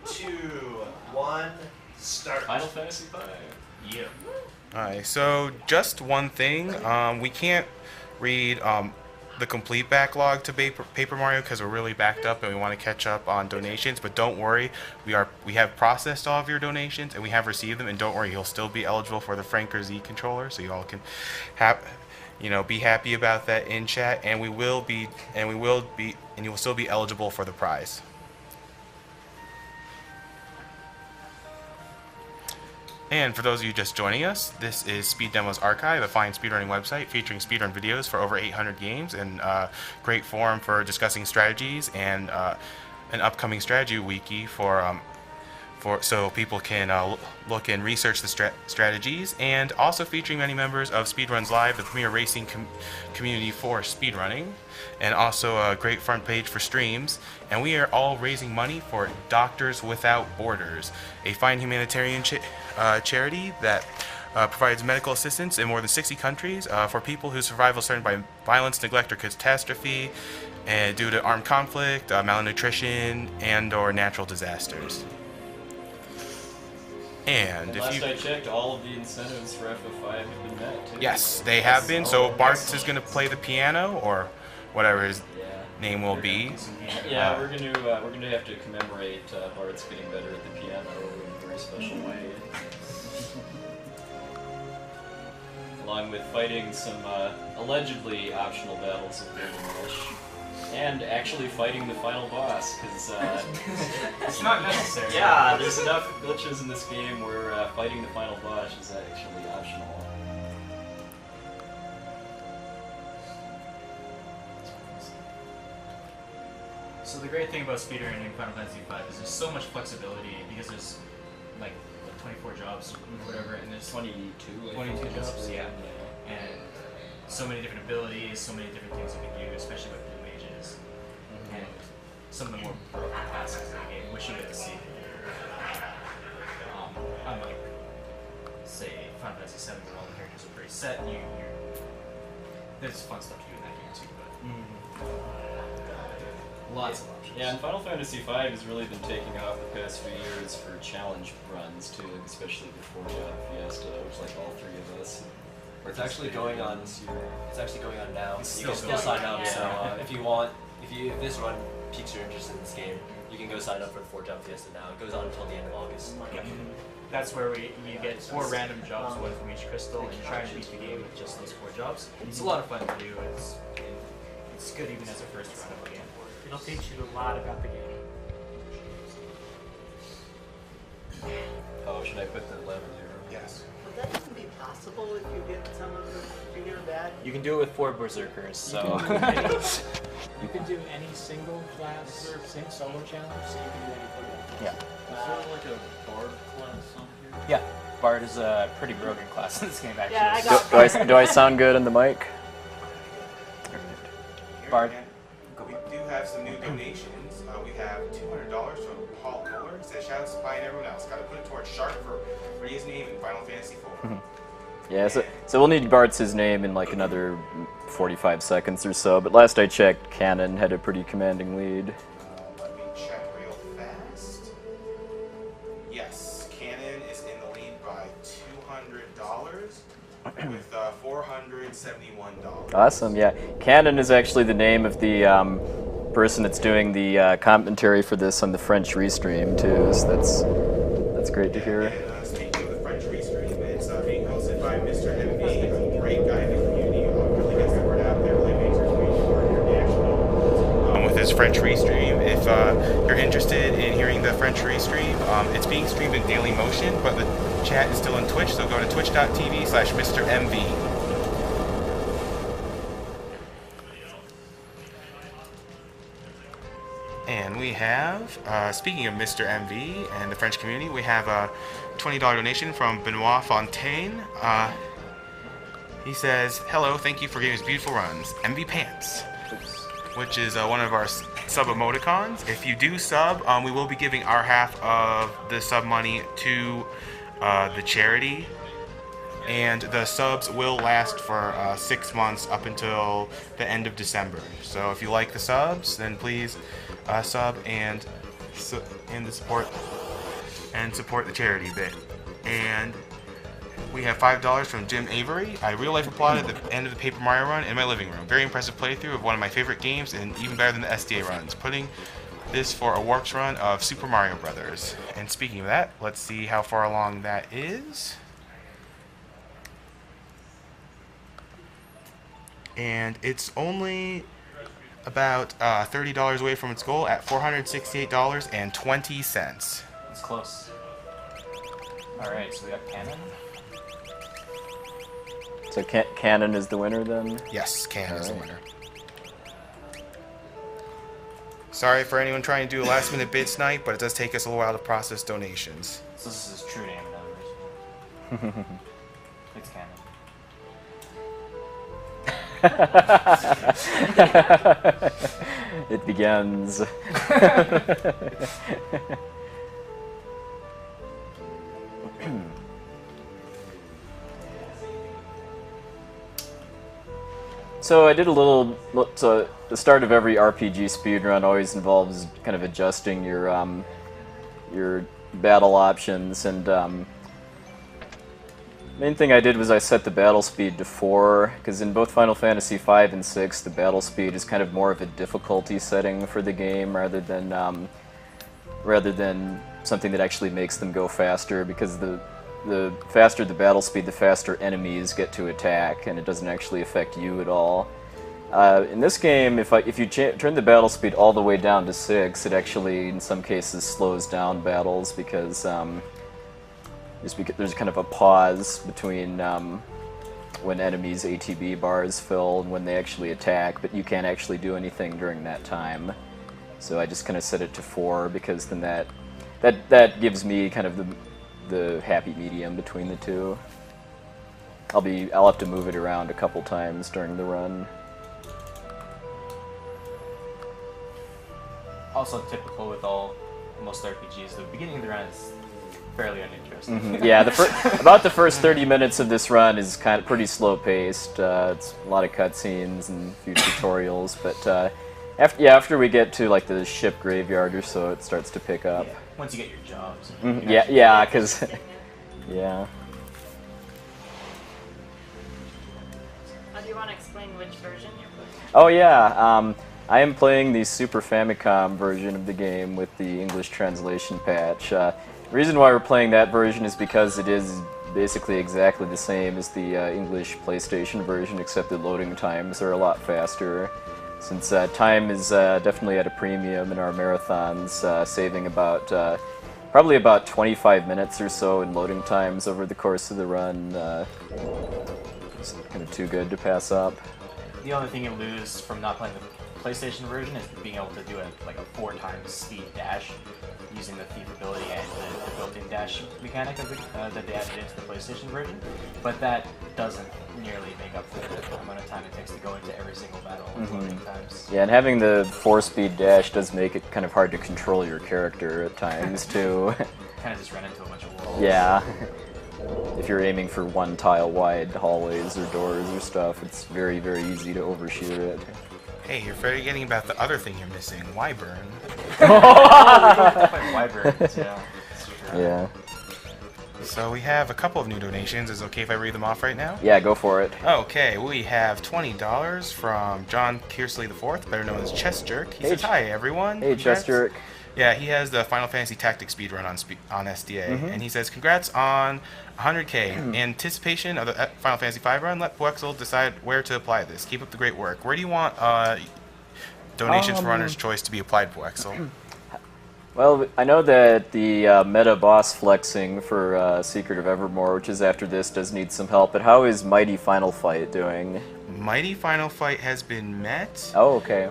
2, 1, start. Final Fantasy V. Yeah. Alright, so just one thing. We can't read the complete backlog to Paper Mario because we're really backed up and we want to catch up on donations. But don't worry, we have processed all of your donations and we have received them. And don't worry, you'll still be eligible for the Franker Z controller, so you all can be happy about that in chat. And you will still be eligible for the prize. And for those of you just joining us, this is Speed Demos Archive, a fine speedrunning website featuring speedrun videos for over 800 games and great forum for discussing strategies and an upcoming strategy wiki so people can look and research the strategies, and also featuring many members of Speedruns Live, the premier racing community for speedrunning, and also a great front page for streams. And we are all raising money for Doctors Without Borders, a fine humanitarian charity that provides medical assistance in more than 60 countries for people whose survival is threatened by violence, neglect, or catastrophe due to armed conflict, malnutrition, and/or natural disasters. And last I checked, all of the incentives for FF5 have been met, too. Yes, they have been. So Bart is going to play the piano, or whatever his name will be. Yeah, we're gonna have to commemorate Bart's getting better at the piano in a very special way. Along with fighting some allegedly optional battles of Golden Rush. And actually fighting the final boss, because it's not necessary. Yeah, there's enough glitches in this game where fighting the final boss is actually optional. So the great thing about speedrunning in Final Fantasy V is there's so much flexibility because there's like 24 jobs, whatever, and there's 22 jobs, yeah, and so many different abilities, so many different things you can do, especially with blue mages, and some of the more broken classes in the game, which you get to see. Unlike, say, Final Fantasy VII, where all the characters are pretty set, and there's fun stuff to do in that game too, but lots of options. Yeah, and Final Fantasy V has really been taking off the past few years for challenge runs too, especially before Fiesta, which like all three of us. It's actually going on this year. It's actually going on now. It's you can still sign up. So if this run piques your interest in this game, you can go sign up for the 4-job Fiesta now. It goes on until the end of August. Yep. That's where you get 4 random jobs, one from each crystal, and you try and beat the game with just those 4 jobs. It's a lot of fun to do. It's good even as a first run of a game. It'll teach you a lot about the game. Oh, should I put the level 0? Yes. Would that even be possible if you get some of the figure bad? You can do it with 4 berserkers, so. You can do any single class or solo challenge, so you can do any for Yeah. Is there like a bard class on here? Yeah, Bard is a pretty broken class in this game, actually. Yeah, I got Do I sound good on the mic? Bard. We do have some new donations. We have $200 from Paul Miller. Says shout out to Spy and everyone else. Got to put it towards Shark for his name in Final Fantasy IV. Yeah, so we'll need Bart's name in like another 45 seconds or so, but last I checked, Canon had a pretty commanding lead. Let me check real fast. Yes, Canon is in the lead by $200 with $471. Awesome, yeah. Canon is actually the name of the person that's doing the commentary for this on the French restream too, so that's great to hear. And speaking of the French restream, it's being hosted by Mr. MV, a great guy in the community, really gets the word out there, really makes our community more international. With his French restream, if you're interested in hearing the French restream, it's being streamed in daily motion, but the chat is still on Twitch, so go to twitch.tv/MrMV. And we have, speaking of Mr. MV and the French community, we have a $20 donation from Benoit Fontaine. He says, hello, thank you for giving us beautiful runs. MV Pants, which is one of our sub emoticons. If you do sub, we will be giving our half of the sub money to the charity. And the subs will last for 6 months up until the end of December. So if you like the subs, then please sub and So, and the support the charity bit. And we have $5 from Jim Avery. I real life applauded the end of the Paper Mario run in my living room. Very impressive playthrough of one of my favorite games, and even better than the SDA runs. Putting this for a Warps run of Super Mario Brothers. And speaking of that, let's see how far along that is. And it's only about $30 away from its goal at $468.20. It's close. Alright, so we got Cannon. So Cannon is the winner then? Yes, Cannon is the winner. Sorry for anyone trying to do a last minute bid snipe, but it does take us a little while to process donations. So this is his true name and version. It's Cannon. It begins. So I did a little. So the start of every RPG speedrun always involves kind of adjusting your battle options, and main thing I did was I set the battle speed to 4, because in both Final Fantasy V and 6, the battle speed is kind of more of a difficulty setting for the game rather than something that actually makes them go faster, because the faster the battle speed, the faster enemies get to attack, and it doesn't actually affect you at all. In this game, if you turn the battle speed all the way down to 6, it actually, in some cases, slows down battles because there's kind of a pause between when enemies' ATB bars fill and when they actually attack, but you can't actually do anything during that time. So I just kind of set it to 4 because then that gives me kind of the happy medium between the two. I'll have to move it around a couple times during the run. Also typical with most RPGs, the beginning of the run is fairly uninteresting. Mm-hmm. Yeah, about the first 30 minutes of this run is kind of pretty slow paced. It's a lot of cutscenes and a few tutorials, but after we get to like the ship graveyard or so, it starts to pick up. Yeah, once you get your jobs. Mm-hmm. Yeah, because yeah. Do you want to explain which version you're playing? Oh yeah, I am playing the Super Famicom version of the game with the English translation patch. The reason why we're playing that version is because it is basically exactly the same as the English PlayStation version, except the loading times are a lot faster. Since time is definitely at a premium in our marathons, saving probably about 25 minutes or so in loading times over the course of the run. It's kind of too good to pass up. The only thing you lose from not playing the PlayStation version is being able to do a 4x speed dash using the thief ability and the built-in dash mechanic that they added into the PlayStation version, but that doesn't nearly make up for the amount of time it takes to go into every single battle with loading times. Yeah, and having the 4-speed dash does make it kind of hard to control your character at times too. Kind of just run into a bunch of walls. Yeah. If you're aiming for one tile wide hallways or doors or stuff, it's very, very easy to overshoot it. Hey, you're forgetting about the other thing you're missing, Wyvern. Wyverns, yeah. Yeah. So we have a couple of new donations. Is it okay if I read them off right now? Yeah, go for it. Okay, we have $20 from John Kearsley IV, better known as Chess Jerk. He says, hi, everyone. Hey, Chess Jerk. Yeah, he has the Final Fantasy Tactics speedrun on SDA, and he says, congrats on 100K. In anticipation of the Final Fantasy V run, let Puwexil decide where to apply this. Keep up the great work. Where do you want donations for Runner's Choice to be applied, Puwexil? Well, I know that the meta boss flexing for Secret of Evermore, which is after this, does need some help, but how is Mighty Final Fight doing? Mighty Final Fight has been met. Oh, okay.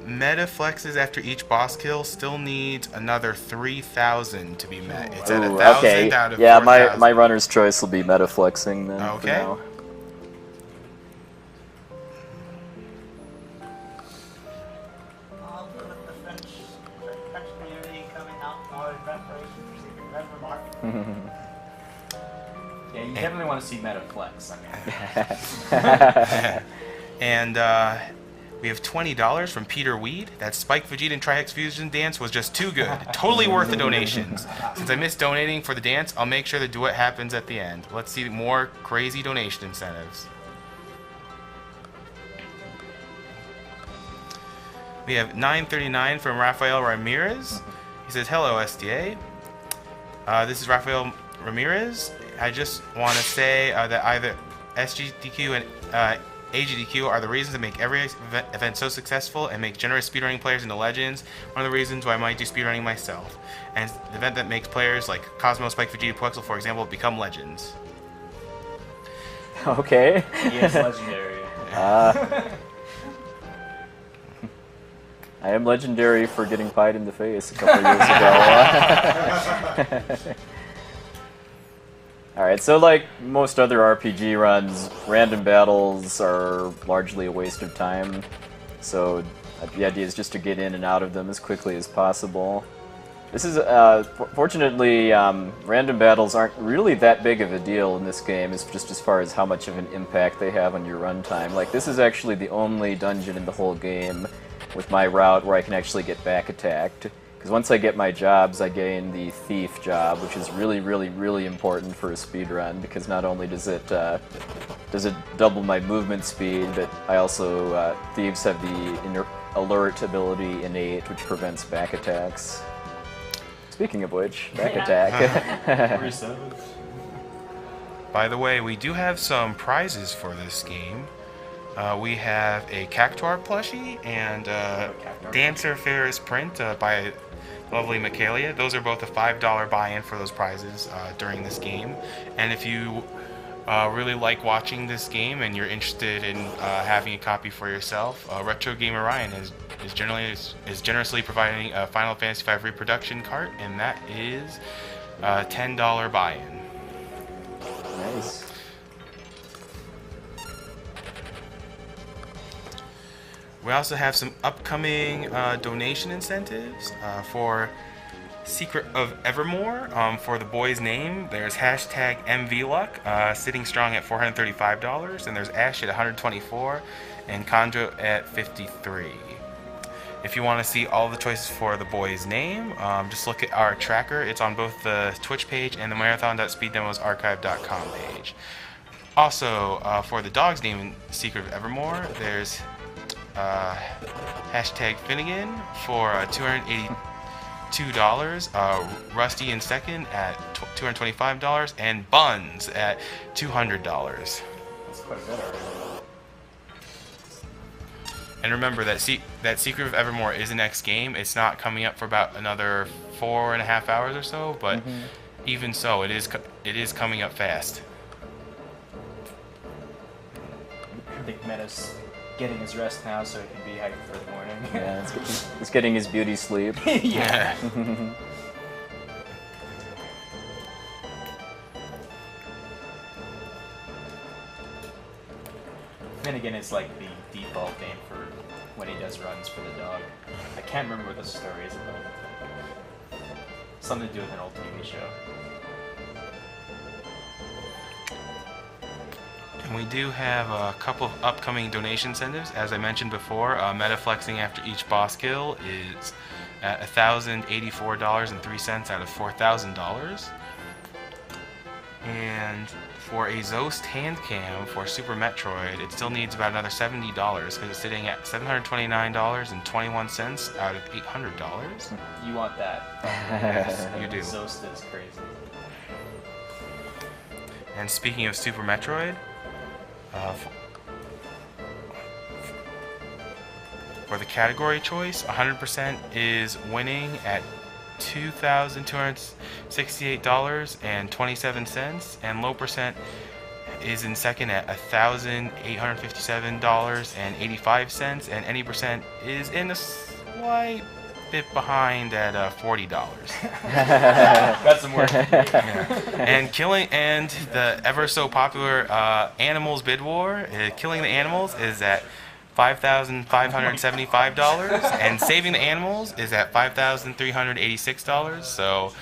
Meta flexes after each boss kill still needs another 3,000 to be met. It's at 1,000 out of 4,000. my runner's choice will be meta flexing then. Okay. For now. Also with the French community coming out more in preparation for Secret of Evermore. Yeah, you definitely want to see meta flex. I mean. And We have $20 from Peter Weed. That Spike Vegeta and Tri-X Fusion dance was just too good. Totally worth the donations. Since I missed donating for the dance, I'll make sure the duet happens at the end. Let's see more crazy donation incentives. We have $9.39 from Rafael Ramirez. He says, hello, SDA. This is Rafael Ramirez. I just want to say that either SGDQ and AGDQ are the reasons that make every event so successful and make generous speedrunning players into legends. One of the reasons why I might do speedrunning myself. And it's the event that makes players like Cosmo, Spike, Vegeta, Puwexil, for example, become legends. Okay. He is legendary. I am legendary for getting pied in the face a couple years ago. Alright, so like most other RPG runs, random battles are largely a waste of time. So the idea is just to get in and out of them as quickly as possible. This is, fortunately, random battles aren't really that big of a deal in this game, it's just as far as how much of an impact they have on your runtime. Like, this is actually the only dungeon in the whole game with my route where I can actually get back attacked. Because once I get my jobs, I gain the Thief job, which is really, really, really important for a speedrun, because not only does it double my movement speed, but I also, Thieves have the alert ability innate, which prevents back attacks. Speaking of which, back attack. By the way, we do have some prizes for this game. We have a Cactuar plushie and Dancer Ferris print by lovely Michaelia. Those are both a $5 buy-in for those prizes during this game. And if you really like watching this game and you're interested in having a copy for yourself, Retro Gamer Ryan is generously providing a Final Fantasy V reproduction cart, and that is a $10 buy-in. Nice. We also have some upcoming donation incentives for Secret of Evermore. For the boy's name, there's hashtag MVLuck sitting strong at $435, and there's Ash at $124, and Conjo at $53. If you want to see all the choices for the boy's name, just look at our tracker. It's on both the Twitch page and the marathon.speeddemosarchive.com page. Also, for the dog's name in Secret of Evermore, there's hashtag Finnegan for $282, Rusty in second at $225, and Buns at $200. That's quite a bit already. And remember that Secret of Evermore is the next game. It's not coming up for about another 4.5 hours or so, but even so, it is coming up fast. I think Meta's getting his rest now so he can be hyped for the morning. Yeah, it's getting his beauty sleep. Yeah. Then again, it's like the default name for when he does runs for the dog. I can't remember what the story is about. Something to do with an old TV show. And we do have a couple of upcoming donation incentives. As I mentioned before, meta flexing after each boss kill is at $1,084.03 out of $4,000. And for a Zoast hand cam for Super Metroid, it still needs about another $70 because it's sitting at $729.21 out of $800. You want that. Yes, you do. Zoast is crazy. And speaking of Super Metroid, for the category choice, 100% is winning at $2,268.27, and low percent is in second at $1,857.85, and any percent is in a slight bit behind at $40. Got some work. And the ever so popular Animals Bid War, killing the animals is at $5,575, and saving the animals is at $5,386. So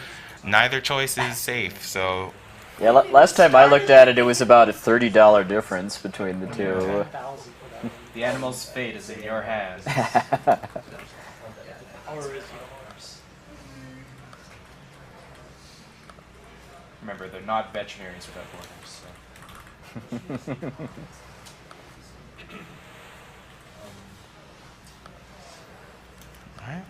neither choice is safe. So yeah, last time I looked at it, it was about a $30 difference between the two. The animal's fate is in your hands. Or is yours? Remember, they're not veterinaries without borders. So. Alright.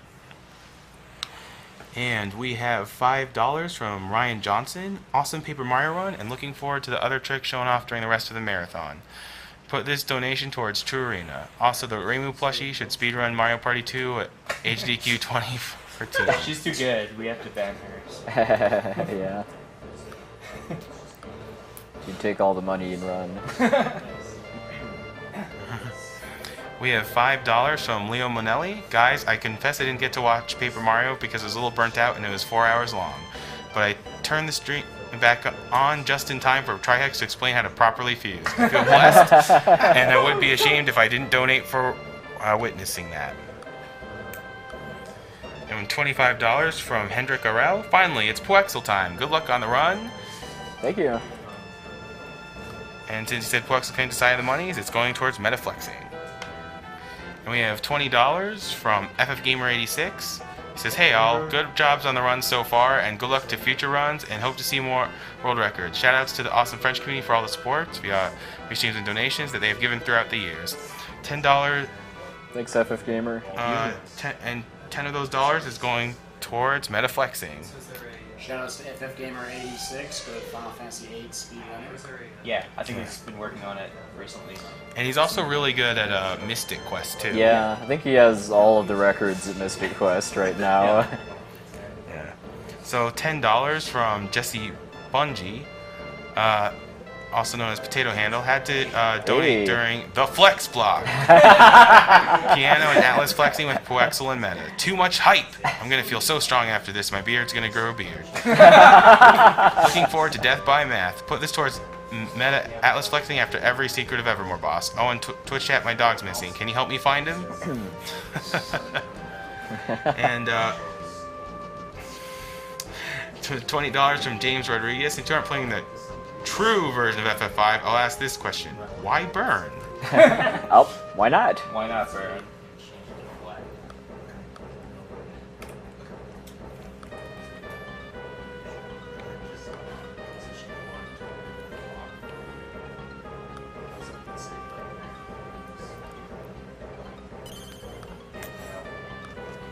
And we have $5 from Ryan Johnson. Awesome Paper Mario run, and looking forward to the other tricks shown off during the rest of the marathon. Put this donation towards True Arena. Also, the Reimu plushie should speedrun Mario Party 2 at HDQ 20 for 2. She's too good. We have to ban her. Yeah. You'd take all the money and run. We have $5 from Leo Monelli. Guys, I confess I didn't get to watch Paper Mario because I was a little burnt out and it was 4 hours long. But I turned the stream back on just in time for Trihex to explain how to properly fuse. I feel blessed, and I would be ashamed if I didn't donate for witnessing that. And $25 from Hendrik Arel. Finally, it's Puwexil time. Good luck on the run. Thank you. And since you said Puwexil couldn't decide the monies, it's going towards metaflexing. And we have $20 from FFGamer86. He says, hey all, good jobs on the run so far, and good luck to future runs, and hope to see more world records. Shoutouts to the awesome French community for all the support via streams and donations that they have given throughout the years. $10, Thanks, FF Gamer. 10 of those dollars is going towards metaflexing. Shoutouts to FF Gamer 86, good Final Fantasy VIII speedrunner. Yeah, I think he's been working on it recently. And he's also really good at Mystic Quest too. Yeah, I think he has all of the records at Mystic Quest right now. Yeah. So $10 from Jesse Bungie, also known as Potato Handle, had to donate during the Flex Block. Piano and Atlas flexing with Puwexil and Meta. Too much hype! I'm gonna feel so strong after this, my beard's gonna grow a beard. Looking forward to Death by Math. Put this towards Meta Atlas flexing after every Secret of Evermore boss. Oh, and Twitch chat, my dog's missing. Can you help me find him? And $20 from James Rodriguez. Since you aren't playing the true version of FF5, I'll ask this question. Why burn? Oh, why not? Why not, Baron?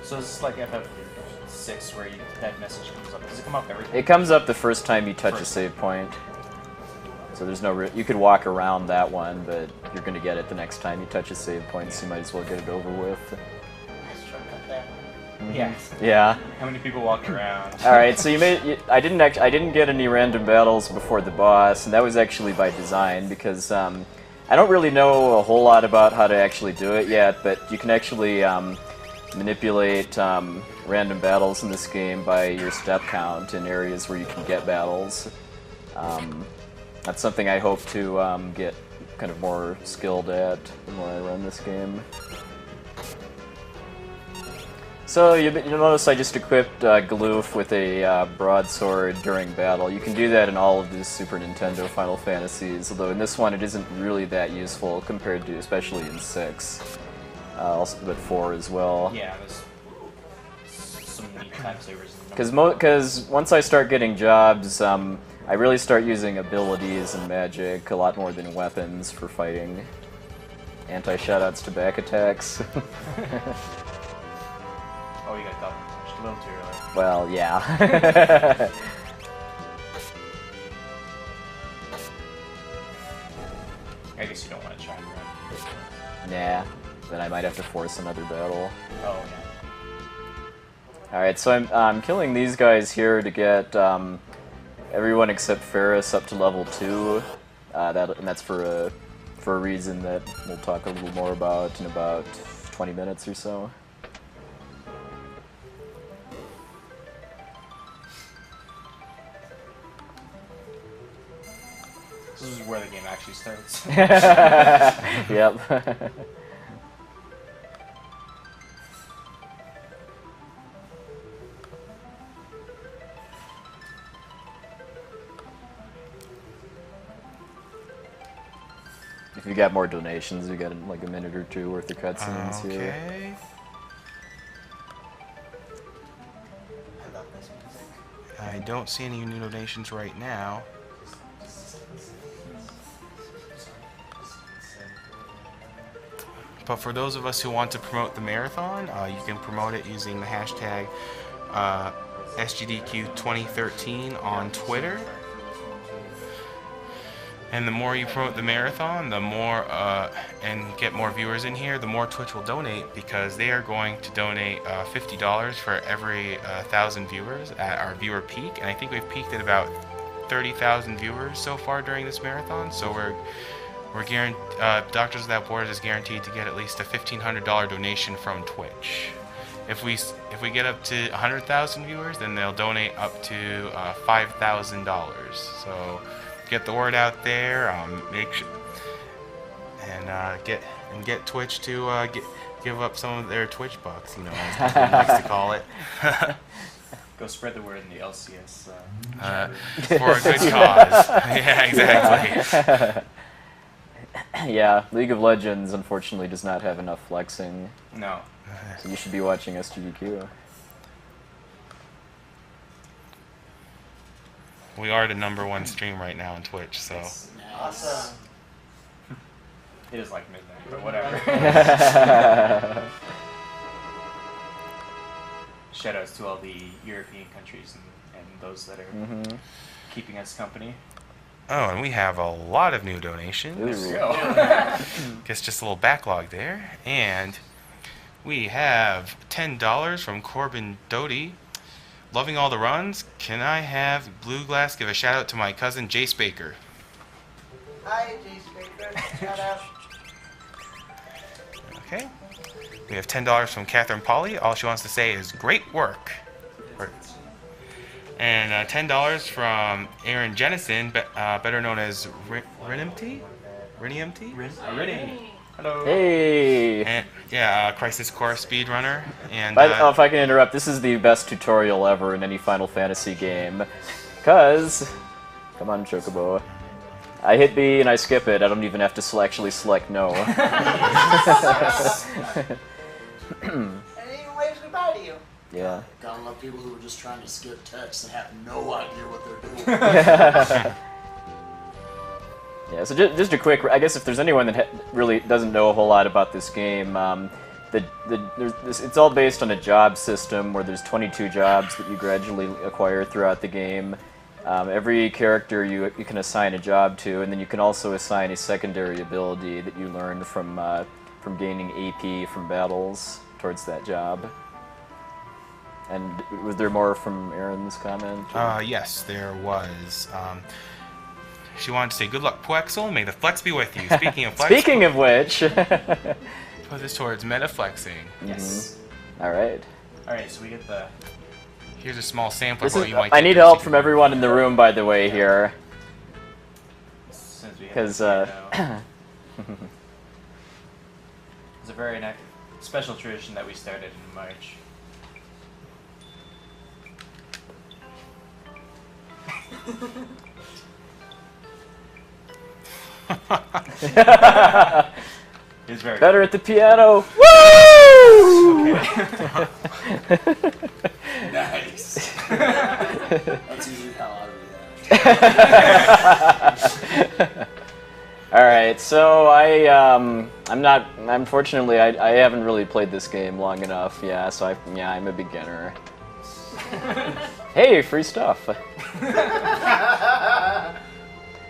So this is like FF6 where that message comes up. Does it come up every time? It comes up the first time you touch a save point. So there's no you could walk around that one, but you're going to get it the next time you touch a save point, so you might as well get it over with. Nice shortcut there. Yeah. Yeah. How many people walk around? All right, so I didn't get any random battles before the boss, and that was actually by design because I don't really know a whole lot about how to actually do it yet, but you can actually manipulate random battles in this game by your step count in areas where you can get battles. That's something I hope to get kind of more skilled at the more I run this game. So you'll notice I just equipped Galoof with a broadsword during battle. You can do that in all of the Super Nintendo Final Fantasies, although in this one it isn't really that useful compared to, especially in 6. Also, but 4 as well. Yeah, there's some neat time savers. Because once I start getting jobs, I really start using abilities and magic a lot more than weapons for fighting. Anti-shoutouts to back attacks. Oh, you got double punched a little too early. Well, yeah. I guess you don't want to try and run. Nah. Then I might have to force another battle. Oh, yeah. Alright, so I'm killing these guys here to get everyone except Ferris up to level 2. And that's for a reason that we'll talk a little more about in about 20 minutes or so. This is where the game actually starts. Yep. if you got more donations, you got like a minute or two worth of cutscenes here. Okay. I love this music. I don't see any new donations right now. But for those of us who want to promote the marathon, you can promote it using the hashtag SGDQ 2013 on Twitter. And the more you promote the marathon, the more, and get more viewers in here, the more Twitch will donate, because they are going to donate $50 for every 1,000 viewers at our viewer peak. And I think we've peaked at about 30,000 viewers so far during this marathon. So we're guaranteed, Doctors Without Borders is guaranteed to get at least a $1,500 donation from Twitch. If we get up to 100,000 viewers, then they'll donate up to $5,000. So get the word out there. Make sure and get Twitch to give up some of their Twitch bucks. You know, as people likes to call it. Go spread the word in the LCS. For a good cause. Yeah, exactly. Yeah, League of Legends unfortunately does not have enough flexing, No. so you should be watching SGDQ. We are the #1 stream right now on Twitch, so. Awesome. It is like midnight, but whatever. Shoutouts to all the European countries and those that are keeping us company. Oh, and we have a lot of new donations. Ooh. Go. Guess just a little backlog there. And we have $10 from Corbin Doty. Loving all the runs. Can I have Blue Glass give a shout out to my cousin Jace Baker? Hi, Jace Baker. Shout out. Okay. We have $10 from Catherine Polly. All she wants to say is great work. And $10 from Aaron Jennison, better known as Rinimty? Hello. Hey! And, yeah, Crisis Core speedrunner. And If I can interrupt, this is the best tutorial ever in any Final Fantasy game. Because, come on, Chocobo. I hit B and I skip it. I don't even have to actually select no. And it even waves goodbye to you. Yeah. Gotta love people who are just trying to skip text and have no idea what they're doing. Yeah, so just a quick, I guess if there's anyone that really doesn't know a whole lot about this game, it's all based on a job system where there's 22 jobs that you gradually acquire throughout the game. Every character you can assign a job to, and then you can also assign a secondary ability that you learn from gaining AP from battles towards that job. And was there more from Aaron's comment? yes, there was. She wanted to say, good luck, Puwexil. May the flex be with you. Speaking of flex... Speaking of which... put this towards meta flexing. Yes. Alright. Alright, so we get the... Here's a small sample of what you might I get need this help season. from everyone in the room, by the way, here. Since we have Because, the piano. It's a very special tradition that we started in March. It's very Better at the piano! Woo! Nice. That's usually how I react. Alright, so unfortunately, I haven't really played this game long enough, yeah, so I'm a beginner. Hey, free stuff!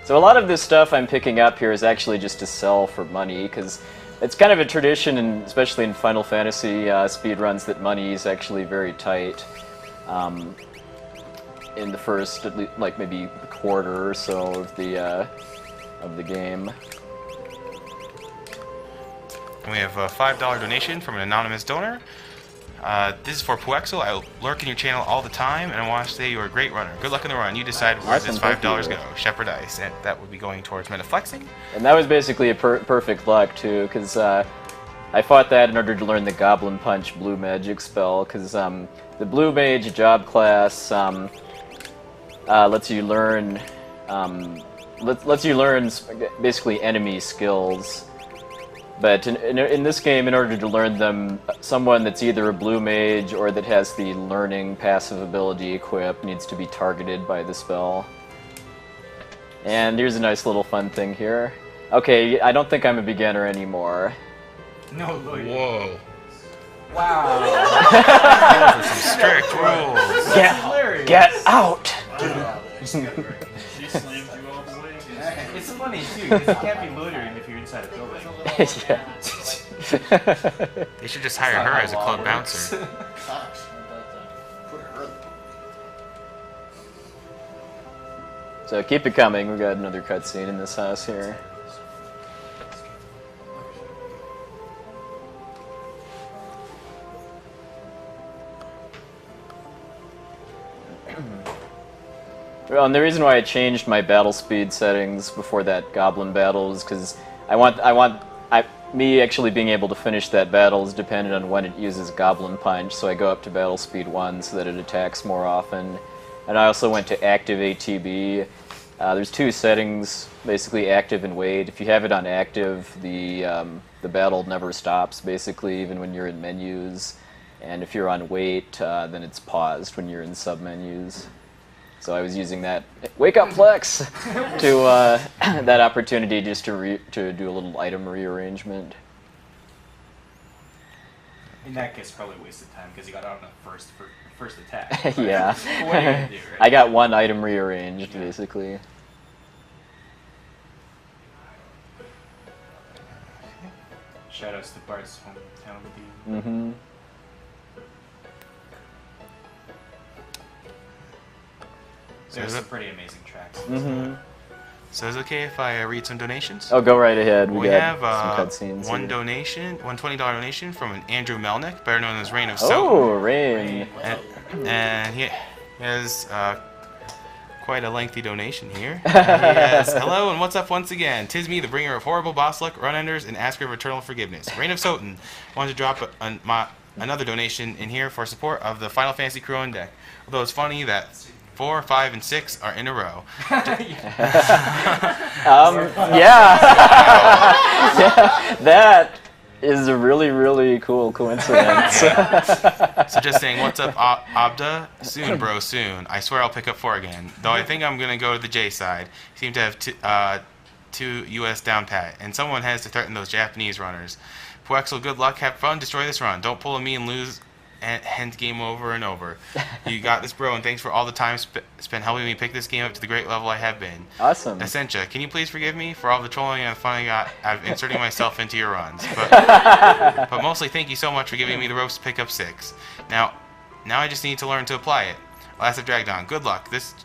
So a lot of this stuff I'm picking up here is actually just to sell for money, because it's kind of a tradition, especially in Final Fantasy speedruns, that money is actually very tight. In the first, at least, like maybe quarter or so of the game. And we have a $5 donation from an anonymous donor. This is for Puwexil. I lurk in your channel all the time, and I want to say you're a great runner. Good luck in the run. You decide where Awesome, this thank $5 you. go. Shepherd Ice. And that would be going towards metaflexing. And that was basically a perfect luck, too, because I fought that in order to learn the Goblin Punch Blue Magic spell, because the Blue Mage job class lets you learn lets you learn basically enemy skills. But in this game, in order to learn them, someone that's either a blue mage or that has the learning passive ability equipped needs to be targeted by the spell. And here's a nice little fun thing here. Okay, I don't think I'm a beginner anymore. No, lawyer. Whoa. Wow. Those are some strict rules. Get out! She slammed you all the way. It's funny too, because you can't be loitering if you're inside a building. Yeah. They should just hire her as a club bouncer. Gosh, put her. So keep it coming. We got another cutscene in this house here. Well, and the reason why I changed my battle speed settings before that goblin battle is because me actually being able to finish that battle is dependent on when it uses goblin punch, so I go up to battle speed 1 so that it attacks more often. And I also went to active ATB. There's two settings, basically active and wait. If you have it on active, the battle never stops, basically, even when you're in menus. And if you're on wait, then it's paused when you're in sub-menus. So I was using that wake up flex to that opportunity just to do a little item rearrangement. In that case, probably wasted time because you got out on the first attack. Yeah. What are you gonna do, right? I got one item rearranged, basically. Shoutouts to Bart's hometown with you. Mm-hmm. There's some pretty amazing tracks. Mm-hmm. So is it okay if I read some donations? Oh, go right ahead. We got have some cutscenes. one donation, one $20 donation from an Andrew Melnick, better known as Rain of Oh, Soap. Rain. And he has quite a lengthy donation here. He has, hello and what's up once again. 'Tis me, the bringer of horrible boss luck, run enders, and asker of eternal forgiveness. Rain of Soten wanted to drop another donation in here for support of the Final Fantasy crew on deck. Although it's funny that 4, 5, and 6 are in a row. Yeah. That is a really, really cool coincidence. So just saying, what's up, Abda? Soon, bro, soon. I swear I'll pick up 4 again. Though I think I'm going to go to the J side. Seem to have two US down pat. And someone has to threaten those Japanese runners. Puwexil, good luck, have fun, destroy this run. Don't pull a me and lose end game over and over. You got this, bro, and thanks for all the time spent helping me pick this game up to the great level I have been. Awesome. Essentia, can you please forgive me for all the trolling and fun I got out of inserting myself into your runs? But mostly thank you so much for giving me the ropes to pick up 6. Now I just need to learn to apply it. Last I've dragged on. Good luck. This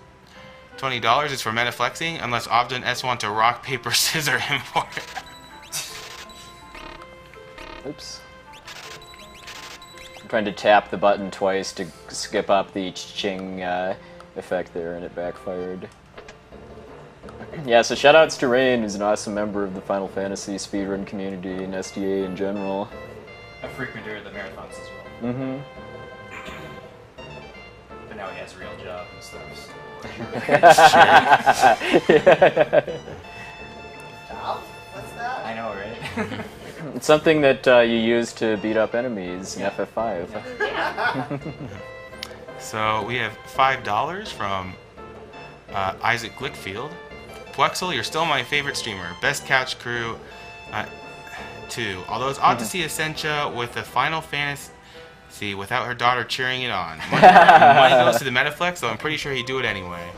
$20 is for meta flexing, unless Obda and S want to rock, paper, scissor him for it. Oops. I'm trying to tap the button twice to skip up the ching effect there, and it backfired. Yeah, so shoutouts to Rain, who's an awesome member of the Final Fantasy speedrun community and SDA in general. A frequenter of the marathons as well. Mm-hmm. But now he has a real job and stuff. Job? What's that? I know, right? It's something that you use to beat up enemies in FF5. So we have $5 from Isaac Glickfield. Puwexil, you're still my favorite streamer. Best couch crew, 2. Although it's odd to see Essentia with the Final Fantasy without her daughter cheering it on. Money goes to the Metaflex, though I'm pretty sure he'd do it anyway.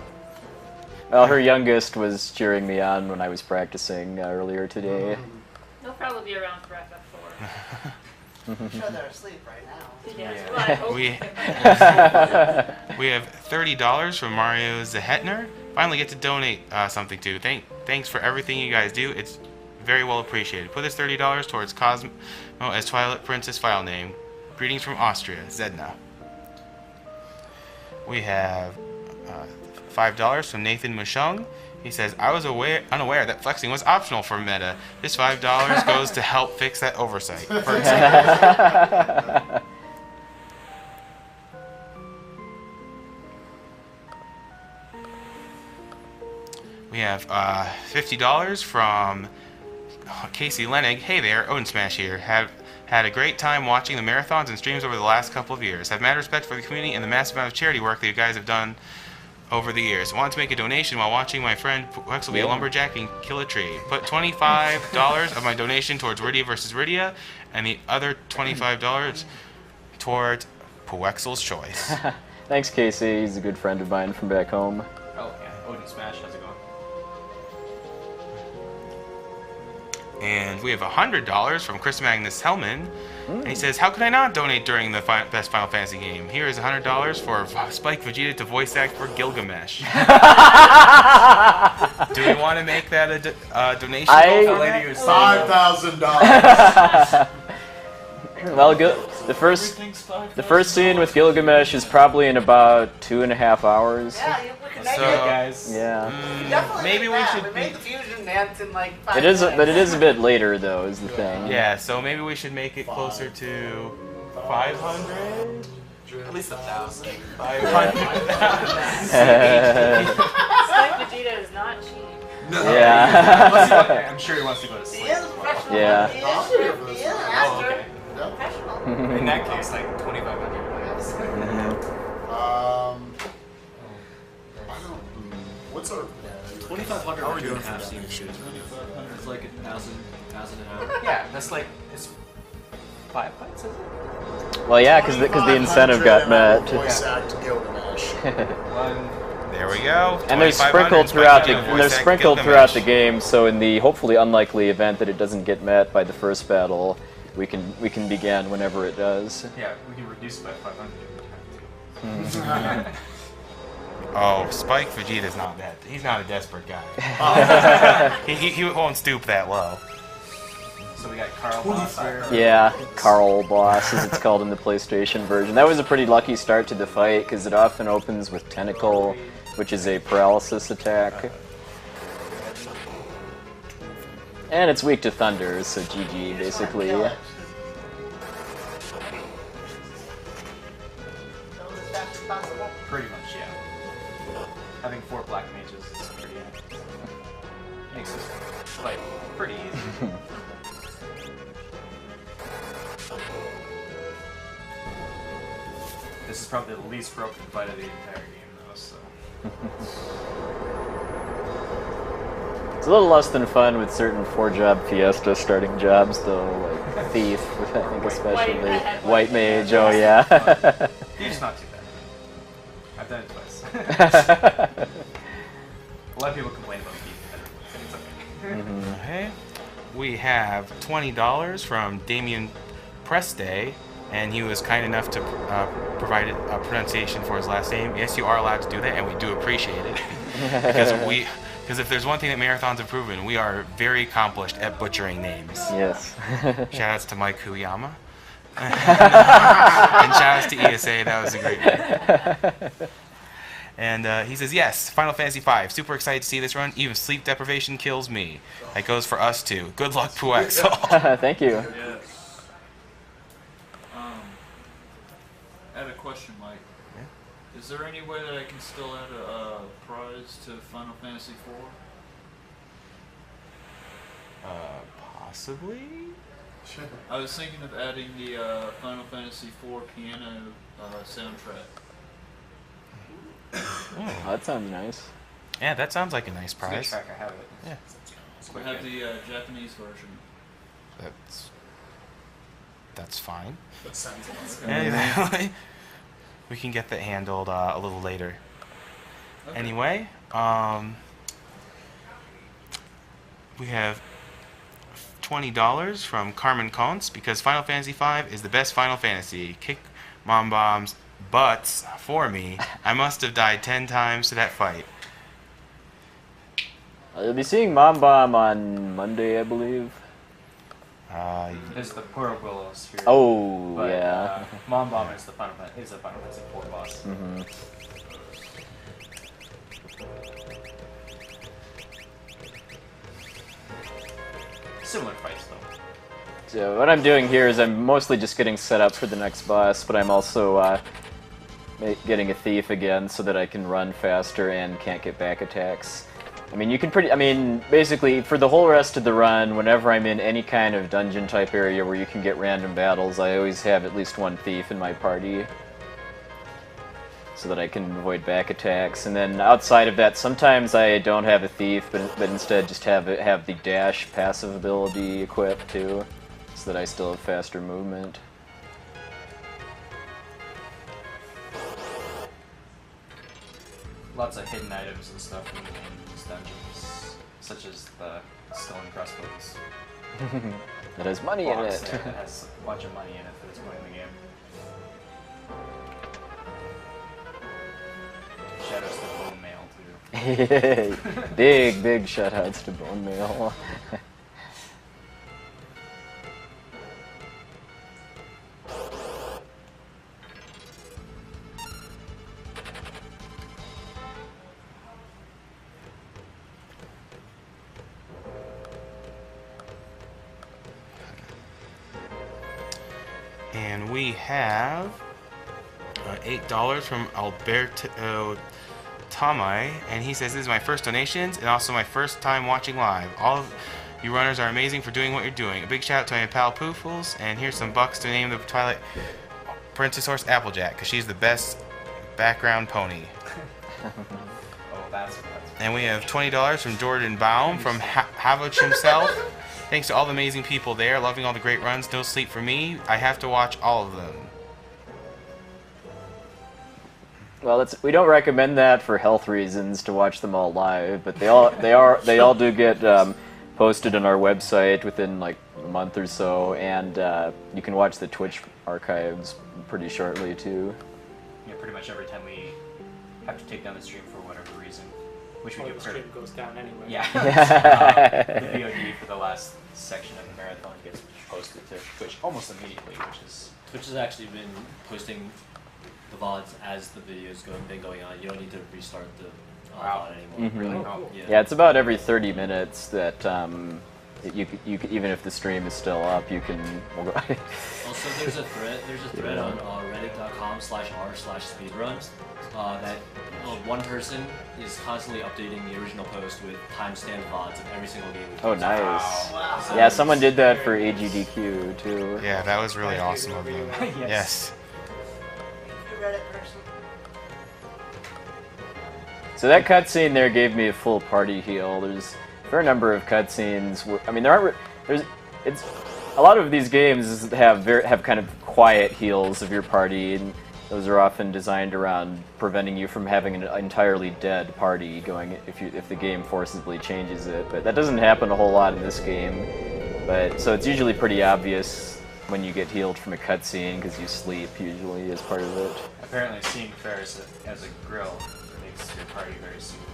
Well, her youngest was cheering me on when I was practicing earlier today. They'll probably be around for FF4. I'm sure they're asleep right now. Yes, well, I hope. We have $30 from Mario Zahetner. Finally get to donate something to. Thanks for everything you guys do. It's very well appreciated. Put this $30 towards Cosmo as Twilight Princess file name. Greetings from Austria, Zedna. We have $5 from Nathan Mushung. He says, I was unaware that flexing was optional for meta. This $5 goes to help fix that oversight. For example. We have $50 from Casey Lenig. Hey there, Odin Smash here. Have had a great time watching the marathons and streams over the last couple of years. Have mad respect for the community and the massive amount of charity work that you guys have done over the years. Want to make a donation while watching my friend Puwexil be a lumberjack and kill a tree. Put $25 of my donation towards Rydia versus Rydia, and the other $25 towards Puwexil's choice. Thanks, Casey. He's a good friend of mine from back home. Oh, yeah. Odin Smash, how's it going? And we have $100 from Chris Magnus Hellman. And he says, how could I not donate during the best Final Fantasy game? Here is $100 for Spike Vegeta to voice act for Gilgamesh. Do we want to make that a donation? $5,000. Well, the first scene with Gilgamesh is probably in about 2.5 hours. Yeah, we can make So, it. Guys. Yeah. Definitely maybe make we that. should We made the fusion dance in like 5 It is, minutes. but it is a bit later though, is the thing. Yeah, so maybe we should make it closer to 500? At least 1,000. 500? Spike Vegeta is not cheap. Yeah. I'm sure he wants to go to sleep. He is a professional. Yeah. He is a master. Okay. Professional. In that case, like 2,500. What's our... 2,500 How are we for doing 2.5 for seems that? good. It's like 1,000 an hour. Yeah, that's like, it's 5 fights, is it? Well, yeah, because the incentive got met. Voice act Gilgamesh. There we go. And they're 2,500 sprinkled Spike throughout Vegeta and they're voice act sprinkled Gilgamesh. throughout the game. So in the hopefully unlikely event that it doesn't get met by the first battle, we can begin whenever it does. Yeah, we can reduce it by 500. Oh, Spike Vegeta's not that. He's not a desperate guy. he won't stoop that low. So we got Carl Boss. Yeah, Carl Boss, as it's called in the PlayStation version. That was a pretty lucky start to the fight because it often opens with Tentacle, which is a paralysis attack. And it's weak to Thunder, so GG basically. Kill it. Kill it as fast as possible. Pretty much, yeah. Having 4 black mages is pretty makes this fight pretty easy. This is probably the least broken fight of the entire game, though. So It's a little less than fun with certain 4-job Fiesta starting jobs, though, like Thief, I think especially. White Mage, oh yeah. Thief's not too bad. I've done it twice. A lot of people complain about Thief, but it's okay. Okay. We have $20 from Damien Preste, and he was kind enough to provide a pronunciation for his last name. Yes, you are allowed to do that, and we do appreciate it because if there's one thing that marathons have proven, we are very accomplished at butchering names. Yes. Shoutouts to Mike Kuyama. And shoutouts to ESA, that was a great one. And he says, yes, Final Fantasy V. Super excited to see this run. Even sleep deprivation kills me. That goes for us too. Good luck, Puwexil. Thank you. Yes. I had a question, Mike. Yeah? Is there any way that I can still add a prize to Final Fantasy IV? Possibly? I was thinking of adding the Final Fantasy IV piano soundtrack. Oh, that sounds nice. Yeah, that sounds like a nice It's a good prize. track, I have it. Yeah. I have the Japanese version. That's fine. That sounds awesome. Anyway, we can get that handled a little later. Okay. Anyway, we have $20 from Carmen Contz because Final Fantasy V is the best Final Fantasy. Kick Mom Bomb's butts for me. I must have died 10 times to that fight. You'll be seeing Mom Bomb on Monday, I believe. There's the Puwexil sphere. Oh, But, yeah. Mom Bomb is the Final Fantasy IV boss. Mm-hmm. Similar fights though. So what I'm doing here is I'm mostly just getting set up for the next boss, but I'm also getting a thief again so that I can run faster and can't get back attacks. I mean, you can I mean, basically, for the whole rest of the run, whenever I'm in any kind of dungeon-type area where you can get random battles, I always have at least one thief in my party, so that I can avoid back attacks. And then outside of that, sometimes I don't have a thief, but instead just have the dash passive ability equipped too, so that I still have faster movement. Lots of hidden items and stuff in these dungeons, such as the skull and crossbones. That has money in Box it. there that has a bunch of money in it for this point in the game. Shadows to bone mail too. Big shoutouts to Bone Mail. And we have $8 from Alberto Tamai, and he says, "This is my first donations and also my first time watching live. All of you runners are amazing for doing what you're doing. A big shout out to my pal Poofles, and here's some bucks to name the Twilight Princess Horse Applejack, because she's the best background pony." Oh, that's And we have $20 from Jordan Baum from Havoc himself. "Thanks to all the amazing people there, loving all the great runs. No sleep for me. I have to watch all of them." Well, we don't recommend that for health reasons to watch them all live, but they all do get posted on our website within like a month or so, and you can watch the Twitch archives pretty shortly too. Yeah, pretty much every time we have to take down the stream for whatever reason, which we Or do the pretty. stream goes down anyway. Yeah. The VOD for the last section of the marathon gets posted to Twitch almost immediately, which is. Twitch has actually been posting the VODs as the videos been going on. You don't need to restart the VOD anymore. Mhm. Really? Oh, Oh, cool. Yeah, it's about every 30 minutes that you even if the stream is still up, you can. Also, there's a thread on reddit.com/r/speedruns that one person is constantly updating the original post with timestamp VODs of every single game. Oh, nice. Wow. Yeah, someone did that for AGDQ too. Yeah, that was really awesome of you. Yes. You Reddit person. So that cutscene there gave me a full party heal. There's a fair number of cutscenes. I mean, it's a lot of these games have kind of quiet heals of your party, and those are often designed around preventing you from having an entirely dead party going if the game forcibly changes it. But that doesn't happen a whole lot in this game. So it's usually pretty obvious when you get healed from a cutscene because you sleep usually as part of it. Apparently, seeing Ferris as a grill makes your party very smooth.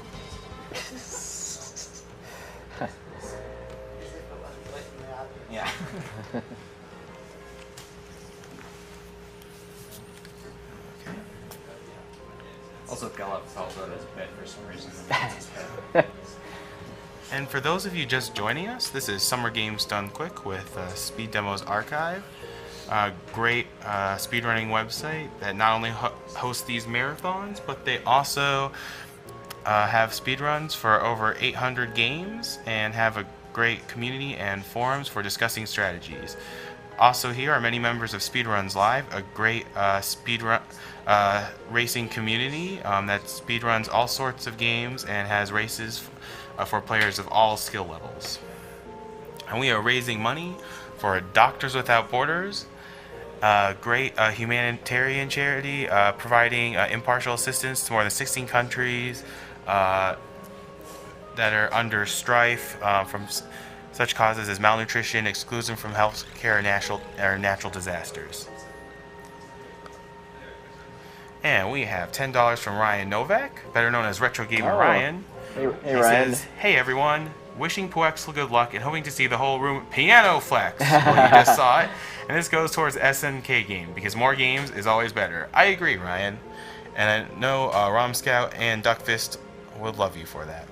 Yeah. Also, Gallup falls out as a bed for some reason. And for those of you just joining us, this is Summer Games Done Quick with Speed Demos Archive. A great speedrunning website that not only hosts these marathons, but they also have speedruns for over 800 games and have a great community and forums for discussing strategies. Also here are many members of Speedruns Live, a great speedrun racing community that speedruns all sorts of games and has races for players of all skill levels. And we are raising money for Doctors Without Borders, a great humanitarian charity providing impartial assistance to more than 16 countries that are under strife from such causes as malnutrition, exclusion from healthcare, or natural disasters. And we have $10 from Ryan Novak, better known as Retro Gamer Ryan. Hey He Ryan. says, "Hey everyone, wishing Puwexil good luck and hoping to see the whole room piano flex." Well, you just saw it. And this goes towards SNK game, because more games is always better. I agree, Ryan. And I know Rom Scout and Duckfist would love you for that.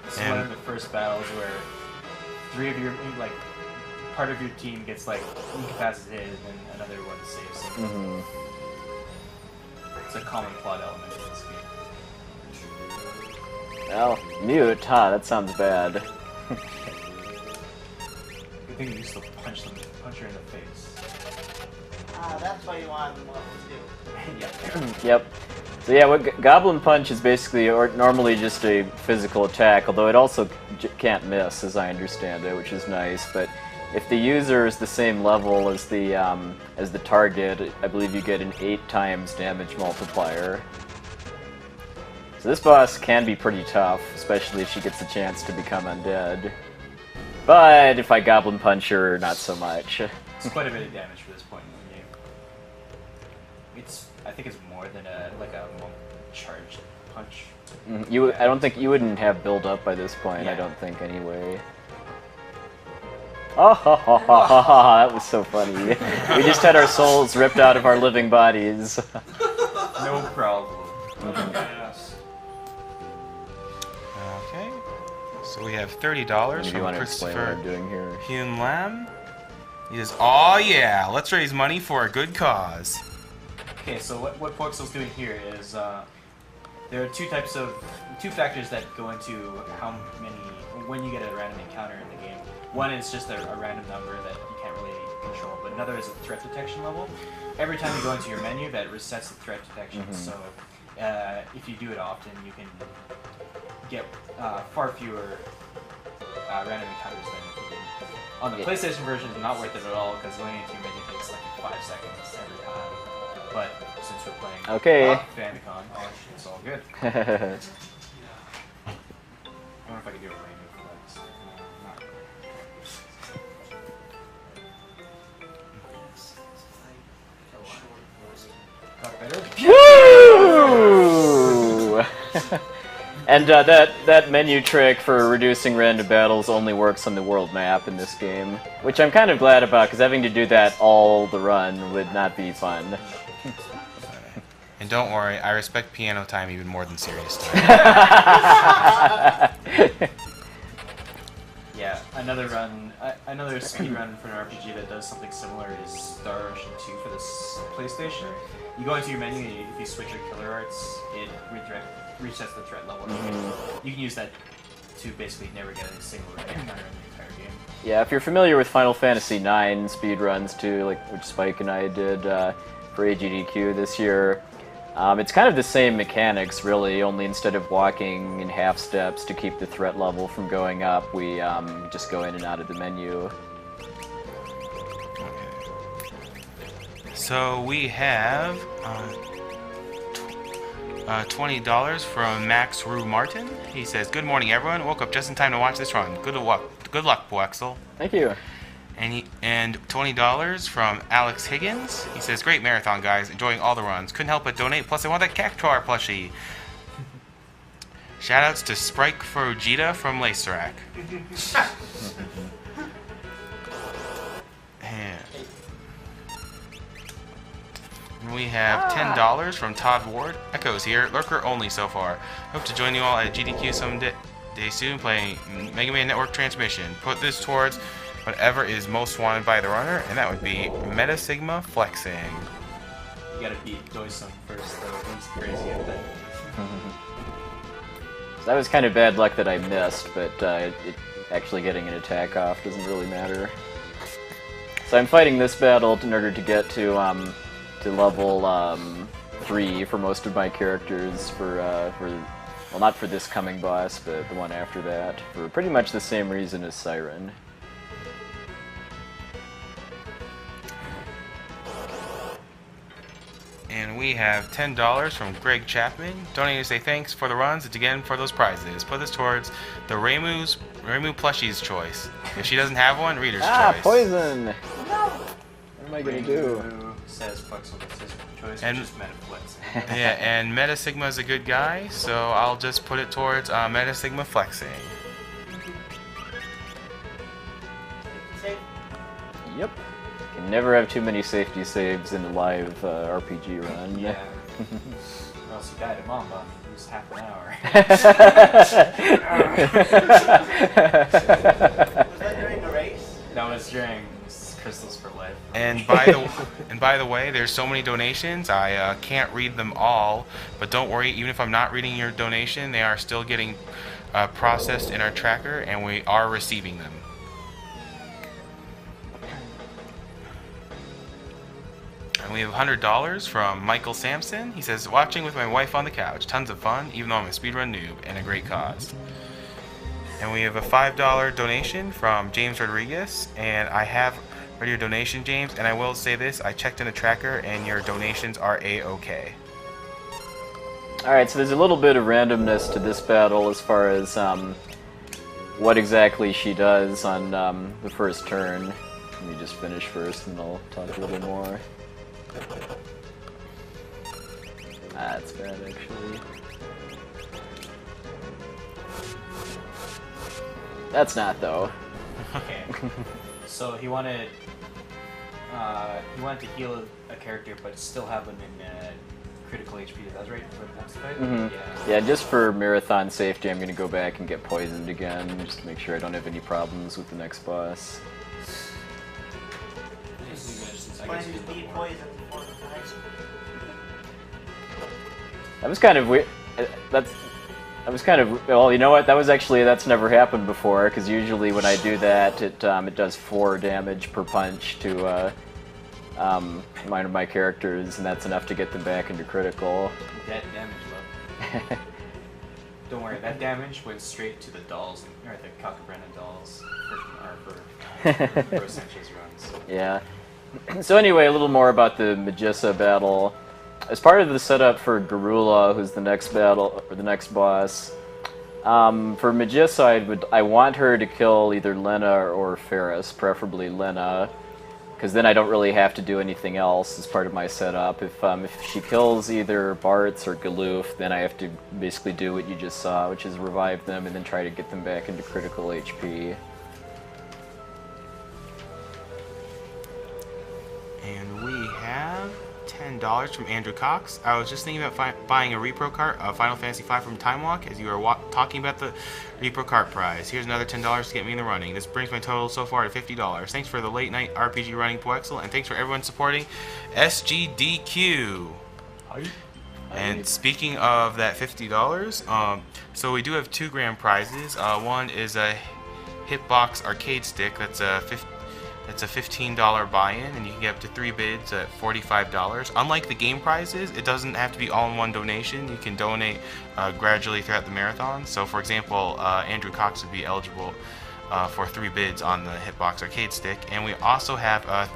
This is one of the first battles where three of your, like, part of your team gets, like, incapacitated and then another one saves them. It's a common plot element in this game. Well, mute, huh? That sounds bad. Good thing you used to punch her in the face. That's why you want them level 2. Yep. Yep. So yeah, Goblin Punch is basically normally just a physical attack, although it also can't miss, as I understand it, which is nice. But if the user is the same level as the target, I believe you get an 8 times damage multiplier. So this boss can be pretty tough, especially if she gets a chance to become undead. But if I Goblin Punch her, not so much. It's quite a bit of damage for this point in the game. I think it's more than a charged punch. I don't think you wouldn't have build up by this point. Yeah. I don't think anyway. Oh, ha, ha, ha, ha, ha, that was so funny. We just had our souls ripped out of our living bodies. No problem. Yes. Okay. So we have $30 Do you from want to explain what Christopher I'm doing here? Hyun Lam. He says, "Oh yeah, let's raise money for a good cause." Okay, so what Puwexil's doing here is there are two factors that go into when you get a random encounter in the game. One is just a random number that you can't really control, but another is a threat detection level. Every time you go into your menu, that resets the threat detection. So if you do it often, you can get far fewer random encounters than if you didn't. On the PlayStation version, it's not worth it at all because going into your menu takes like 5 seconds every time. But since we're playing Famicom, it's all good. I wonder if I can do a rainbow for that. Got better? Phew! And that menu trick for reducing random battles only works on the world map in this game, which I'm kind of glad about, because having to do that all the run would not be fun. And don't worry, I respect piano time even more than serious time. Yeah, another speed run for an RPG that does something similar is Star Ocean 2 for this PlayStation. You go into your menu, and if you switch your killer arts, it resets the threat level. You can use that to basically never get a single encounter in the entire game. Yeah, if you're familiar with Final Fantasy IX speedruns too, which Spike and I did for AGDQ this year, it's kind of the same mechanics, really, only instead of walking in half steps to keep the threat level from going up, we just go in and out of the menu. So we have $20 from Max Rue Martin. He says, "Good morning, everyone. Woke up just in time to watch this run. Good luck, Puwexil." Thank you. And $20 from Alex Higgins. He says, "Great marathon, guys. Enjoying all the runs. Couldn't help but donate. Plus, I want that Cactuar plushie." Shoutouts to Sprike Fujita from Lacerac. And we have $10 from Todd Ward. Echoes here. Lurker only so far. Hope to join you all at GDQ someday soon playing Mega Man Network Transmission. Put this towards whatever is most wanted by the runner, and that would be Meta Sigma Flexing. You gotta beat Doisum first, though. He's crazy at that. So that was kind of bad luck that I missed, but actually getting an attack off doesn't really matter. So I'm fighting this battle in order to get to level 3 for most of my characters well, not for this coming boss, but the one after that, for pretty much the same reason as Siren. And we have $10 from Greg Chapman, donating to say thanks for the runs and again for those prizes. Put this towards the Remu plushie's choice. If she doesn't have one, reader's choice. Poison! What am I gonna do? Says Puwexil gets his choice, And- which is Meta Flex. Yeah, and Meta Sigma is a good guy, so I'll just put it towards Meta Sigma Flexing. Save. Yep. Can never have too many safety saves in a live RPG run. Yeah. Or else you die to Mamba. Lose half an hour. Was that during the race? That was during crystals for life. And by the way, there's so many donations. I can't read them all, but don't worry. Even if I'm not reading your donation, they are still getting processed in our tracker, and we are receiving them. And we have $100 from Michael Sampson. He says, watching with my wife on the couch. Tons of fun, even though I'm a speedrun noob, and a great cause. And we have a $5 donation from James Rodriguez. And I have read your donation, James. And I will say this, I checked in the tracker, and your donations are A-OK. Alright, so there's a little bit of randomness to this battle as far as what exactly she does on the first turn. Let me just finish first and I'll talk a little more. That's bad, actually. That's not, though. Okay. So he wanted to heal a character, but still have them in critical HP. That's right for the next fight. Yeah, just for marathon safety, I'm gonna go back and get poisoned again, just to make sure I don't have any problems with the next boss. When you be poisoned before the fight. That was kind of weird. That was kind of, well, you know what? That's never happened before. Because usually when I do that, it does 4 damage per punch to one of my characters, and that's enough to get them back into critical. That damage, love. Don't worry, that damage went straight to the dolls, or the Calcabrana dolls for Bro Sanchez runs. Yeah. So anyway, a little more about the Magissa battle. As part of the setup for Garula, who's the next battle or the next boss, for Magissa, I want her to kill either Lena or Ferris, preferably Lena, because then I don't really have to do anything else as part of my setup. If she kills either Bartz or Galoof, then I have to basically do what you just saw, which is revive them and then try to get them back into critical HP. And we have $10 from Andrew Cox. I was just thinking about buying a repro cart of Final Fantasy V from Time Walk as you were talking about the repro cart prize. Here's another $10 to get me in the running. This brings my total so far to $50. Thanks for the late night RPG running, Puwexil, and thanks for everyone supporting SGDQ. And speaking of that $50, so we do have 2 grand prizes. One is a Hitbox arcade stick. That's a $15 buy-in, and you can get up to 3 bids at $45. Unlike the game prizes, it doesn't have to be all in one donation. You can donate gradually throughout the marathon. So, for example, Andrew Cox would be eligible for 3 bids on the Hitbox arcade stick. And we also have a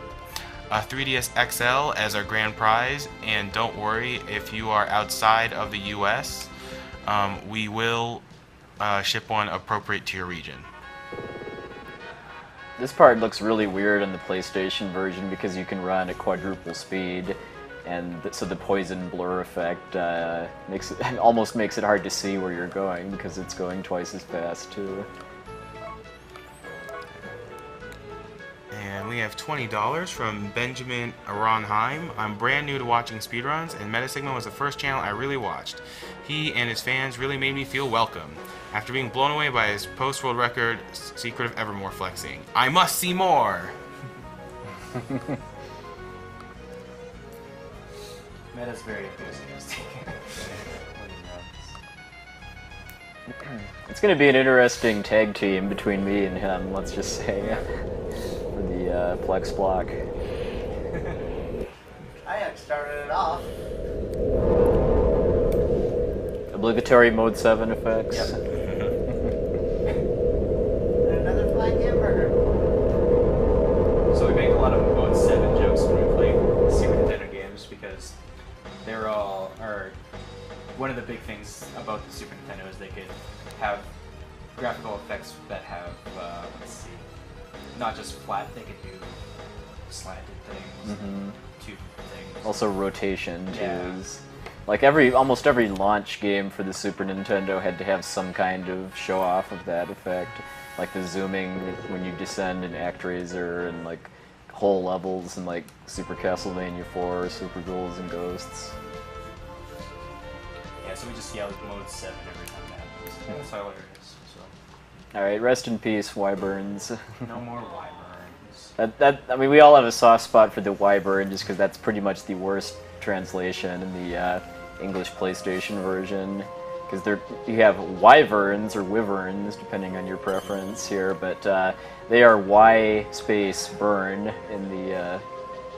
3DS XL as our grand prize. And don't worry, if you are outside of the US, we will ship one appropriate to your region. This part looks really weird on the PlayStation version because you can run at quadruple speed, and so the poison blur effect almost makes it hard to see where you're going because it's going twice as fast too. And we have $20 from Benjamin Aronheim. I'm brand new to watching speedruns, and Metasigma was the first channel I really watched. He and his fans really made me feel welcome. After being blown away by his post-world record, Secret of Evermore flexing. I must see more! Meta's very enthusiastic. It's going to be an interesting tag team between me and him, let's just say, for the Plex block. I had started it off. Obligatory Mode 7 effects. Yep. Another flying hamburger. So we make a lot of Mode 7 jokes when we play Super Nintendo games because they're all, or one of the big things about the Super Nintendo is they could have graphical effects that have, let's see, not just flat, they could do slanted things, tube things. Also rotation, too. Yeah. Like almost every launch game for the Super Nintendo had to have some kind of show off of that effect. Like the zooming when you descend in ActRaiser, and like whole levels in like Super Castlevania 4, Super Ghouls and Ghosts. Yeah, so we just yell Mode 7 every time that happens. That's how it is. So. Alright, rest in peace, Wyverns. No more Wyverns. I mean, we all have a soft spot for the Wyvern just because that's pretty much the worst translation in the English PlayStation version. Because you have wyverns or wyverns, depending on your preference here, but they are Y space burn in the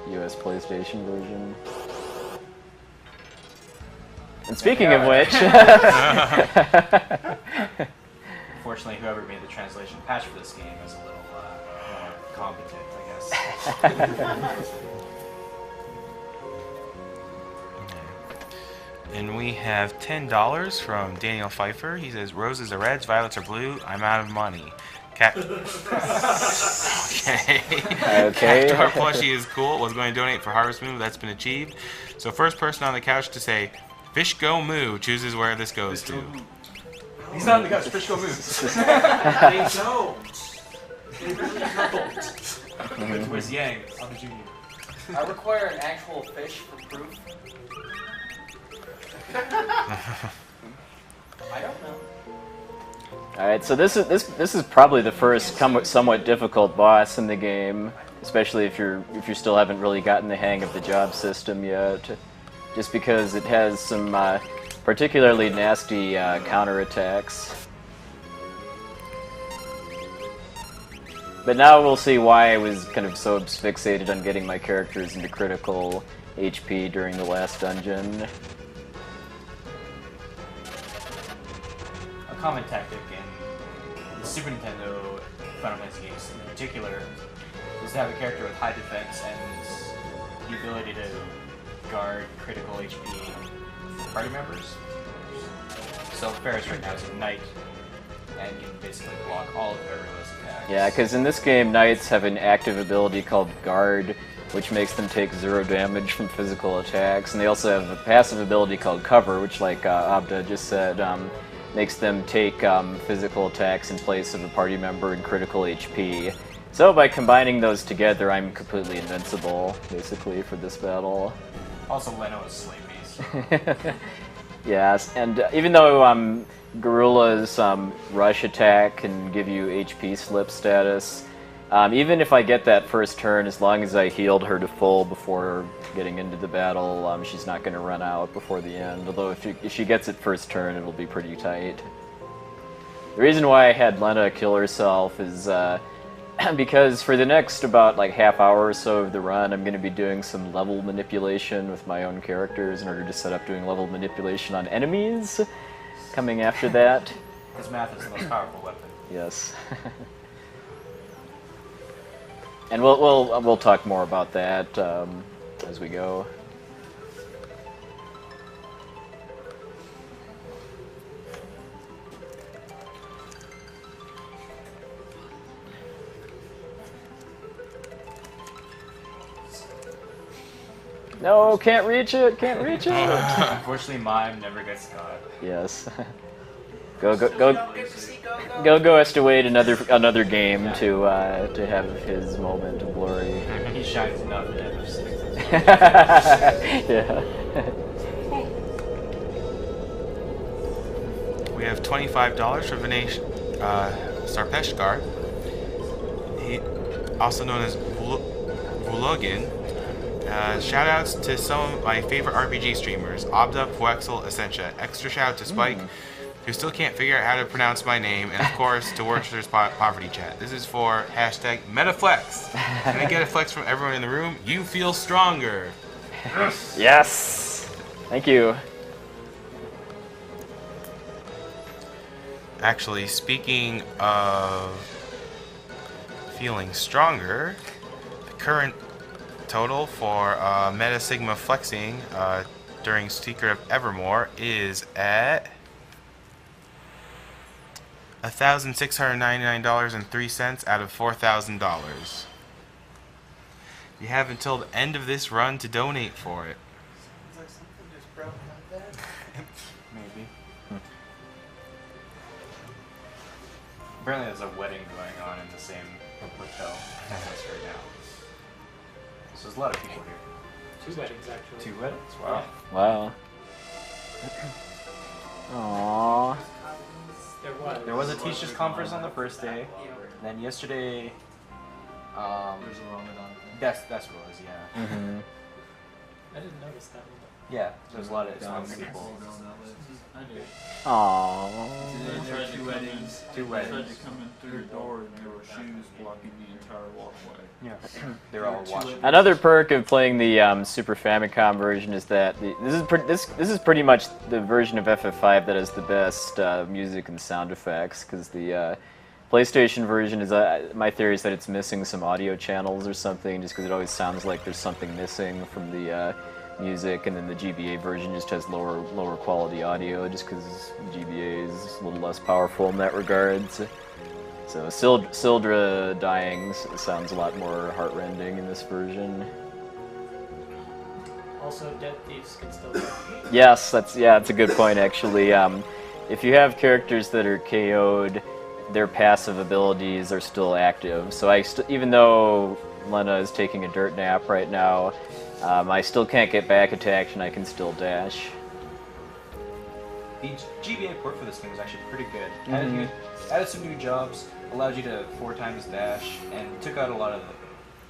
US PlayStation version. And speaking of which, Unfortunately, whoever made the translation patch for this game is a little more competent, I guess. And we have $10 from Daniel Pfeiffer. He says, roses are reds, violets are blue. I'm out of money. Okay. Okay. Cactuar plushie is cool. Was going to donate for Harvest Moon. That's been achieved. So first person on the couch to say, Fish Go Moo chooses where this goes to. He's not on the couch. Fish Go Move. They don't. They really don't. Where's Yang? How did you need? I require an actual fish for proof. I don't know. all right. So this is probably the first somewhat difficult boss in the game, especially if you still haven't really gotten the hang of the job system yet. Just because it has some particularly nasty counterattacks. But now we'll see why I was kind of so fixated on getting my characters into critical HP during the last dungeon. A common tactic in the Super Nintendo Final Fantasy games in particular is to have a character with high defense and the ability to guard critical HP party members. So Ferris right now is a knight, and you can basically block all of everyone's attacks. Yeah, because in this game, knights have an active ability called Guard, which makes them take 0 damage from physical attacks, and they also have a passive ability called Cover, which, like Abda just said, makes them take physical attacks in place of a party member in critical HP. So by combining those together, I'm completely invincible, basically, for this battle. Also, Leno is slave beast. Yes, and even though Garula's rush attack can give you HP slip status, even if I get that first turn, as long as I healed her to full before getting into the battle, she's not going to run out before the end. Although if she gets it first turn, it'll be pretty tight. The reason why I had Lena kill herself is because for the next about like half hour or so of the run, I'm going to be doing some level manipulation with my own characters in order to set up doing level manipulation on enemies coming after that. His math is the most powerful weapon. Yes. And we'll talk more about that as we go. No, can't reach it, can't reach it. Unfortunately, Mime never gets caught. Yes. Go has to wait another game to have his moment of glory. He shines enough in FF6. Yeah. We have $25 for Vinesh Sarpeshkar. He, also known as Vulogin. Shoutouts to some of my favorite RPG streamers, Abda, Puwexil, Essentia. Extra shout out to Spike, who still can't figure out how to pronounce my name, and of course to Worcester's Poverty Chat. This is for hashtag MetaFlex. Can I get a flex from everyone in the room? You feel stronger. Yes. Thank you. Actually, speaking of feeling stronger, the current total for Meta Sigma flexing during Secret of Evermore is at $1,699.03 out of $4,000. You have until the end of this run to donate for it. Sounds like something just broke out there. Maybe. Apparently there's a wedding going on in the same hotel as us right now. So there's a lot of people here. 2 weddings, actually. 2 weddings? Wow. Wow. Aww. There was. There was a teacher's conference on the first day. Then yesterday, There's a Ramadan thing. That's what it was. Yeah. Mm-hmm. I didn't notice that one. Yeah. There's a lot of Islamic people. I did. Aww. They tried to come in. Two They tried weddings. to come in through your door, and there were shoes blocking the entire walkway. Yeah. They're all watching. Another perk of playing the Super Famicom version is that this is pretty much the version of FF5 that has the best music and sound effects, because the PlayStation version is my theory is that it's missing some audio channels or something, just because it always sounds like there's something missing from the music, and then the GBA version just has lower quality audio, just because GBA is a little less powerful in that regard. So Sildra dying sounds a lot more heartrending in this version. Also, dead thieves can still die. Yes, that's a good point actually. If you have characters that are KO'd, their passive abilities are still active. So even though Lena is taking a dirt nap right now, I still can't get back attacked, and I can still dash. The GBA port for this game was actually pretty good. Added some new jobs, allowed you to 4 times dash, and took out a lot of the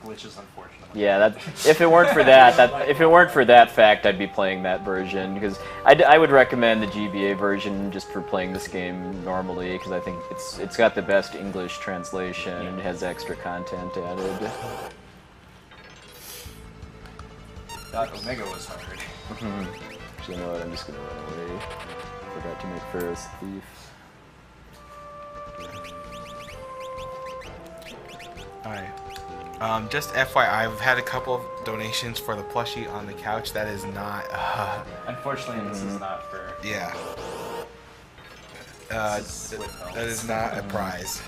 glitches, unfortunately. Yeah, if it weren't for that fact, I'd be playing that version, because I would recommend the GBA version just for playing this game normally, because I think it's got the best English translation and has extra content added. Doc Omega was hard. Actually, you know what? I'm just gonna run away. Forgot to make Ferris a thief. Alright. Just FYI, we've had a couple of donations for the plushie on the couch. That is not. Unfortunately, this is not for. Yeah. That is not a prize.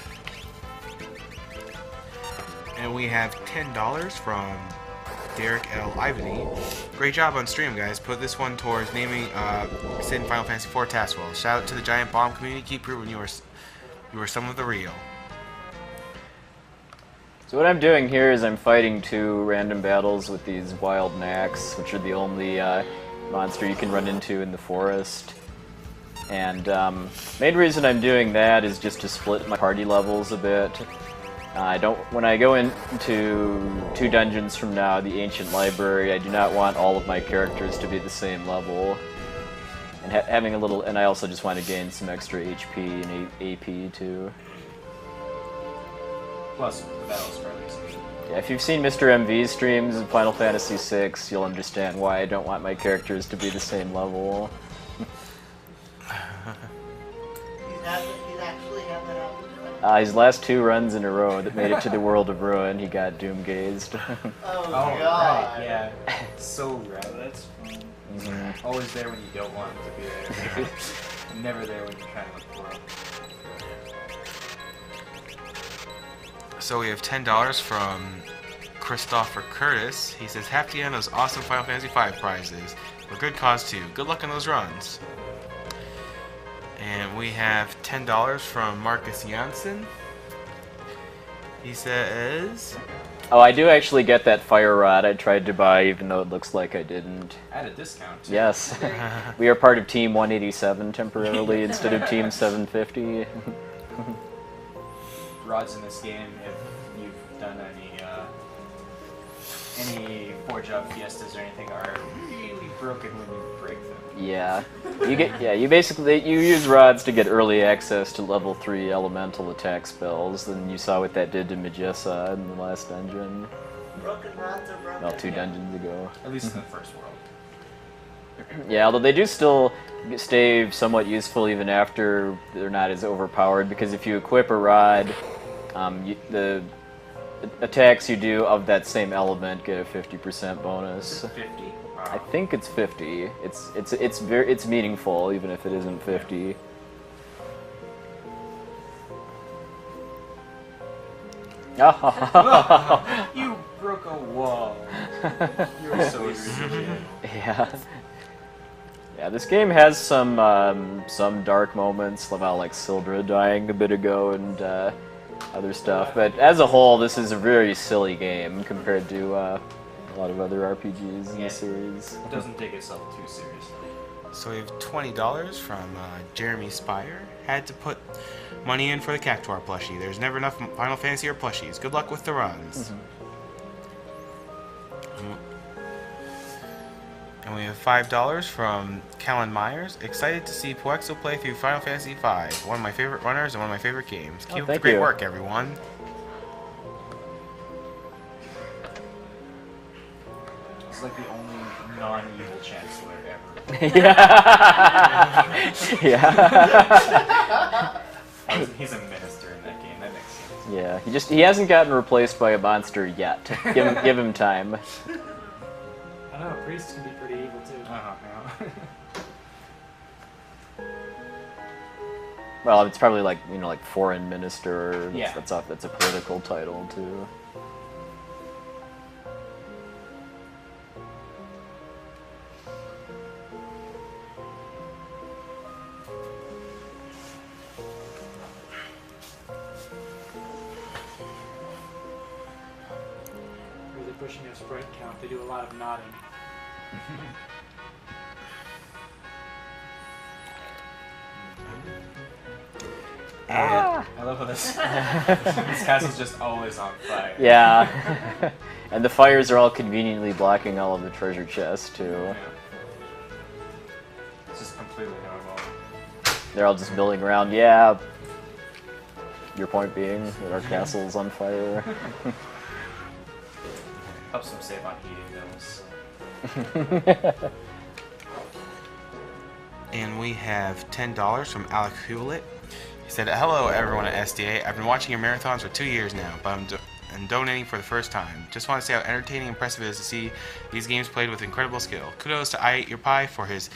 And we have $10 from Derek L. Ivany. Great job on stream, guys. Put this one towards naming Sid in Final Fantasy IV Taswell. Shout out to the Giant Bomb community. Keep proving you are some of the real. So what I'm doing here is I'm fighting 2 random battles with these wild knacks, which are the only monster you can run into in the forest. And main reason I'm doing that is just to split my party levels a bit. When I go into 2 dungeons from now, the Ancient Library, I do not want all of my characters to be the same level. And having a little, and I also just want to gain some extra HP and AP too. Plus, the battle's fairly easy. Yeah, if you've seen Mr. MV's streams in Final Fantasy VI, you'll understand why I don't want my characters to be the same level. He's actually having that. His last 2 runs in a row that made it to the World of Ruin, he got doom-gazed. Oh, Oh, God. right, yeah. So rad. That's fun. Always there when you don't want him to be there. Never there when you're trying to look for him. So we have $10 from Christopher Curtis. He says, "Happy on those awesome Final Fantasy V prizes. For good cause too. Good luck on those runs." And we have $10 from Marcus Janssen. He says, Oh, I do actually get that fire rod I tried to buy, even though it looks like I didn't. At a discount, too. Yes. We are part of Team 187 temporarily instead of Team 750. Rods in this game, if you've done any 4-job fiestas or anything, are really broken when you break them. Yeah. You basically use rods to get early access to level 3 elemental attack spells, and you saw what that did to Magissa in the last dungeon. Broken rods are broken. Well, 2 dungeons ago. At least in the first world. Yeah, although they do still stay somewhat useful even after they're not as overpowered, because if you equip a rod, the attacks you do of that same element get a 50% bonus. 50? Wow. I think it's 50. It's meaningful even if it isn't 50. You broke a wall. You're so stupid. Yeah. Yeah, this game has some dark moments, like Sildra dying a bit ago and other stuff. But as a whole, this is a very silly game compared to lot of other RPGs in Yeah. the series. It doesn't take itself too seriously. So we have $20 from Jeremy Spire. Had to put money in for the Cactuar plushie. There's never enough Final Fantasy or plushies. Good luck with the runs. And we have $5 from Callan Myers. Excited to see Puwexil play through Final Fantasy V. One of my favorite runners and one of my favorite games. Keep up the thank great you. work, everyone. It's like the only non-evil chancellor ever. Yeah. He's a minister in that game. That makes sense. Yeah, he hasn't gotten replaced by a monster yet. Give him time. I don't know, priests can be pretty evil too. Well, it's probably like like foreign minister. Yeah. That's a political title too. Really pushing their sprite count. They do a lot of nodding. I love how this this castle's just always on fire. Yeah. And the fires are all conveniently blocking all of the treasure chests too. Yeah. It's just completely normal. They're all just milling around. Yeah. Your point being that our castle is on fire. Helps them save on heating bills. And we have $10 from Alec Hewlett. He said, "Hello everyone at SDA. I've been watching your marathons for 2 years now, but I'm donating for the first time. Just want to say how entertaining and impressive it is to see these games played with incredible skill. Kudos to I Ate Your Pie for his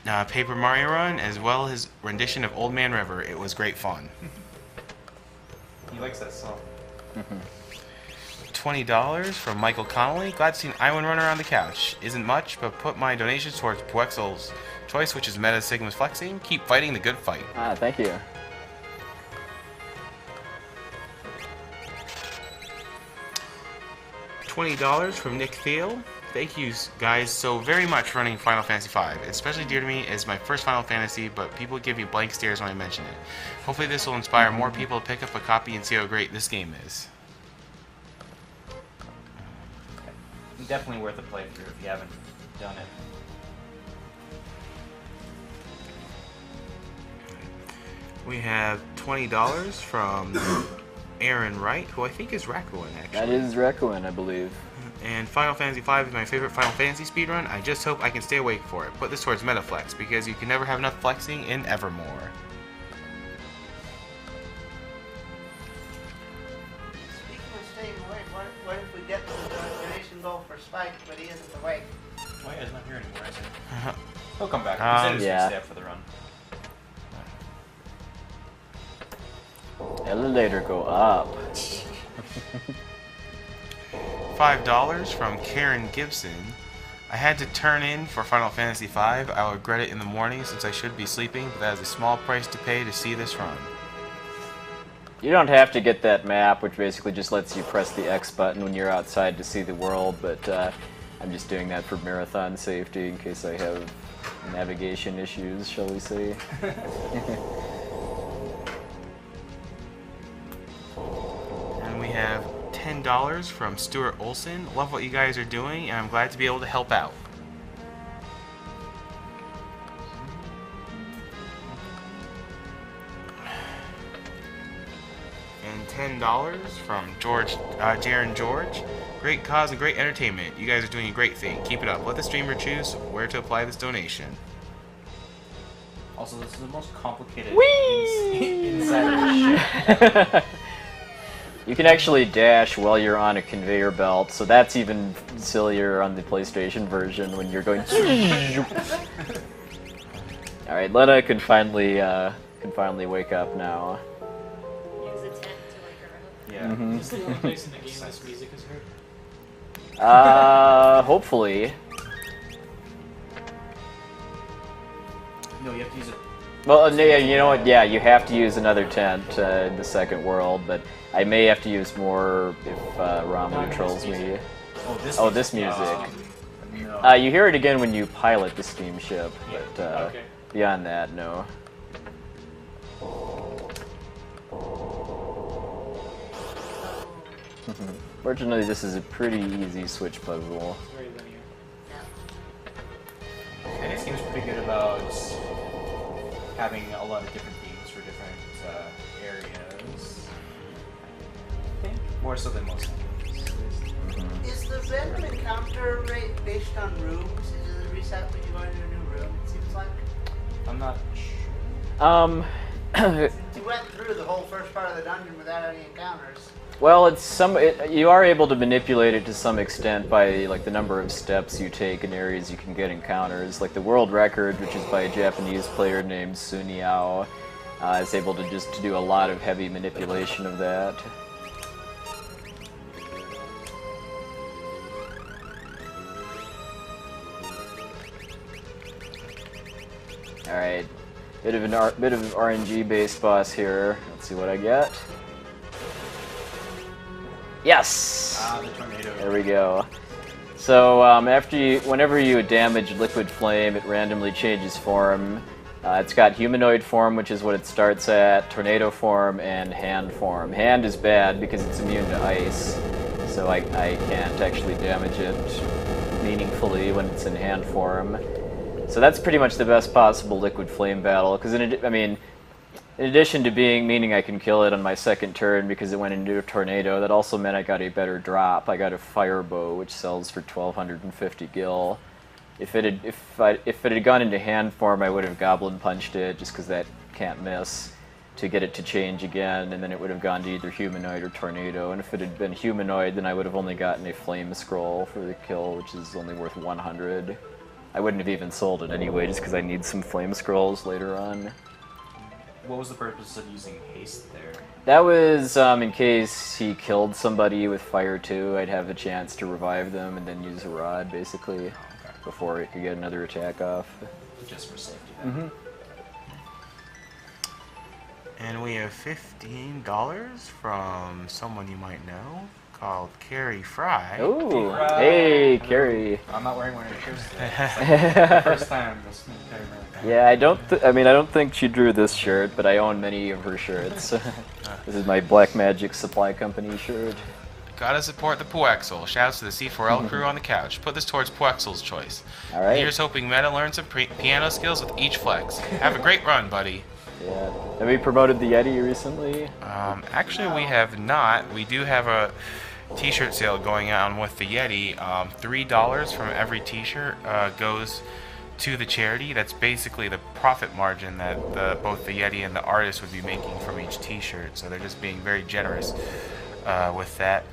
Paper Mario run, as well as his rendition of Old Man River. It was great fun." He likes that song. $20 from Michael Connolly. Glad to see an Iwan run around the couch. Isn't much, but put my donations towards Puwexil's choice, which is Meta Sigma's flexing. Keep fighting the good fight. Thank you. $20 from Nick Thiel. Thank you guys so very much for running Final Fantasy V. It's especially dear to me as my first Final Fantasy, but people give me blank stares when I mention it. Hopefully this will inspire more people to pick up a copy and see how great this game is. Definitely worth a playthrough if you haven't done it. We have $20 from Aaron Wright, who I think is Rakuin, actually. That is Rakuin, I believe. And Final Fantasy V is my favorite Final Fantasy speedrun. I just hope I can stay awake for it. Put this towards Metaflex, because you can never have enough flexing in Evermore. Speaking of staying awake, what if we get to the donation goal for Spike, but he isn't awake? Oh yeah, he's not here anymore, is he? He'll come back. He said he's yeah. gonna stay up for the run. Elevator go up. $5 from Karen Gibson. I had to turn in for Final Fantasy V. I'll regret it in the morning since I should be sleeping, but that is a small price to pay to see this run. You don't have to get that map, which basically just lets you press the X button when you're outside to see the world, but I'm just doing that for marathon safety in case I have navigation issues, shall we say. And we have $10 from Stuart Olson. Love what you guys are doing, and I'm glad to be able to help out. And $10 from Jaron George. Great cause and great entertainment. You guys are doing a great thing. Keep it up. Let the streamer choose where to apply this donation. Also, this is the most complicated Whee! inside You can actually dash while you're on a conveyor belt, so that's even sillier on the PlayStation version when you're going. All right, Lena can finally wake up now. Use a tent to wake her up. Yeah. Mhm. Is this the only place in the game this music is heard? Hopefully. No, you have to use it. Well, yeah, you know what? Yeah, you have to use another tent in the second world, but I may have to use more if Ramon trolls me. Oh, this music. No. You hear it again when you pilot the steamship, but Okay. beyond that, no. Fortunately, this is a pretty easy switch puzzle. It's very linear. And this game's pretty good about having a lot of different themes for different areas. I think more so than most games. Is the random encounter rate based on rooms? Is it a reset when you go into a new room? It seems like. I'm not sure. You went through the whole first part of the dungeon without any encounters. Well, you are able to manipulate it to some extent by like the number of steps you take in areas you can get encounters. Like the world record, which is by a Japanese player named Suniao, is able to just do a lot of heavy manipulation of that. All right, bit of an RNG-based boss here. Let's see what I get. Yes! The tornado. There we go. So whenever you damage Liquid Flame, it randomly changes form. It's got humanoid form, which is what it starts at, tornado form, and hand form. Hand is bad because it's immune to ice, so I can't actually damage it meaningfully when it's in hand form. So that's pretty much the best possible Liquid Flame battle, because in addition to meaning I can kill it on my second turn because it went into a tornado, that also meant I got a better drop. I got a fire bow, which sells for 1,250 gil. If it had gone into hand form, I would have goblin punched it, just because that can't miss, to get it to change again, and then it would have gone to either humanoid or tornado. And if it had been humanoid, then I would have only gotten a flame scroll for the kill, which is only worth 100. I wouldn't have even sold it anyway, just because I need some flame scrolls later on. What was the purpose of using haste there? That was in case he killed somebody with fire too. I'd have a chance to revive them and then use a rod, basically, before it could get another attack off. Just for safety then. And we have $15 from someone you might know called Carrie Fry. Oh, hey, Carrie. I'm not wearing one of your shirts today. It's like the first time this entire month. Yeah, I don't think she drew this shirt, but I own many of her shirts. This is my Black Magic Supply Company shirt. Gotta support the Puwexil. Shouts to the C4L crew on the couch. Put this towards Puwexil's choice. All right. Here's hoping Meta learns some piano skills with each flex. Have a great run, buddy. Yeah. Have we promoted the Yeti recently? Actually, we have not. We do have a t-shirt sale going on with the Yeti. $3 from every t-shirt goes to the charity. That's basically the profit margin that both the Yeti and the artist would be making from each t-shirt. So they're just being very generous with that.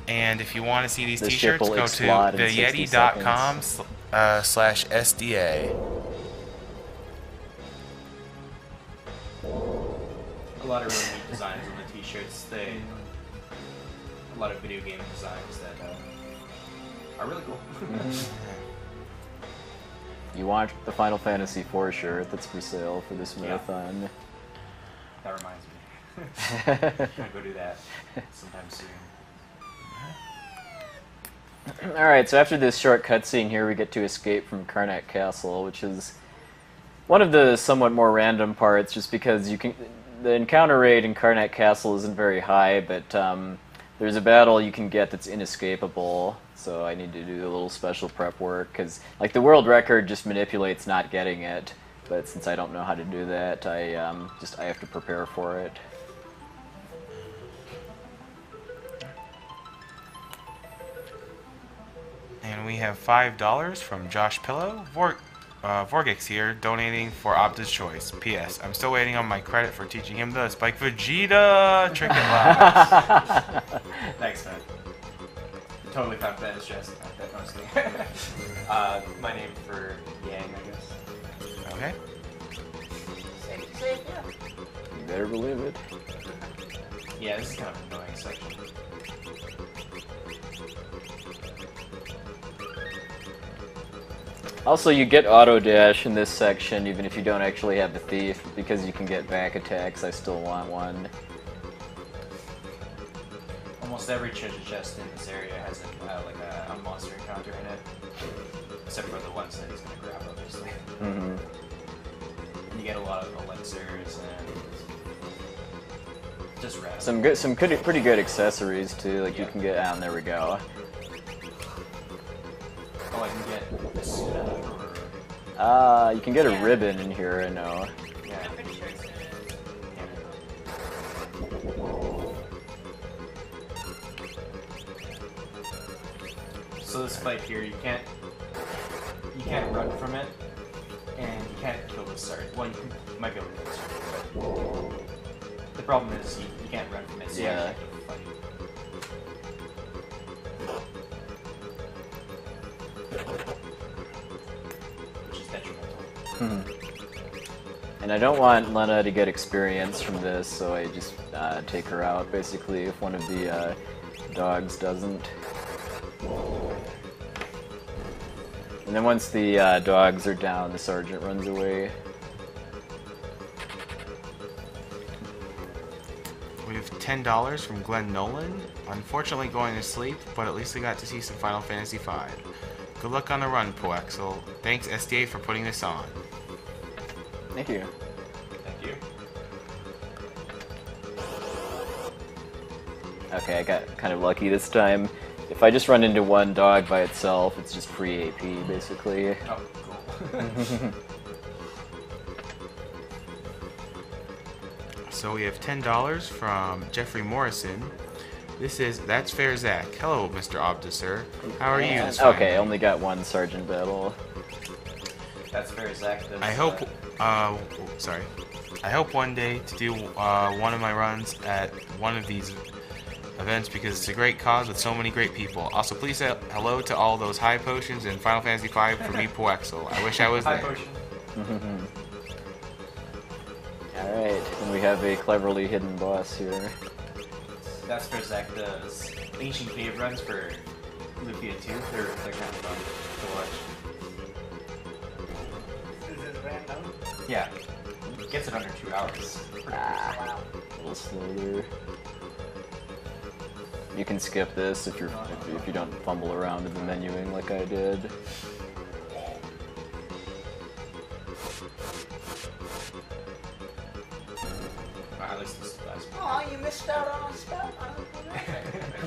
And if you want to see these t-shirts, go to theyeti.com/SDA. A lot of really neat designs on the t-shirts. A lot of video game designs that are really cool. You want the Final Fantasy IV shirt that's for sale for this marathon. That reminds me. I'm gonna go do that sometime soon. Alright, so after this short cutscene here, we get to escape from Karnak Castle, which is one of the somewhat more random parts, just because the encounter rate in Karnak Castle isn't very high, but there's a battle you can get that's inescapable, so I need to do a little special prep work, because like the world record just manipulates not getting it, but since I don't know how to do that, I have to prepare for it. And we have $5 from Josh Pillow. Vorgix here, donating for Opta's Choice. P.S. I'm still waiting on my credit for teaching him the Spike Vegeta trinket live. Thanks, man. Totally fine, that is just that mostly. My name for Yang, I guess. Okay. Safe, yeah. You better believe it. Yeah, this is kind of an annoying section. Also, you get auto dash in this section even if you don't actually have the thief, because you can get back attacks. I still want one. almost every treasure chest in this area has like a monster encounter in it, except for the ones that he's gonna grab, obviously. Mm-hmm. And you get a lot of elixirs and just random. Some pretty good accessories too. Like you can get and there we go. Oh, I can get a suit out of it. You can get a ribbon in here. I know. Yeah. I'm pretty sure it's gonna. So this fight here, you can't run from it, and you can't kill the sergeant. Well, you might be able to kill the sergeant, but the problem is you can't run from it. So you Yeah. actually have to fight. Which is detrimental. And I don't want Lena to get experience from this, so I just take her out basically if one of the dogs doesn't. And then once the dogs are down, the sergeant runs away. We have $10 from Glenn Nolan. Unfortunately going to sleep, but at least we got to see some Final Fantasy V. Good luck on the run, Puwexil. Thanks SDA for putting this on. Thank you. Thank you. Okay, I got kind of lucky this time. If I just run into one dog by itself, it's just free AP, basically. Oh, cool. So we have $10 from Jeffrey Morrison. This is That's Fair Zach. Hello, Mr. Obdusser. How are you this fine Okay, day? only got one sergeant battle. That's very Zach. I hope, sorry. I hope one day to do one of my runs at one of these events because it's a great cause with so many great people. Also, please say hello to all those high potions in Final Fantasy V for me, Puwexil. I wish I was High there. potion. Alright, and we have a cleverly hidden boss here. That's for Zach does ancient cave runs for Lufia 2. They're kind of fun to watch. Is it random? Yeah. Gets it under 2 hours. A little slower. You can skip this if you don't fumble around in the menuing like I did. At least this last one. Oh, you missed out on a spell.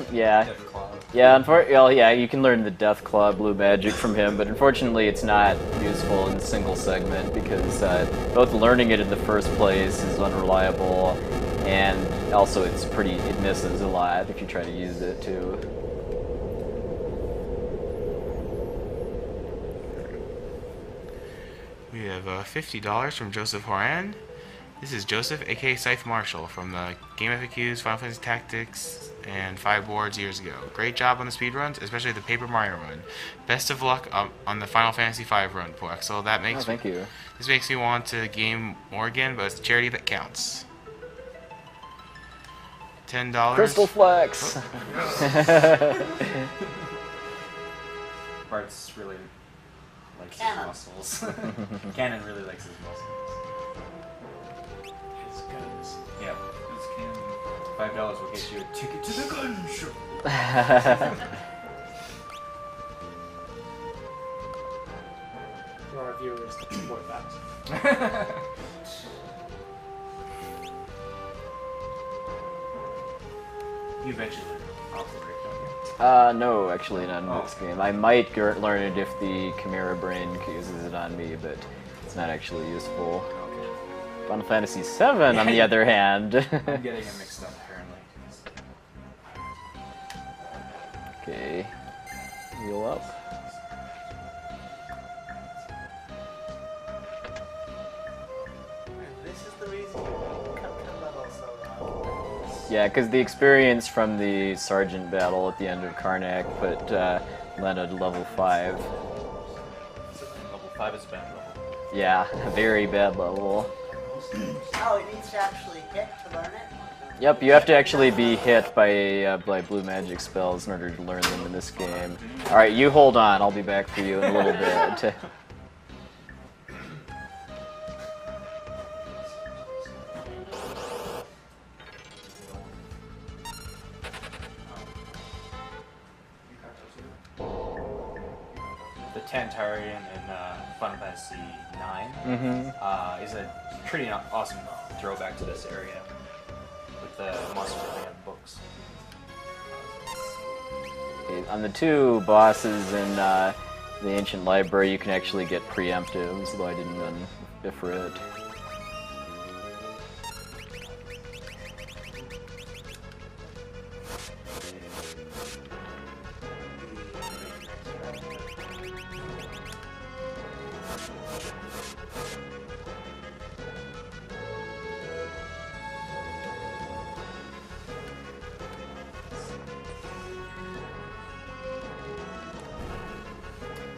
Yeah. Death Claw. Yeah, well, yeah, you can learn the Death Claw blue magic from him, but unfortunately it's not useful in a single segment because both learning it in the first place is unreliable, and also it misses a lot if you try to use it too. We have $50 from Joseph Horan. This is Joseph, aka Scythe Marshall, from the Game FAQs, Final Fantasy Tactics, and 5 boards years ago. Great job on the speedruns, especially the Paper Mario run. Best of luck on the Final Fantasy V run, Puwexil. That makes Thank you. This makes me want to game more again, but it's the charity that counts. $10. Crystal Flex! Bart's really likes Cannon. his muscles. Cannon really likes his muscles. His guns. Yep. It's canon. $5 will get you a ticket to the gun show. For our viewers to support that. You eventually operate, don't you? No, actually not in this game. I might learn it if the Chimera Brain uses it on me, but it's not actually useful. Okay. Final Fantasy VII, on the other hand. I'm getting it mixed up, apparently. Okay. Heal up. This is the reason you come to level so low. Yeah, because the experience from the Sergeant battle at the end of Karnak put Lena to level 5. Level 5 is bad level. Yeah, a very bad level. Oh, it needs to actually hit to learn it? Yep, you have to actually be hit by blue magic spells in order to learn them in this game. Alright, you hold on, I'll be back for you in a little bit. Tantarian in Final Fantasy IX is a pretty awesome throwback to this area with the monsters that they have books. Okay, on the two bosses in the Ancient Library, you can actually get preemptives, though I didn't run Ifrit.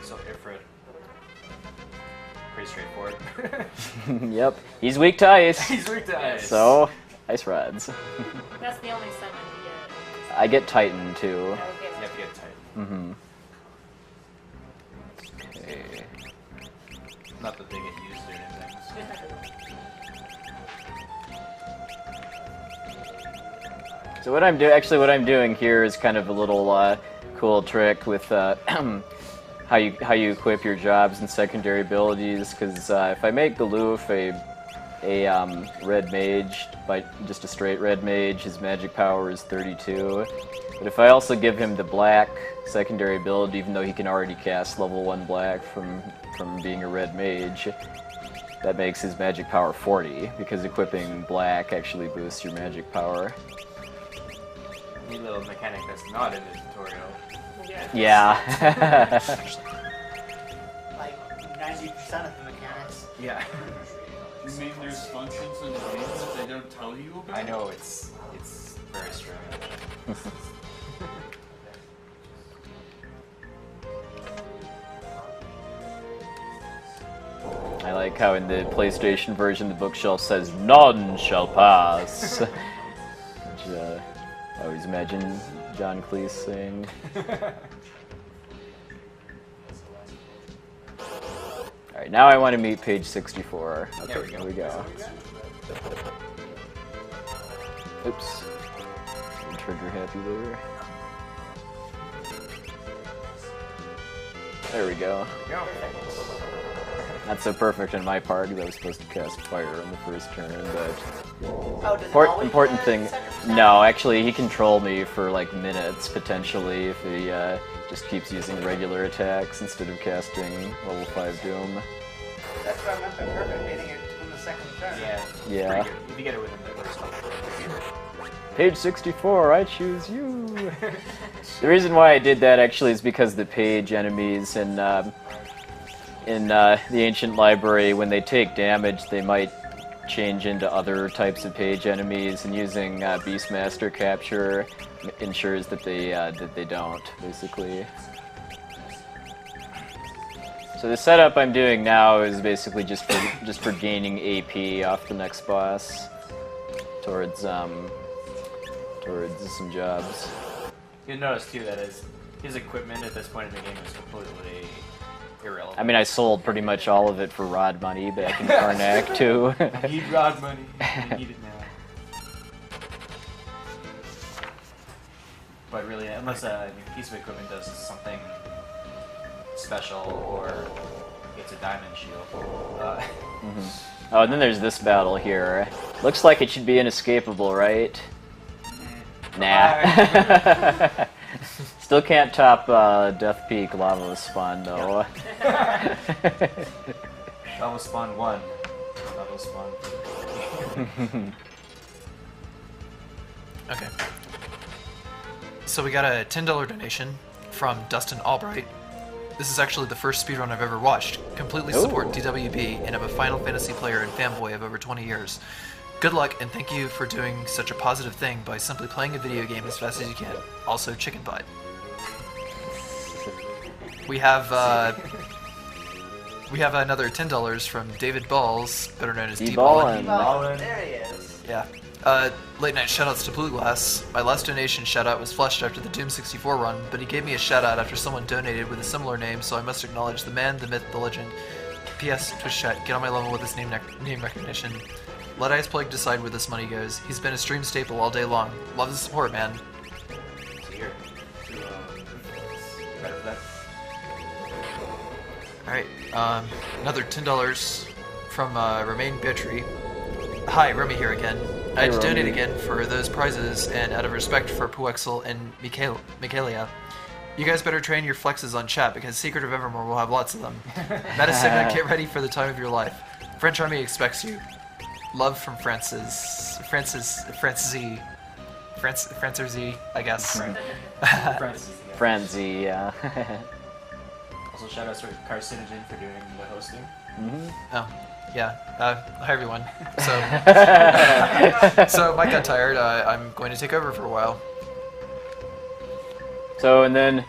So Ifrit, pretty straightforward. Yep, he's weak to ice. He's weak to ice. So, ice rods. That's the only summon you get. I get Titan too. You have to get Titan. Okay. Not that they get used or anything. So what I'm doing here is kind of a little cool trick with how you equip your jobs and secondary abilities. Because if I make Galoof a red mage, by just a straight red mage, his magic power is 32. But if I also give him the black secondary ability, even though he can already cast level 1 black from being a red mage, that makes his magic power 40, because equipping black actually boosts your magic power. Neat little mechanic that's not in the tutorial. Yeah. Like 90% of the mechanics. Yeah. You mean there's functions in the game that they don't tell you about? I know, it's very strange. I like how in the PlayStation version the bookshelf says, "None shall pass." Which I always imagine John Cleese saying. Alright, now I want to meet page 64. Okay, here we go. Oops. Trigger happy there. There we go. Not so perfect on my part because I was supposed to cast fire on the first turn, but important thing. No, actually, he control me for like minutes potentially if he just keeps using regular attacks instead of casting level 5 Doom. That's what I meant by perfect, hitting it on the second turn. Yeah. If you get it within the first one. Page 64, I choose you. The reason why I did that actually is because the page enemies in the Ancient Library, when they take damage, they might change into other types of page enemies, and using Beastmaster capture ensures that they don't, basically. So the setup I'm doing now is basically just for gaining AP off the next boss towards some jobs. You'll notice too that his equipment at this point in the game is completely irrelevant. I mean, I sold pretty much all of it for rod money back in Karnak too. I need rod money. I need it now. But really, unless a piece of equipment does something special or gets a diamond shield. Oh, and then there's this battle here. Looks like it should be inescapable, right? Nah. Still can't top Death Peak Lava Spawn, though. Lava Spawn 1. Lava Spawn 2. Okay. So we got a $10 donation from Dustin Albright. This is actually the first speedrun I've ever watched. Completely support DWB, and I'm a Final Fantasy player and fanboy of over 20 years. Good luck, and thank you for doing such a positive thing by simply playing a video game as fast as you can. Also, chicken butt. We have another $10 from David Balls, better known as D-Ballin. There he is. Yeah. Late night shoutouts to Blue Glass. My last donation shoutout was flushed after the Doom 64 run, but he gave me a shoutout after someone donated with a similar name, so I must acknowledge the man, the myth, the legend. P.S. Twitch chat, get on my level with this name recognition. Let Ice Plague decide where this money goes. He's been a stream staple all day long. Love the support, man. Alright, another $10 from Romain Betry. Hi, Romy here again. I had to donate again for those prizes, and out of respect for Puwexil and Michaelia, you guys better train your flexes on chat because Secret of Evermore will have lots of them. Metasigma, get ready for the time of your life. French Army expects you. Love from Francis Z, I guess. Francie, yeah. Also, shout out to Carcinogen for doing the hosting. Oh, yeah. Hi everyone. So Mike got tired. I'm going to take over for a while. So, and then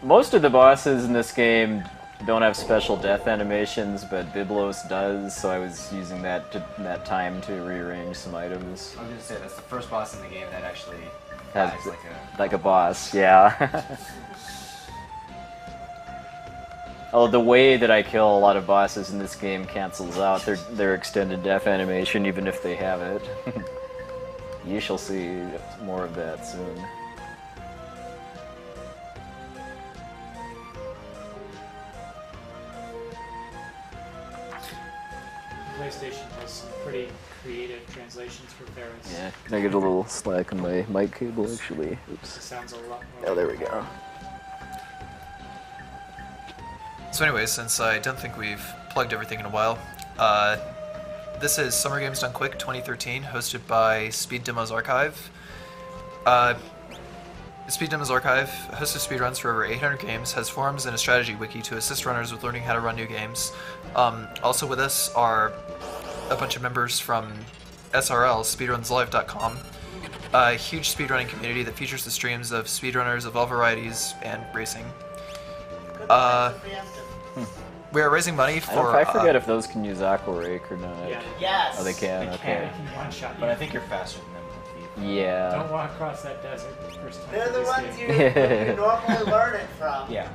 most of the bosses in this game don't have special death animations, but Biblos does, so I was using that time to rearrange some items. I was gonna say that's the first boss in the game that actually Has dies like a boss, yeah. Oh, the way that I kill a lot of bosses in this game cancels out their extended death animation, even if they have it. You shall see more of that soon. PlayStation has some pretty creative translations for Ferris. Yeah, can I get a little slack on my mic cable, actually? Oops. It sounds a lot more. Oh, there we go. So anyways, since I don't think we've plugged everything in a while, this is Summer Games Done Quick 2013, hosted by Speed Demos Archive. Speed Demos Archive hosts speedruns for over 800 games, has forums and a strategy wiki to assist runners with learning how to run new games. Also with us are a bunch of members from SRL, speedrunslive.com, a huge speedrunning community that features the streams of speedrunners of all varieties and racing. We are raising money for... I forget if those can use Aqua Rake or not. Yeah. Yes. Oh, they can? Okay. One-shot. But I think you're faster than them. Yeah. Don't walk across that desert the first time. They're the this ones game. you normally learn it from. Yeah.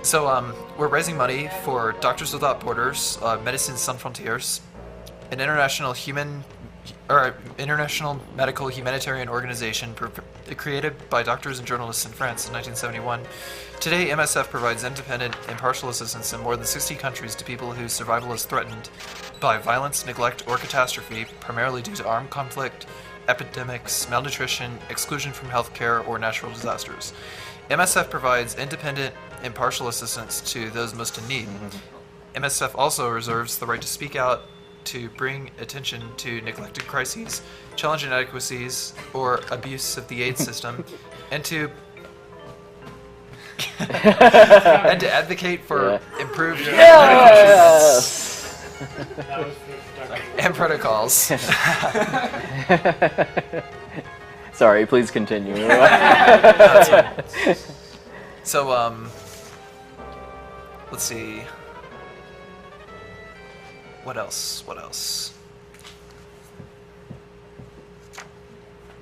So, we're raising money for Doctors Without Borders, Médecins Sans Frontières, an international medical humanitarian organization created by doctors and journalists in France in 1971. Today, MSF provides independent, impartial assistance in more than 60 countries to people whose survival is threatened by violence, neglect, or catastrophe, primarily due to armed conflict, epidemics, malnutrition, exclusion from healthcare, or natural disasters. MSF provides independent, impartial assistance to those most in need. MSF also reserves the right to speak out, to bring attention to neglected crises, challenge inadequacies, or abuse of the aid system, and to advocate for improved and protocols. Sorry, please continue. So, let's see. What else?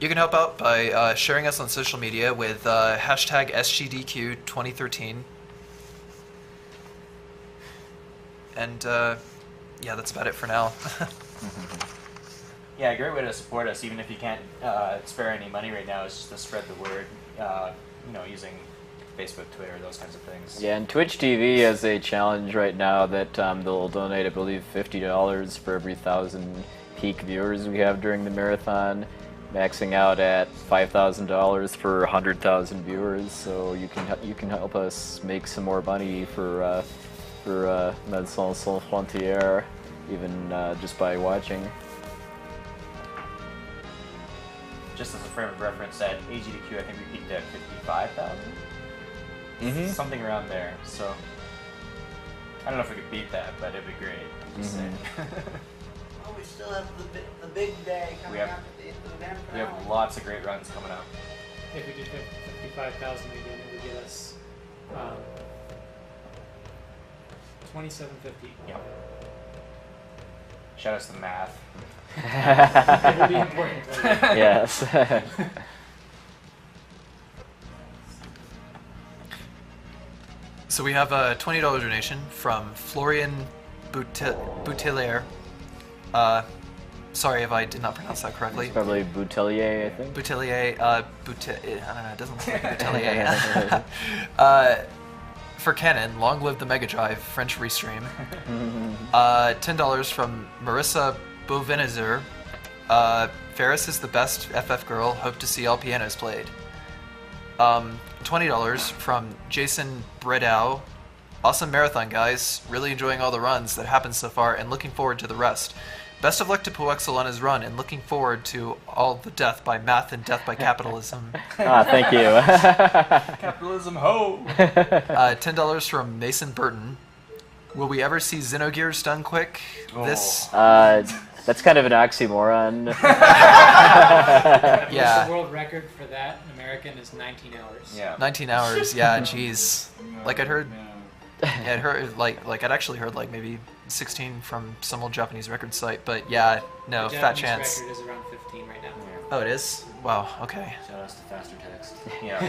You can help out by sharing us on social media with hashtag SGDQ 2013. And yeah, that's about it for now. Yeah, a great way to support us, even if you can't spare any money right now, is just to spread the word, using Facebook, Twitter, those kinds of things. Yeah, and Twitch TV has a challenge right now that they'll donate, I believe, $50 for every 1,000 peak viewers we have during the marathon, maxing out at $5,000 for 100,000 viewers. So you can help us make some more money for Médecins Sans Frontières, even just by watching. Just as a frame of reference, at AGDQ, I think we peaked at 55,000. Something around there. So I don't know if we could beat that, but it'd be great. Just saying. Oh, we still have the big day coming up at the end of the event. We have lots of great runs coming up. If we did 55,000 again, it would get us 2750. Yeah. Shout out to the math. It would be important. Yes. So we have a $20 donation from Florian Boutelier. Sorry if I did not pronounce that correctly. It's probably Boutelier, I think. Boutelier, I don't know, it doesn't look like Boutelier. for Canon, long live the Mega Drive, French restream. $10 from Marissa Bovenizer. Ferris is the best FF girl. Hope to see all pianos played. $20 from Jason Bredow. Awesome marathon, guys. Really enjoying all the runs that happened so far and looking forward to the rest. Best of luck to Puwexil on his run and looking forward to all the death by math and death by capitalism. Thank you. Capitalism, ho! $10 from Mason Burton. Will we ever see Xenogears done quick? This... That's kind of an oxymoron. Yeah. The world record for that in American is 19 hours. Yeah. 19 hours, yeah, jeez. Like I'd heard... Yeah, I'd heard, like I'd actually heard like maybe 16 from some old Japanese record site, but yeah, no, The fat Japanese chance. record is around 15 right now. Oh, it is? Wow, okay. Shout outs to faster text. Yeah.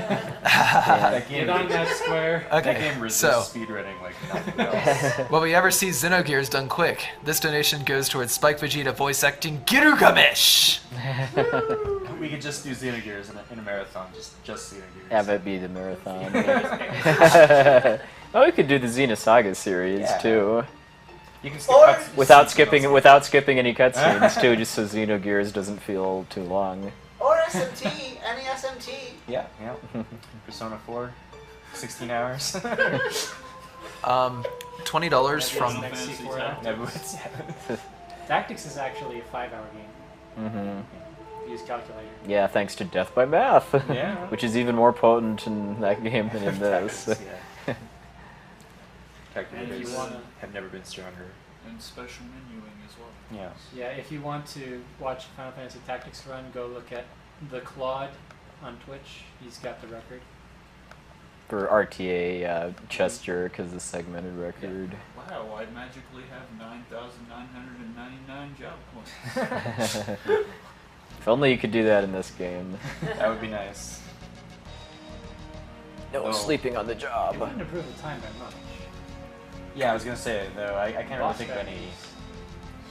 That game, get on that square. Okay, that game resists so speedrunning like nothing else. will we ever see Xenogears done quick? This donation goes towards Spike Vegeta voice acting Gilgamesh! We could just do Xenogears in a marathon, just Xenogears. Have it be the marathon. Oh, we could do the Xenosaga series too. You can skip cutscenes. Without skipping any cutscenes too, just so Xenogears doesn't feel too long. Or SMT, any SMT. Yeah. Persona 4, 16 hours. $20 from... Tactics is actually a 5-hour game. Mm-hmm. Use calculator. Yeah, thanks to Death by Math. Yeah. Which is even more potent in that game than in this. Calculators have never been stronger. And special menuing as well. Yeah. Yeah, if you want to watch Final Fantasy Tactics run, go look at the Claude on Twitch. He's got the record. For RTA, chest jerk is a segmented record. Wow, I magically have 9,999 job points. If only you could do that in this game. That would be nice. No sleeping on the job. It wouldn't improve the time by much. Yeah, I was gonna say though, I can't really think of any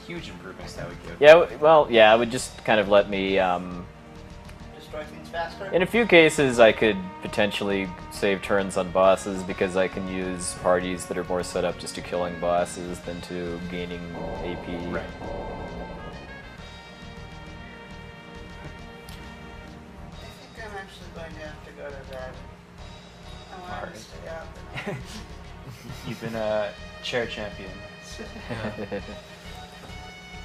huge improvements that would give. Yeah, well, yeah, it would just kind of let me. Destroy things faster. In a few cases, I could potentially save turns on bosses because I can use parties that are more set up just to killing bosses than to gaining AP. Right. I think I'm actually going to have to go to bed. I want to stay up. You've been a chair champion.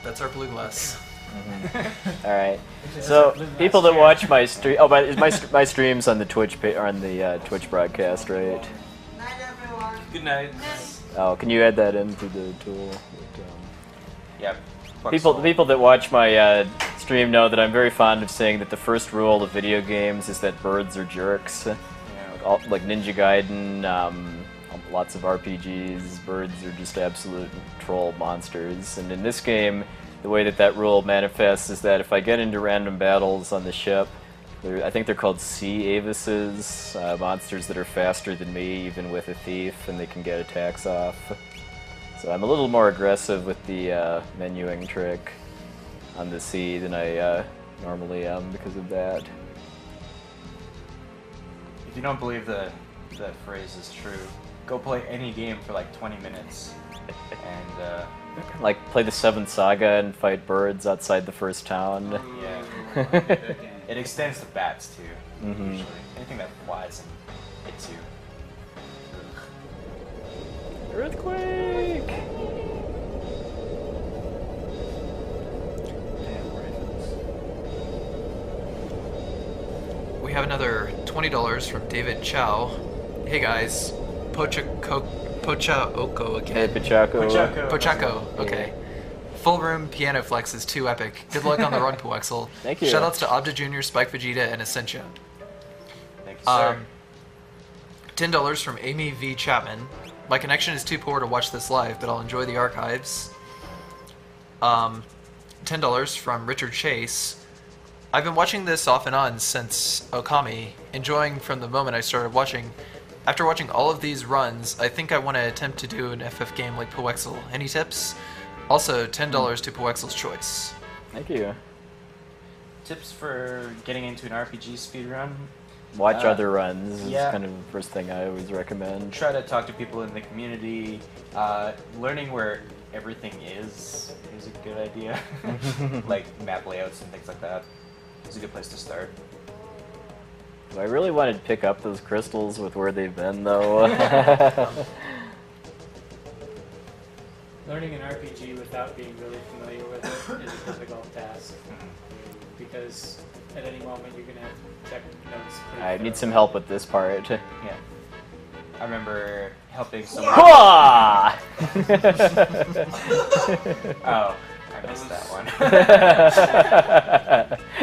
That's our blue glass. All right. So people that watch my stream, but my streams on the Twitch on the Twitch broadcast, right? Night, everyone. Good night. Oh, can you add that into the tool? Yeah. The people that watch my stream know that I'm very fond of saying that the first rule of video games is that birds are jerks. Like Ninja Gaiden, lots of RPGs, birds are just absolute troll monsters. And in this game, the way that rule manifests is that if I get into random battles on the ship, I think they're called sea avises, monsters that are faster than me, even with a thief, and they can get attacks off. So I'm a little more aggressive with the menuing trick on the sea than I normally am because of that. If you don't believe that phrase is true, go play any game for like 20 minutes and like play the 7th Saga and fight birds outside the first town. Yeah. It extends to bats too. Mm-hmm. Usually anything that flies and hits you. Earthquake! We have another $20 from David Chow. Hey guys, Pochaoko again. Hey, Pochaco. Pochaco, okay. Full room piano flex is too epic. Good luck on the run, Puwexil. Thank you. Shoutouts to Abda Jr., Spike Vegeta, and Essentia. Thank you, sir. $10 from Amy V. Chapman. My connection is too poor to watch this live, but I'll enjoy the archives. $10 from Richard Chase. I've been watching this off and on since Okami, enjoying from the moment I started watching. After watching all of these runs, I think I want to attempt to do an FF game like Puwexil. Any tips? Also, $10 to Puwexil's choice. Thank you. Tips for getting into an RPG speedrun? Watch other runs is yeah. kind of the first thing I always recommend. Try to talk to people in the community. Learning where everything is a good idea. Like map layouts and things like that. It's a good place to start. I really wanted to pick up those crystals with where they've been, though. Learning an RPG without being really familiar with it is a difficult task. Because at any moment you're going to have to check notes. I need some help with this part. Yeah. I remember helping someone. Oh, I missed that one.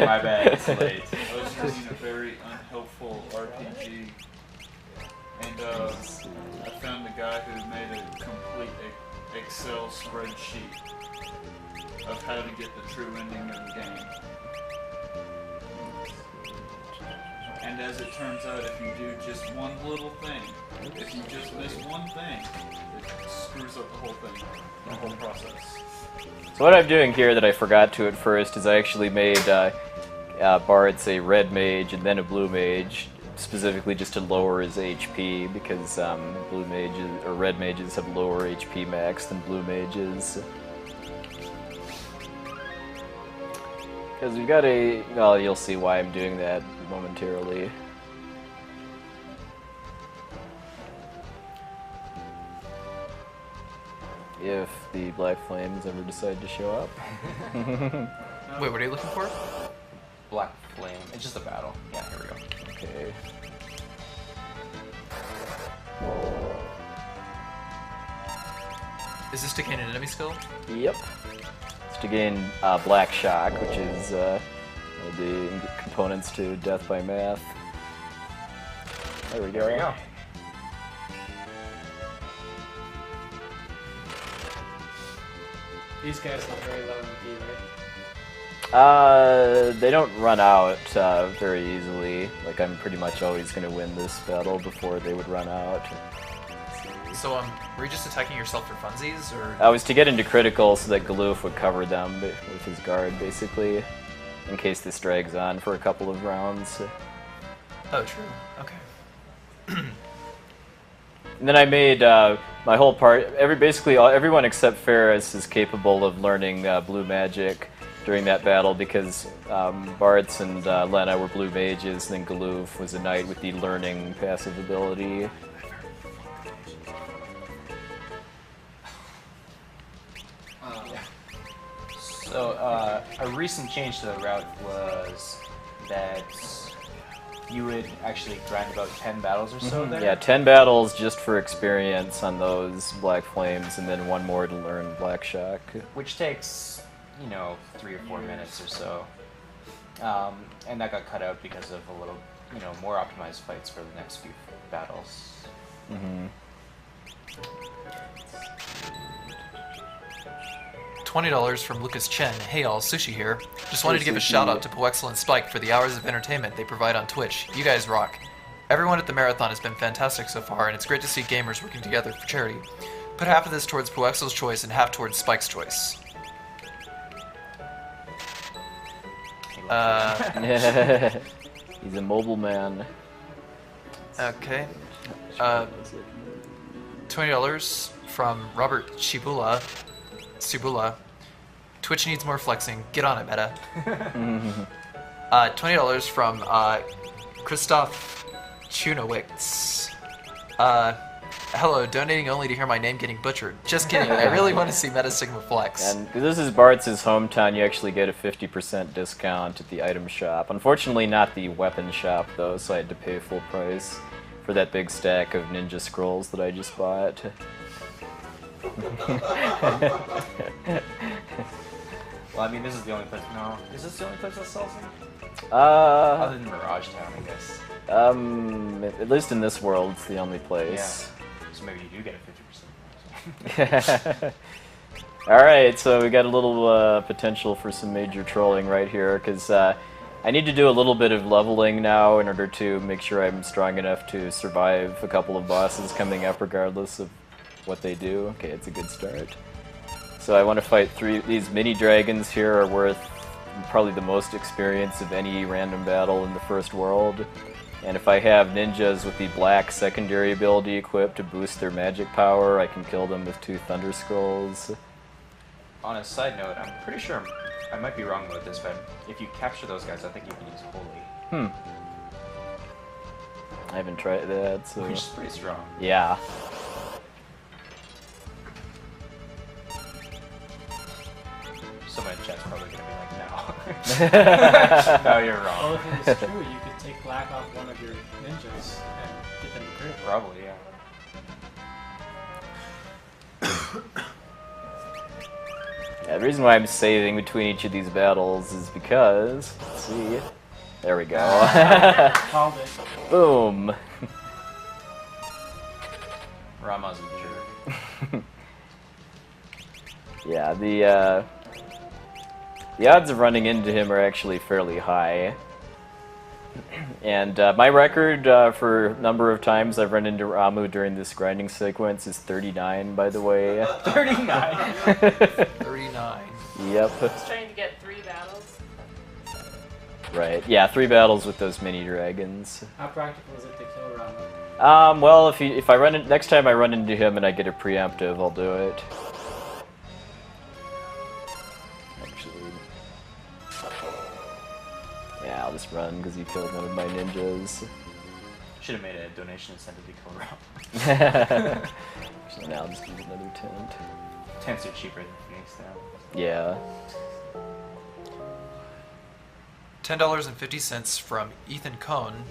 My bad, it's late. I was using a very unhelpful RPG, and I found a guy who made a complete Excel spreadsheet of how to get the true ending of the game. And as it turns out, if you do just one little thing, if you just miss one thing, it screws up the whole thing, the whole process. So what I'm doing here that I forgot to at first is I actually made Bart's a red mage and then a blue mage, specifically just to lower his HP, because blue mages or red mages have lower HP max than blue mages. Because we've got a... well, you'll see why I'm doing that momentarily. If the Black Flames ever decide to show up. Wait, what are you looking for? Black Flame. It's just a battle. Yeah, here we go. Okay. Is this to gain an enemy skill? Yep. It's to gain Black Shock, which is the components to Death by Math. There we go. There we go. These guys are very low in P, right? They don't run out very easily. Like, I'm pretty much always going to win this battle before they would run out. So, were you just attacking yourself for funsies, or? I was to get into critical so that Galoof would cover them with his guard, basically, in case this drags on for a couple of rounds. Oh, true. Okay. And then I made my whole part. Everyone except Ferris is capable of learning blue magic during that battle because Bartz and Lena were blue mages, and then Galoof was a knight with the learning passive ability. So, a recent change to the route was that you would actually grind about 10 battles or so there? Yeah, 10 battles just for experience on those Black Flames, and then one more to learn Black Shock. Which takes, 3 or 4 minutes or so. And that got cut out because of a little, more optimized fights for the next few battles. Mm-hmm. $20 from Lucas Chen. Hey all, Sushi here. Just wanted to give a shout out to Puwexil and Spike for the hours of entertainment they provide on Twitch. You guys rock. Everyone at the marathon has been fantastic so far, and it's great to see gamers working together for charity. Put half of this towards Puwexil's choice and half towards Spike's choice. He's a mobile man. Okay. $20 from Robert Shibula. Twitch needs more flexing. Get on it, meta. $20 from Christoph Chunowicz. Hello, donating only to hear my name getting butchered. Just kidding, I really want to see Meta Sigma flex. And this is Bart's hometown, you actually get a 50% discount at the item shop. Unfortunately not the weapon shop though, so I had to pay full price for that big stack of ninja scrolls that I just bought. Well, I mean, this is the only place. No, is this the only place that sells them? Other than Mirage Town, I guess. At least in this world, it's the only place. Yeah. So maybe you do get a 50%. Alright, so we got a little potential for some major trolling right here, because I need to do a little bit of leveling now in order to make sure I'm strong enough to survive a couple of bosses coming up regardless of what they do. Okay, it's a good start. So I want to fight these mini dragons here are worth probably the most experience of any random battle in the first world. And if I have ninjas with the black secondary ability equipped to boost their magic power, I can kill them with 2 Thunder Scrolls. On a side note, I'm pretty sure I might be wrong about this, but if you capture those guys, I think you can use Holy. I haven't tried that, so... Which is pretty strong. Yeah. Someone in chat's probably gonna be like, no. No, you're wrong. Well, if it was true, you could take black off one of your ninjas and get them to crit. Probably, yeah. Yeah, the reason why I'm saving between each of these battles is because... Let's see... There we go. Called it. Boom! Rama's a jerk. Yeah, the odds of running into him are actually fairly high. And my record for number of times I've run into Ramu during this grinding sequence is 39, by the way. 39? 39. Yep. Just trying to get 3 battles. Right. Yeah, 3 battles with those mini dragons. How practical is it to kill Ramu? Well, if I run in, next time I run into him and I get a preemptive, I'll do it. Actually, yeah, I'll just run because he killed one of my ninjas. Should have made a donation incentive to kill Ram. So now I'll just use another tent. Tents are cheaper than Phoenix now. Yeah. $10.50 from Ethan Cohn.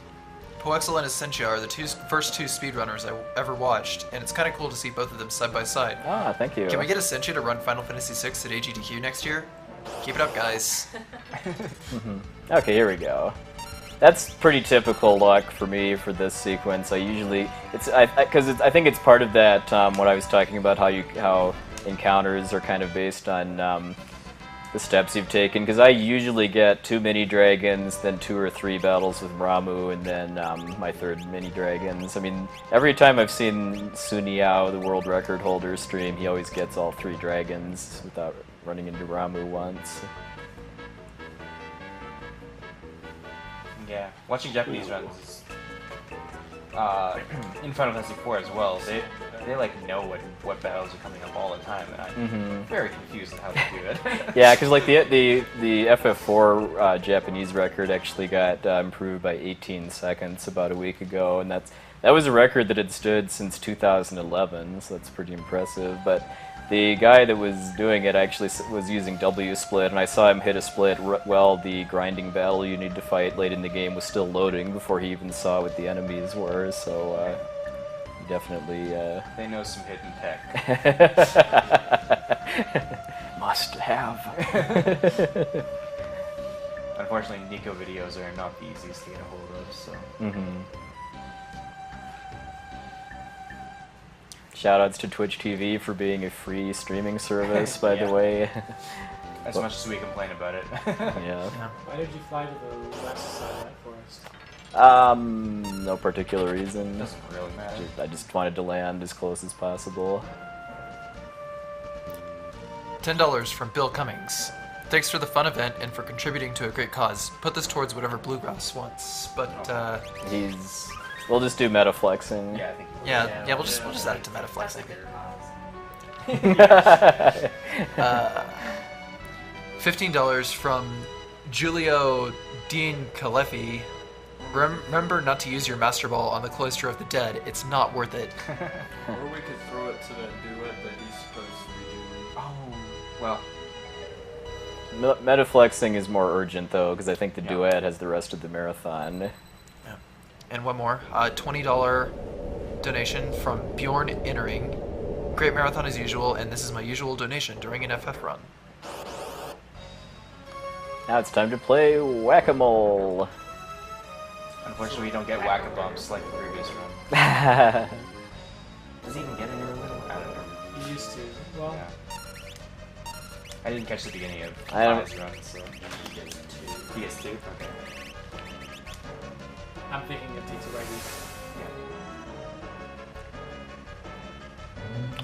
Puwexil and Essentia are the first two speedrunners I ever watched, and it's kind of cool to see both of them side by side. Ah, thank you. Can we get Essentia to run Final Fantasy VI at SGDQ next year? Keep it up, guys. Okay, here we go. That's pretty typical luck for me for this sequence. I usually I think it's part of that what I was talking about, how encounters are kind of based on the steps you've taken, because I usually get 2 mini dragons, then 2 or 3 battles with Ramu, and then my 3rd mini dragons. I mean, every time I've seen Suniao, the world record holder, stream, he always gets all 3 dragons without running into Ramu once. Yeah, watching Japanese runs in Final Fantasy IV as well. They like know what battles are coming up all the time, and I'm very confused at how they do it. Yeah, because like the FF4 Japanese record actually got improved by 18 seconds about a week ago, and that was a record that had stood since 2011, so that's pretty impressive. But the guy that was doing it actually was using W split, and I saw him hit a split while the grinding battle you need to fight late in the game was still loading before he even saw what the enemies were, so definitely... They know some hidden tech. Must have. Unfortunately, Nico videos are not the easiest to get a hold of, so... Shoutouts to Twitch TV for being a free streaming service, by the way. As much as we complain about it. Yeah. Why did you fly to the west side of that forest? No particular reason. Doesn't really matter. I just wanted to land as close as possible. $10 from Bill Cummings. Thanks for the fun event and for contributing to a great cause. Put this towards whatever Bluegrass wants, but We'll just do meta flexing. Yeah, I think yeah, we'll just add it to meta flexing. $15 from Giulio Dean Calefi. Remember not to use your Master Ball on the Cloister of the Dead. It's not worth it. Or we could throw it to that duet that he's supposed to be doing. Oh, well. Meta flexing is more urgent though, because I think the duet has the rest of the marathon. Yeah. And one more, $20 donation from Bjorn Innering. Great marathon as usual, and this is my usual donation during an FF run. Now it's time to play Whack-A-Mole. Unfortunately, we don't get whack-a-bumps like the previous run. Does he even get any of them? I don't know. He used to. Well, yeah. I didn't catch the beginning of his run, so he gets 2. He gets 2? Okay. I'm thinking of Tita Righty.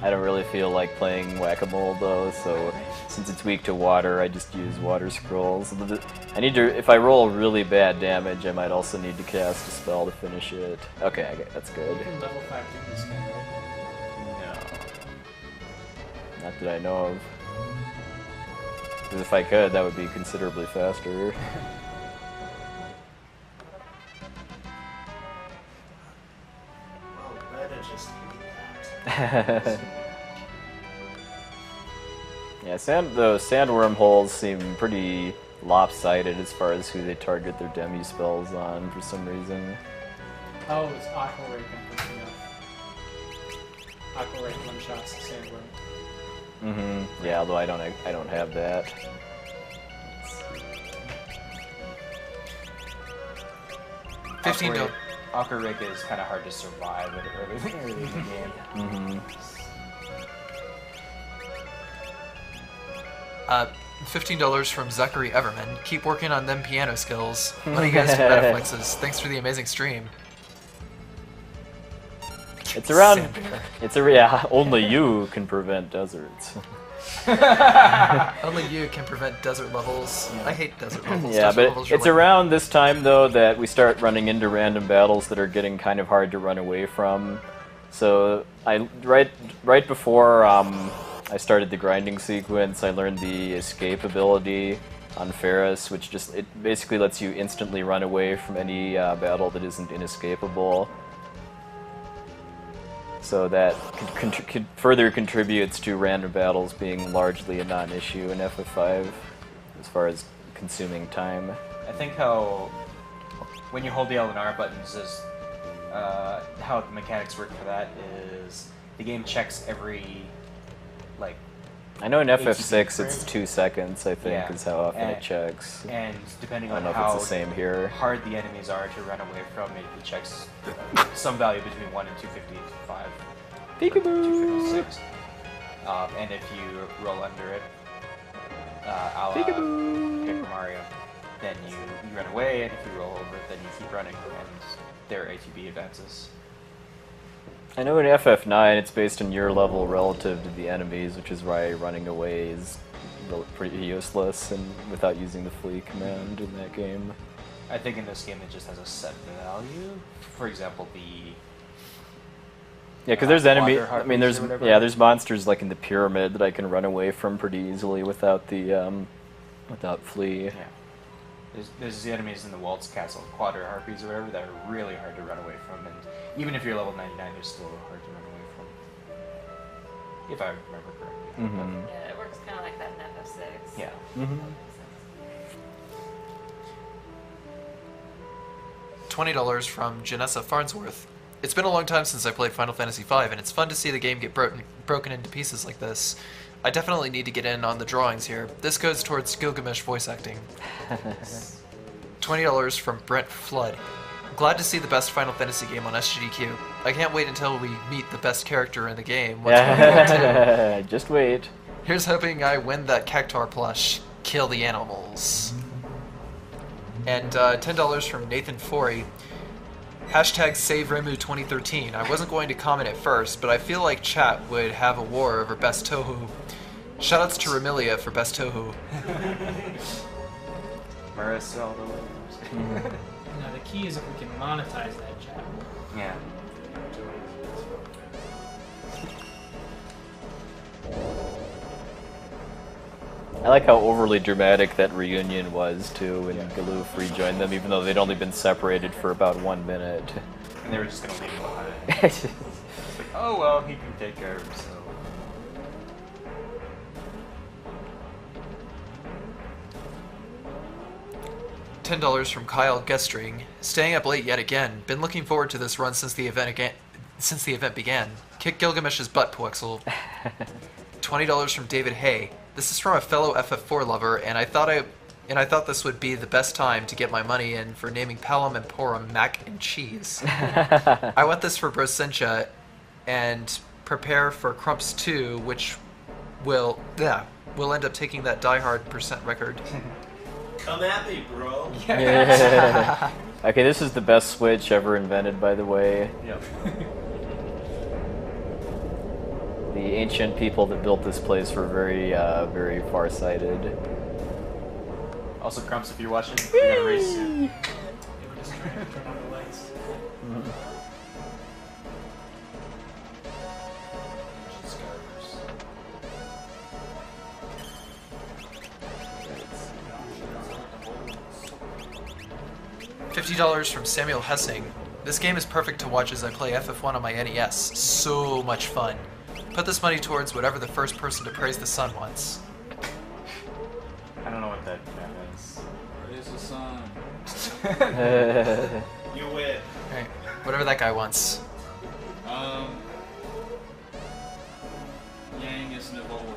I don't really feel like playing Whack-A-Mole though, so since it's weak to water, I just use water scrolls. I need to, if I roll really bad damage, I might also need to cast a spell to finish it. Okay, that's good. You can level 5 through this game, right? No. Not that I know of. Because if I could, that would be considerably faster. Well, Meta just hate that. Yeah, those sandworm holes seem pretty lopsided as far as who they target their demi spells on for some reason. Oh, it's Aqua Ray I'm thinking of. Aqua Ray one-shots the sandworm. Mm-hmm. Yeah, although I don't have that. $15. Aqua Rake is kind of hard to survive early in the game. Mm-hmm. $15 from Zachary Everman. Keep working on them piano skills. One of you guys do Metaflexes. Thanks for the amazing stream. It's around. Yeah. Only you can prevent deserts. Only you can prevent desert levels. Yeah. I hate desert levels. Yeah, desert but it's around this time though that we start running into random battles that are getting kind of hard to run away from. So right before I started the grinding sequence, I learned the escape ability on Ferris, which it basically lets you instantly run away from any battle that isn't inescapable. So that further contributes to random battles being largely a non-issue in FF5 as far as consuming time. I think how when you hold the L and R buttons is how the mechanics work for that is the game checks every like. I know in FF6 it's 2 seconds, I think, is how often it checks. And depending on how it's the same here. hard the enemies are to run away from, it checks some value between 1 and 255. Peekaboo! 256. And if you roll under it, a la Paper Mario, then you run away, and if you roll over it, then you keep running, and their ATB advances. I know in FF9 it's based on your level relative to the enemies, which is why running away is pretty useless and without using the flee command in that game. I think in this game it just has a set value. For example, the because there's there's monsters like in the pyramid that I can run away from pretty easily without the without flee. Yeah. There's the enemies in the Waltz Castle, Quadra Harpies or whatever, that are really hard to run away from, and even if you're level 99, they're still hard to run away from. If I remember correctly. Mm-hmm. Yeah, it works kind of like that in FF6. Yeah. Mm-hmm. $20 from Janessa Farnsworth. It's been a long time since I played Final Fantasy V, and it's fun to see the game get broken into pieces like this. I definitely need to get in on the drawings here. This goes towards Gilgamesh voice acting. $20 from Brent Flood. Glad to see the best Final Fantasy game on SGDQ. I can't wait until we meet the best character in the game. Just wait. Here's hoping I win that Cactuar plush. Kill the animals. And $10 from Nathan Forey. Hashtag Save Remu 2013. I wasn't going to comment at first, but I feel like chat would have a war over Best Tohu. Shoutouts to Remilia for Best Tohu. Marissa all the way. Now the key is if we can monetize that chat. Yeah. I like how overly dramatic that reunion was too when Galoof rejoined them, even though they'd only been separated for about 1 minute. And they were just gonna leave him behind. It's like, oh well, he can take care of himself. $10 from Kyle Gestring. Staying up late yet again. Been looking forward to this run since the event began. Kick Gilgamesh's butt, Puwexil. $20 from David Hay. This is from a fellow FF4 lover, and I thought this would be the best time to get my money in for naming Pelham and Porum mac and cheese. I want this for Brosentia and prepare for Crumps 2, which will end up taking that diehard % record. Come at me, bro. Yeah. Okay, this is the best Switch ever invented, by the way. Yep. The ancient people that built this place were very, very far-sighted. Also, Crumps, if you're watching, we got a race soon. They were just trying to turn on the lights. $50 from Samuel Hessing. This game is perfect to watch as I play FF1 on my NES. So much fun. Put this money towards whatever the first person to praise the sun wants. I don't know what that is. Praise the sun. You win. Alright, whatever that guy wants. Yang is Nivoli.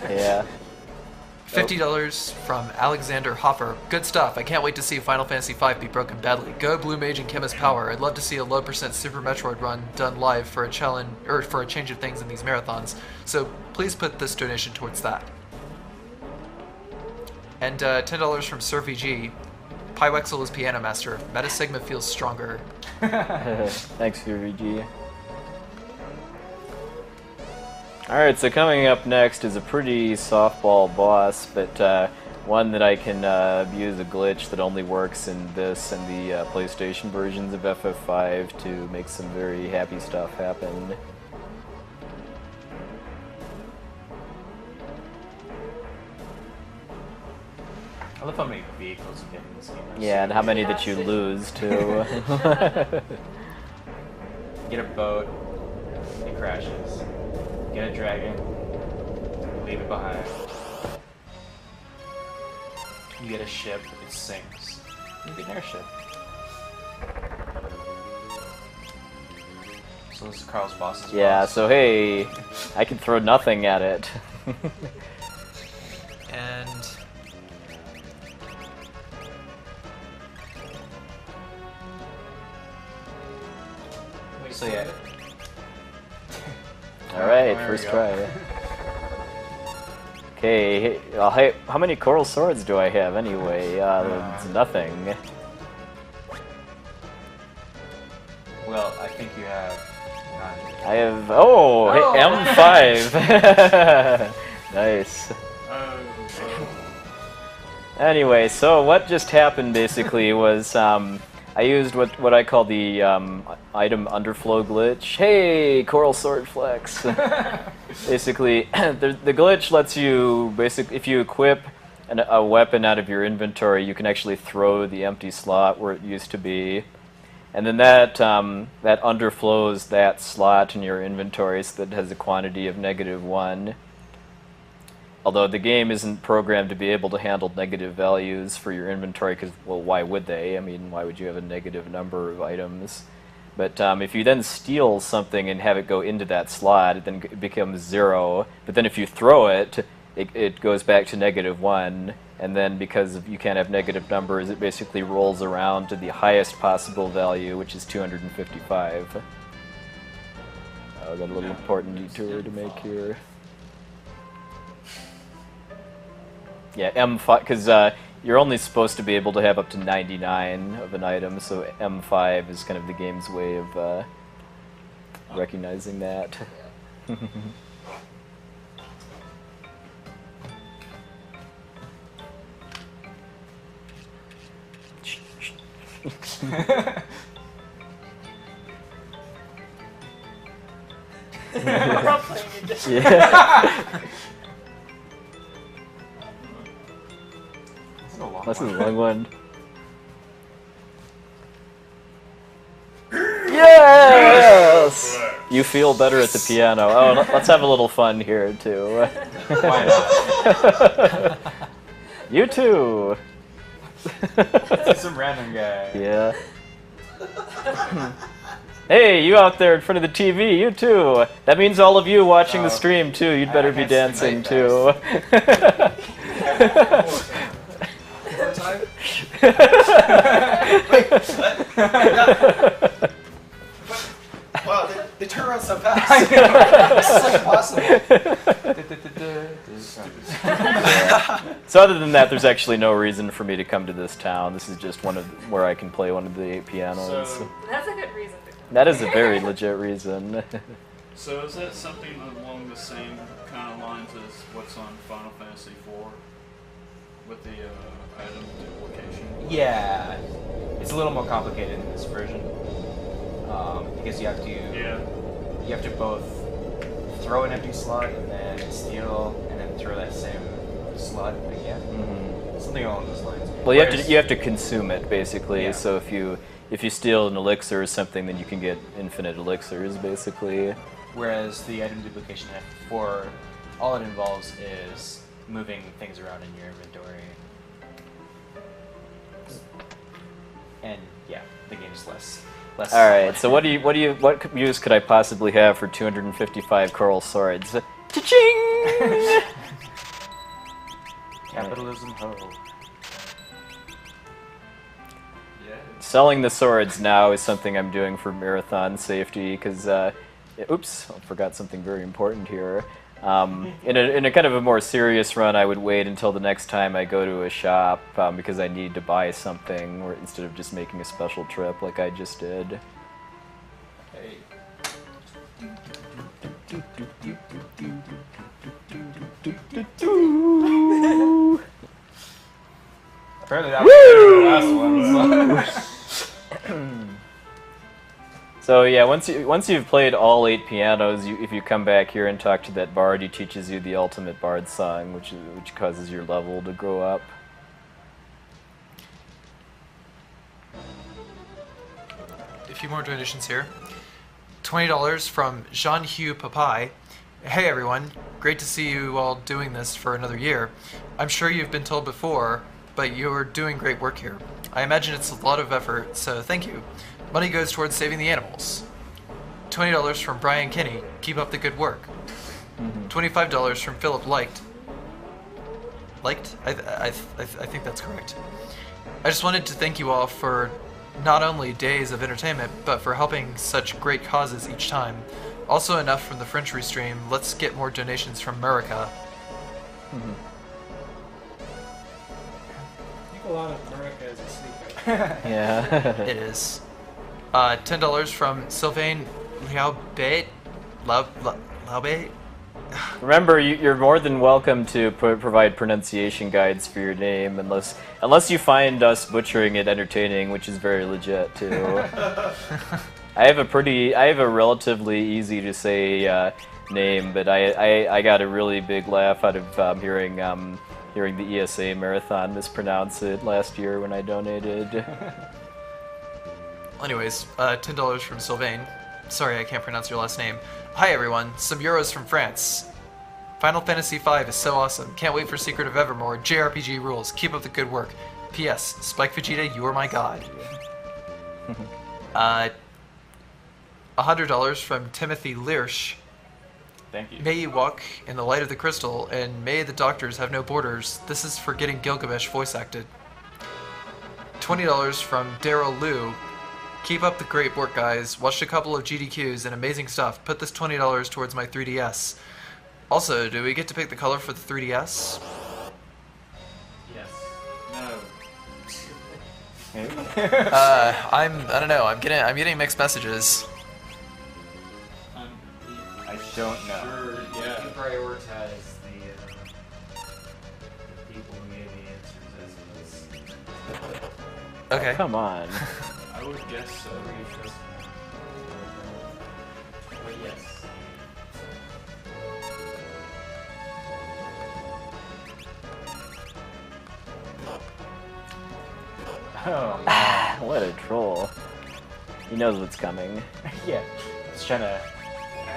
Yeah. $50 from Alexander Hopper. Good stuff. I can't wait to see Final Fantasy V be broken badly. Go Blue Mage and Chemist Power. I'd love to see a low percent Super Metroid run done live for a challenge or for a change of things in these marathons. So please put this donation towards that. And $10 from SurVG. Puwexil is Piano Master. Meta Sigma feels stronger. Thanks, VG. Alright, so coming up next is a pretty softball boss, but one that I can use a glitch that only works in this and the PlayStation versions of FF5 to make some very happy stuff happen. I love how many vehicles you get in this game. Yeah, and how many that you lose, too. Get a boat, it crashes. Get a dragon, leave it behind. You get a ship, it sinks. You get an airship. So this is Carl's boss's Yeah, boss. so hey, I can throw nothing at it. And So yeah. Alright, There first we go. try. Okay, hey, how many coral swords do I have anyway? It's nothing. Well, I think you have none. I have, oh, hey, M5! Nice. Anyway, so what just happened basically was, I used what I call the item underflow glitch. Hey, coral sword flex. Basically, the glitch lets you if you equip a weapon out of your inventory, you can actually throw the empty slot where it used to be, and then that underflows that slot in your inventory so that it has a quantity of -1. Although the game isn't programmed to be able to handle negative values for your inventory, because, well, why would they? I mean, why would you have a negative number of items? But if you then steal something and have it go into that slot, it then becomes 0. But then if you throw it, it goes back to -1. And then because you can't have negative numbers, it basically rolls around to the highest possible value, which is 255. I've got a little important detour to make here. Yeah, M5, because you're only supposed to be able to have up to 99 of an item, so M5 is kind of the game's way of recognizing that. Yeah. This is a long one. Yes! You feel better at the piano. Oh, let's have a little fun here, too. Why not? You too! Some random guy. Yeah. Hey, you out there in front of the TV, you too! That means all of you watching the stream, too. You'd better be dancing, too. Time? Wow, they turn around so fast. This is like impossible. So other than that, there's actually no reason for me to come to this town. This is just where I can play one of the 8 pianos. So, That's a good reason to come. That is a very legit reason. So is that something along the same kind of lines as what's on Final Fantasy IV with the item duplication? Yeah, it's a little more complicated in this version because you have to both throw an empty slot and then steal and then throw that same slot again. Something along those lines. Well, you have to consume it basically. Yeah. So if you steal an elixir or something, then you can get infinite elixirs basically. Whereas the item duplication for all it involves is moving things around in your inventory. And yeah, the game's less. All right. So what use could I possibly have for 255 coral swords? Cha-ching! Capitalism ho. Yeah. Selling the swords now is something I'm doing for marathon safety because, oops, I forgot something very important here. In a kind of a more serious run, I would wait until the next time I go to a shop because I need to buy something, or instead of just making a special trip like I just did. Hey. Apparently that was the last one. So yeah, once you've played all 8 pianos, if you come back here and talk to that bard, he teaches you the ultimate bard song, which causes your level to grow up. A few more donations here. $20 from Jean-Hugh Papai. Hey everyone, great to see you all doing this for another year. I'm sure you've been told before, but you're doing great work here. I imagine it's a lot of effort, so thank you. Money goes towards saving the animals. $20 from Brian Kinney. Keep up the good work. $25 from Philip Liked. Liked? I think that's correct. I just wanted to thank you all for not only days of entertainment, but for helping such great causes each time. Also enough from the French restream. Let's get more donations from America. I think a lot of America is asleep. Yeah. It is. $10 from Sylvain Liaubait. Liaubait? Remember, you're more than welcome to provide pronunciation guides for your name, unless you find us butchering it entertaining, which is very legit too. I have a relatively easy to say name, but I got a really big laugh out of hearing the ESA Marathon mispronounce it last year when I donated. Anyways, $10 from Sylvain. Sorry, I can't pronounce your last name. Hi everyone, some euros from France. Final Fantasy V is so awesome. Can't wait for Secret of Evermore. JRPG rules. Keep up the good work. P.S. Spike Vegeta, you are my god. $100 from Timothy Lirsch. Thank you. May you walk in the light of the crystal, and may the doctors have no borders. This is for getting Gilgamesh voice acted. $20 from Daryl Liu. Keep up the great work, guys. Watched a couple of GDQs and amazing stuff. Put this $20 towards my 3DS. Also, do we get to pick the color for the 3DS? Yes. No. I don't know. I'm getting mixed messages. I don't know. Sure, You yeah. can prioritize the people who gave the answers as Okay. Oh, come on. I would guess so. But yes. Oh man. What a troll. He knows what's coming. Yeah. Just trying to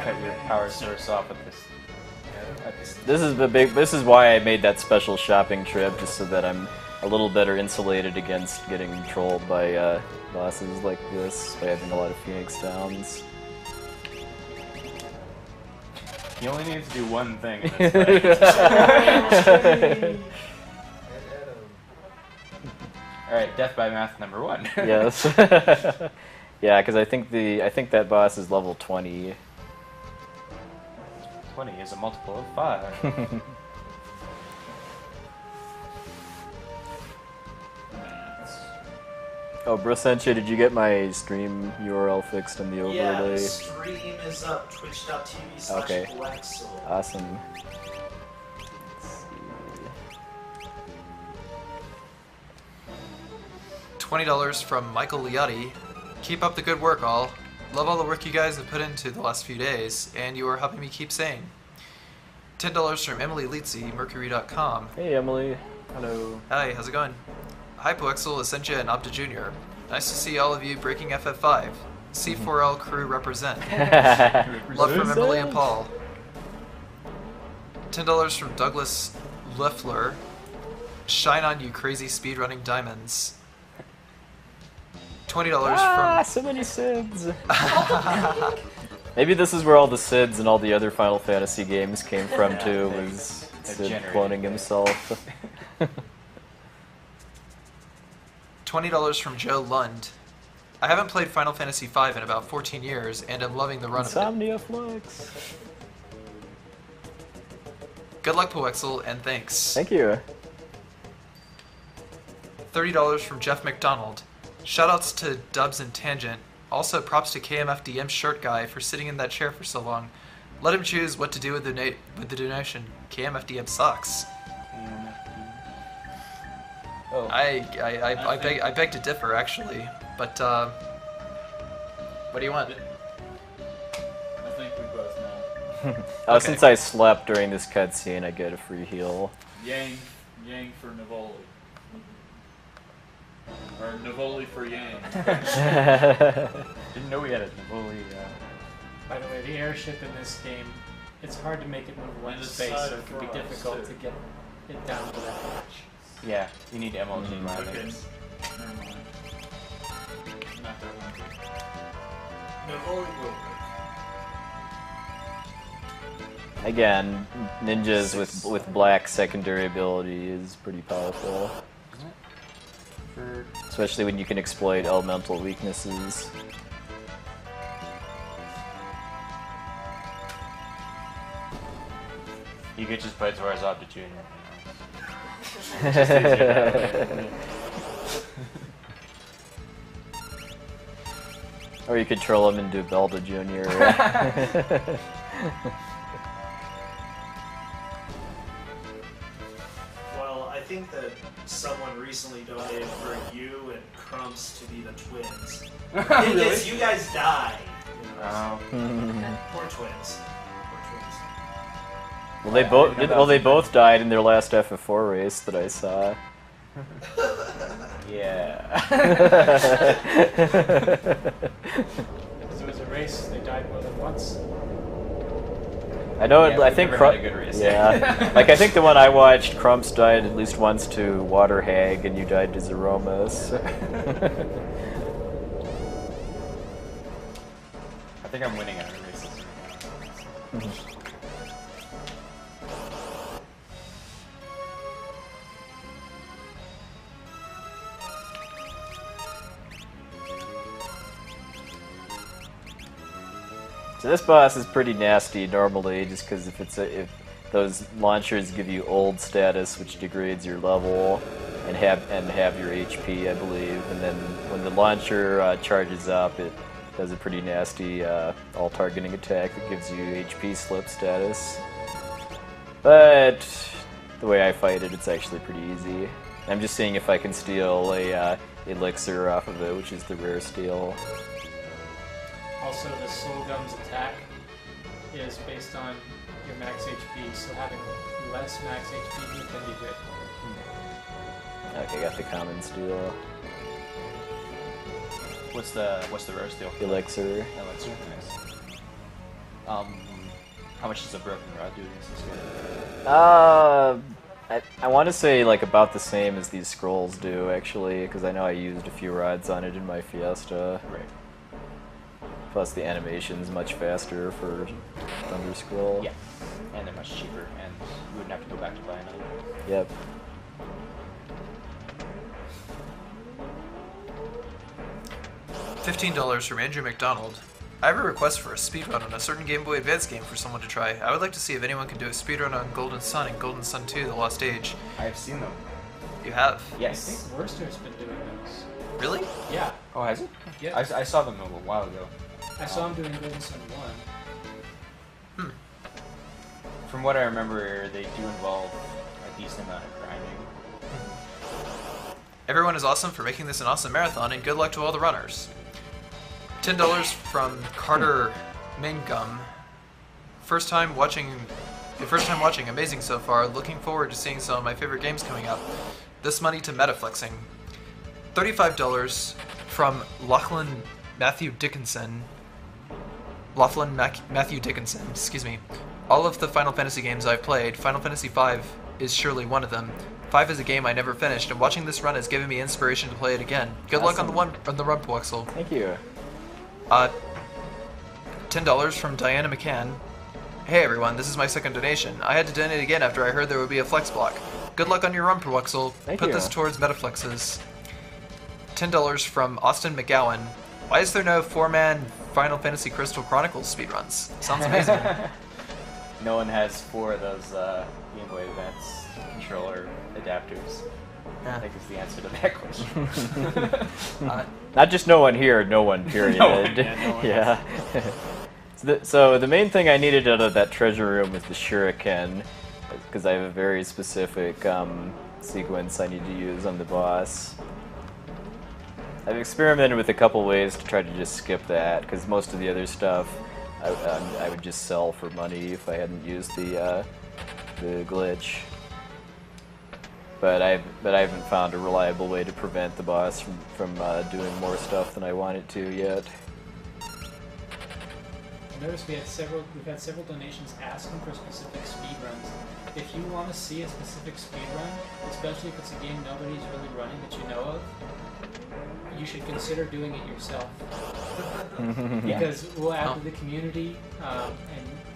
cut your power source off with this. This is why I made that special shopping trip, just so that I'm a little better insulated against getting trolled by bosses like this by having a lot of Phoenix Downs. You only need to do one thing. And that's right. Alright, death by math number 1. Yes. Yeah, because I think that boss is level 20. 20 is a multiple of 5. Oh, Brosenche, did you get my stream URL fixed in the overlay? Yeah, the stream is up. Twitch.tv/Puwexil. Okay. Awesome. $20 from Michael Liotti. Keep up the good work, all. Love all the work you guys have put into the last few days, and you are helping me keep sane. $10 from Emily Leetzy, Mercury.com. Hey, Emily. Hello. Hi, how's it going? Hi, Puwexil, Essentia, and Opta Jr. Nice to see all of you breaking FF5. C4L crew represent. Love from Emily and Paul. $10 from Douglas Leffler. Shine on you crazy speedrunning diamonds. $20 from... so many SIDS. Maybe this is where all the SIDS and all the other Final Fantasy games came from too, was Sid cloning himself. $20 from Joe Lund. I haven't played Final Fantasy V in about 14 years, and I'm loving the run of it. Insomnia Flux. Good luck, Puwexil, and thanks. Thank you. $30 from Jeff McDonald. Shoutouts to Dubs and Tangent. Also, props to KMFDM shirt guy for sitting in that chair for so long. Let him choose what to do with the donation. KMFDM sucks. Oh. I beg to differ, actually. But, what do you want? I think we both know. Oh, since I slept during this cutscene, I get a free heal. Yang for Navoli. Or Navoli for Yang. Didn't know we had a Navoli. By the way, the airship in this game, it's hard to make it move one space, so it can be difficult to get it down to that much. Yeah, you need MLG Okay. landings. Never mind. Not that one. Navoli will work. Again, ninjas with black secondary ability is pretty powerful. Especially when you can exploit elemental weaknesses. You could just put towards Opta Jr. Or you could troll him into Belda Jr. Well, I think that someone recently donated for you and Crumps to be the twins. Really? You guys die. You know, Oh. Poor twins. Poor twins. Well, they both they both died in their last FF4 race that I saw. Yeah. So as a race, they died more than once. I know. Yeah, I we've think never had a good race. Yeah, like I think the one I watched, Crumps died at least once to Water Hag, and you died to Zeromus. I think I'm winning out of races right now. So this boss is pretty nasty normally, just because if those launchers give you old status, which degrades your level, and have your HP, I believe, and then when the launcher charges up, it does a pretty nasty all targeting attack that gives you HP slip status. But the way I fight it, it's actually pretty easy. I'm just seeing if I can steal a elixir off of it, which is the rare steal. Also, the Soul Gum's attack is based on your max HP, so having less max HP can be good. Okay, got the common steal. What's the rare steal? Elixir. Elixir, nice. How much does a broken rod do against this guy? I want to say like about the same as these scrolls do, actually, because I know I used a few rods on it in my Fiesta. Right. Plus the animation's much faster for Thunder Scroll. Yeah, and they're much cheaper, and you wouldn't have to go back to buy another. Yep. $15 from Andrew McDonald. I have a request for a speedrun on a certain Game Boy Advance game for someone to try. I would like to see if anyone can do a speedrun on Golden Sun and Golden Sun 2: The Lost Age. I have seen them. You have? I Yes. think Worcester's been doing those. Really? Yeah. Oh, has it? Yeah. I saw them a while ago. I saw him doing Golden Sun 1. From what I remember, they do involve a decent amount of grinding. Everyone is awesome for making this an awesome marathon, and good luck to all the runners. $10 from Carter Mangum. First time watching, amazing so far. Looking forward to seeing some of my favorite games coming up. This money to Metaflexing. $35 from Lachlan Matthew Dickinson. Excuse me. All of the Final Fantasy games I've played, Final Fantasy V is surely one of them. 5 is a game I never finished, and watching this run has given me inspiration to play it again. Good luck on the run, Puwexil. Thank you. $10 from Diana McCann. Hey everyone, this is my second donation. I had to donate again after I heard there would be a flex block. Good luck on your run, Puwexil. Put this towards Metaflexes. $10 from Austin McGowan. Why is there no 4-man Final Fantasy Crystal Chronicles speedruns? Sounds amazing. No one has 4 of those Game Boy Advance controller adapters. I think is the answer to that question. Not just no one here, no one, period. No one, no one yeah. So the main thing I needed out of that treasure room was the shuriken, because I have a very specific sequence I need to use on the boss. I've experimented with a couple ways to try to just skip that, because most of the other stuff I would just sell for money if I hadn't used the glitch. But I haven't found a reliable way to prevent the boss from doing more stuff than I want it to yet. I noticed we've had several donations asking for specific speedruns. If you want to see a specific speedrun, especially if it's a game nobody's really running that you know of, you should consider doing it yourself. Because we'll add to the community and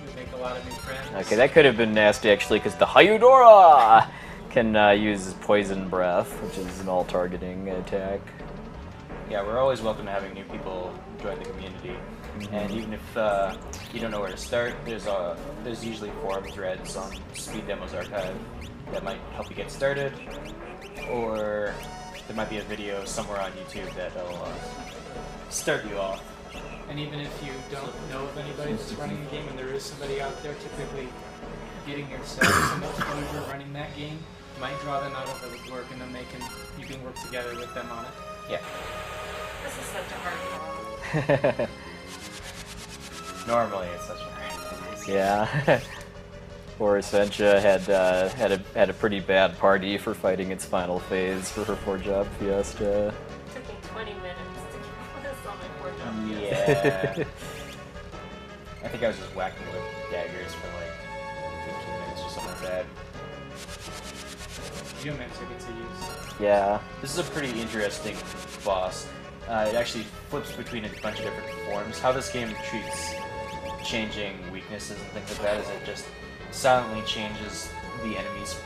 you'll make a lot of new friends. Okay, that could have been nasty actually, because the Hayudora can use Poison Breath, which is an all-targeting attack. Yeah, we're always welcome to having new people join the community. And even if you don't know where to start, there's usually forum threads on Speed Demos Archive that might help you get started, or there might be a video somewhere on YouTube that'll start you off. And even if you don't know of anybody that's running the game, and there is somebody out there typically getting yourself some exposure running that game, might draw them out of the work, and then you can work together with them on it. Yeah. This is such a hard call. Normally it's such a hard call. Yeah. Poor Essentia had a pretty bad party for fighting its final phase for her 4-job fiesta. It took me 20 minutes to get this on my 4-job fiesta. Yeah. I think I was just whacking with daggers for like 15 minutes or something like that. Geomancer gets a use. Yeah. This is a pretty interesting boss. It actually flips between a bunch of different forms. How this game treats changing weaknesses and things like that is it just silently changes the enemy's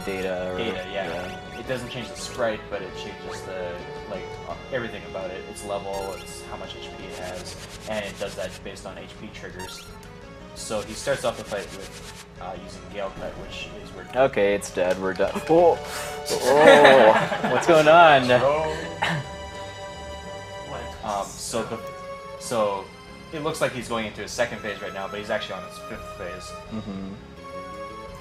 data. Yeah. It doesn't change the sprite, but it changes everything about it. Its level, it's how much HP it has, and it does that based on HP triggers. So he starts off the fight with using Gale Cut, which is where... Okay, it's dead. We're done. Oh! Oh! What's going on? So it looks like he's going into his second phase right now, but he's actually on his 5th phase.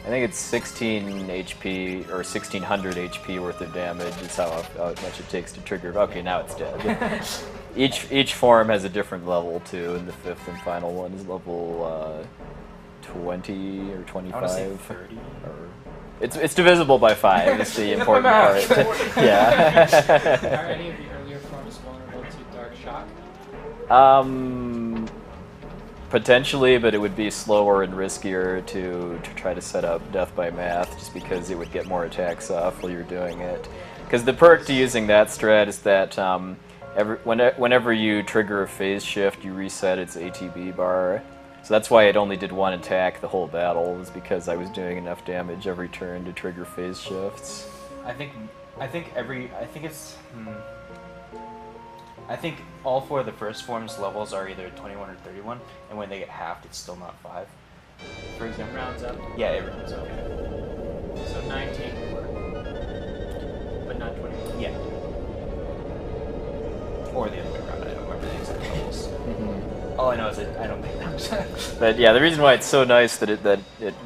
I think it's 16 HP, or 1600 HP worth of damage is how much it takes to trigger. Okay, now it's dead. Each form has a different level too, and the 5th and final one is level 20 or 25. I want to say 30. It's divisible by 5. Is the important part. Yeah. Are any of the earlier forms vulnerable to Dark Shock? Potentially, but it would be slower and riskier to try to set up Death by Math, just because it would get more attacks off while you're doing it. Because the perk to using that strat is that whenever you trigger a phase shift, you reset its ATB bar. So that's why it only did 1 attack the whole battle, was because I was doing enough damage every turn to trigger phase shifts. I think all 4 of the first form's levels are either 21 or 31, and when they get halved, it's still not 5. For example, It rounds up. Yeah, it rounds up. So 19 would work. But not 21. Yeah. Or the other way around. I don't remember the exact levels. All I know is that I don't think that. But yeah, the reason why it's so nice that it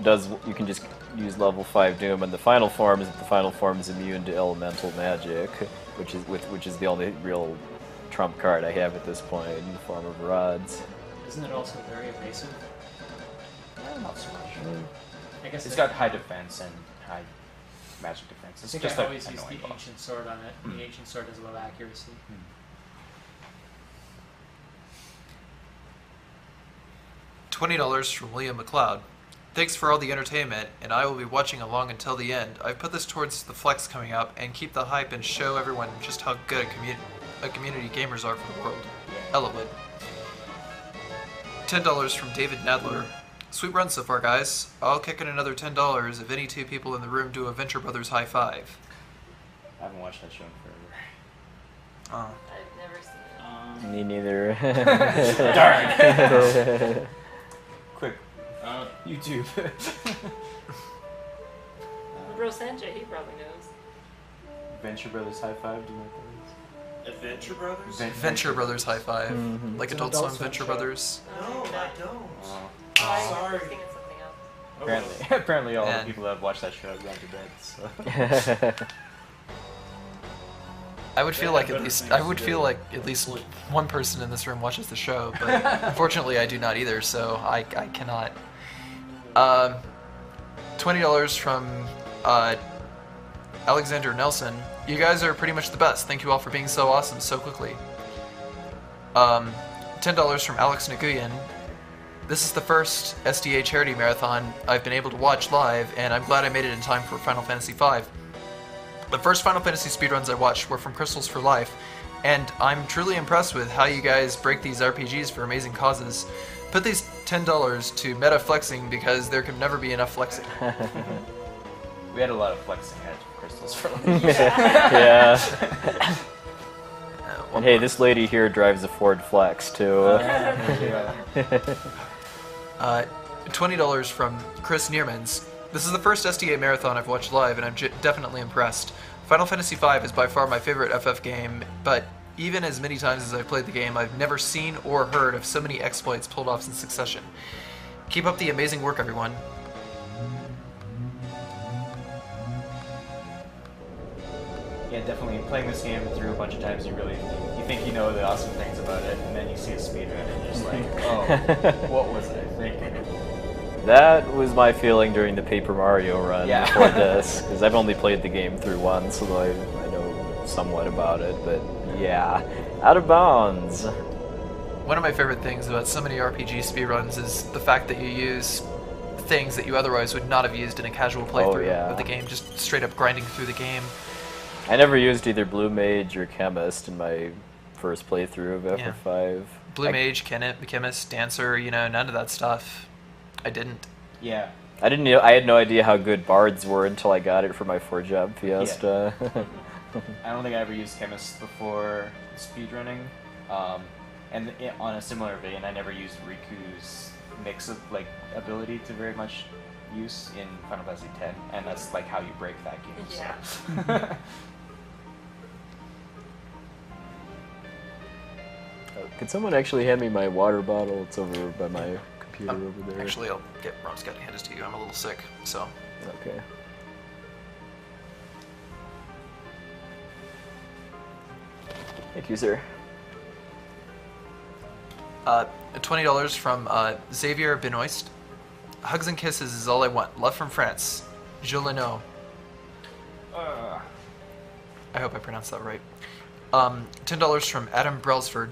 does, you can just use level 5 Doom in the final form is that the final form is immune to elemental magic, which is the only real trump card I have at this point in the form of rods. Isn't it also very evasive? Not so much. I guess It's got high defense and high magic defense. I It's think just I like always use the annoying boss. ancient sword on it. The ancient sword has low accuracy. $20 from William McLeod. Thanks for all the entertainment, and I will be watching along until the end. I've put this towards the flex coming up and keep the hype and show everyone just how good a community gamers are for the world. Elwood. $10 from David Nadler. Sweet run so far, guys. I'll kick in another $10 if any two people in the room do a Venture Brothers high five. I haven't watched that show in forever. Oh. I've never seen it. Me neither. Darn. Quick. YouTube. Bro Sanjay, he probably knows. Venture Brothers High Five, do you know what that is? Adventure Brothers? Venture Brothers high five. Like It's an Adult Adult Swim Swim Venture show. Brothers. No, I don't. Oh. I'm Sorry. thinking something else. Apparently all the And- people that have watched that show have gone to bed, so. I would feel like at least one person in this room watches the show, but unfortunately I do not either, so I cannot. $20 from Alexander Nelson. You guys are pretty much the best. Thank you all for being so awesome so quickly. $10 from Alex Nguyen. This is the first SDA charity marathon I've been able to watch live, and I'm glad I made it in time for Final Fantasy V. The first Final Fantasy speedruns I watched were from Crystals for Life, and I'm truly impressed with how you guys break these RPGs for amazing causes. Put these $10 to meta flexing because there can never be enough flexing. We had a lot of flexing at Crystals for Life. Yeah. And hey, this lady here drives a Ford Flex too. $20 from Chris Neermans. This is the first SDA marathon I've watched live, and I'm definitely impressed. Final Fantasy V is by far my favorite FF game, but even as many times as I've played the game, I've never seen or heard of so many exploits pulled off in succession. Keep up the amazing work, everyone. Yeah, definitely. Playing this game through a bunch of times, you think you know the awesome things about it, and then you see a speedrun and you're just like, oh, what was I thinking? That was my feeling during the Paper Mario run before this, because I've only played the game through once, so I know somewhat about it, but yeah, out of bounds. One of my favorite things about so many RPG speedruns is the fact that you use things that you otherwise would not have used in a casual playthrough of the game, just straight up grinding through the game. I never used either Blue Mage or Chemist in my first playthrough of FF5. Blue Mage, Chemist, Dancer, you know, none of that stuff. I didn't. Yeah. I didn't know. I had no idea how good bards were until I got it for my 4-job Fiesta. Yeah. I don't think I ever used Chemist before speedrunning. And on a similar vein, I never used Riku's mix of ability to very much use in Final Fantasy X, and that's like how you break that game. Yeah. So. Could someone actually hand me my water bottle? It's over by my computer over there. Actually, I'll get Romscott to hand this to you. I'm a little sick, so. Okay. Thank you, sir. $20 from Xavier Benoist. Hugs and kisses is all I want. Love from France. Je le know. I hope I pronounced that right. $10 from Adam Brelsford.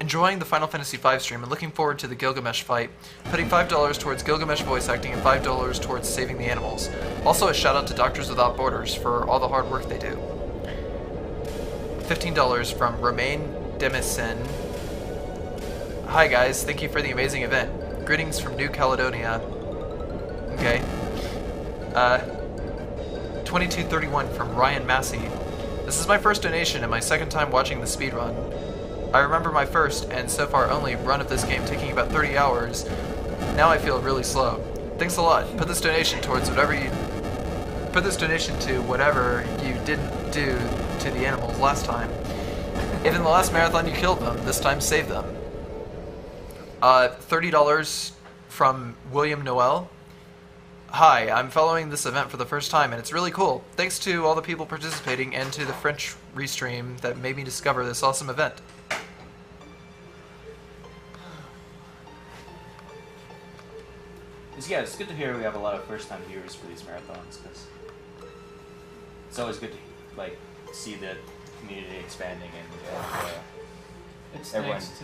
Enjoying the Final Fantasy V stream and looking forward to the Gilgamesh fight. Putting $5 towards Gilgamesh voice acting and $5 towards saving the animals. Also a shout out to Doctors Without Borders for all the hard work they do. $15 from Romain Demisen. Hi guys, thank you for the amazing event. Greetings from New Caledonia. Okay. 2231 from Ryan Massey. This is my first donation and my second time watching the speedrun. I remember my first, and so far only, run of this game taking about 30 hours. Now I feel really slow. Thanks a lot. Put this donation towards whatever you... Put this donation to whatever you didn't do to the animals last time. If in the last marathon you killed them, this time save them. $30 from William Noel. Hi, I'm following this event for the first time and it's really cool. Thanks to all the people participating and to the French restream that made me discover this awesome event. Yeah, it's good to hear we have a lot of first-time viewers for these marathons, because it's always good to like see the community expanding and It's everyone. thanks to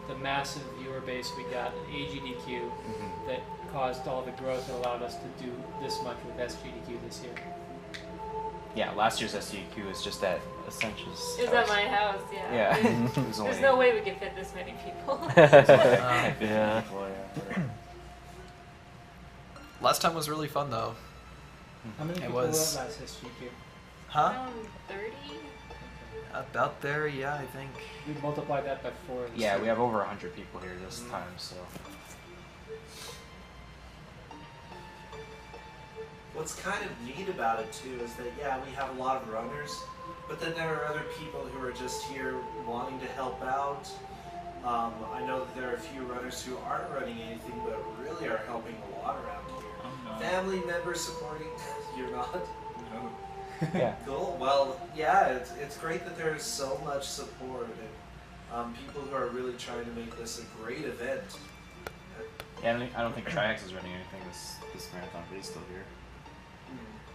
the massive viewer base we got at AGDQ that caused all the growth that allowed us to do this much with SGDQ this year. Yeah, last year's SGDQ was just at Essentials. It was at my house, yeah. Yeah. It was There's only- no way we could fit this many people. Yeah. Last time was really fun though. How many It people were at was. last SGDQ? Huh? Around 30? About there, yeah, I think. We multiplied that by 4. this Yeah, year. we have over 100 people here this time, so. What's kind of neat about it too is that we have a lot of runners, but then there are other people who are just here wanting to help out. I know that there are a few runners who aren't running anything but really are helping a lot around here. I'm not. Family members supporting. You're not. No. Yeah. Cool. Well, yeah, it's great that there's so much support and people who are really trying to make this a great event. Yeah, I don't think Triax is running anything this marathon, but he's still here.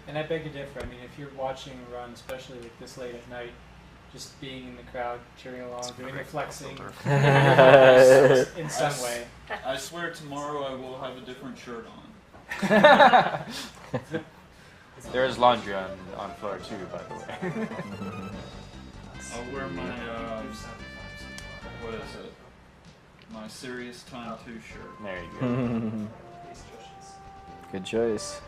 And I beg to differ. I mean, if you're watching a run, especially like this late at night, just being in the crowd, cheering along, doing the flexing in some way. I swear tomorrow I will have a different shirt on. There is laundry on floor 2, by the way. I'll wear my, what is it? My Serious Time 2 shirt. There you go. Good choice.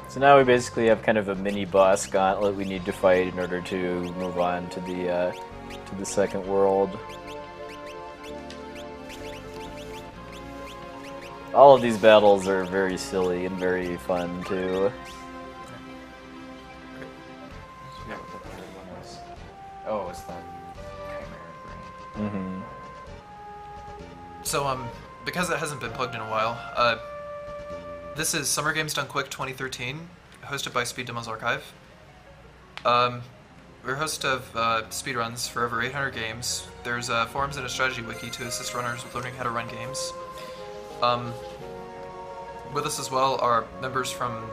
So now we basically have kind of a mini boss gauntlet we need to fight in order to move on to the second world. All of these battles are very silly and very fun too. Yeah, what the third one is. Oh, it's the Chimera Brain. So, because it hasn't been plugged in a while, this is Summer Games Done Quick 2013, hosted by Speed Demos Archive. We're a host of speedruns for over 800 games. There's forums and a strategy wiki to assist runners with learning how to run games. With us as well are members from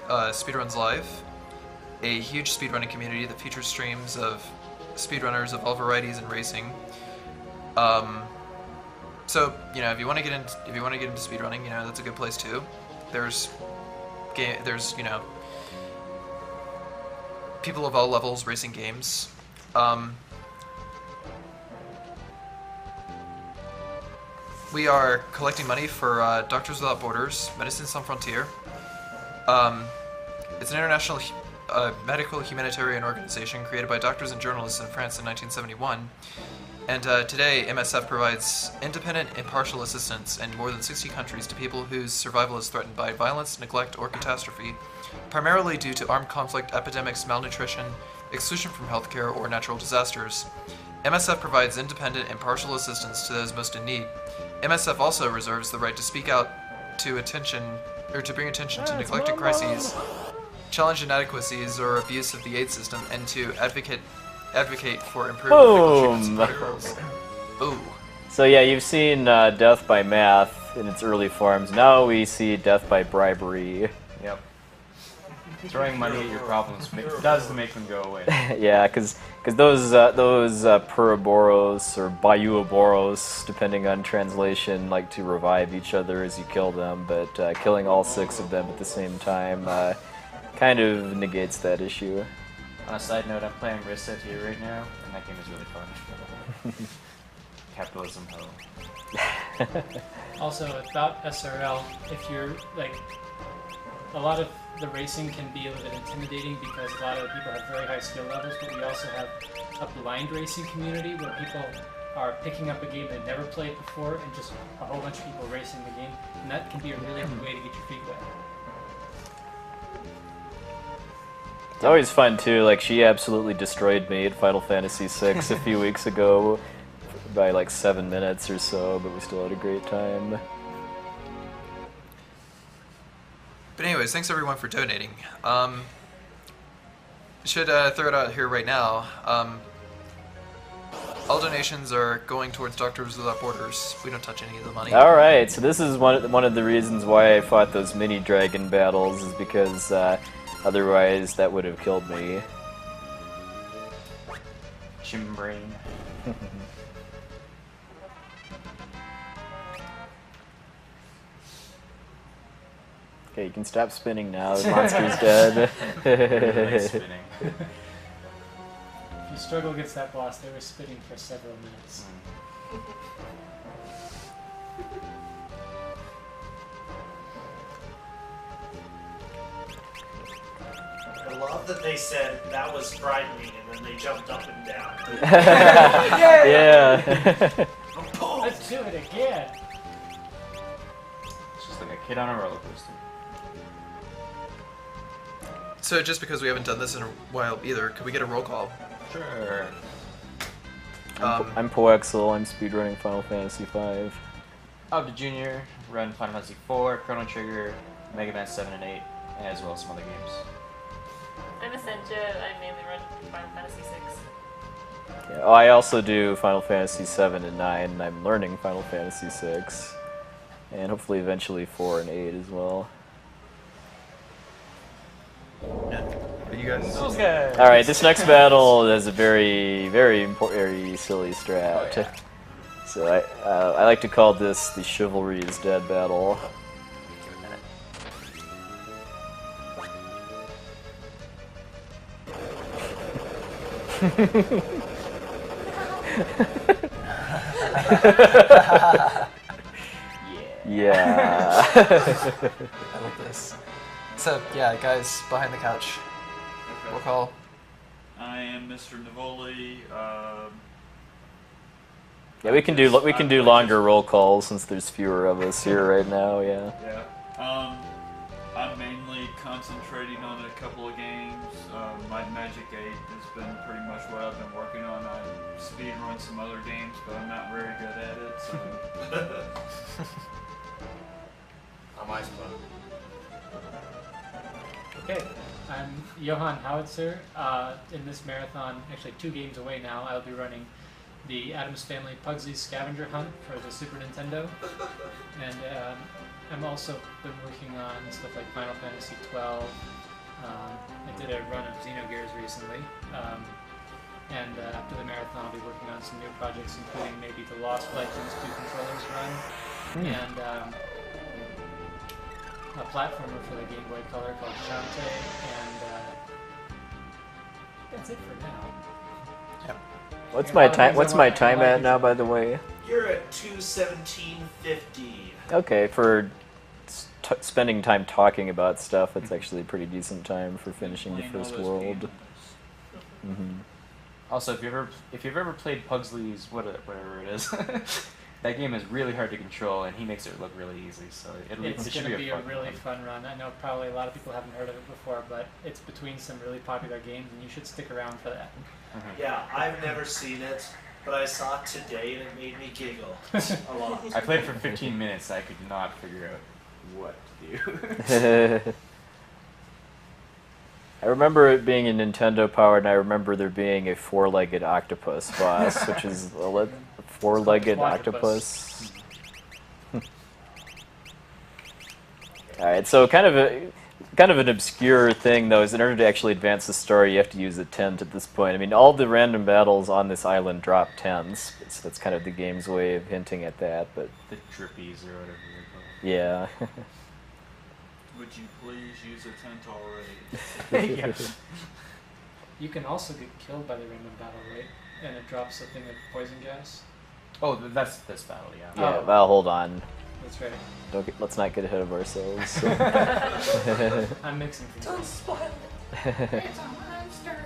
Speedruns Live, a huge speedrunning community that features streams of speedrunners of all varieties and racing. So if you want to get into speedrunning, that's a good place too. There's people of all levels racing games. We are collecting money for Doctors Without Borders, Médecins Sans Frontières. It's an international medical humanitarian organization created by doctors and journalists in France in 1971. And today, MSF provides independent, impartial assistance in more than 60 countries to people whose survival is threatened by violence, neglect, or catastrophe, primarily due to armed conflict, epidemics, malnutrition, exclusion from healthcare, or natural disasters. MSF provides independent, impartial assistance to those most in need. MSF also reserves the right to speak out to bring attention to neglected crises, challenge inadequacies or abuse of the aid system, and to advocate for improved medical treatments and protocols. Ooh. So yeah, you've seen death by math in its early forms. Now we see death by bribery. Yep. Throwing money at your problems does make them go away. Yeah, because those Puroboros or Bayuoboros, depending on translation, like to revive each other as you kill them, but killing all 6 of them at the same time kind of negates that issue. On a side note, I'm playing Reset here right now, and that game is really fun. Capitalism ho. Also, about SRL, if you're like, a lot of the racing can be a little bit intimidating because a lot of people have very high skill levels, but we also have a blind racing community where people are picking up a game they've never played before and just a whole bunch of people racing the game, and that can be a really good way to get your feet wet. It's always fun too. Like she absolutely destroyed me at Final Fantasy VI a few weeks ago by like 7 minutes or so, but we still had a great time. But anyways, thanks everyone for donating. Should throw it out here right now. All donations are going towards Doctors Without Borders. We don't touch any of the money. All right, so this is one of the reasons why I fought those mini dragon battles, is because otherwise that would have killed me. Chimbrain. Okay, you can stop spinning now. The monster's dead. Really spinning. If you struggle against that boss, they were spinning for several minutes. I love that they said that was frightening, and then they jumped up and down. Yeah. Let's do it again. It's just like a kid on a roller coaster. So just because we haven't done this in a while either, could we get a roll call? Sure. I'm Puwexil. I'm speedrunning Final Fantasy V. Up to Junior, run Final Fantasy IV, Chrono Trigger, Mega Man 7 and 8, as well as some other games. I'm Essentia. I mainly run Final Fantasy VI. Yeah, oh, I also do Final Fantasy 7 and 9, and I'm learning Final Fantasy 6. And hopefully eventually 4 and 8 as well. Are you guys? Those guys! Alright, this next battle is a very, very important, very silly strat. Oh, yeah. So I like to call this the Chivalry is Dead battle. Yeah. I love this. So yeah, guys, behind the couch. Roll call. I am Mr. Navoli. Yeah, we can do longer roll calls since there's fewer of us here right now. Yeah. Yeah. I'm mainly concentrating on a couple of games. My Magic 8 has been pretty much what I've been working on. I speedrun some other games, but I'm not very good at it. So. On my spot. Okay, I'm Johann Howitzer. In this marathon, actually 2 games away now, I'll be running the Addams Family Pugsley Scavenger Hunt for the Super Nintendo. And I'm also been working on stuff like Final Fantasy 12. I did a run of Xenogears recently. And after the marathon, I'll be working on some new projects, including maybe the Lost Legends 2 controllers run. And a platformer for the Game Boy Color called Shantae, and that's it for now. Yep. What's my time at now, by the way? You're at 2:17:50. Okay, for spending time talking about stuff, it's actually a pretty decent time for finishing the first world. Also, if you've ever played Pugsley's whatever it is, that game is really hard to control, and he makes it look really easy. So it It's should going to be be a a fun really run. fun run. I know probably a lot of people haven't heard of it before, but it's between some really popular games, and you should stick around for that. Yeah, I've never seen it, but I saw it today and it made me giggle a lot. I played it for 15 minutes. I could not figure out what to do. I remember it being a Nintendo powered, and I remember there being a 4-legged octopus boss, which is a 4-legged octopus. Alright, so kind of an obscure thing though is in order to actually advance the story, you have to use a tent at this point. I mean, all the random battles on this island drop tents, so that's kind of the game's way of hinting at that. But The drippies or whatever they're called. yeah. Would you please use a tent already? Yeah. You can also get killed by the random battle, right? And it drops a thing of poison gas. Oh, that's this battle, yeah. Yeah, Oh. well, hold on. That's right. Let's not get ahead of ourselves. I'm mixing things. Don't spoil it. It's a monster.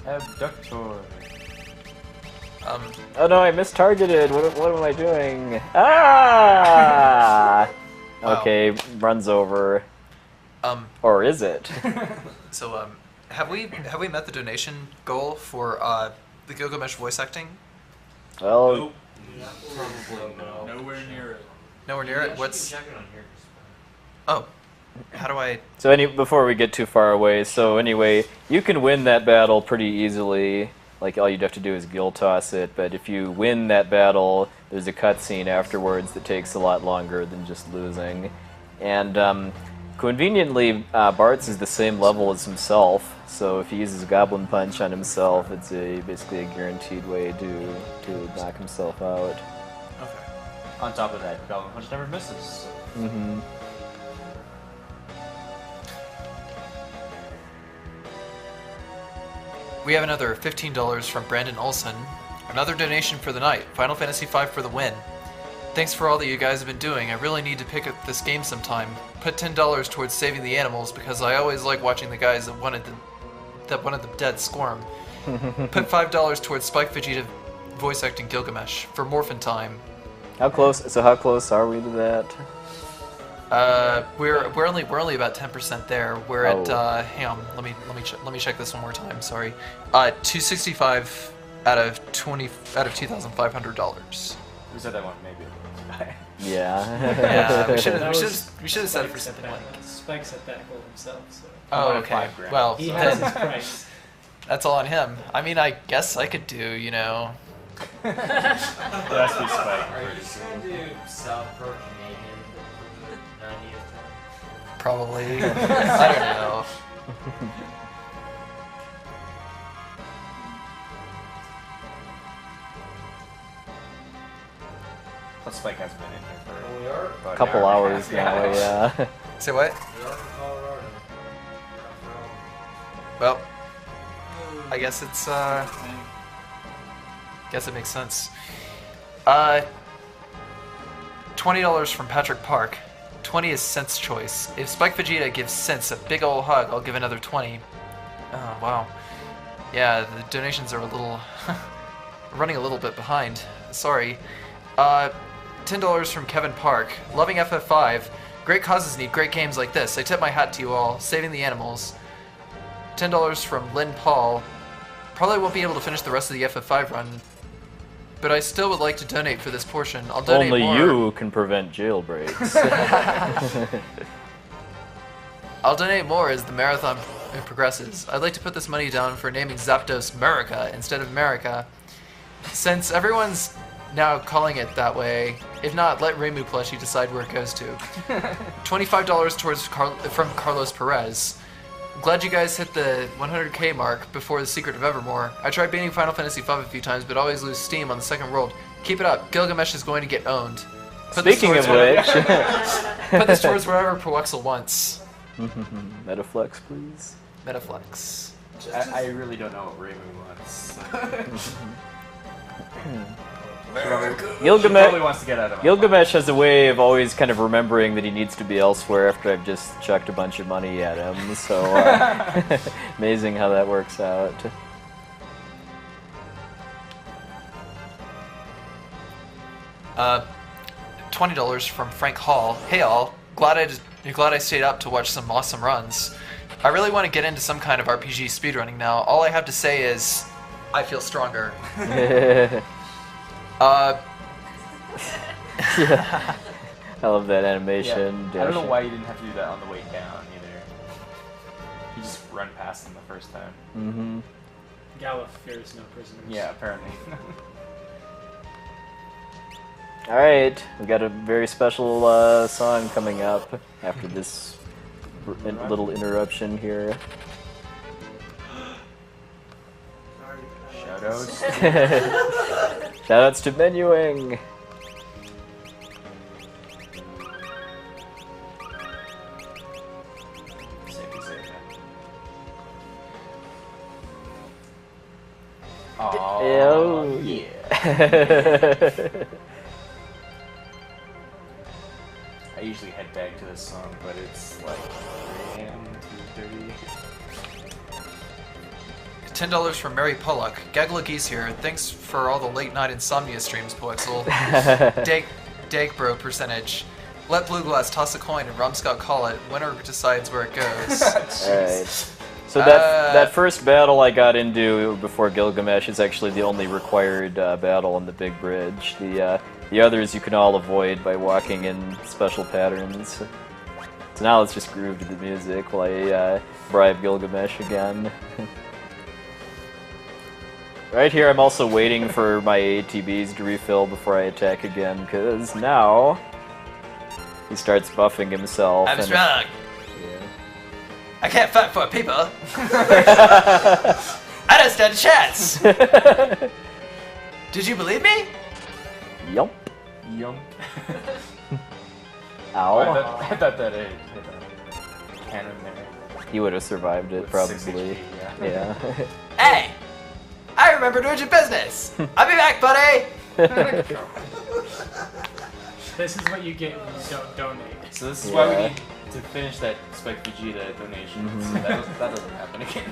Abductor. Oh no, I mistargeted. What am I doing? Ah! Wow. Okay, runs over. Or is it? So have we met the donation goal for the Gilgamesh voice acting? Well, Nope. Probably no. Nowhere near it. Nowhere near it. What's? Oh, how do I? so before we get too far away, so anyway, you can win that battle pretty easily. Like, all you'd have to do is guild toss it, but if you win that battle, there's a cutscene afterwards that takes a lot longer than just losing. And conveniently, Bart's is the same level as himself, so if he uses Goblin Punch on himself, it's basically a guaranteed way to knock himself out. Okay. On top of that, Goblin Punch never misses. So. Mm-hmm. We have another $15 from Brandon Olson. Another donation for the night. Final Fantasy V for the win. Thanks for all that you guys have been doing. I really need to pick up this game sometime. Put $10 towards saving the animals because I always like watching the guys that wanted them dead squirm. Put $5 towards Spike Vegeta voice acting Gilgamesh for Morphin Time. How close are we to that? We're only about 10% there. We're at hang on, let me check this one more time. Sorry, $265 out of $2,500. Who said that one? Maybe. Yeah. Yeah, we should That have was- said it for Spike set something that- like. Spike set that goal himself, so Oh, wanted okay. $5,000. Well, he has his then price. that's all on him. I mean, I guess I could do, you know. It has to be Spike. Are you trying to South Pro Canadian for the 90th time? Probably. I don't know. Plus Spike has been in here for We are. about A couple an hour and a hours half. now, yeah. Say what? We are from Colorado. Well, I guess it's guess it makes sense. $20 from Patrick Park. 20 is Sense choice. If Spike Vegeta gives Sense a big ol' hug, I'll give another 20. Oh wow. Yeah, the donations are a little running a little bit behind. Sorry. $10 from Kevin Park. Loving FF5. Great causes need great games like this. I tip my hat to you all. Saving the animals. $10 from Lynn Paul. Probably won't be able to finish the rest of the FF5 run, but I still would like to donate for this portion. I'll donate Only more. you can prevent jailbreaks. I'll donate more as the marathon progresses. I'd like to put this money down for naming Zapdos America instead of America, since everyone's now calling it that way. If not, let Reimu Plushie decide where it goes to. $25 towards from Carlos Perez. Glad you guys hit the 100k mark before the Secret of Evermore. I tried beating Final Fantasy V a few times, but always lose steam on the second world. Keep it up. Gilgamesh is going to get owned. Speaking of which... Put this towards wherever Puwexil wants. Metaflex, please. Metaflex. I really don't know what Reimu wants. She Gilgamesh, probably wants to get out of my Gilgamesh has a way of always kind of remembering that he needs to be elsewhere after I've just chucked a bunch of money at him, so amazing how that works out. $20 from Frank Hall. Hey all, glad I stayed up to watch some awesome runs. I really want to get into some kind of RPG speedrunning now. All I have to say is, I feel stronger. Yeah. I love that animation. I don't know why you didn't have to do that on the way down either. You just run past them the first time. Mm-hmm. Gala fears no prisoners. Yeah, apparently. Alright, we got a very special song coming up after this little interruption here. Shoutouts. Shoutouts to menuing! Oh, yeah. I usually head back to this song, but it's like 3 a.m., 2:30. $10 from Mary Pollock. Gaggle of Geese here. Thanks for all the late night insomnia streams, Puwexil. Dag bro percentage. Let Blue Glass toss a coin and Rumscott call it. Winner decides where it goes. Alright. So that first battle I got into before Gilgamesh is actually the only required battle on the big bridge. The others you can all avoid by walking in special patterns. So now let's just groove to the music while I bribe Gilgamesh again. Right here I'm also waiting for my ATBs to refill before I attack again, because now he starts buffing himself. I'm strong. I can't fight for people. I don't stand a chance. Did you believe me? Yump. Yump. Ow. I thought that it hit a cannon there. He would have survived it, With probably. 6 HP, Yeah. Hey! I remember doing your business. I'll be back, buddy. This is what you get when you don't donate. So this is why we need to finish that Spike Vegeta donation. So that doesn't happen again.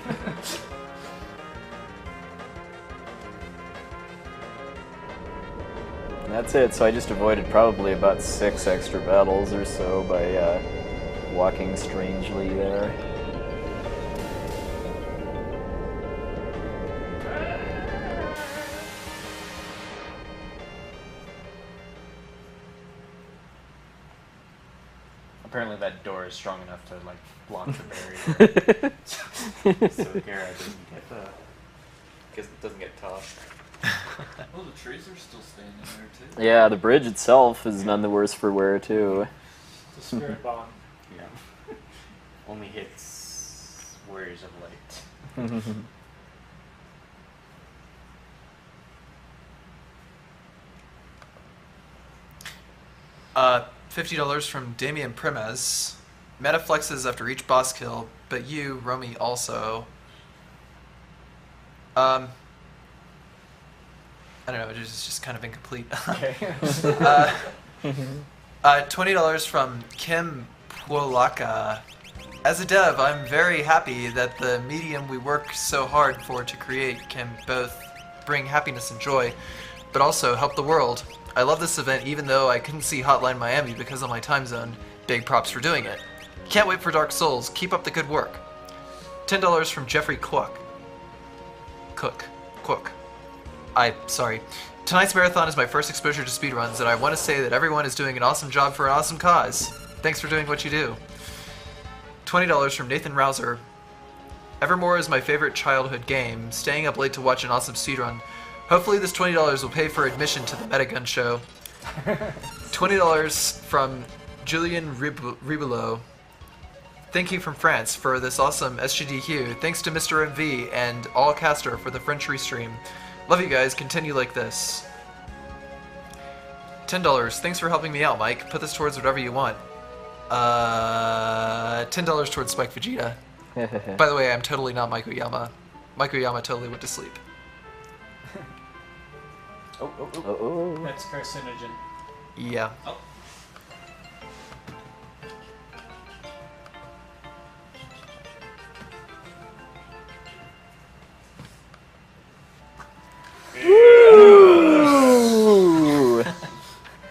And that's it. So I just avoided probably about 6 extra battles or so by walking strangely there. Apparently that door is strong enough to like block the barrier. So Gara doesn't get tossed. Well, the trees are still standing there too. Yeah, the bridge itself is none the worse for wear too. The spirit bomb. Yeah. Only hits warriors of light. $50 from Damian Primez. Meta flexes after each boss kill, but you, Romy, also. I don't know, it's just kind of incomplete. $20 from Kim Puwexil. As a dev, I'm very happy that the medium we work so hard for to create can both bring happiness and joy, but also help the world. I love this event even though I couldn't see Hotline Miami because of my time zone. Big props for doing it. Can't wait for Dark Souls. Keep up the good work. $10 from Jeffrey Cook. Sorry. Tonight's marathon is my first exposure to speedruns, and I want to say that everyone is doing an awesome job for an awesome cause. Thanks for doing what you do. $20 from Nathan Rouser. Evermore is my favorite childhood game. Staying up late to watch an awesome speedrun. Hopefully this $20 will pay for admission to the Metagun show. $20 from Julien Ribelow. Thank you from France for this awesome SGDQ. Thanks to Mr. MV and all caster for the French restream. Love you guys. Continue like this. $10. Thanks for helping me out, Mike. Put this towards whatever you want. $10 towards Spike Vegeta. By the way, I'm totally not Mike Oyama. Mike Oyama totally went to sleep. That's carcinogen. Yeah. Oh.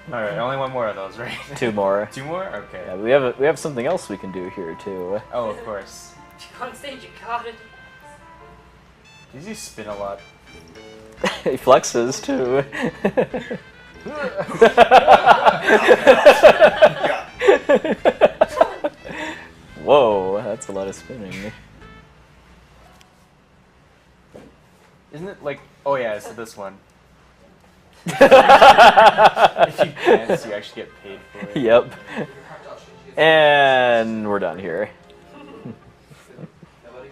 Alright, only one more of those, right? 2 more. 2 more? Okay. Yeah, we have something else we can do here too. Oh, of course. On stage, you got it. Does he spin a lot? He flexes too. Whoa, that's a lot of spinning. Isn't it like... Oh yeah, so this one. If you dance, you actually get paid for it. Yep. And we're done here.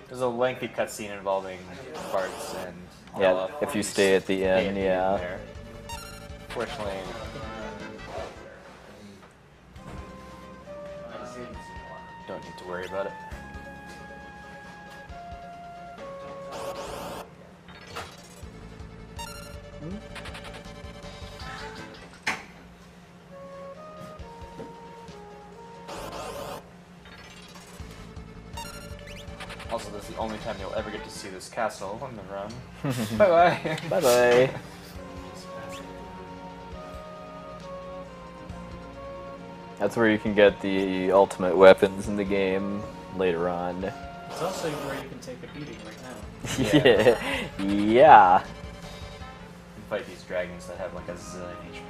There's a lengthy cutscene involving farts and... Yeah, if you stay at the end, yeah. Fortunately... Don't need to worry about it. Also, that's the only time you'll ever get to see this castle on the run. Bye-bye. Bye-bye. That's where you can get the ultimate weapons in the game later on. It's also where you can take a beating right now. Yeah. You can fight these dragons that have like a zillion HP.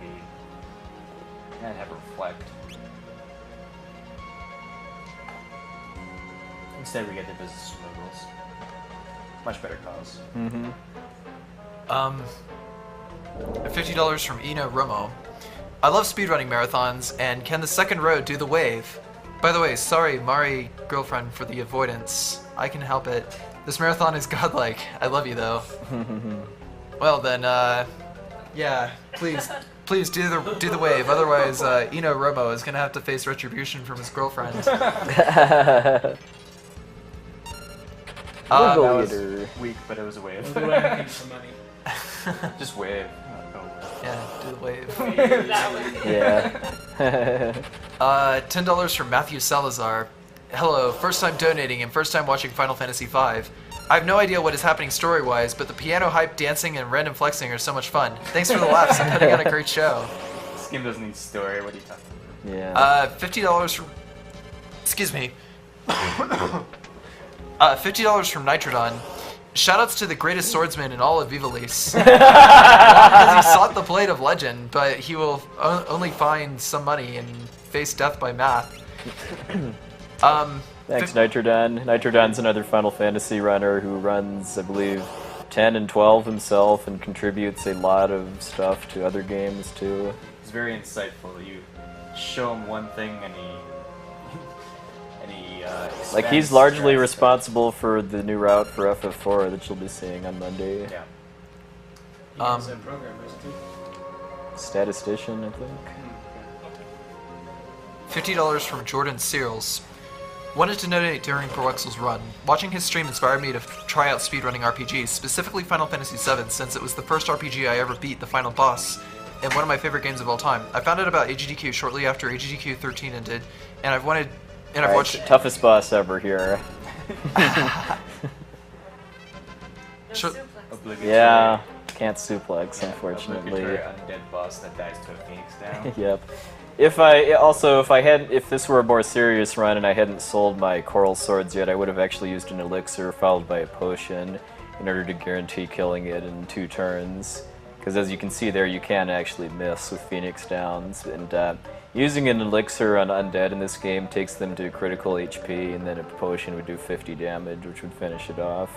And have reflect. Instead we get the business liberals. Much better cause. $50 from Eno Romo. I love speedrunning marathons, and can the second row do the wave? By the way, sorry, Mari girlfriend, for the avoidance. I can help it. This marathon is godlike. I love you though. Well then, yeah, please do the wave. Otherwise, Eno Romo is gonna have to face retribution from his girlfriend. That was weak, but it was a wave. We'll do anything for money. Just wave. Yeah, do the wave. Yeah. $10 from Matthew Salazar. Hello, first time donating and first time watching Final Fantasy V. I have no idea what is happening story-wise, but the piano hype, dancing, and random flexing are so much fun. Thanks for the laughs and putting on a great show. This game doesn't need story. What are you talking about? Yeah. $50 from... Excuse me. $50 from Nitrodon. Shoutouts to the greatest swordsman in all of Ivalice. Because he sought the blade of legend, but he will only find some money and face death by math. Thanks, Nitrodon. Nitrodon's another Final Fantasy runner who runs, I believe, 10 and 12 himself and contributes a lot of stuff to other games too. It's very insightful. You show him one thing and he like he's largely responsible for the new route for FF4 that you'll be seeing on Monday. Yeah. He's a programmer too. Statistician, I think. $50 from Jordan Searles. Wanted to donate during Puwexil's run. Watching his stream inspired me to try out speedrunning RPGs, specifically Final Fantasy VII, since it was the first RPG I ever beat the final boss, and one of my favorite games of all time. I found out about SGDQ shortly after SGDQ 13 ended, and I've watched... Toughest boss ever here. Yeah, can't suplex, unfortunately. Undead boss that dies to a phoenix down. Yep. If this were a more serious run and I hadn't sold my coral swords yet, I would have actually used an elixir followed by a potion in order to guarantee killing it in 2 turns. Because as you can see there, you can actually miss with phoenix downs, and using an elixir on undead in this game takes them to critical HP, and then a potion would do 50 damage, which would finish it off.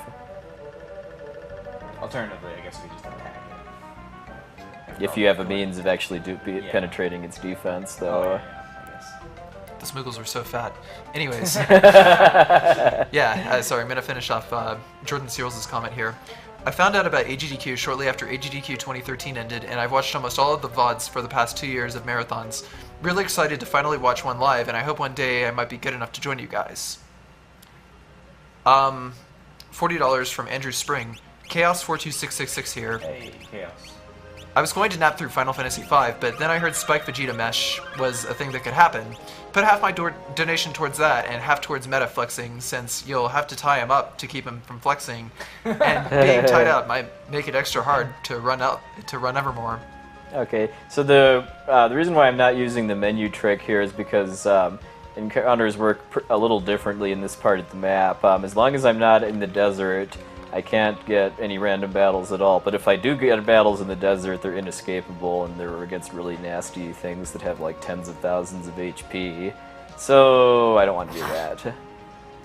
Alternatively, I guess we just attack it. If you have a means of actually penetrating its defense, though. The Smoogles were so fat. Anyways. Sorry, I'm going to finish off Jordan Searles' comment here. I found out about AGDQ shortly after AGDQ 2013 ended, and I've watched almost all of the VODs for the past 2 years of marathons. Really excited to finally watch one live, and I hope one day I might be good enough to join you guys. $40 from Andrew Spring. Chaos42666 here. Hey, Chaos. I was going to nap through Final Fantasy V, but then I heard Spike Vegeta Mesh was a thing that could happen. Put half my donation towards that and half towards meta flexing, since you'll have to tie him up to keep him from flexing, and being tied up might make it extra hard to run Evermore. Okay, so the reason why I'm not using the menu trick here is because encounters work a little differently in this part of the map. As long as I'm not in the desert, I can't get any random battles at all, but if I do get battles in the desert, they're inescapable, and they're against really nasty things that have like tens of thousands of HP, so I don't want to do that.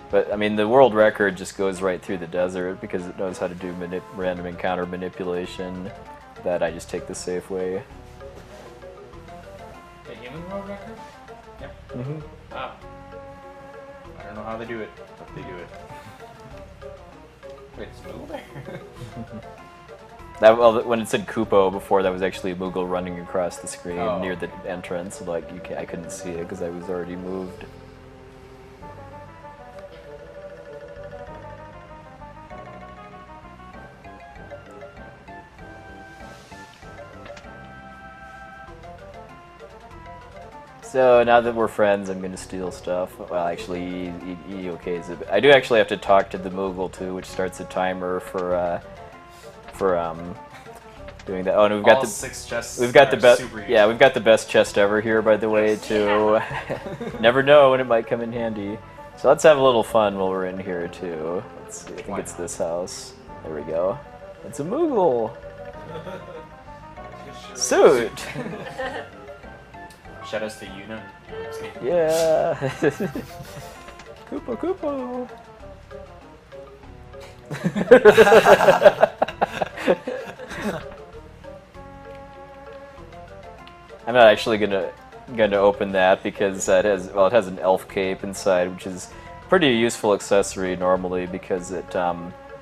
But, I mean, the world record just goes right through the desert because it knows how to do random encounter manipulation. That I just take the safe way. The human world record? Yep. Mm-hmm. Wow. I don't know how they do it, but they do it. Wait, it's Moogle there? When it said Kupo before, that was actually a Moogle running across the screen near the entrance. So, like, I couldn't see it because I was already moved. So now that we're friends, I'm gonna steal stuff. Well, actually, he okays it. I do actually have to talk to the Moogle too, which starts a timer for doing that. Oh, and we've got All the 6 chests. we've got the are best. super Yeah, we've got the best chest ever here, by the way, too. Never know when it might come in handy. So let's have a little fun while we're in here too. Let's see. I think it's this house. There we go. It's a Moogle. Suit. Shoutouts to Yuna. Yeah. Koopa Koopa. I'm not actually gonna open that because it has an elf cape inside, which is a pretty useful accessory normally because it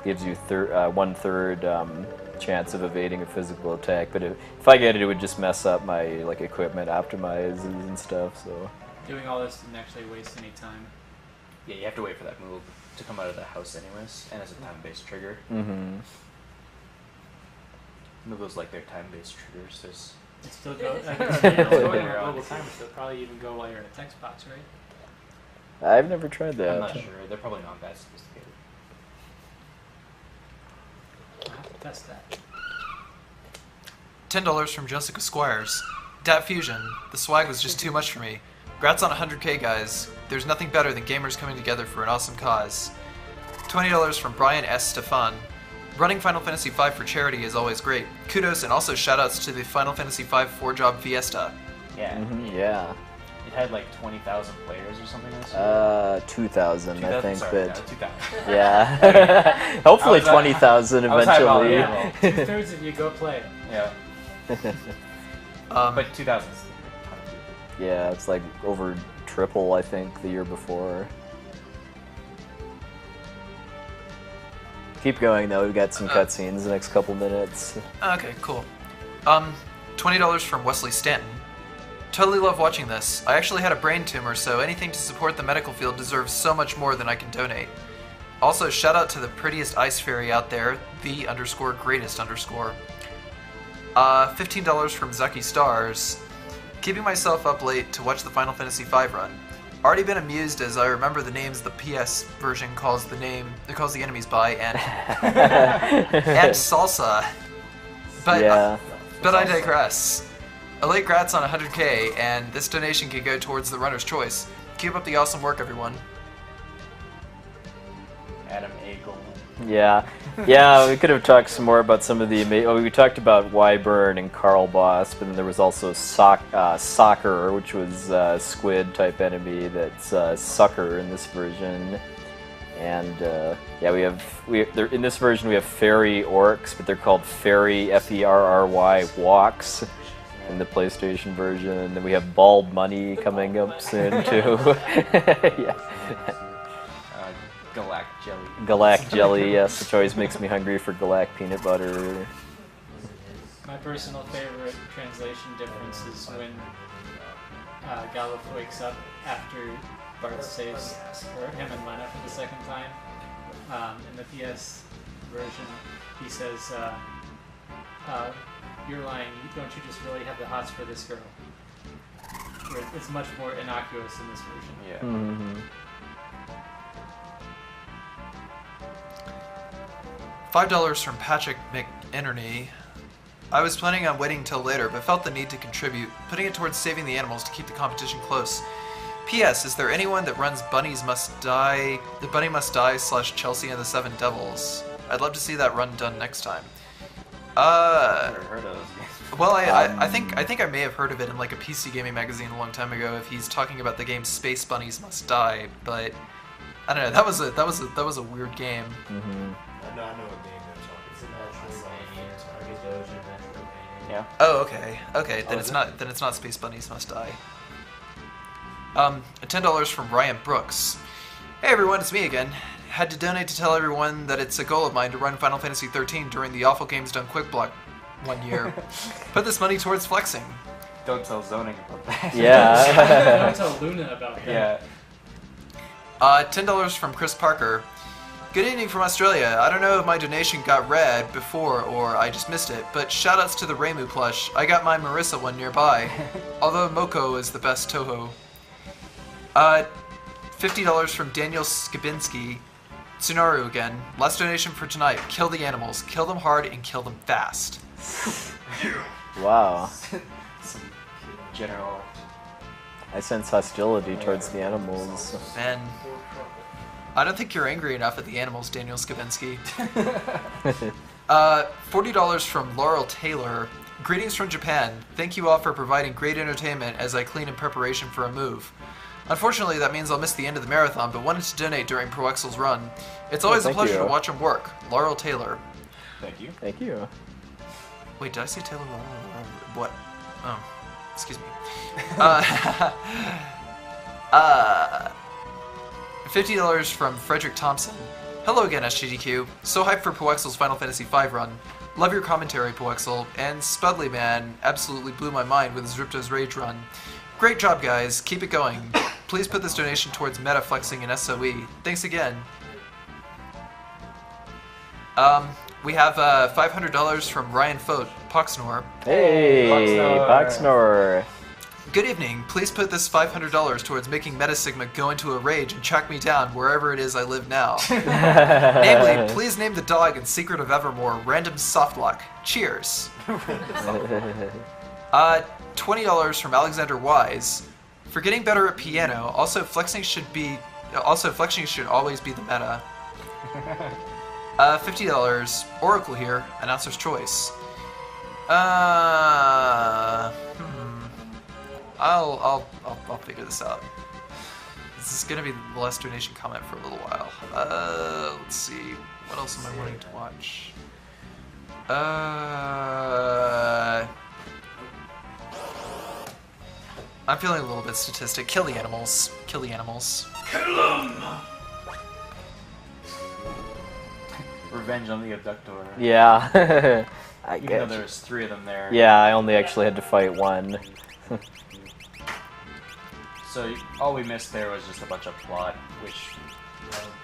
gives you 1/3 chance of evading a physical attack. But if I get it, it would just mess up my equipment optimizes and stuff. So Doing all this didn't actually waste any time. Yeah, you have to wait for that move to come out of the house anyways, and it's a time-based trigger. Mm-hmm. Moogles like their time-based triggers. There's It still goes. It's going on a global timer, so it'll probably even go while you're in a text box, right? I've never tried that. I'm not sure. They're probably not that sophisticated. I'll have to test that. $10 from Jessica Squires. Dat Fusion. The swag was just too much for me. Grats on 100k, guys. There's nothing better than gamers coming together for an awesome cause. $20 from Brian S. Stefan. Running Final Fantasy V for charity is always great. Kudos and also shoutouts to the Final Fantasy V 4-job Fiesta. Yeah. Yeah. It had like 20,000 players or something this year. 2,000, I think, sorry, but 2,000. yeah. Hopefully 20,000 eventually. Yeah, 2/3 of you go play. Yeah. But 2,000. Yeah, it's like over triple, I think, the year before. Keep going though, we've got some cutscenes the next couple minutes. Okay, cool. $20 from Wesley Stanton. Totally love watching this. I actually had a brain tumor, so anything to support the medical field deserves so much more than I can donate. Also, shout out to the prettiest ice fairy out there, _greatest_. $15 from Zucky Stars. Keeping myself up late to watch the Final Fantasy V run. Already been amused as I remember the names the PS version calls the enemies by and and salsa. But yeah. But I digress. A late grats on 100k, and this donation can go towards the runner's choice. Keep up the awesome work, everyone. Adam A. Gold. Yeah, yeah. We could have talked some more about some of the. We talked about Wyvern and Carl Boss, but then there was also Soccer, which was a squid type enemy that's Sucker in this version. And yeah, in this version we have fairy orcs, but they're called fairy Ferry walks in the PlayStation version. And then we have Bald Money coming up soon too. Yeah. Galac Jelly. Galac Jelly, yes, which always makes me hungry for Galac peanut butter. My personal favorite translation difference is when Galuf wakes up after Bart saves him and Lena for the second time. In the PS version, he says, "You're lying. Don't you just really have the hots for this girl?" Where it's much more innocuous in this version. Yeah. Mm-hmm. $5 from Patrick McInerney. I was planning on waiting till later, but felt the need to contribute, putting it towards saving the animals to keep the competition close. P.S. Is there anyone that runs Bunnies Must Die, the Bunny Must Die / Chelsea and the Seven Devils? I'd love to see that run done next time. Never heard of those games. Well, I think I may have heard of it in like a PC gaming magazine a long time ago. If he's talking about the game Space Bunnies Must Die, but I don't know. That was a weird game. Mm-hmm. I know what game they're talking about. Yeah. Oh, okay. Then it's not Space Bunnies Must Die. $10 from Ryan Brooks. Hey everyone, it's me again. Had to donate to tell everyone that it's a goal of mine to run Final Fantasy 13 during the Awful Games Done Quick block one year. Put this money towards flexing. Don't tell Zoning about that. Yeah. Don't tell Luna about that. Yeah. $10 from Chris Parker. Good evening from Australia. I don't know if my donation got read before or I just missed it, but shoutouts to the Reimu plush. I got my Marissa one nearby. Although Moko is the best Toho. $50 from Daniel Skibinski. Tsunaru again. Last donation for tonight. Kill the animals. Kill them hard and kill them fast. Wow. Some general. I sense hostility towards the animals. Man, I don't think you're angry enough at the animals, Daniel Skibinski. $40 from Laurel Taylor. Greetings from Japan. Thank you all for providing great entertainment as I clean in preparation for a move. Unfortunately, that means I'll miss the end of the marathon, but wanted to donate during Puwexil's run. It's always a pleasure to watch him work. Laurel Taylor. Thank you. Thank you. Wait, did I say Taylor? What? Oh, excuse me. $50 from Frederick Thompson. Hello again, SGDQ. So hyped for Puwexil's Final Fantasy V run. Love your commentary, Puwexil. And Spudley Man absolutely blew my mind with his Ripto's Rage run. Great job, guys. Keep it going. Please put this donation towards meta flexing and SOE. Thanks again. We have $500 from Ryan Fote, Poxnor. Hey, Poxnor. Good evening. Please put this $500 towards making Metasigma go into a rage and track me down wherever it is I live now. Namely, please name the dog in Secret of Evermore Random Softlock. Cheers. $20 from Alexander Wise. For getting better at piano, also flexing should always be the meta. $50. Oracle here, announcer's choice. I'll figure this out. This is gonna be the last donation comment for a little while. Let's see. What else am I wanting to watch? I'm feeling a little bit statistic. Kill the animals. Kill the animals. Kill them! Revenge on the abductor. Yeah. Even though there's 3 of them there. Yeah, I only actually had to fight one. So all we missed there was just a bunch of plot, which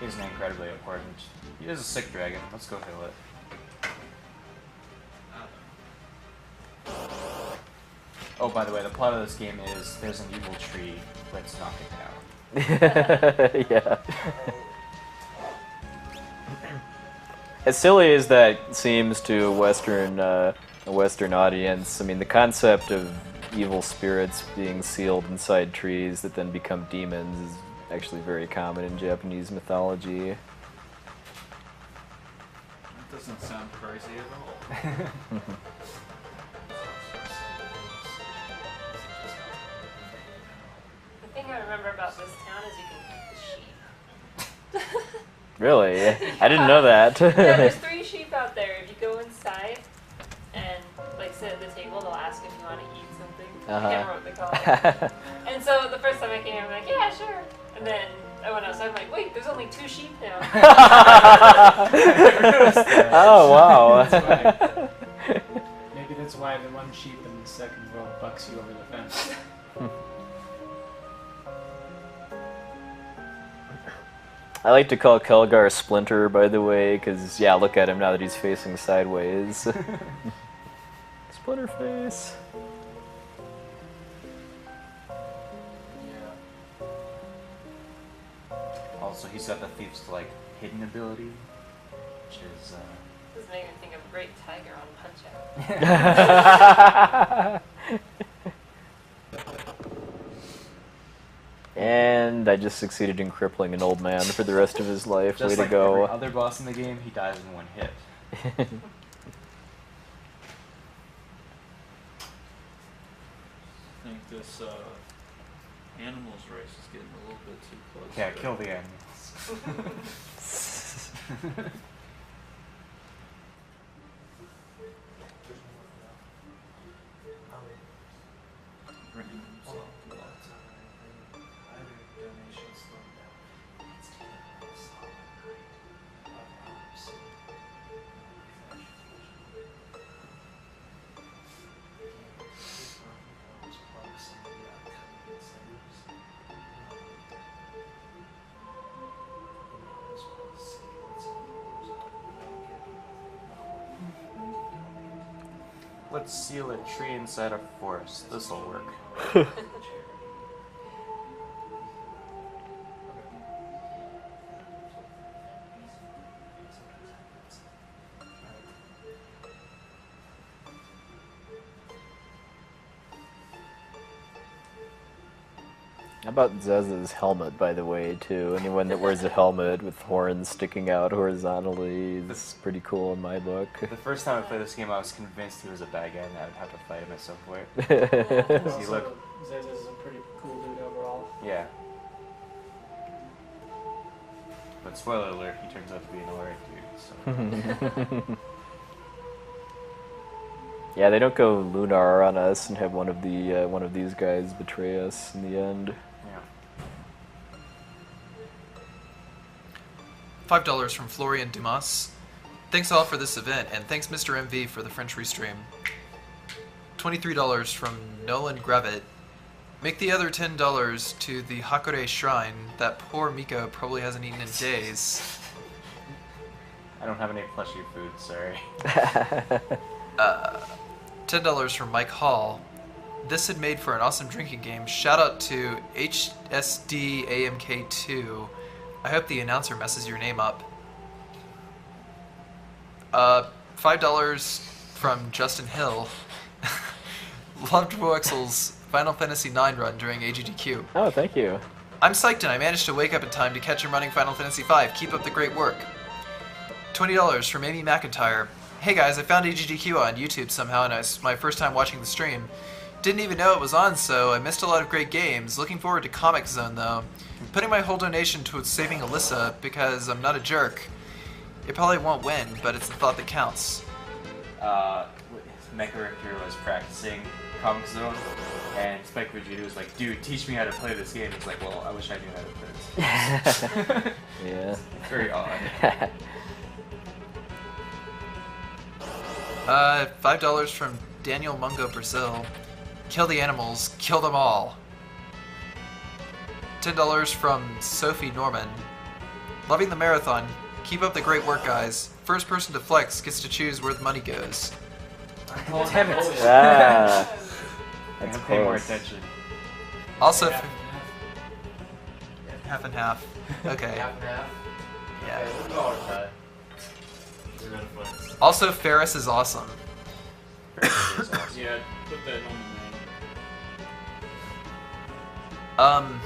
isn't incredibly important. He is a sick dragon. Let's go kill it. Oh, by the way, the plot of this game is there's an evil tree. Let's knock it down. Yeah. As silly as that seems to a Western audience, I mean, the concept of evil spirits being sealed inside trees that then become demons is actually very common in Japanese mythology. It doesn't sound crazy at all. The thing I remember about this town is you can keep the sheep. Really? I didn't know that. Yeah, there's 3 sheep out there. If you go inside and like sit at the table, they'll ask if you want to eat something. I can't remember what they call it. And so the first time I came, I'm like, yeah, sure. And then I went outside, I'm like, wait, there's only 2 sheep now. Oh, wow. Maybe that's why the one sheep in the second row bucks you over the fence. I like to call Kelgar Splinter, by the way, because, yeah, look at him now that he's facing sideways. Splinter face. Also, he's got the Thief's like hidden ability, which is. This made me think of Great Tiger on Punch-Out. And I just succeeded in crippling an old man for the rest of his life. Just Way like to go. every other boss in the game, he dies in 1 hit. I think this animals race is getting a little bit too close. Yeah, kill the animals. Let's seal a tree inside a forest. This'll work. How about Zez's helmet, by the way, too? Anyone that wears a helmet with horns sticking out horizontally is pretty cool in my book. The first time I played this game, I was convinced he was a bad guy and I would have to fight him at some point. Also, look. Zez is a pretty cool dude overall. Yeah. But spoiler alert, he turns out to be an alright dude, so... Yeah, they don't go lunar on us and have one of these guys betray us in the end. $5 from Florian Dumas. Thanks all for this event, and thanks Mr. MV for the French restream. $23 from Nolan Gravit. Make the other $10 to the Hakure Shrine. That poor Miko probably hasn't eaten in days. I don't have any plushy food, sorry. $10 from Mike Hall. This had made for an awesome drinking game. Shout out to HSDAMK2. I hope the announcer messes your name up. $5 from Justin Hill. Loved Puwexil's Final Fantasy IX run during AGDQ. Oh, thank you. I'm psyched and I managed to wake up in time to catch him running Final Fantasy V. Keep up the great work. $20 from Amy McIntyre. Hey guys, I found AGDQ on YouTube somehow and it's my first time watching the stream. Didn't even know it was on, so I missed a lot of great games. Looking forward to Comic Zone though. Putting my whole donation towards saving Alyssa because I'm not a jerk. It probably won't win, but it's the thought that counts. My character was practicing Comic Zone, and Spike Vegeta was like, dude, teach me how to play this game. He's like, well, I wish I knew how to play this. Yeah. It's very odd. $5 from Daniel Mungo Brazil. Kill the animals, kill them all. $10 from Sophie Norman. Loving the marathon. Keep up the great work, guys. First person to flex gets to choose where the money goes. Damn it. Ah, I that's have to pay more close. attention. Also, Half half and half. Okay. Half and half. Yeah. Okay, we'll go with that. We're gonna flex. Also, Ferris is awesome. Yeah, put that on the name.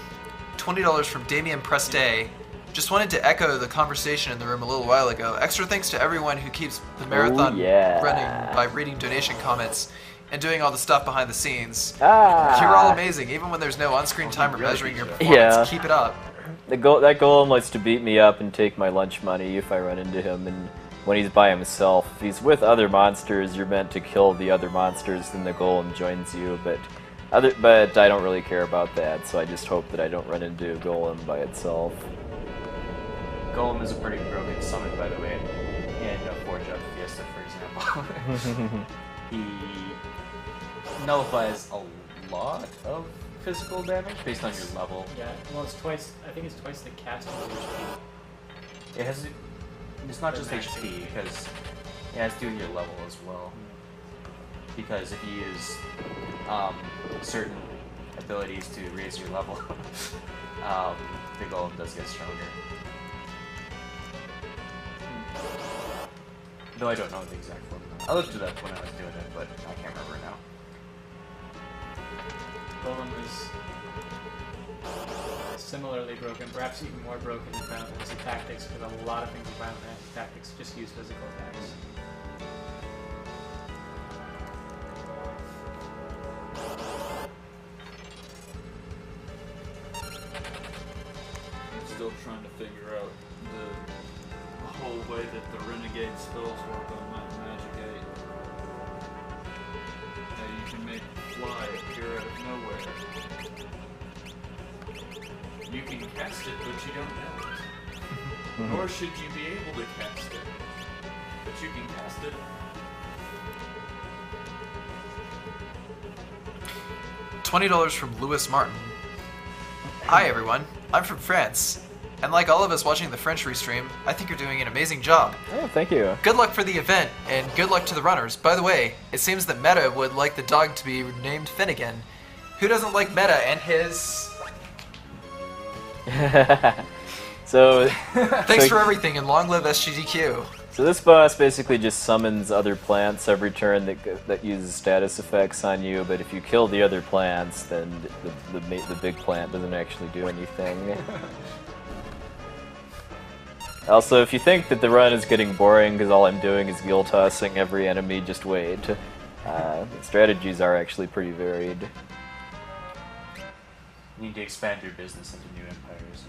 $20 from Damien Preste. Just wanted to echo the conversation in the room a little while ago. Extra thanks to everyone who keeps the marathon running by reading donation comments and doing all the stuff behind the scenes. You're all amazing, even when there's no on-screen timer measuring your performance. Yeah. Keep it up. That golem likes to beat me up and take my lunch money if I run into him, and when he's by himself, if he's with other monsters, you're meant to kill the other monsters, then the golem joins you, but I don't really care about that, so I just hope that I don't run into a golem by itself. Golem is a pretty broken summon, by the way, in Forge Up Fiesta, for example. He nullifies a lot of physical damage based on your level. Yeah, well, it's twice. I think it's twice the casting HP. It has. It's not just HP, because it has to do with your level as well. Because if you use certain abilities to raise your level, the golem does get stronger. Though I don't know the exact formula. I looked it up when I was doing it, but I can't remember now. Golem is similarly broken, perhaps even more broken in Final Fantasy Tactics, because a lot of things in Final Fantasy Tactics just use physical attacks. I'm still trying to figure out the whole way that the renegade spells work on Magic 8. Now you can make fly appear out of nowhere. You can cast it, but you don't have it. Nor should you be able to cast it. But you can cast it. $20 from Louis Martin. Hi everyone, I'm from France. And like all of us watching the French restream, I think you're doing an amazing job. Oh, thank you. Good luck for the event, and good luck to the runners. By the way, it seems that Meta would like the dog to be named Finnegan. Who doesn't like Meta and his... So... Thanks for everything, and long live SGDQ. So this boss basically just summons other plants every turn that uses status effects on you, but if you kill the other plants, then the big plant doesn't actually do anything. Also, if you think that the run is getting boring because all I'm doing is gill tossing every enemy, just wait. The strategies are actually pretty varied. You need to expand your business into new empires.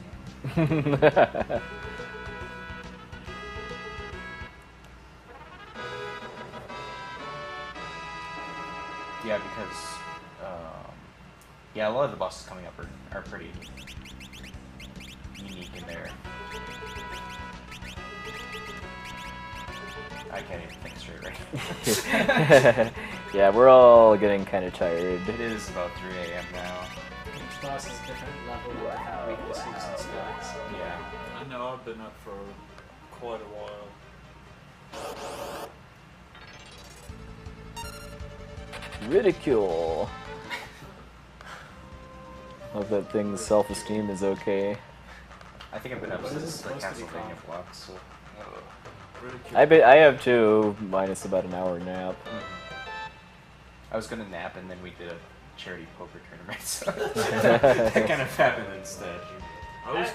Yeah, because yeah, a lot of the bosses coming up are pretty unique in there. I can't even think straight right. Yeah, we're all getting kind of tired. It is about 3 a.m. now. Each boss is a different level of how weaknesses and stats. Yeah. I know I've been up for quite a while. Ridicule. Hope that thing's self-esteem is okay. I think I've been up since the Castlevania vlog, so... I have too, minus about an hour nap. I was gonna nap and then we did a charity poker tournament, so that kind of happened instead. I was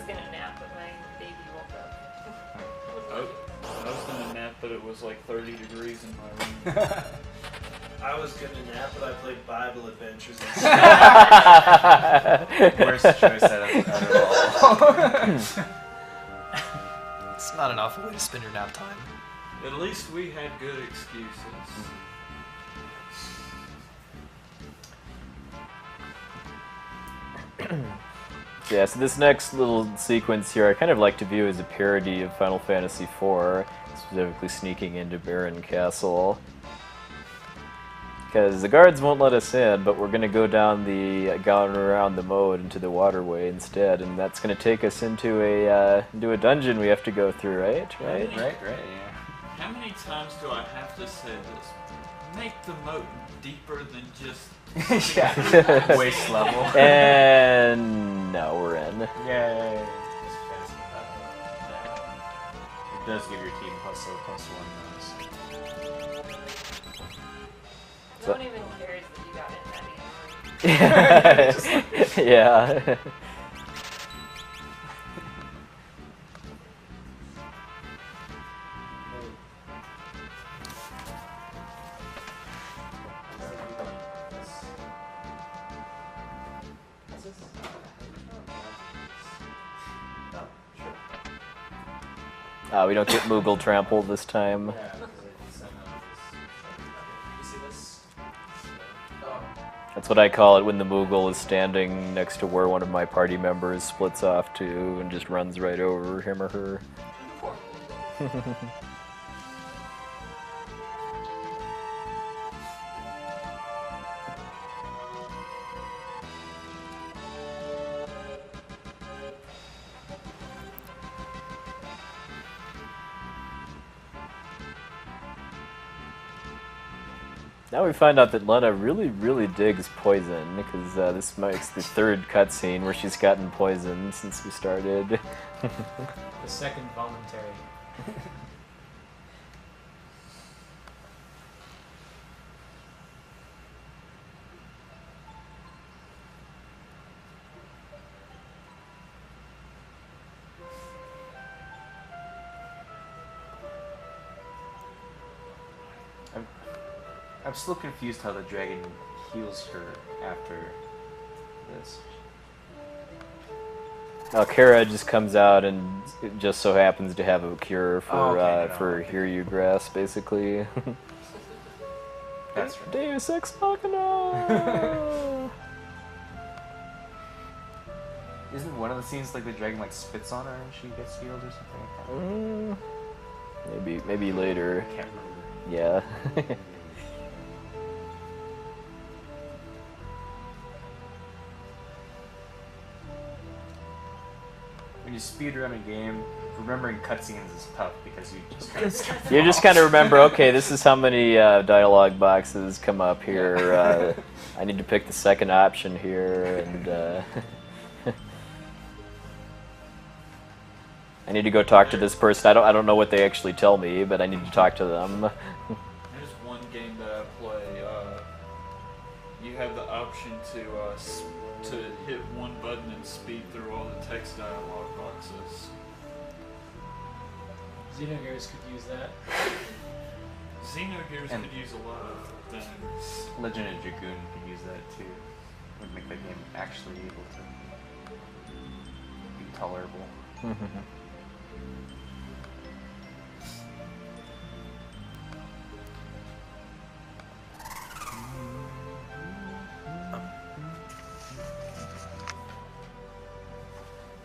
gonna nap, but my baby woke up. I was gonna nap, but it was like 30 degrees in my room. I was gonna nap, but I played Bible Adventures instead. Worst choice out of all. It's not an awful way to spend your nap time. At least we had good excuses. Yeah, so this next little sequence here I kind of like to view as a parody of Final Fantasy IV, specifically sneaking into Baron Castle. Because the guards won't let us in, but we're going to go down around the moat into the waterway instead, and that's going to take us into a dungeon we have to go through, right? Right, yeah. How many times do I have to say this? Make the moat deeper than just... Yeah, waist level. And no, we're in. Yay! It does give your team +1 No one even cares that you got in that easily. Yeah. We don't get Moogle trampled this time. That's what I call it when the Moogle is standing next to where one of my party members splits off to and just runs right over him or her. Now we find out that Lena really digs poison, because this marks the third cutscene where she's gotten poisoned since we started. The second voluntary. I'm still confused how the dragon heals her after this. Kara just comes out and it just so happens to have a cure for okay. Hiryu grass, basically. That's right. Deus Ex Machina! Isn't one of the scenes like the dragon like spits on her and she gets healed or something like that? Maybe later. I can't remember. Yeah. when you speedrun a game, remembering cutscenes is tough because you just kind of skip them You just all. kind of remember, okay, this is how many dialogue boxes come up here. I need to pick the second option here, and I need to go talk to this person. I don't know what they actually tell me, but I need to talk to them. There's one game that I play. You have the option to hit one button and speed through all the text dialogue boxes. Xenogears could use that. Xenogears And- could use a lot of things. Legend of Dragoon could use that too. Would make the game actually able to be tolerable.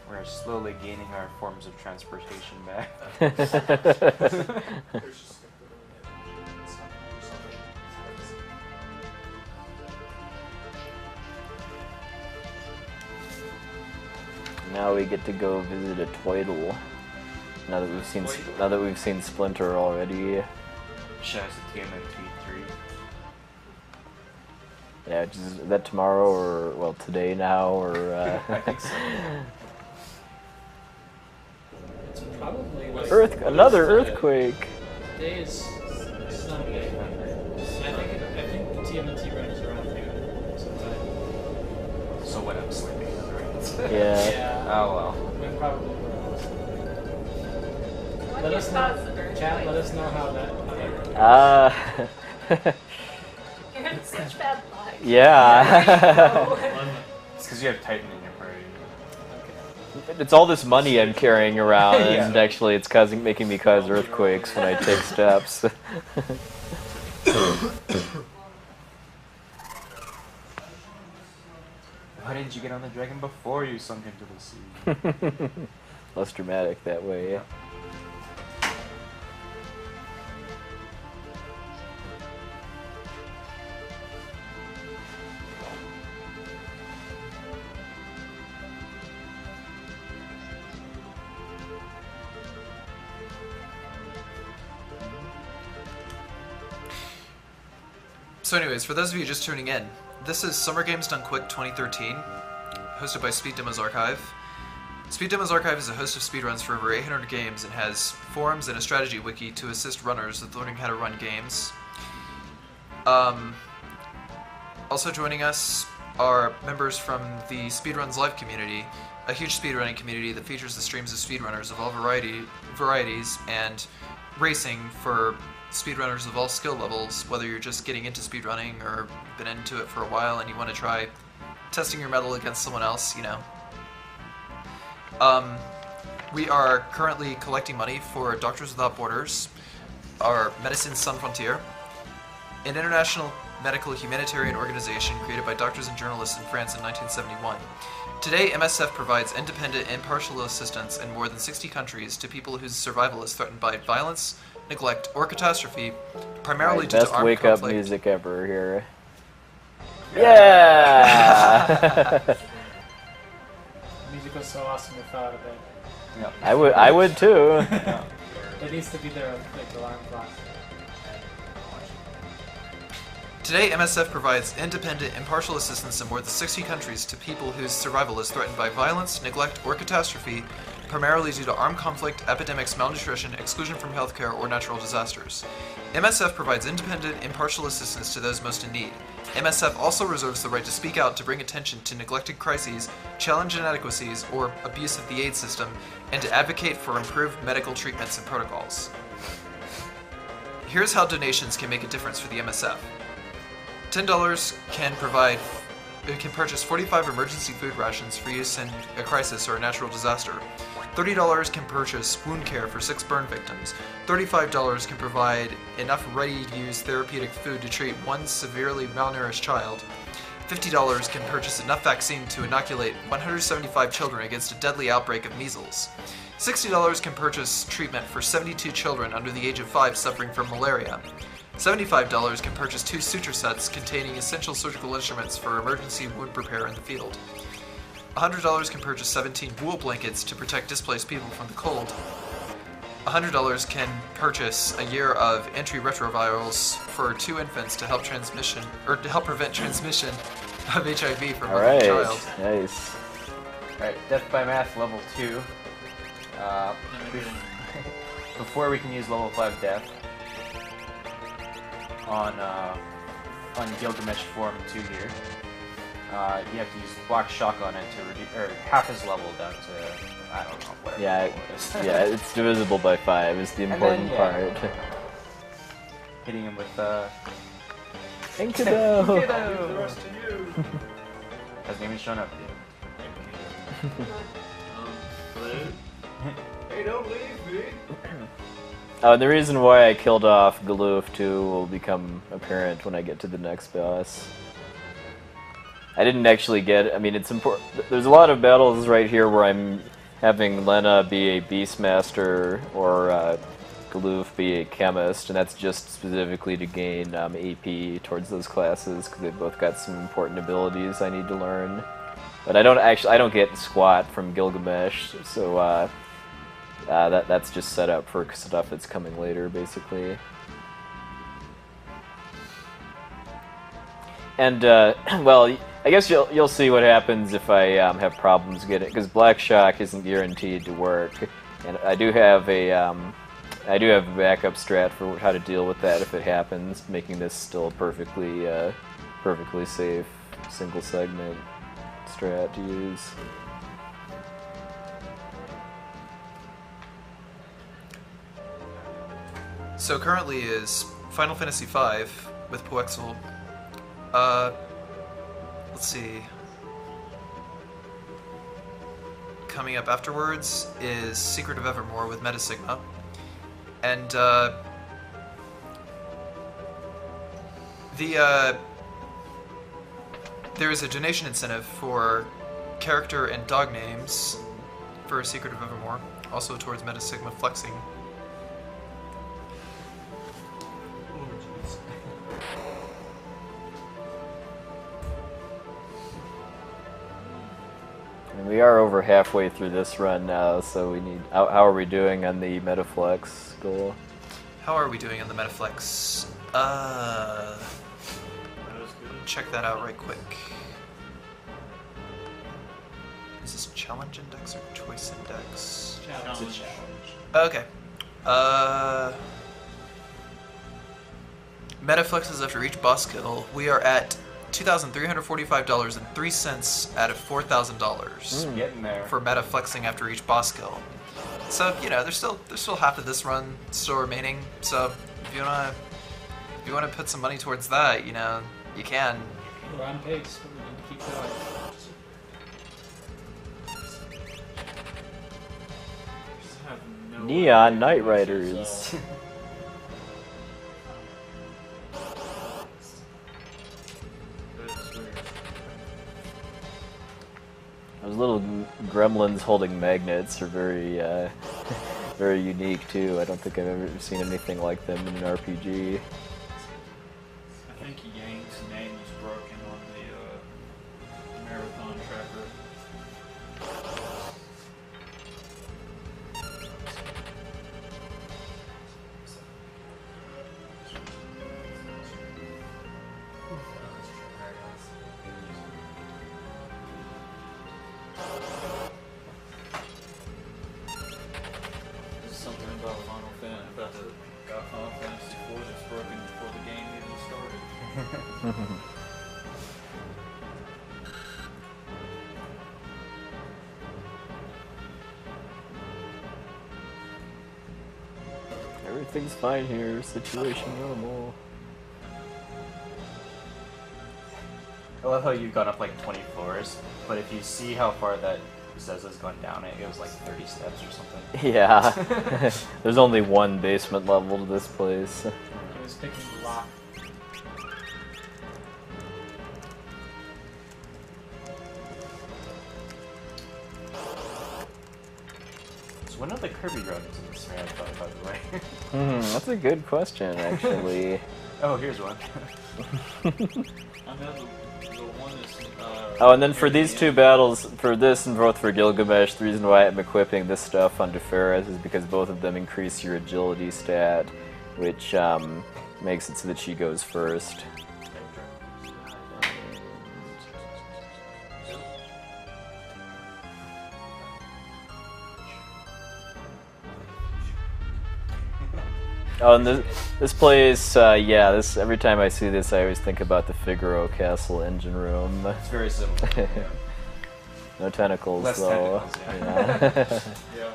We're slowly gaining our forms of transportation back. Now we get to go visit a Twiddle. Now that we've seen Splinter already. Shout out to TMNT3. Yeah, is that tomorrow or well today now or? I think so. It's probably like Another earthquake. Today is Sunday. I think the TMNT run is around noon sometime. So when I'm sleeping, right? Yeah. Yeah. Oh well. We probably will. What Let do us you know. thoughts of earthquakes? Chat, let us know how that. You're in such bad luck. Yeah. It's because you have Titan in your party. It's all this money I'm carrying around, Yeah. and actually it's making me cause earthquakes when I take steps. Why didn't you get on the dragon before you sunk into the sea? Less dramatic that way. So anyways, for those of you just tuning in, this is Summer Games Done Quick 2013, hosted by Speed Demos Archive. Speed Demos Archive is a host of speedruns for over 800 games and has forums and a strategy wiki to assist runners with learning how to run games. Also joining us are members from the Speedruns Live community, a huge speedrunning community that features the streams of speedrunners of all varieties and racing for speedrunners of all skill levels, whether you're just getting into speedrunning or been into it for a while and you want to try testing your mettle against someone else, you know. We are currently collecting money for Doctors Without Borders, our Medicine Sans Frontières, an international medical humanitarian organization created by doctors and journalists in France in 1971. Today, MSF provides independent, impartial assistance in more than 60 countries to people whose survival is threatened by violence, neglect, or catastrophe, primarily due to Best armed wake up conflict. music ever here. Yeah! Music was so awesome without it. Yeah. I would too. It needs to be their like alarm clock. Today, MSF provides independent, impartial assistance in more than 60 countries to people whose survival is threatened by violence, neglect, or catastrophe, primarily due to armed conflict, epidemics, malnutrition, exclusion from healthcare, or natural disasters. MSF provides independent, impartial assistance to those most in need. MSF also reserves the right to speak out to bring attention to neglected crises, challenge inadequacies, or abuse of the aid system, and to advocate for improved medical treatments and protocols. Here's how donations can make a difference for the MSF. $10 can purchase 45 emergency food rations for use in a crisis or a natural disaster. $30 can purchase wound care for 6 burn victims. $35 can provide enough ready-to-use therapeutic food to treat one severely malnourished child. $50 can purchase enough vaccine to inoculate 175 children against a deadly outbreak of measles. $60 can purchase treatment for 72 children under the age of 5 suffering from malaria. $75 can purchase 2 suture sets containing essential surgical instruments for emergency wound repair in the field. $100 can purchase 17 wool blankets to protect displaced people from the cold. $100 can purchase a year of antiretrovirals for 2 infants to help prevent transmission of HIV from mother to child. Nice. Alright, Death by Math level 2. Before we can use level 5 Death on Gilgamesh Form 2 here, you have to use Black Shock on it to reduce, or half his level down to, I don't know, whatever level it is. Yeah, it's divisible by 5 is the important part. Hitting him with Enkido! Enkido! The rest of you! Hasn't even shown up yet. Hey, don't leave me! Oh, and the reason why I killed off Galoof too will become apparent when I get to the next boss. I didn't actually get, I mean, it's important. There's a lot of battles right here where I'm having Lena be a Beastmaster or Galoof be a Chemist, and that's just specifically to gain AP towards those classes because they've both got some important abilities I need to learn. But I don't get squat from Gilgamesh, so that's just set up for stuff that's coming later, basically. And well, I guess you'll see what happens if I have problems getting, because Black Shock isn't guaranteed to work, and I do have a backup strat for how to deal with that if it happens, making this still perfectly safe single segment strat to use. So currently is Final Fantasy V with Puwexil. Let's see. Coming up afterwards is Secret of Evermore with Metasigma. And there is a donation incentive for character and dog names for Secret of Evermore, also towards Metasigma flexing. And we are over halfway through this run now, so we need. How are we doing on the Metaflex goal? How are we doing on the Metaflex? Check that out right quick. Is this challenge index or choice index? Challenge. It's a challenge. Okay. Metaflexes after each boss kill. We are at $2,345.03 out of $4,000 Getting there. for metaflexing after each boss kill. So there's still half of this run still remaining. So if you wanna put some money towards that, you can. We're on pace, but we need to keep going. Neon Knight Riders. Those little gremlins holding magnets are very, very unique too. I don't think I've ever seen anything like them in an RPG. I think Yang's name is broken on the marathon tracker. There's something about Final Fantasy IV that's broken before the game even started. Everything's fine here. Situation normal. I love how you've gone up like 20 floors, but if you see how far that says it's going down, it goes like 30 steps or something. Yeah. There's only one basement level to this place. It was picking lock. It's When are the Kirby runners in this marathon, by the way? That's a good question, actually. Oh, here's one. I know the one is. Oh, and then for these two battles, for this and both for Gilgamesh, the reason why I'm equipping this stuff on Ferris is because both of them increase your agility stat, which makes it so that she goes first. Oh, and this place, yeah, every time I see this, I always think about the Figaro Castle engine room. It's very similar. Yeah. No tentacles, Less though. tentacles, Yeah. Yeah.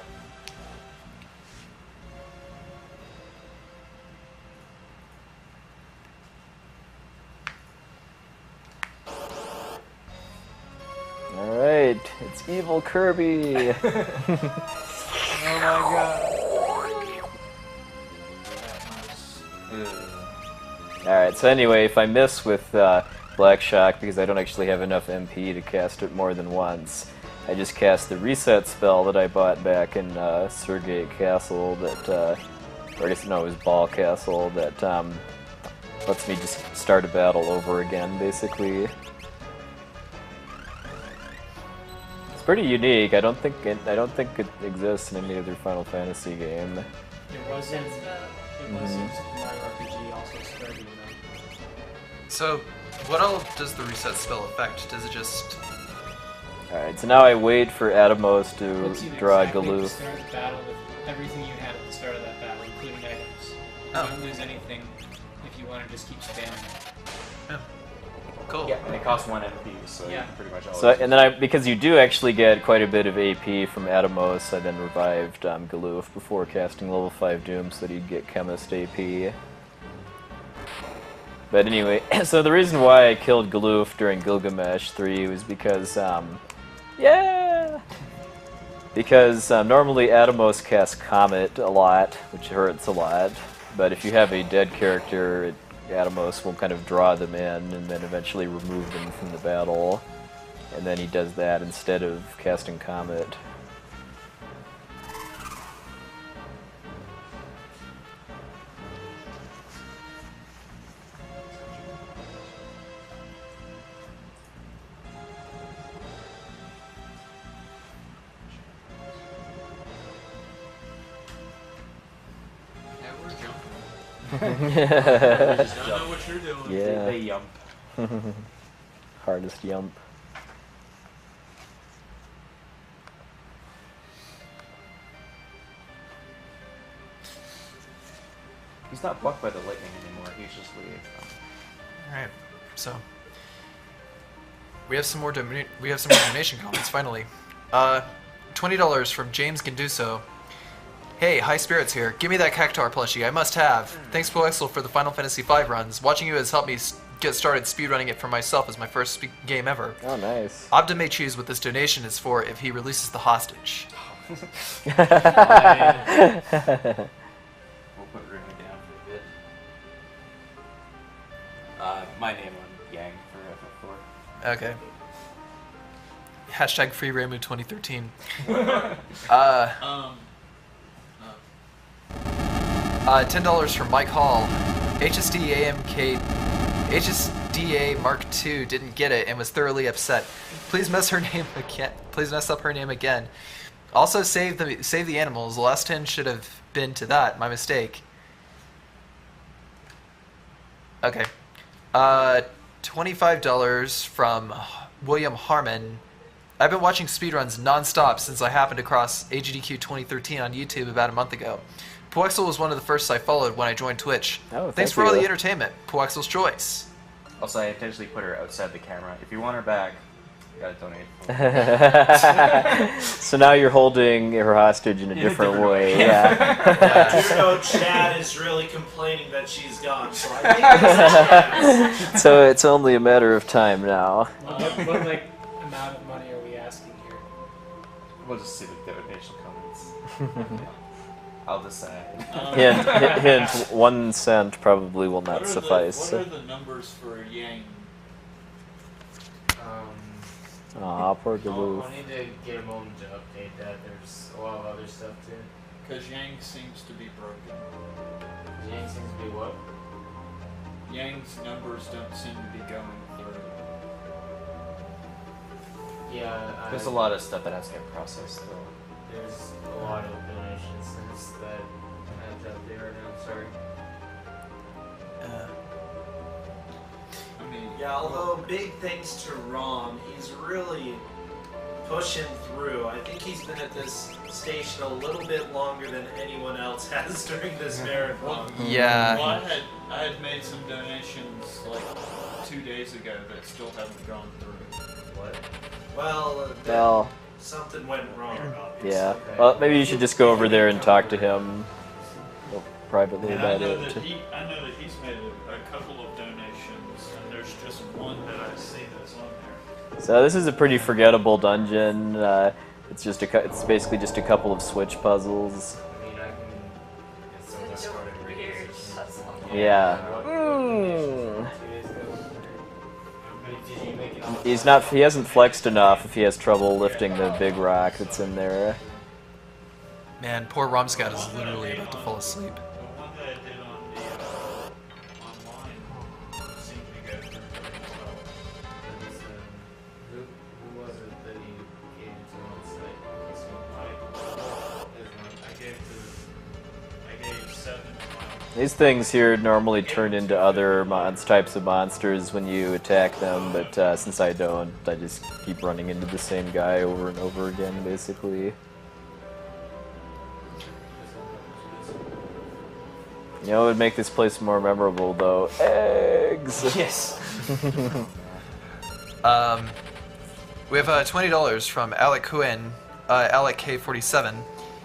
Alright, it's evil Kirby! Oh my god. Alright, so anyway, if I miss with Black Shock, because I don't actually have enough MP to cast it more than once, I just cast the reset spell that I bought back in Sergei Castle that, or I guess, no, it was Ball Castle, that lets me just start a battle over again, basically. It's pretty unique. I don't think it exists in any other Final Fantasy game. It was in Super Mario RPG, also started, you know. So, what all does the reset spell affect? Does it just... Alright, so now I wait for Atomos Puts to you draw exactly a at the Galoof. start of the battle with everything you had at the start of that battle, including items. You Oh. don't lose anything if you want to just keep spamming it. Yeah. Cool. Yeah, and it costs 1 MP, so Yeah. you can pretty much always... So, and then because you do actually get quite a bit of AP from Atomos, I then revived Galoof before casting level 5 Doom so that he'd get Chemist AP. But anyway, so the reason why I killed Galoof during Gilgamesh 3 was because, because normally Atomos casts Comet a lot, which hurts a lot, but if you have a dead character, Atomos will kind of draw them in and then eventually remove them from the battle. And then he does that instead of casting Comet. Don't know what you're doing. Yeah. They yump. Hardest yump. He's not bucked by the lightning anymore, he's just weird. Alright, so... We have some more donation comments, finally. $20 from James Ganduso. Hey, High Spirits here. Give me that Cactuar plushie. I must have. Thanks, Puwexil, for the Final Fantasy V runs. Watching you has helped me get started speedrunning it for myself as my first game ever. Oh, nice. Abda may choose what this donation is for if he releases the hostage. We'll put Rumi down for a bit. My name on Yang for FF4. Okay. Hashtag free Remu 2013. $10 from Mike Hall. HSDA Mark II didn't get it and was thoroughly upset. Please mess her name again. Please mess up her name again. Also save the animals. The last 10 should have been to that. My mistake. Okay. $25 from William Harmon. I've been watching speedruns non-stop since I happened across SGDQ 2013 on YouTube about a month ago. Puwexil was one of the first I followed when I joined Twitch. Oh, Thanks for all the entertainment. Puwexil's choice. Also, I intentionally put her outside the camera. If you want her back, you gotta donate. So now you're holding her hostage in a different way. Yeah. You know, Chad is really complaining that she's gone, so I think there's a chance. So it's only a matter of time now. What like amount of money are we asking here? We'll just see the donation comments. I'll decide. Hint, 1 cent probably will not suffice. What are the numbers for Yang? Aw, poor I'll Galoof. need to get a moment to update that. There's a lot of other stuff stuff too. Because Yang seems to be broken. Yang seems to be what? Yang's numbers don't seem to be going through. Yeah, There's a lot of stuff that has to get processed though. There's a lot of donations since that adds up there right now. I'm sorry. I mean, Yeah, although big thanks to Rom, he's really pushing through. I think he's been at this station a little bit longer than anyone else has during this marathon. Yeah. Well, I had made some donations like 2 days ago that still haven't gone through. What? Well, something went wrong, obviously. Yeah. Well, maybe you should just go over there and talk to him privately And I about know it. that he's made a couple of donations, and there's just one that I see that's on there. So this is a pretty forgettable dungeon. It's basically just a couple of switch puzzles. I mean, I can. It's so much started Weird puzzle. Yeah. 2 days ago. Did you make it on? He hasn't flexed enough if he has trouble lifting the big rock that's in there. Man, poor Romscat is literally about to fall asleep. The one that I did on the online seemed to go through pretty well. Who was it that he gave it to on site? I gave 7 to my These things here normally turn into other types of monsters when you attack them, but since I don't, I just keep running into the same guy over and over again, basically. You know what would make this place more memorable, though? Eggs! Yes. We have $20 from Alec Huen, Alec K47.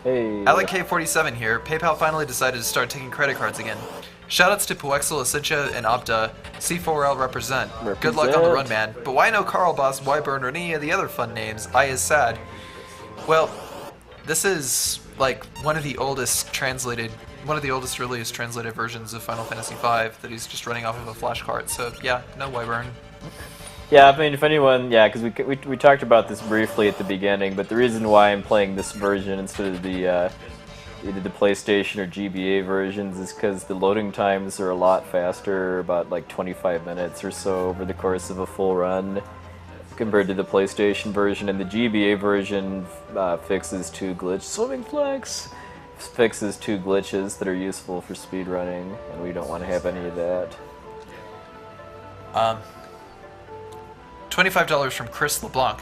Hey. Alec K47 here. PayPal finally decided to start taking credit cards again. Shoutouts to Puwexil, Essentia, and Opta. C4L represent. Good luck on the run, man. But why no Carl Boss, Wyburn, or any of the other fun names? I is sad. Well, this is like one of the oldest earliest translated versions of Final Fantasy V that he's just running off of a flash card. So yeah, no Wyvern. Yeah, I mean, if anyone, yeah, because we talked about this briefly at the beginning, but the reason why I'm playing this version instead of the either the PlayStation or GBA versions is because the loading times are a lot faster, about like 25 minutes or so over the course of a full run, compared to the PlayStation version. And the GBA version fixes 2 swimming flex. Fixes 2 glitches that are useful for speedrunning, and we don't want to have any of that. $25 from Chris LeBlanc.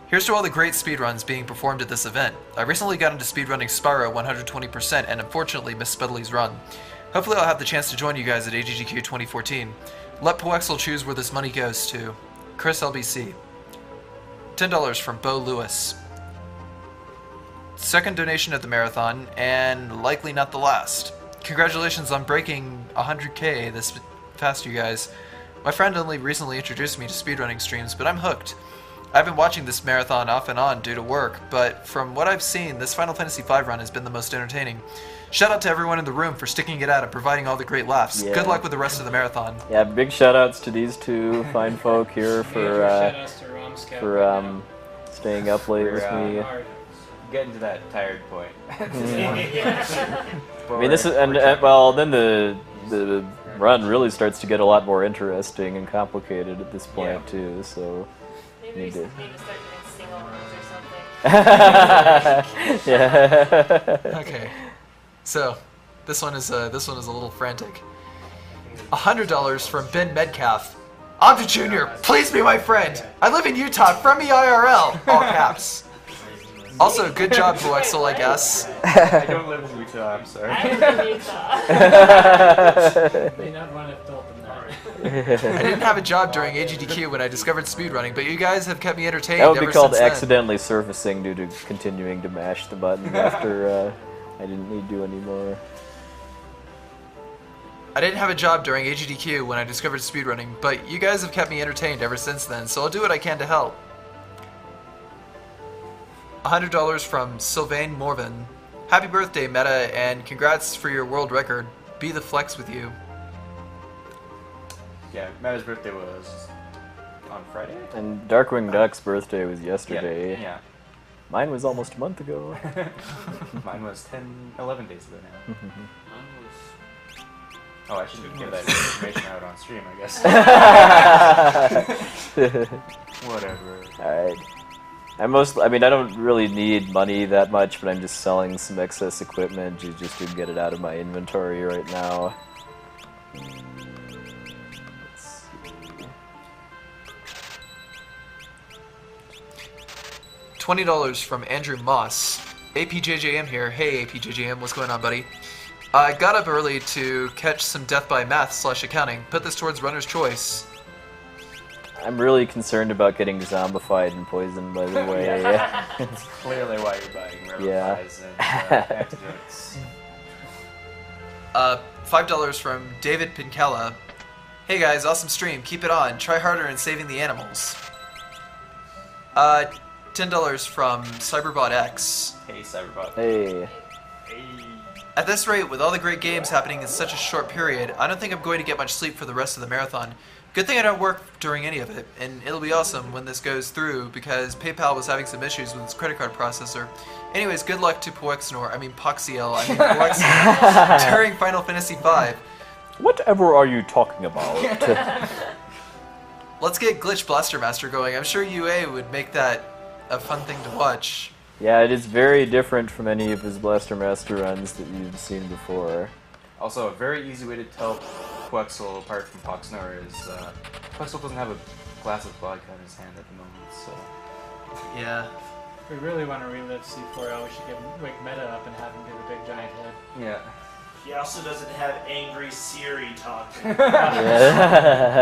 Here's to all the great speedruns being performed at this event. I recently got into speedrunning Spyro 120% and unfortunately missed Spedley's run. Hopefully I'll have the chance to join you guys at SGDQ 2014. Let Puwexil choose where this money goes to. Chris LBC. $10 from Bo Lewis. Second donation at the marathon, and likely not the last. Congratulations on breaking 100k this past, you guys. My friend only recently introduced me to speedrunning streams, but I'm hooked. I've been watching this marathon off and on due to work, but from what I've seen, this Final Fantasy V run has been the most entertaining. Shout out to everyone in the room for sticking it out and providing all the great laughs. Yeah. Good luck with the rest of the marathon. Yeah, big shout outs to these two fine folk here for staying up late with me. Getting to that tired point. I mean, this is well, then the run really starts to get a lot more interesting and complicated at this point too. So Maybe start doing single runs or something. yeah. Okay, so this one is a little frantic. $100 from Ben Metcalf. Opta Jr., please be my friend. I live in Utah. From me IRL. All caps. Also, good job, Puwexil, I guess. I don't live in Utah, I'm sorry. I live in Utah. May not want to have told them that. I didn't have a job during AGDQ when I discovered speedrunning, but you guys have kept me entertained That would ever be called since then. accidentally surfacing due to continuing to mash the button after I didn't need to anymore. I didn't have a job during AGDQ when I discovered speedrunning, but you guys have kept me entertained ever since then, so I'll do what I can to help. $100 from Sylvain Morvan. Happy birthday, Meta, and congrats for your world record. Be the flex with you. Yeah, Meta's birthday was on Friday? And Darkwing Duck's birthday was yesterday. Yeah. Mine was almost a month ago. Mine was 11 days ago now. Mine was. Oh, I shouldn't give that information out on stream, I guess. Whatever. Alright. I mean, I don't really need money that much, but I'm just selling some excess equipment just to get it out of my inventory right now. Let's see. $20 from Andrew Moss. APJJM here. Hey APJJM, what's going on, buddy? I got up early to catch some Death by Math/accounting. Put this towards runner's choice. I'm really concerned about getting zombified and poisoned, by the way. That's clearly why you're buying Yeah. Revivifies and antidotes. $5 from David Pincella. Hey guys, awesome stream. Keep it on. Try harder in saving the animals. $10 from Cyberbot X. Hey, Cyberbot. Hey. At this rate, with all the great games happening in such a short period, I don't think I'm going to get much sleep for the rest of the marathon. Good thing I don't work during any of it, and it'll be awesome when this goes through because PayPal was having some issues with its credit card processor. Anyways, good luck to Puwexil during Final Fantasy V. Whatever are you talking about? Let's get Glitch Blaster Master going. I'm sure UA would make that a fun thing to watch. Yeah, it is very different from any of his Blaster Master runs that you've seen before. Also, a very easy way to tell Puwexil apart from Poxnor is Puwexil doesn't have a glass of vodka in his hand at the moment, so... Yeah. If we really want to relive C4L, we should wake Meta up and have him do the big giant head. Yeah. He also doesn't have angry Siri talking. Yeah.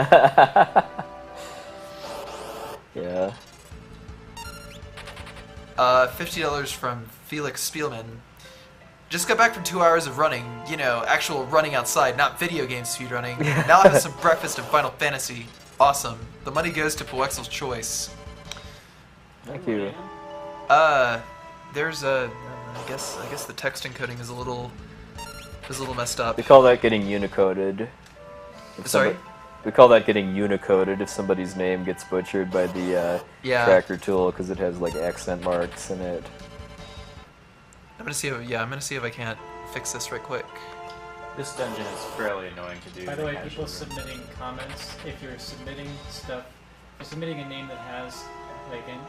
Yeah. $50 from Felix Spielman. Just got back from 2 hours of running. You know, actual running outside, not video game speedrunning. Now I have some breakfast in Final Fantasy. Awesome. The money goes to Puwexil's choice. Thank you. There's a... I guess the text encoding is a little messed up. We call that getting unicoded. Sorry? We call that getting unicoded if somebody's name gets butchered by the Yeah. tracker tool because it has like accent marks in it. I'm gonna see if I can't fix this right quick. This dungeon is fairly annoying to do. By the way, casually. people submitting comments, if you're submitting stuff, if you're submitting a name that has like an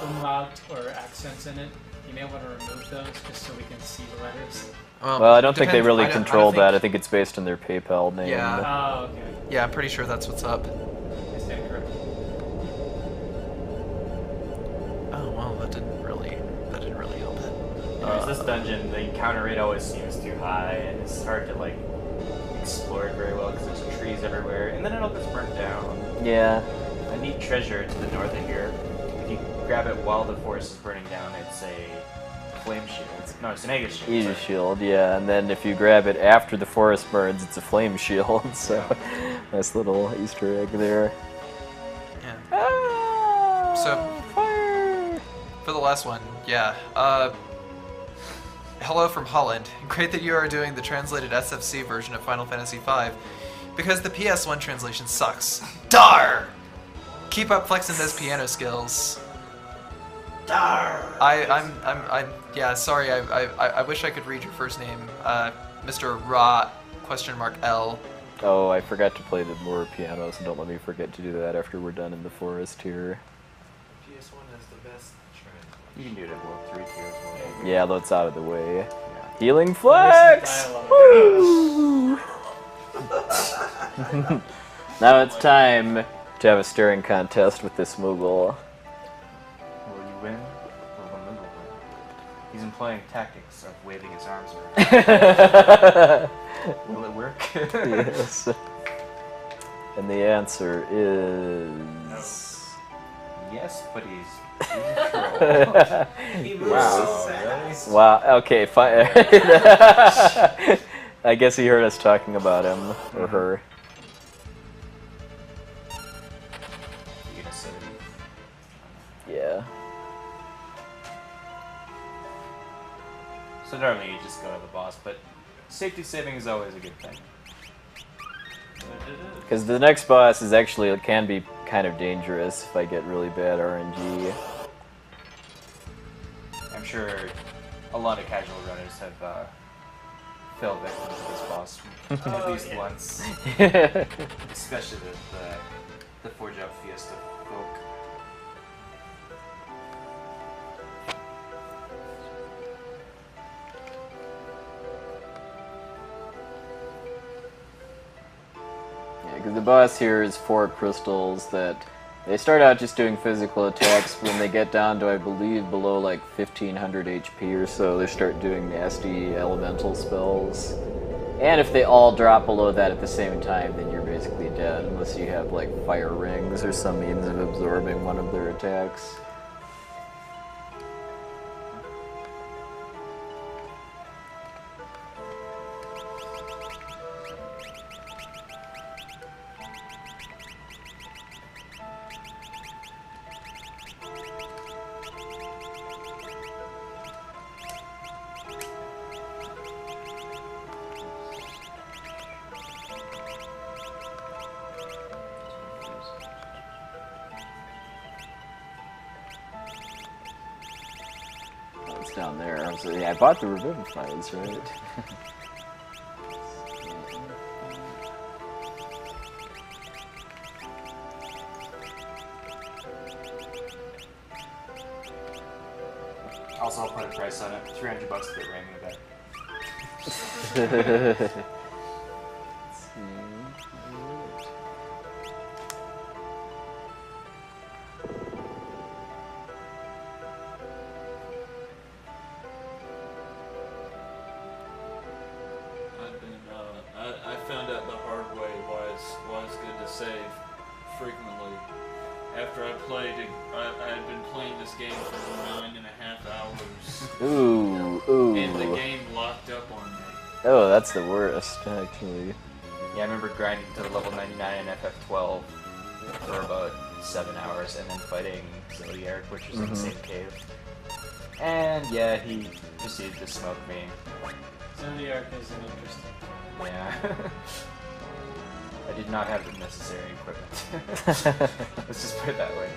umlaut or accents in it, you may want to remove those just so we can see the letters. Well, I don't think they really control that. I think it's based on their PayPal name. Yeah. Oh, okay. Yeah, I'm pretty sure that's what's up. I stand corrected. Oh well, that didn't really help it. Anyways, this dungeon, the encounter rate always seems too high, and it's hard to like explore it very well because there's trees everywhere, and then it all gets burnt down. Yeah. A neat treasure to the north of here. If you grab it while the forest is burning down, it's a flame shield. No, it's an Aegis shield. Aegis shield, yeah, and then if you grab it after the forest burns, it's a flame shield. So, nice little Easter egg there. Yeah. Ah, So, fire! for the last one, yeah. Hello from Holland. Great that you are doing the translated SFC version of Final Fantasy V, because the PS1 translation sucks. Dar! Keep up flexing those piano skills. Dar! Yeah, sorry, I wish I could read your first name. Mr. Ra, L. Oh, I forgot to play the more piano, so don't let me forget to do that after we're done in the forest here. PS1 has the best trend. You can do it at World 3 tier as well. Yeah, that's out of the way. Yeah. Healing flex! Woo! Now it's time to have a staring contest with this Moogle. Will you win? Will the Moogle win? He's employing tactics of waving his arms around. Will it work? Yes. And the answer is... No. Yes, but he's... He moves Wow, so fast. Wow, okay, fine. I guess he heard us talking about him, or her. You gonna say Yeah. So normally you just go to the boss, but safety saving is always a good thing. Because the next boss is actually, it can be kind of dangerous if I get really bad RNG. sure a lot of casual runners have fell victim to this boss at least once. Especially the 4-job Fiesta folk. Yeah, because the boss here is 4 crystals that they start out just doing physical attacks. When they get down to, I believe, below like 1500 HP or so, they start doing nasty elemental spells. And if they all drop below that at the same time, then you're basically dead, unless you have like fire rings or some means of absorbing one of their attacks. It's down there. So yeah, I bought the revivifies, right? Also, I'll put a price on it. $300 to get Ram in the bed. Let's see. I found out the hard way why it's good to save frequently. After I had been playing this game for 9.5 hours. Ooh. And the game locked up on me. Oh, that's the worst, actually. Yeah, I remember grinding to the level 99 in FF12 for about 7 hours and then fighting Zodiac, which was in the same cave. And yeah, he proceeded to smoke me. Zodiac is an interesting. Yeah. I did not have the necessary equipment. Let's just put it that way.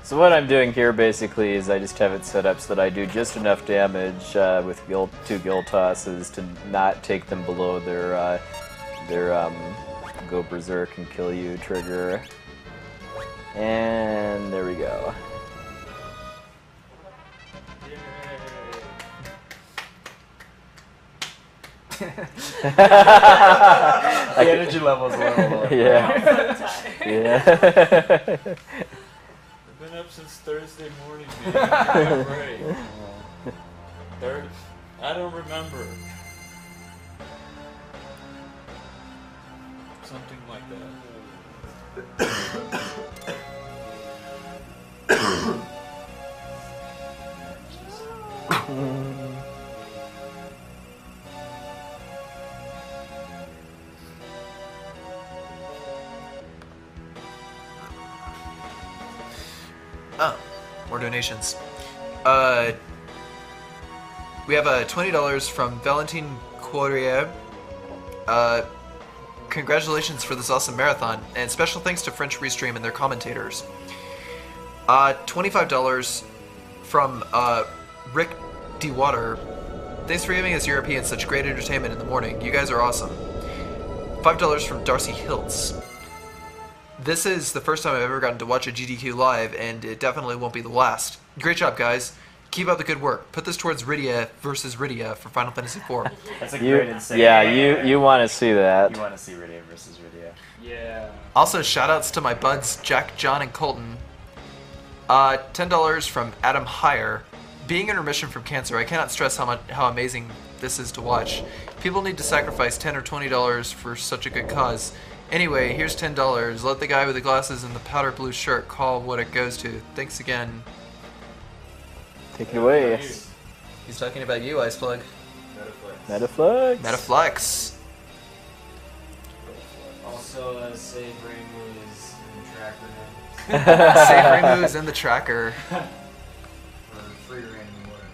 So what I'm doing here basically is I just have it set up so that I do just enough damage with 2 guild tosses to not take them below their go berserk and kill you trigger. And there we go. The energy level is a little low. Yeah. Yeah. I've been up since Thursday morning, man. I'm great. I don't remember. Something like that. Oh, more donations. We have $20 from Valentin Courrier. Congratulations for this awesome marathon, and special thanks to French Restream and their commentators. $25 from Rick DeWater. Thanks for giving us Europeans such great entertainment in the morning. You guys are awesome. $5 from Darcy Hiltz. This is the first time I've ever gotten to watch a GDQ live, and it definitely won't be the last. Great job, guys. Keep up the good work. Put this towards Rydia versus Rydia for Final Fantasy IV. That's a great insane. Yeah, you want to see that. You want to see Rydia versus Rydia. Yeah. Also, shoutouts to my buds Jack, John, and Colton. $10 from Adam Heyer. Being in remission from cancer, I cannot stress how amazing this is to watch. People need to sacrifice $10 or $20 for such a good cause. Anyway, here's $10. Let the guy with the glasses and the powder blue shirt call what it goes to. Thanks again. Take it away. He's talking about you, Iceplug. Metaflex. Metaflex. Also, save Rainbow is in the tracker now. Save Rainbow is in the tracker. For free random water.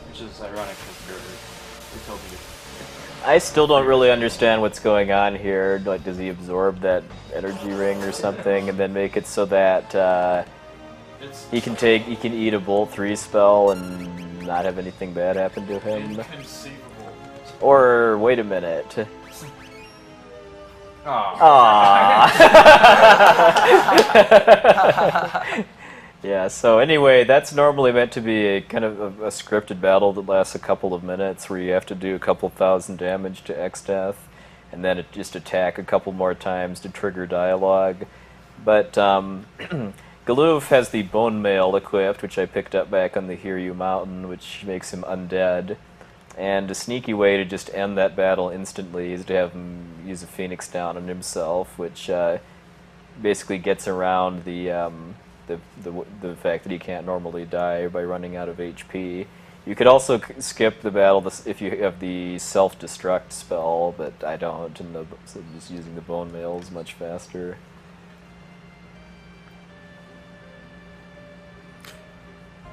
Which is ironic because we told you to I still don't really understand what's going on here. Like, does he absorb that energy ring or something, and then make it so that he can eat a Bolt 3 spell and not have anything bad happen to him? Inconceivable. Or wait a minute. Aww. Yeah, so anyway, that's normally meant to be a kind of a scripted battle that lasts a couple of minutes where you have to do a couple thousand damage to X-Death, and then just attack a couple more times to trigger dialogue. But Galoof has the Bone Mail equipped, which I picked up back on the Hiryu Mountain, which makes him undead. And a sneaky way to just end that battle instantly is to have him use a Phoenix Down on himself, which basically gets around the fact that he can't normally die by running out of HP. You could also skip the battle if you have the self-destruct spell, but I don't, and so just using the Bone Mail is much faster.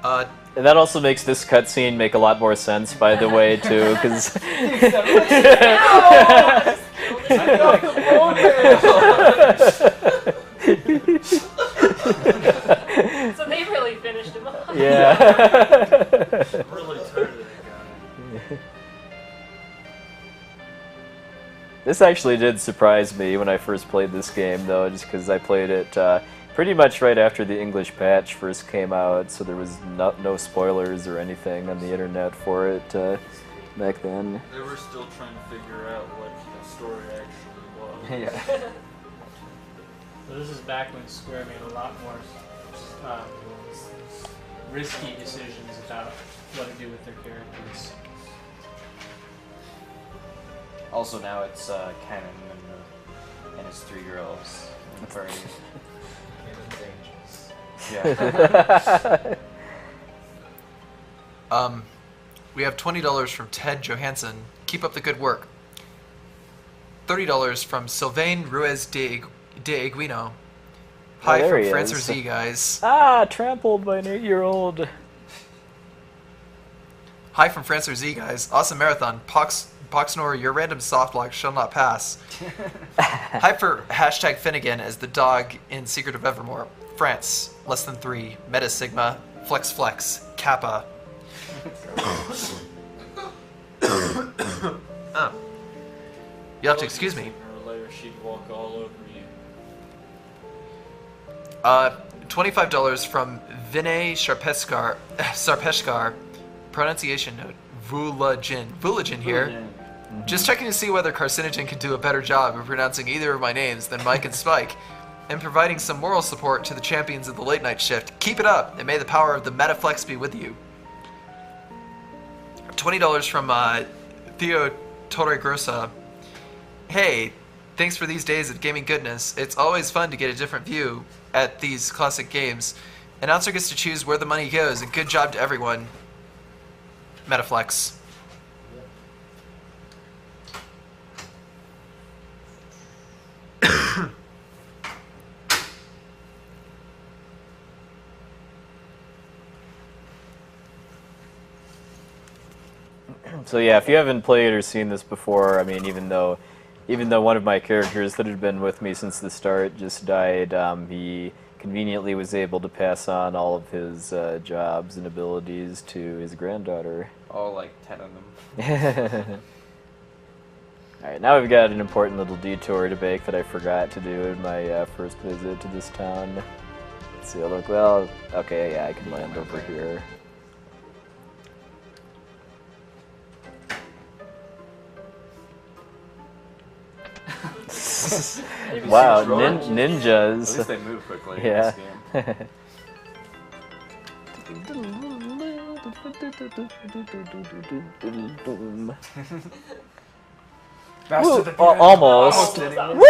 And that also makes this cutscene make a lot more sense, by the way, too, because... So they really finished him off. Yeah. I'm really tired of that guy. This actually did surprise me when I first played this game, though, just because I played it pretty much right after the English patch first came out, so there was no spoilers or anything on the internet for it back then. They were still trying to figure out what the story actually was. Yeah. So this is back when Square made a lot more risky decisions about what to do with their characters. Also now it's canon and it's 3 girls in the party. Yeah. We have $20 from Ted Johansson. Keep up the good work. $30 from Sylvain Ruiz de Iguino. Hi there from he Francer is. Z, guys. Ah, trampled by an 8-year-old. Hi from Francer Z, guys. Awesome marathon. Poxnor, your random soft block shall not pass. Hi for hashtag Finnegan as the dog in Secret of Evermore. France, less than 3. Meta Sigma, Flex Flex, Kappa. Oh. You'll have to excuse me. Or later she'd walk all over you. $25 from Vinay Sarpeshkar. Pronunciation note. Vulajin here. Just checking to see whether Carcinogen could do a better job of pronouncing either of my names than Mike and Spike, and providing some moral support to the champions of the late night shift. Keep it up, and may the power of the Metaflex be with you. $20 from Theo Torregrosa. Hey, thanks for these days of gaming goodness. It's always fun to get a different view at these classic games. Announcer gets to choose where the money goes, and good job to everyone. Metaflex. So yeah, if you haven't played or seen this before, I mean, even though one of my characters that had been with me since the start just died, he conveniently was able to pass on all of his jobs and abilities to his granddaughter. All like 10 of them. Alright, now we've got an important little detour to make that I forgot to do in my first visit to this town. Let's see, look, well, okay, yeah, I can land over here. Wow, ninjas. At least they move quickly Yeah. in this game. Almost. Awesome. Woo!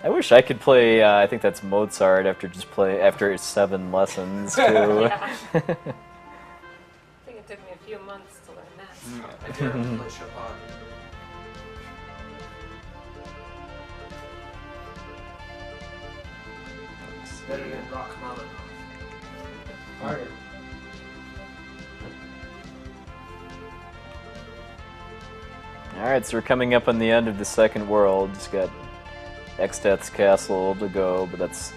I wish I could play. I think that's Mozart after 7 lessons too. Yeah. I think it took me a few months to learn that. I did play Chopin. Better than Rachmaninoff. Harder. Alright, so we're coming up on the end of the second world. Just got Extat's Castle to go, but it's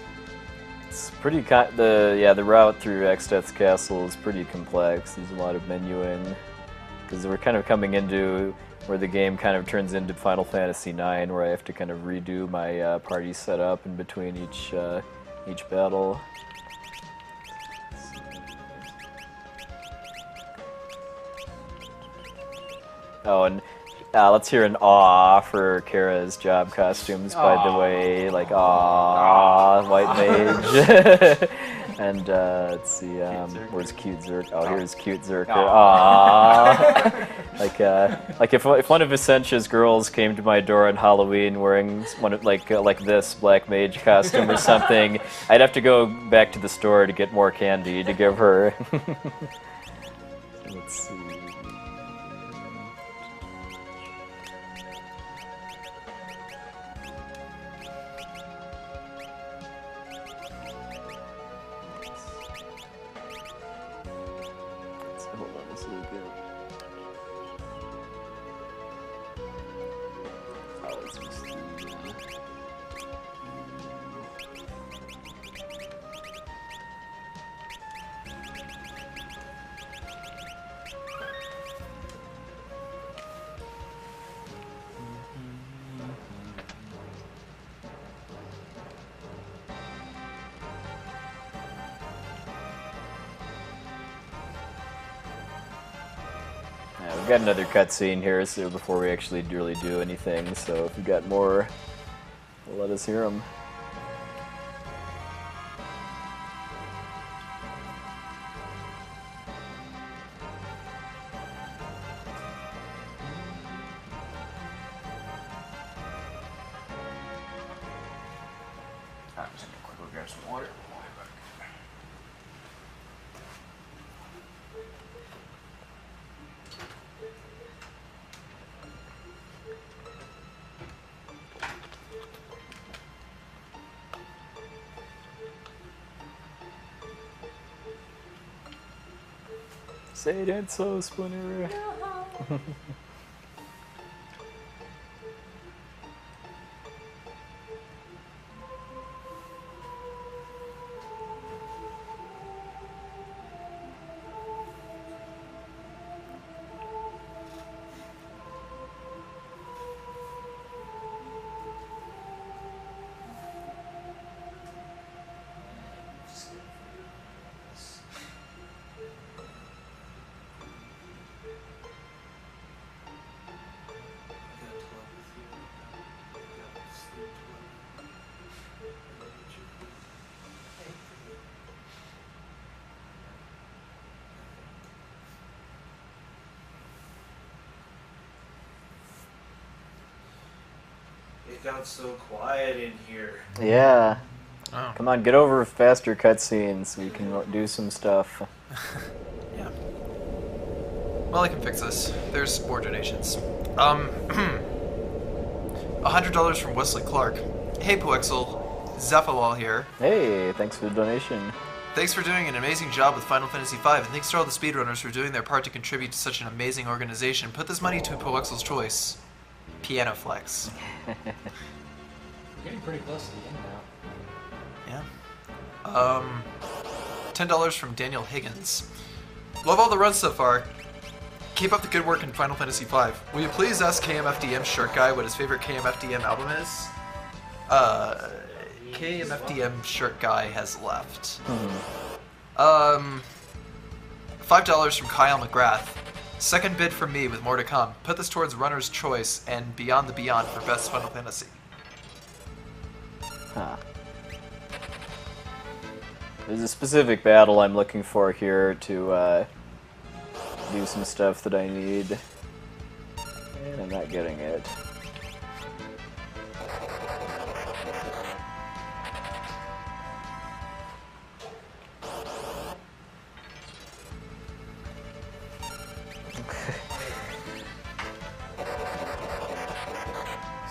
pretty the route through Extat's Castle is pretty complex. There's a lot of menuing because we're kind of coming into where the game kind of turns into Final Fantasy IX, where I have to kind of redo my party setup in between each battle. Oh, and let's hear an aw for Kara's job costumes, by the way. Like, aw, White Mage. And, let's see, where's Cute Zerk? Oh, here's Cute Zerker. Aw. Like if one of Essentia's girls came to my door on Halloween wearing one of, like this Black Mage costume or something, I'd have to go back to the store to get more candy to give her. Let's see. Hold on, this will good. Oh, it's just we've got another cutscene here, so before we actually really do anything, so if we got more, let us hear them. I'm just gonna quickly grab some water. Say that so, Splinter. It got so quiet in here. Yeah. Oh. Come on, get over faster cutscenes so we can do some stuff. Yeah. Well, I can fix this. There's more donations. $100 from Wesley Clark. Hey, Puwexil. Zephawal here. Hey, thanks for the donation. Thanks for doing an amazing job with Final Fantasy V, and thanks to all the speedrunners for doing their part to contribute to such an amazing organization. Put this money to Puwexil's choice. Piano Flex. We're getting pretty close to the end now. Yeah. $10 from Daniel Higgins. Love all the runs so far. Keep up the good work in Final Fantasy V. Will you please ask KMFDM Shirt Guy what his favorite KMFDM album is? KMFDM Shirt Guy has left. $5 from Kyle McGrath. Second bid from me with more to come. Put this towards Runner's Choice and Beyond the Beyond for Best Final Fantasy. Huh. There's a specific battle I'm looking for here to do some stuff that I need. And I'm not getting it.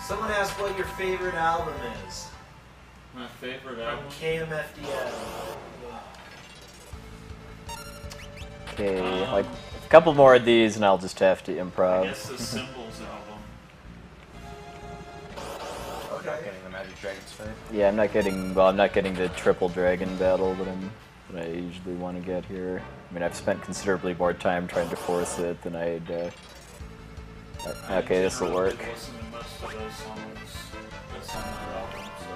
Someone asked what your favorite album is. My favorite From album? KMFDM. Okay, like a couple more of these and I'll just have to improv. I guess the Symbols album. Magic Dragons fight. Yeah, I'm not getting the triple dragon battle that I usually want to get here. I mean, I've spent considerably more time trying to force it than I'd. Okay, this will work. Listen to most of those songs that's on that album, so.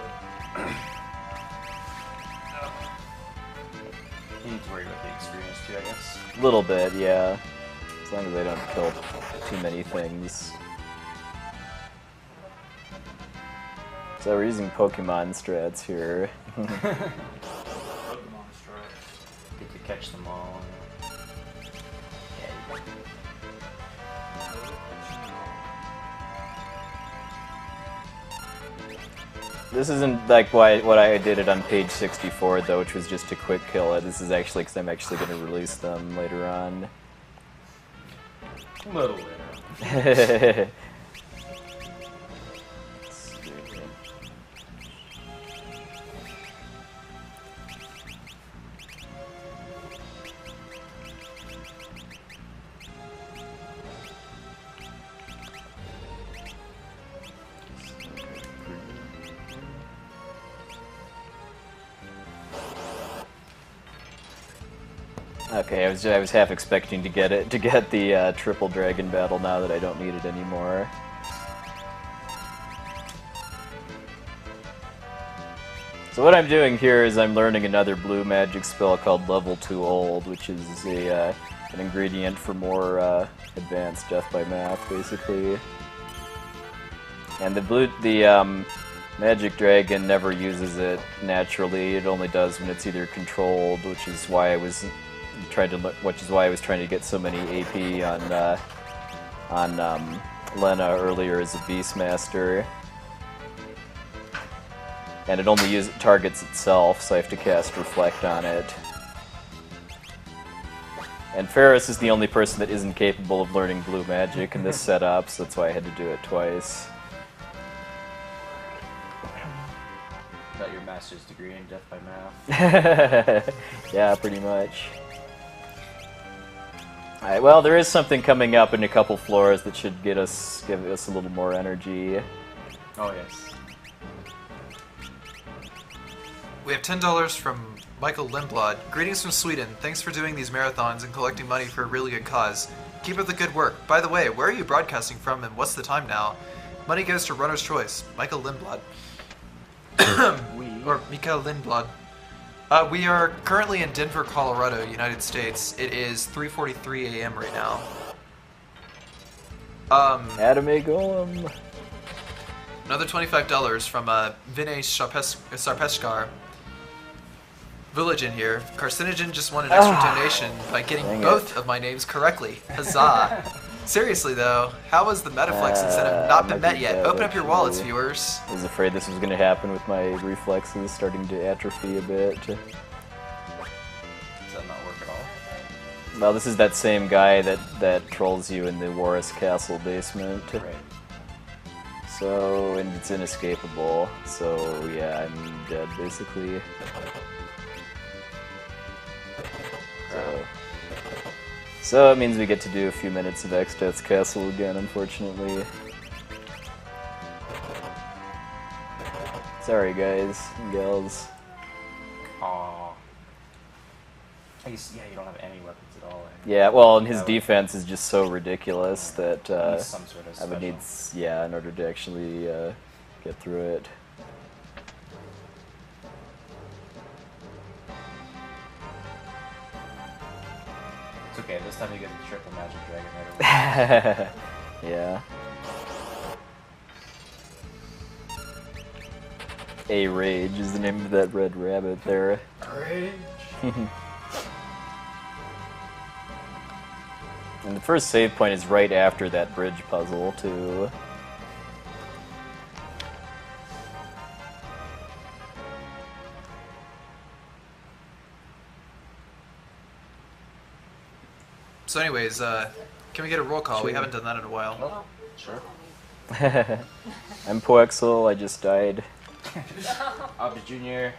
You need to worry about the experience too, I guess. A little bit, yeah. As long as I don't kill too many things. So we're using Pokemon strats here. Pokemon strats. Get to catch them all. This isn't like what I did it on page 64 though, which was just to quick kill it. This is actually because I'm actually going to release them later on. A little later. Okay, I was half expecting to get the triple dragon battle now that I don't need it anymore. So what I'm doing here is I'm learning another blue magic spell called Level 2 Old, which is an ingredient for more advanced death by math, basically. And the magic dragon never uses it naturally. It only does when it's either controlled, which is why I was trying to get so many AP on Lena earlier as a Beastmaster. And it only targets itself, so I have to cast Reflect on it. And Ferris is the only person that isn't capable of learning blue magic in this setup, so that's why I had to do it twice. Got your master's degree in death by math. Yeah, pretty much. Alright, well, there is something coming up in a couple floors that should give us a little more energy. Oh, yes. We have $10 from Michael Lindblad. Greetings from Sweden. Thanks for doing these marathons and collecting money for a really good cause. Keep up the good work. By the way, where are you broadcasting from and what's the time now? Money goes to Runner's Choice. Michael Lindblad. Or Mikael Lindblad. We are currently in Denver, Colorado, United States. It is 3:43 a.m. right now. Anime Golem. Another $25 from Vinay Sarpeshkar. Village in here. Carcinogen just won an extra donation by getting both of my names correctly. Huzzah! Seriously though, how has the Metaflex incentive not been met yet? Open up your wallets, viewers. I was afraid this was going to happen with my reflexes starting to atrophy a bit. Does that not work at all? Well, this is that same guy that trolls you in the Warris Castle basement. Right. So, and it's inescapable. So, yeah, I'm dead basically. So it means we get to do a few minutes of X-Death's Castle again, unfortunately. Sorry guys and gals. Aww. I guess, yeah, you don't have any weapons at all. Yeah, well, and his defense is just so ridiculous that some sort of I would need, yeah, in order to actually get through it. It's okay, this time you get the triple magic dragon right away. Yeah. A Rage is the name of that red rabbit there. Rage. And the first save point is right after that bridge puzzle, too. So anyways, can we get a roll call? Sure. We haven't done that in a while. Oh, sure. I'm Puwexil, I just died. Abby Jr.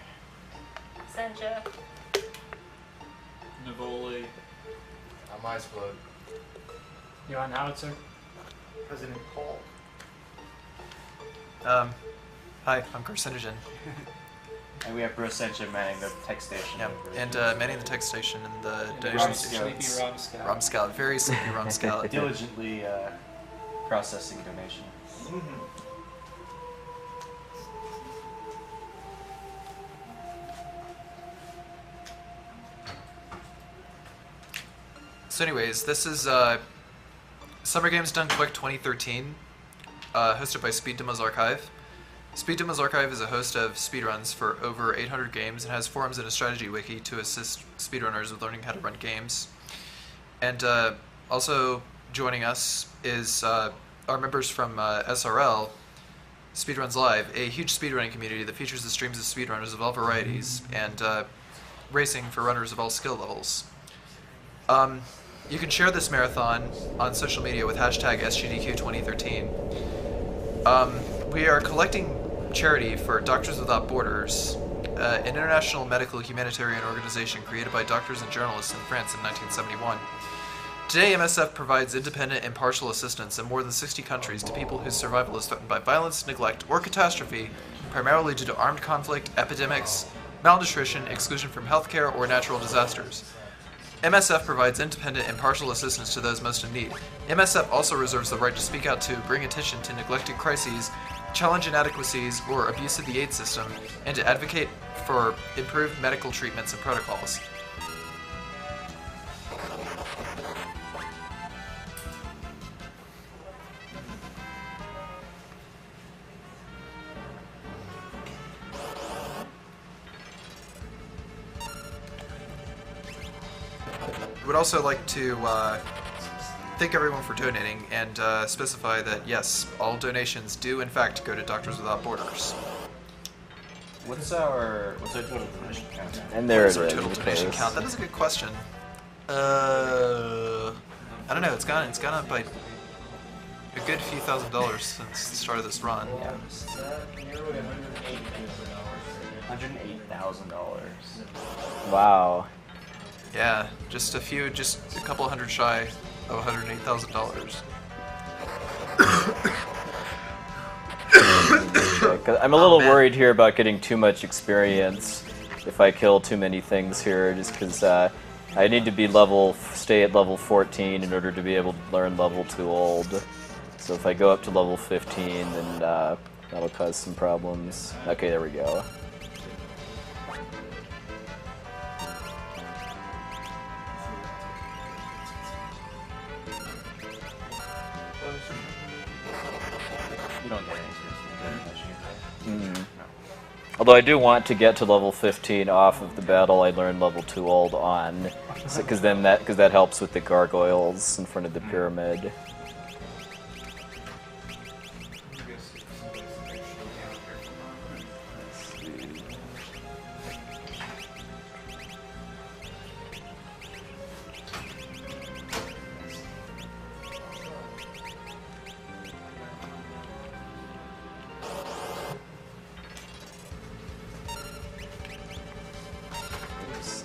Senja. Navoli. I'm Iceblade. You on Howitzer? President Paul. Hi, I'm Carcinogen. And we have Brosenja manning the tech station. Yep, and manning the tech station and the And donation Rom stations. Sleepy Rom Scout. Rom Scout, very sleepy Rom Scout. Diligently processing donations. So anyways, this is Summer Games Done Quick 2013, hosted by Speed Demo's Archive. Speed Demo's Archive is a host of speedruns for over 800 games and has forums and a strategy wiki to assist speedrunners with learning how to run games. And also joining us is our members from SRL, Speedruns Live, a huge speedrunning community that features the streams of speedrunners of all varieties and racing for runners of all skill levels. You can share this marathon on social media with hashtag SGDQ 2013. We are collecting charity for Doctors Without Borders, an international medical humanitarian organization created by doctors and journalists in France in 1971. Today, MSF provides independent, impartial assistance in more than 60 countries to people whose survival is threatened by violence, neglect, or catastrophe, primarily due to armed conflict, epidemics, malnutrition, exclusion from healthcare, or natural disasters. MSF provides independent, impartial assistance to those most in need. MSF also reserves the right to speak out to bring attention to neglected crises, challenge inadequacies or abuse of the aid system, and to advocate for improved medical treatments and protocols. I would also like to thank everyone for donating and specify that yes, all donations do in fact go to Doctors Without Borders. What's our total donation count? And there it What is our is. total in donation case. count? That is a good question. I don't know. It's gone up by a good few $1,000s since the start of this run. Yeah. $108,000. Wow. Yeah, just a couple hundred shy of $108,000. 'Cause I'm a little worried here about getting too much experience if I kill too many things here, just because I need to stay at level 14 in order to be able to learn level 2 old. So if I go up to level 15, then that'll cause some problems. Okay, there we go. You don't get answers. Mm. Although I do want to get to level 15 off of the battle I learned level 2 old on, because that helps with the gargoyles in front of the pyramid.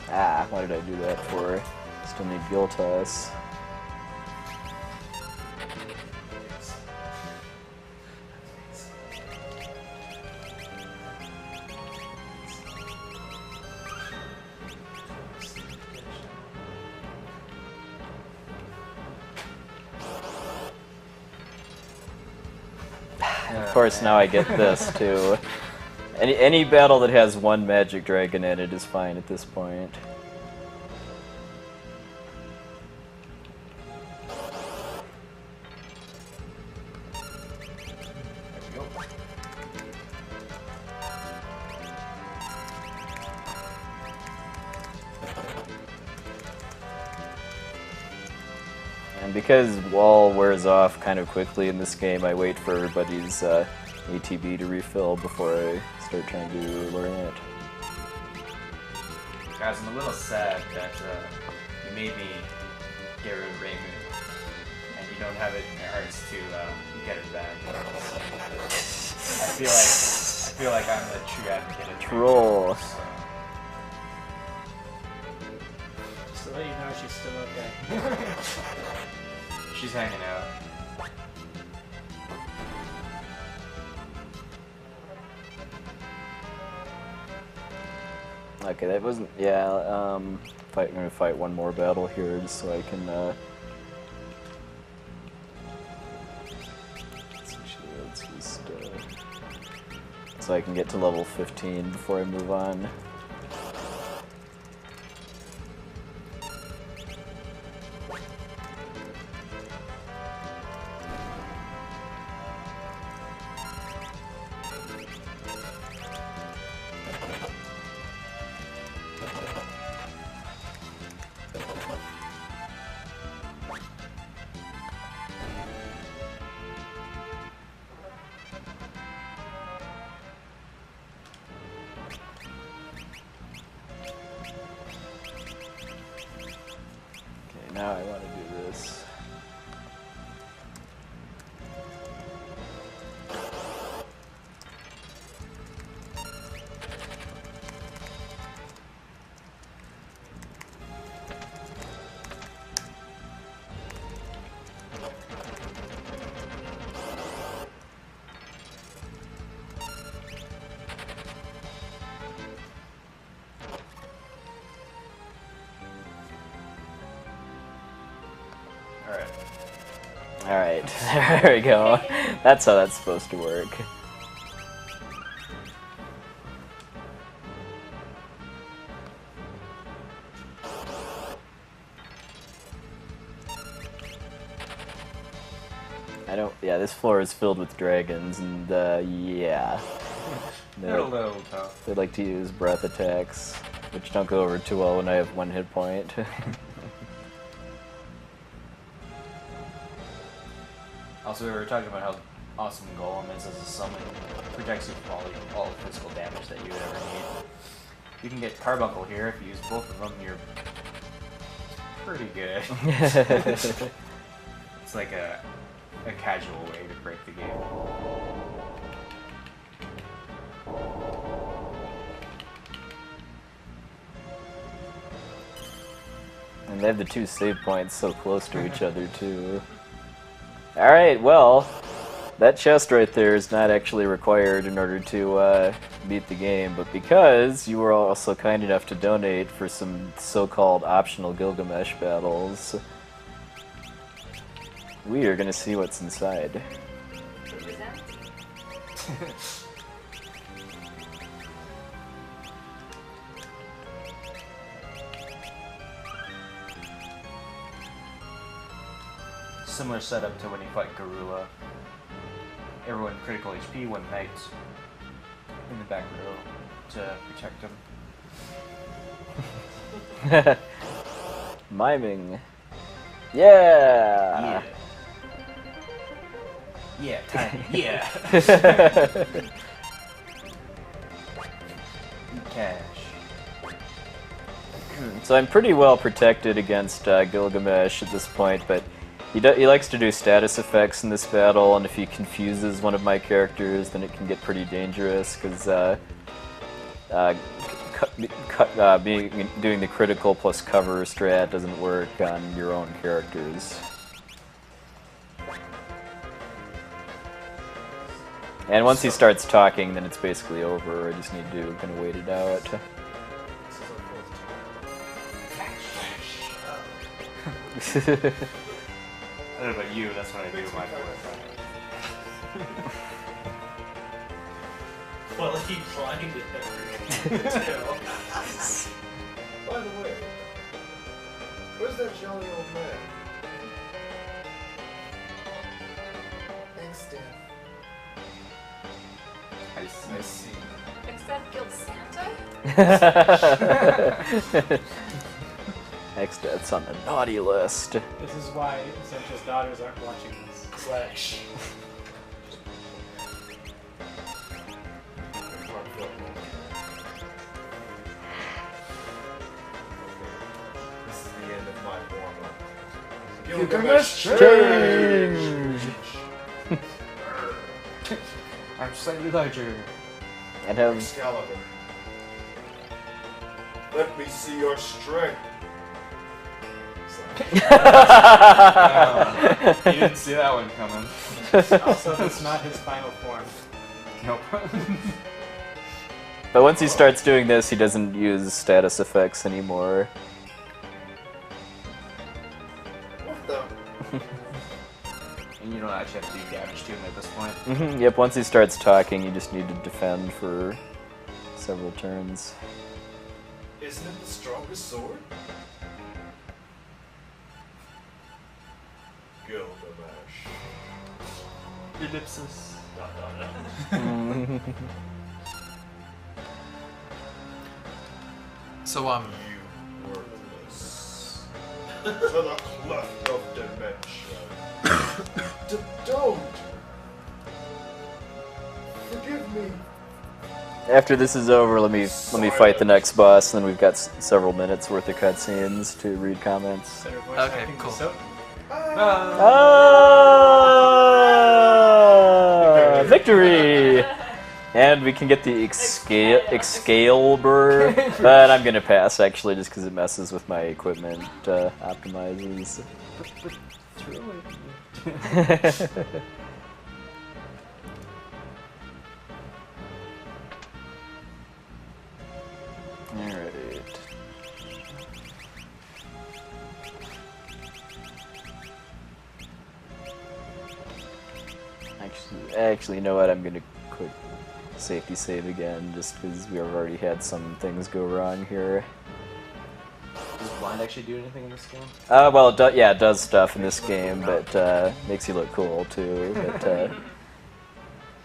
Ah, why did I do that for? Still need Giltas. Of course, now I get this too. Any battle that has one magic dragon in it is fine at this point. And because wall wears off kind of quickly in this game, I wait for everybody's ATB to refill before I start trying to learn it. Guys, I'm a little sad that you made me get rid of Raymond, and you don't have it in your hearts to get it back. I feel like I'm the true advocate of Troll. So. Just to let you know, she's still okay. She's hanging out. Okay, that wasn't. Yeah. I'm gonna fight one more battle here just so I can. Let's just. So I can get to level 15 before I move on. Now I want to do this. Alright, there we go. That's how that's supposed to work. Yeah, this floor is filled with dragons, and yeah. They're a little tough. They like to use breath attacks, which don't go over too well when I have 1 hit point. Also, we were talking about how awesome Golem is as a summon. Protects you from all the physical damage that you would ever need. You can get Carbuncle here. If you use both of them, you're pretty good. It's like a casual way to break the game. And they have the 2 save points so close to each other, too. Alright, well, that chest right there is not actually required in order to beat the game, but because you were also kind enough to donate for some so-called optional Gilgamesh battles, we are going to see what's inside. Similar setup to when you fight Garula. Everyone critical HP, 1 knight in the back row to protect him. Miming. Yeah! Yeah, tiny. Yeah! Cash. So I'm pretty well protected against Gilgamesh at this point, but he likes to do status effects in this battle, and if he confuses one of my characters, then it can get pretty dangerous, because doing the critical plus cover strat doesn't work on your own characters. And once he starts talking, then it's basically over. I just need to kind of wait it out. I don't know about you, that's what I do with my boyfriend. Well, he blinded everyone too. By the way, where's that jolly old man? Thanks, Dan. I see. Except Guild Santa? X-Death's on the naughty list. This is why Santa's daughters aren't watching this. Slash. This is the end of my warm-up. Gilgamesh change! I'm slightly larger. And have Excalibur. Let me see your strength. You didn't see that one coming. Also, that's not his final form. Nope. But once he starts doing this, he doesn't use status effects anymore. What the? And you don't actually have to do damage to him at this point. Yep, once he starts talking, you just need to defend for several turns. Isn't it the strongest sword? Gilgamesh. Ellipsis. So, You worthless. To the cleft of dimension. Don't! Forgive me. After this is over, let me fight the next boss, and then we've got several minutes worth of cutscenes to read comments. Okay, cool. Victory! And we can get the Excalibur, but I'm gonna pass actually, just because it messes with my equipment optimizes. Alright. Actually, you know what? I'm gonna quick safety save again, just because we've already had some things go wrong here. Does blind actually do anything in this game? Well, it does stuff in this game, but makes you look cool too. But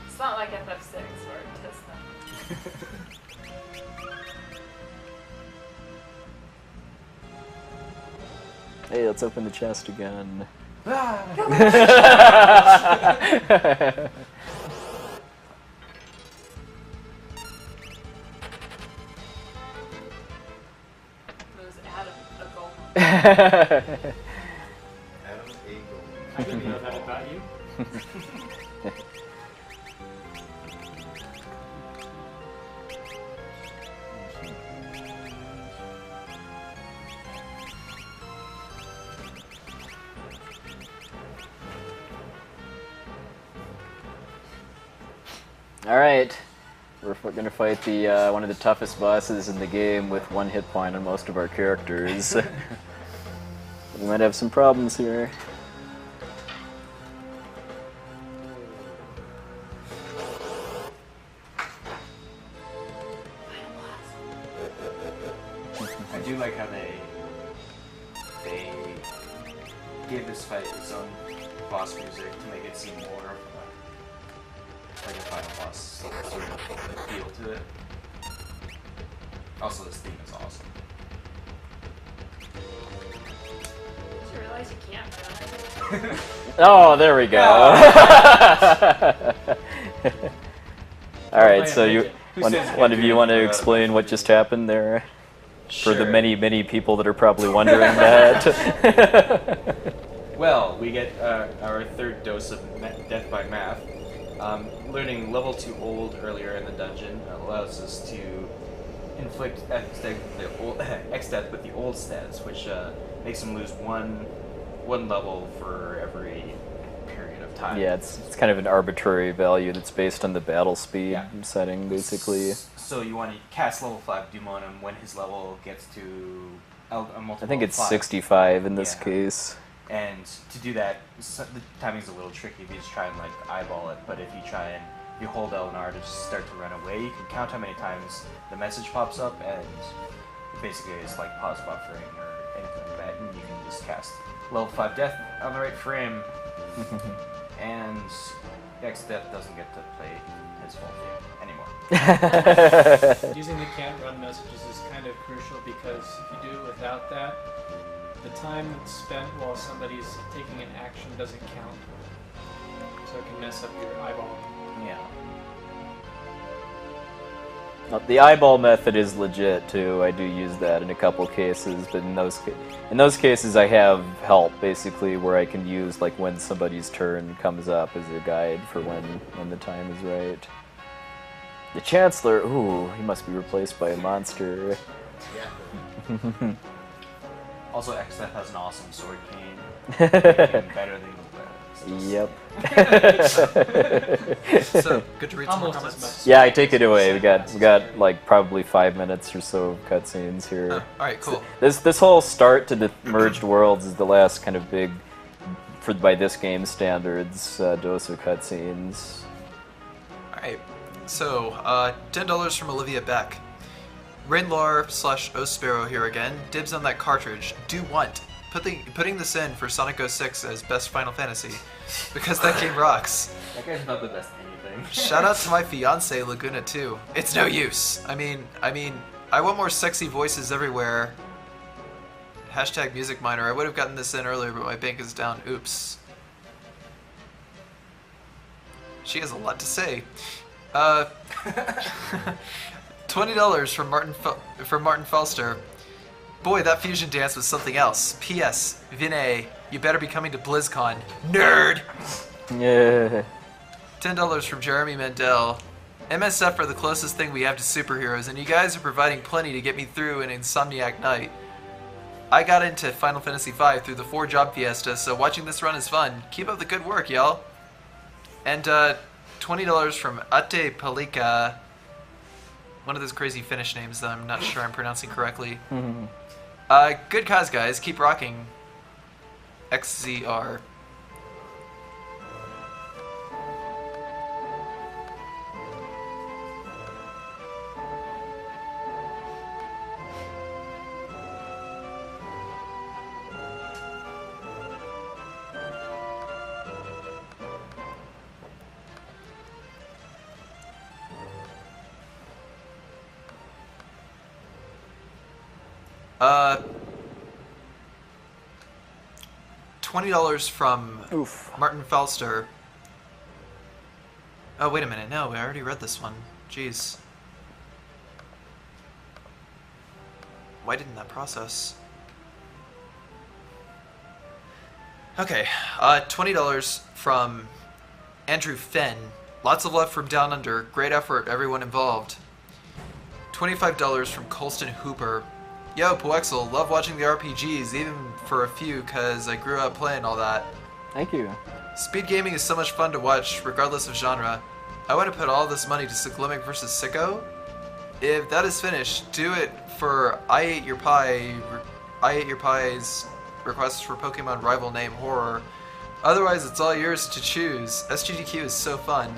It's not like FF6 where it does that. hey, let's open the chest again. Those Adam a gold. Adam Eagle. I didn't know that about you. Alright, we're gonna fight the one of the toughest bosses in the game with 1 hit point on most of our characters. We might have some problems here. I do like how they gave this fight its own boss music to make it seem more like a final boss sort of feel to it. Also, this theme is awesome. Did you realize you can't run? Oh, there we go. Alright, so one of you want to explain what just happened there? For the many, many people that are probably wondering that. Well, we get our third dose of death by math. Learning level 2 old earlier in the dungeon allows us to inflict X death with the old stats, which makes them lose one level for every period of time. Yeah, it's kind of an arbitrary value that's based on the battle speed setting, basically. So you want to cast level 5 Doom on him when his level gets to a multiple I think it's 5. 65 in this case. And to do that, the timing's a little tricky if you just try and like eyeball it, but if you hold LNR to just start to run away, you can count how many times the message pops up, and basically it's like pause buffering or anything like that, and you can just cast level 5 death on the right frame, and X death doesn't get to play his full game anymore. Using the can't run messages is kind of crucial, because if you do it without that, the time that's spent while somebody's taking an action doesn't count. So it can mess up your eyeball. Yeah. The eyeball method is legit too. I do use that in a couple cases, but in those cases I have help basically where I can use like when somebody's turn comes up as a guide for when the time is right. The Chancellor, ooh, he must be replaced by a monster. Yeah. Also, X-Death has an awesome sword cane. Better than Yep. So, good to read some more Almost as comments. much. Yeah, I take it away. We got like probably 5 minutes or so of cutscenes here. Alright, cool. This whole start to the merged worlds is the last kind of big, by this game standards, dose of cutscenes. Alright, so, $10 from Olivia Beck. Rainlar/Osparrow here again. Dibs on that cartridge. Do want. Putting this in for Sonic 06 as best Final Fantasy. Because that game rocks. That guy's not the best anything. Shout out to my fiance Laguna too. It's no use. I mean, I want more sexy voices everywhere. Hashtag music miner. I would have gotten this in earlier, but my bank is down. Oops. She has a lot to say. $20 from Martin Felster. Boy, that fusion dance was something else. P.S. Vinay, you better be coming to BlizzCon. Nerd! Yeah. $10 from Jeremy Mandel. MSF are the closest thing we have to superheroes, and you guys are providing plenty to get me through an Insomniac night. I got into Final Fantasy V through the 4-job fiesta, so watching this run is fun. Keep up the good work, y'all. And $20 from Ate Palika. One of those crazy Finnish names that I'm not sure I'm pronouncing correctly. Good cause, guys. Keep rocking. XZR. $20 from Martin Felster. Oh, wait a minute. No, I already read this one. Jeez. Why didn't that process? Okay, $20 from Andrew Fenn. Lots of love from Down Under. Great effort, everyone involved. $25 from Colston Hooper. Yo, Puwexil, love watching the RPGs, even for a few, cause I grew up playing all that. Thank you. Speed gaming is so much fun to watch, regardless of genre. I want to put all this money to Cyclomic vs. Sicko. If that is finished, do it for I Ate Your Pie's requests for Pokemon Rival Name Horror. Otherwise, it's all yours to choose. SGDQ is so fun.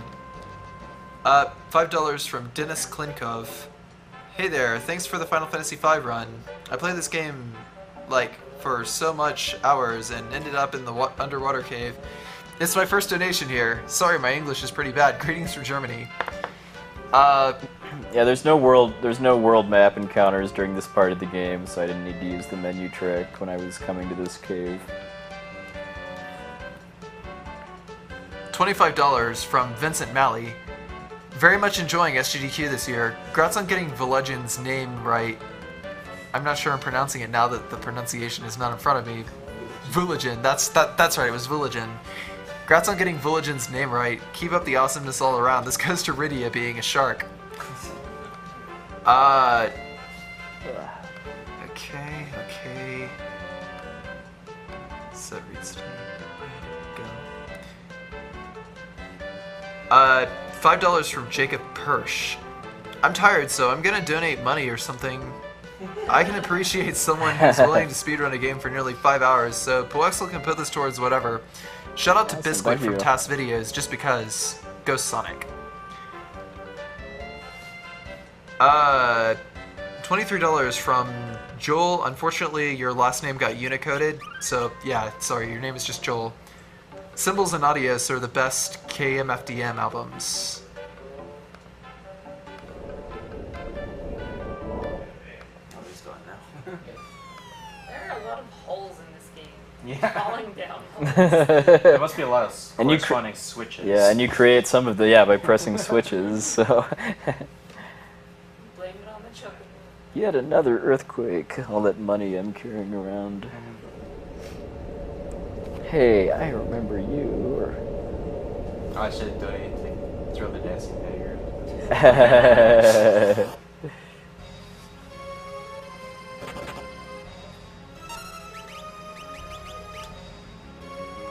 $5 from Dennis Klinkov. Hey there, thanks for the Final Fantasy V run. I played this game, like, for so much hours and ended up in the underwater cave. It's my first donation here. Sorry, my English is pretty bad. Greetings from Germany. Yeah, there's no world map encounters during this part of the game, so I didn't need to use the menu trick when I was coming to this cave. $25 from Vincent Malley. Very much enjoying SGDQ this year. Congrats on getting Vulugin's name right. I'm not sure I'm pronouncing it now that the pronunciation is not in front of me. Vulugin, that's right, it was Vulugin. Congrats on getting Vulugin's name right. Keep up the awesomeness all around. This goes to Rydia being a shark. Okay. Set read state. Go. $5 from Jacob Persh. I'm tired, so I'm gonna donate money or something. I can appreciate someone who's willing to speedrun a game for nearly 5 hours, so Puwexil can put this towards whatever. Shout out to Biscuit from TAS Videos, just because. Go Sonic. $23 from Joel. Unfortunately, your last name got unicoded, so yeah, sorry, your name is just Joel. Symbols and Audios are the best KMFDM albums. There are a lot of holes in this game. Yeah. Falling down. There must be a lot of corresponding switches. Yeah, and you create some of the by pressing switches. So. Blame it on the chocobo. Yet another earthquake. All that money I'm carrying around. Hey, I remember you. I should donate to throw the dancing dagger.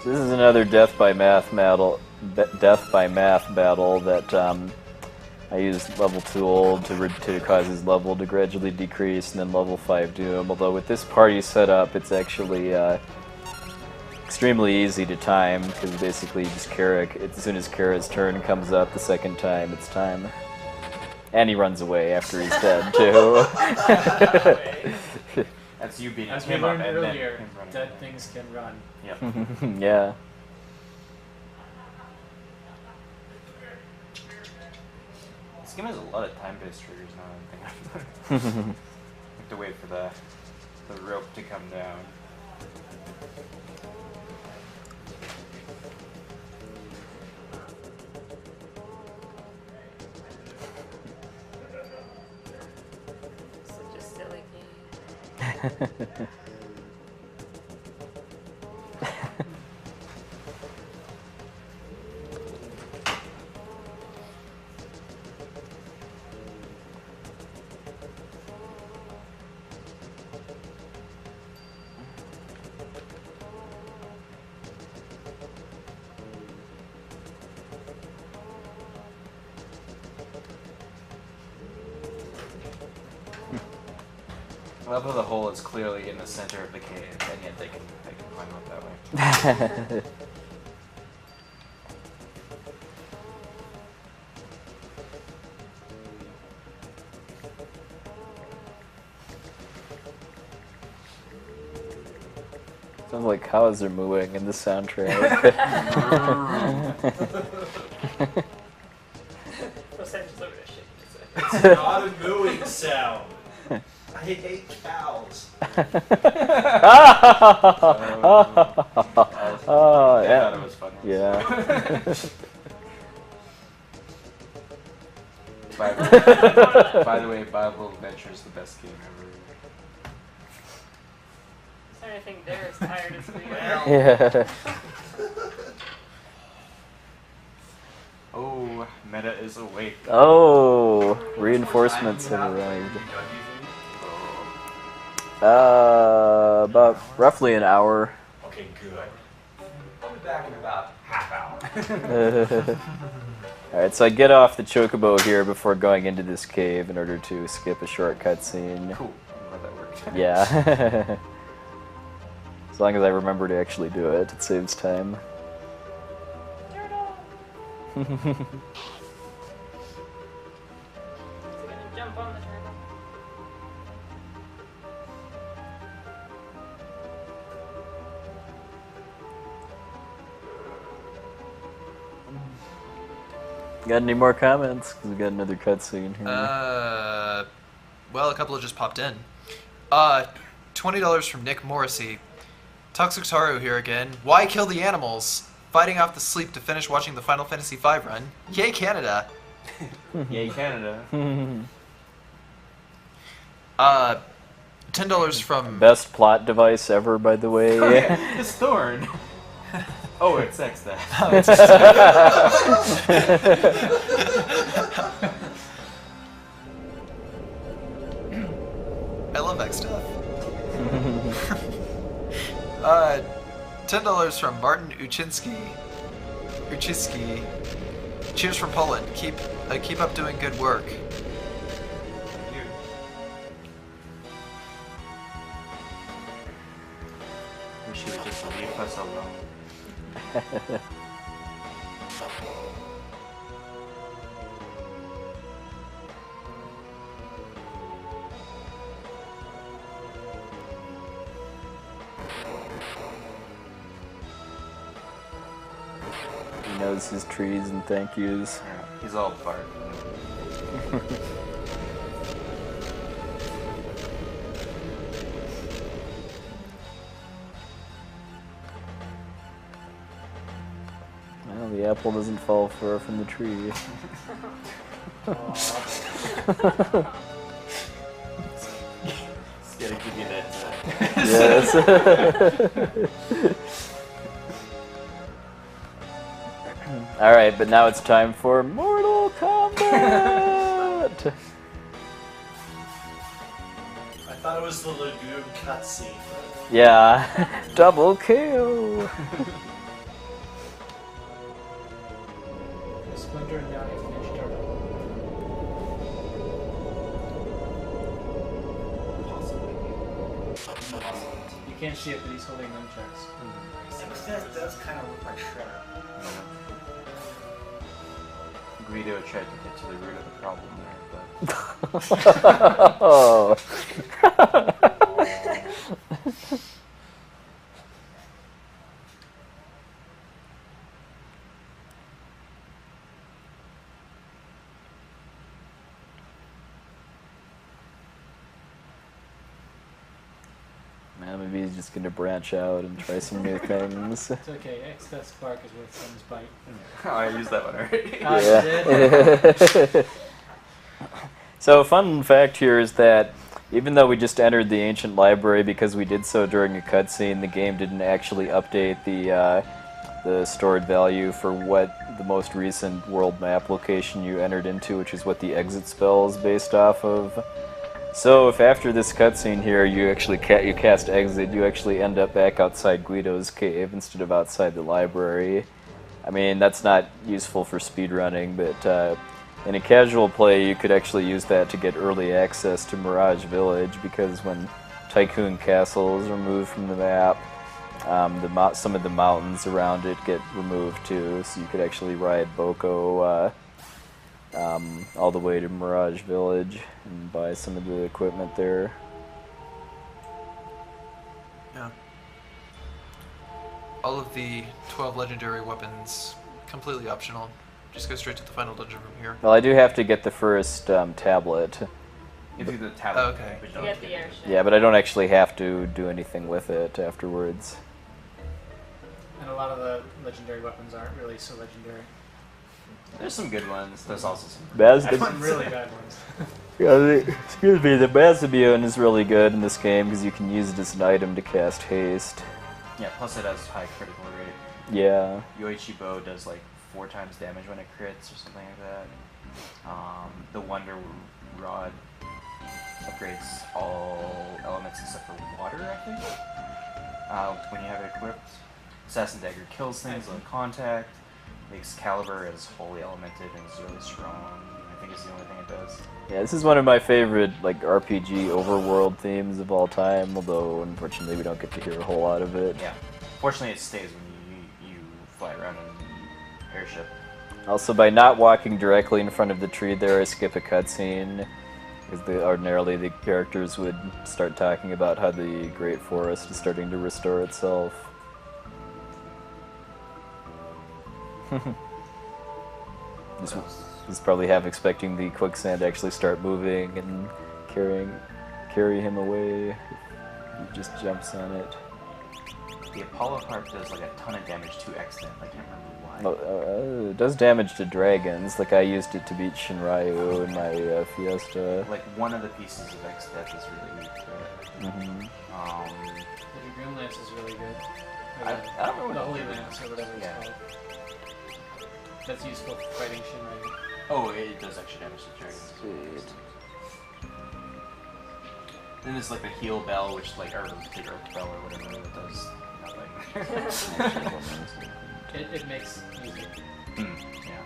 This is another death by math battle that I used level 2 old to cause his level to gradually decrease, and then level 5 doom. Although with this party setup, it's actually extremely easy to time, because basically just Kara, as soon as Kara's turn comes up the second time, it's time. And he runs away after he's dead, too. That's you beating As we him up learned and earlier, then him running dead away. things can run. Yep. Yeah. This game has a lot of time-based triggers now. I think I have to wait for the rope to come down. Such a silly game. I love how the hole is clearly in the center of the cave, and yet they can climb up that way. Sounds like cows are mooing in the soundtrack. Percentages over there shaking. It's not a mooing sound. I hate cows. Oh, I yeah. thought it was funny. Yeah. By the way, Bible Adventure is the best game ever. I think they're as tired as we are. Yeah. Oh, Meta is awake. Oh, reinforcements have arrived. About roughly an hour. Okay, good. I'll be back in about half hour. Alright, so I get off the chocobo here before going into this cave in order to skip a short cutscene. Cool. I'm glad that worked. Yeah. As long as I remember to actually do it, it saves time. Turtle! Is he gonna jump on the turtle? Got any more comments? Because we got another cutscene here. Well, a couple have just popped in. $20 from Nick Morrissey. Toxic Taru here again. Why kill the animals? Fighting off the sleep to finish watching the Final Fantasy V run. Yay, Canada! Yay, Canada. $10 from... Best plot device ever, by the way. Oh, yeah. It's Thorn. Oh, it's X then. Oh, it's I love X stuff. $10 from Martin Uczynski. Cheers from Poland. Keep up doing good work. Wish you would just leave us alone. He knows his trees and thank yous. Yeah, he's all bark. Well, the apple doesn't fall far from the tree. Just gotta give you that. Yes. Alright, but now it's time for Mortal Kombat! I thought it was the Lagoon cutscene. Yeah, double kill! You can't see it, but he's holding nunchucks. That does kind of look like Shredder. Guido tried to get to the root of the problem there, but... Maybe he's just gonna branch out and try some new things. It's okay, excess spark is worth someone's bite. Oh, I used that one already. Yeah. So, fun fact here is that even though we just entered the ancient library because we did so during a cutscene, the game didn't actually update the stored value for what the most recent world map location you entered into, which is what the exit spell is based off of. So if after this cutscene here you actually you cast exit, you actually end up back outside Guido's cave instead of outside the library. I mean, that's not useful for speedrunning, but in a casual play you could actually use that to get early access to Mirage Village, because when Tycoon Castle is removed from the map, some of the mountains around it get removed too, so you could actually ride Boko all the way to Mirage Village and buy some of the equipment there. Yeah. All of the 12 legendary weapons, completely optional. Just go straight to the final dungeon from here. Well, I do have to get the first tablet. You do the tablet. Oh, okay. You get the airship. Yeah, but I don't actually have to do anything with it afterwards. And a lot of the legendary weapons aren't really so legendary. There's some good ones. There's also some Some really bad ones. Excuse me, the Bazibion is really good in this game because you can use it as an item to cast haste. Yeah, plus it has high critical rate. Yeah. Yoichi Bow does like 4 times damage when it crits or something like that. The Wonder Rod upgrades all elements except for water, I think, when you have it equipped. Assassin Dagger kills things on contact. Makes Caliber as wholly elemented and is really strong. I think it's the only thing it does. Yeah, this is one of my favorite like RPG overworld themes of all time, although unfortunately we don't get to hear a whole lot of it. Yeah. Fortunately it stays when you fly around in the airship. Also, by not walking directly in front of the tree there, I skip a cutscene, because ordinarily the characters would start talking about how the Great Forest is starting to restore itself. This was probably half expecting the quicksand to actually start moving and carry him away. He just jumps on it. The Apollo Harp does like a ton of damage to Extant. I can't remember why. It does damage to dragons. Like I used it to beat Shinryu in my Fiesta. Like one of the pieces of Extant is really weak to it. The Dragoon Lance is really good. I don't know what the Holy Lance or whatever it's called. That's useful for fighting Shinryu. Oh, it does extra damage to dragons. Sweet. Then there's like the heal bell, which like, or the earth bell or whatever, that does nothing. It makes music. Yeah.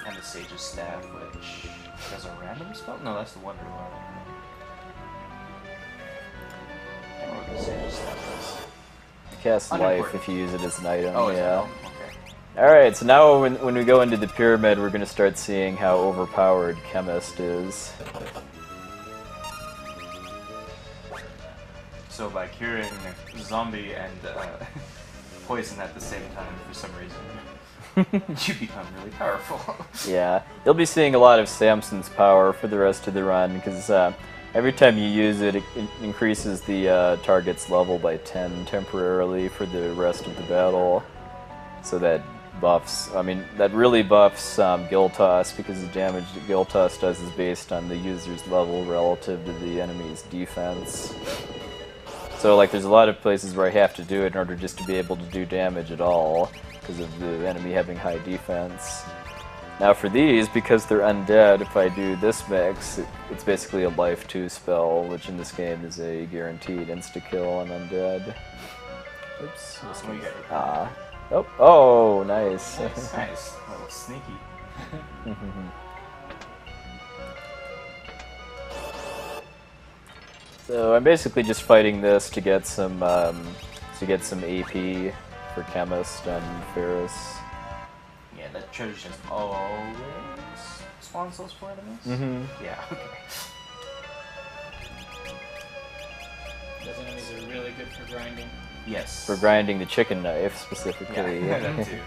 And the Sage's Staff, which does a random spell? No, that's the Wonder Lord. I don't know what the Sage's Staff does. Cast life if you use it as an item. Oh, yeah. Okay. Alright, so now when we go into the pyramid, we're going to start seeing how overpowered Chemist is. So by curing zombie and poison at the same time, for some reason, you become really powerful. Yeah, you'll be seeing a lot of Samson's power for the rest of the run, because every time you use it, it increases the target's level by 10 temporarily for the rest of the battle. So that buffs, that really buffs Giltoss, because the damage that Giltoss does is based on the user's level relative to the enemy's defense. So like there's a lot of places where I have to do it in order just to be able to do damage at all, because of the enemy having high defense. Now for these, because they're undead, if I do this mix, it's basically a life 2 spell, which in this game is a guaranteed insta-kill on undead. Oops. Oh, nice. Nice. A little sneaky. So I'm basically just fighting this to get some AP for Chemist and Ferris. Yeah, that treasure chest always spawns those 4 enemies? Mm-hmm. Yeah, okay. Those enemies are really good for grinding. Yes. For grinding the chicken knife specifically. Yeah, that too.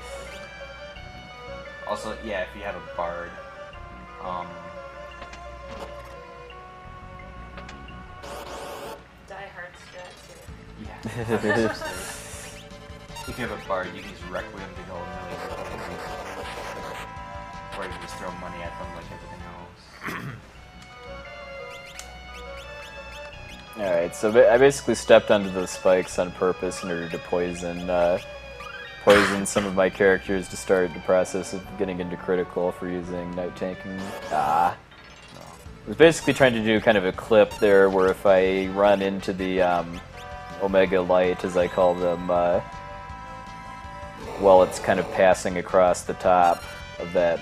Also, yeah, if you have a bard, Die hard strats here. yeah. If you have a bard, you can use Requiem to go a million. Or you can just throw money at them like everything else. Alright, so I basically stepped onto those spikes on purpose in order to poison some of my characters to start the process of getting into critical for using night tanking. I was basically trying to do kind of a clip there where if I run into the Omega Light, as I call them, while it's kind of passing across the top of that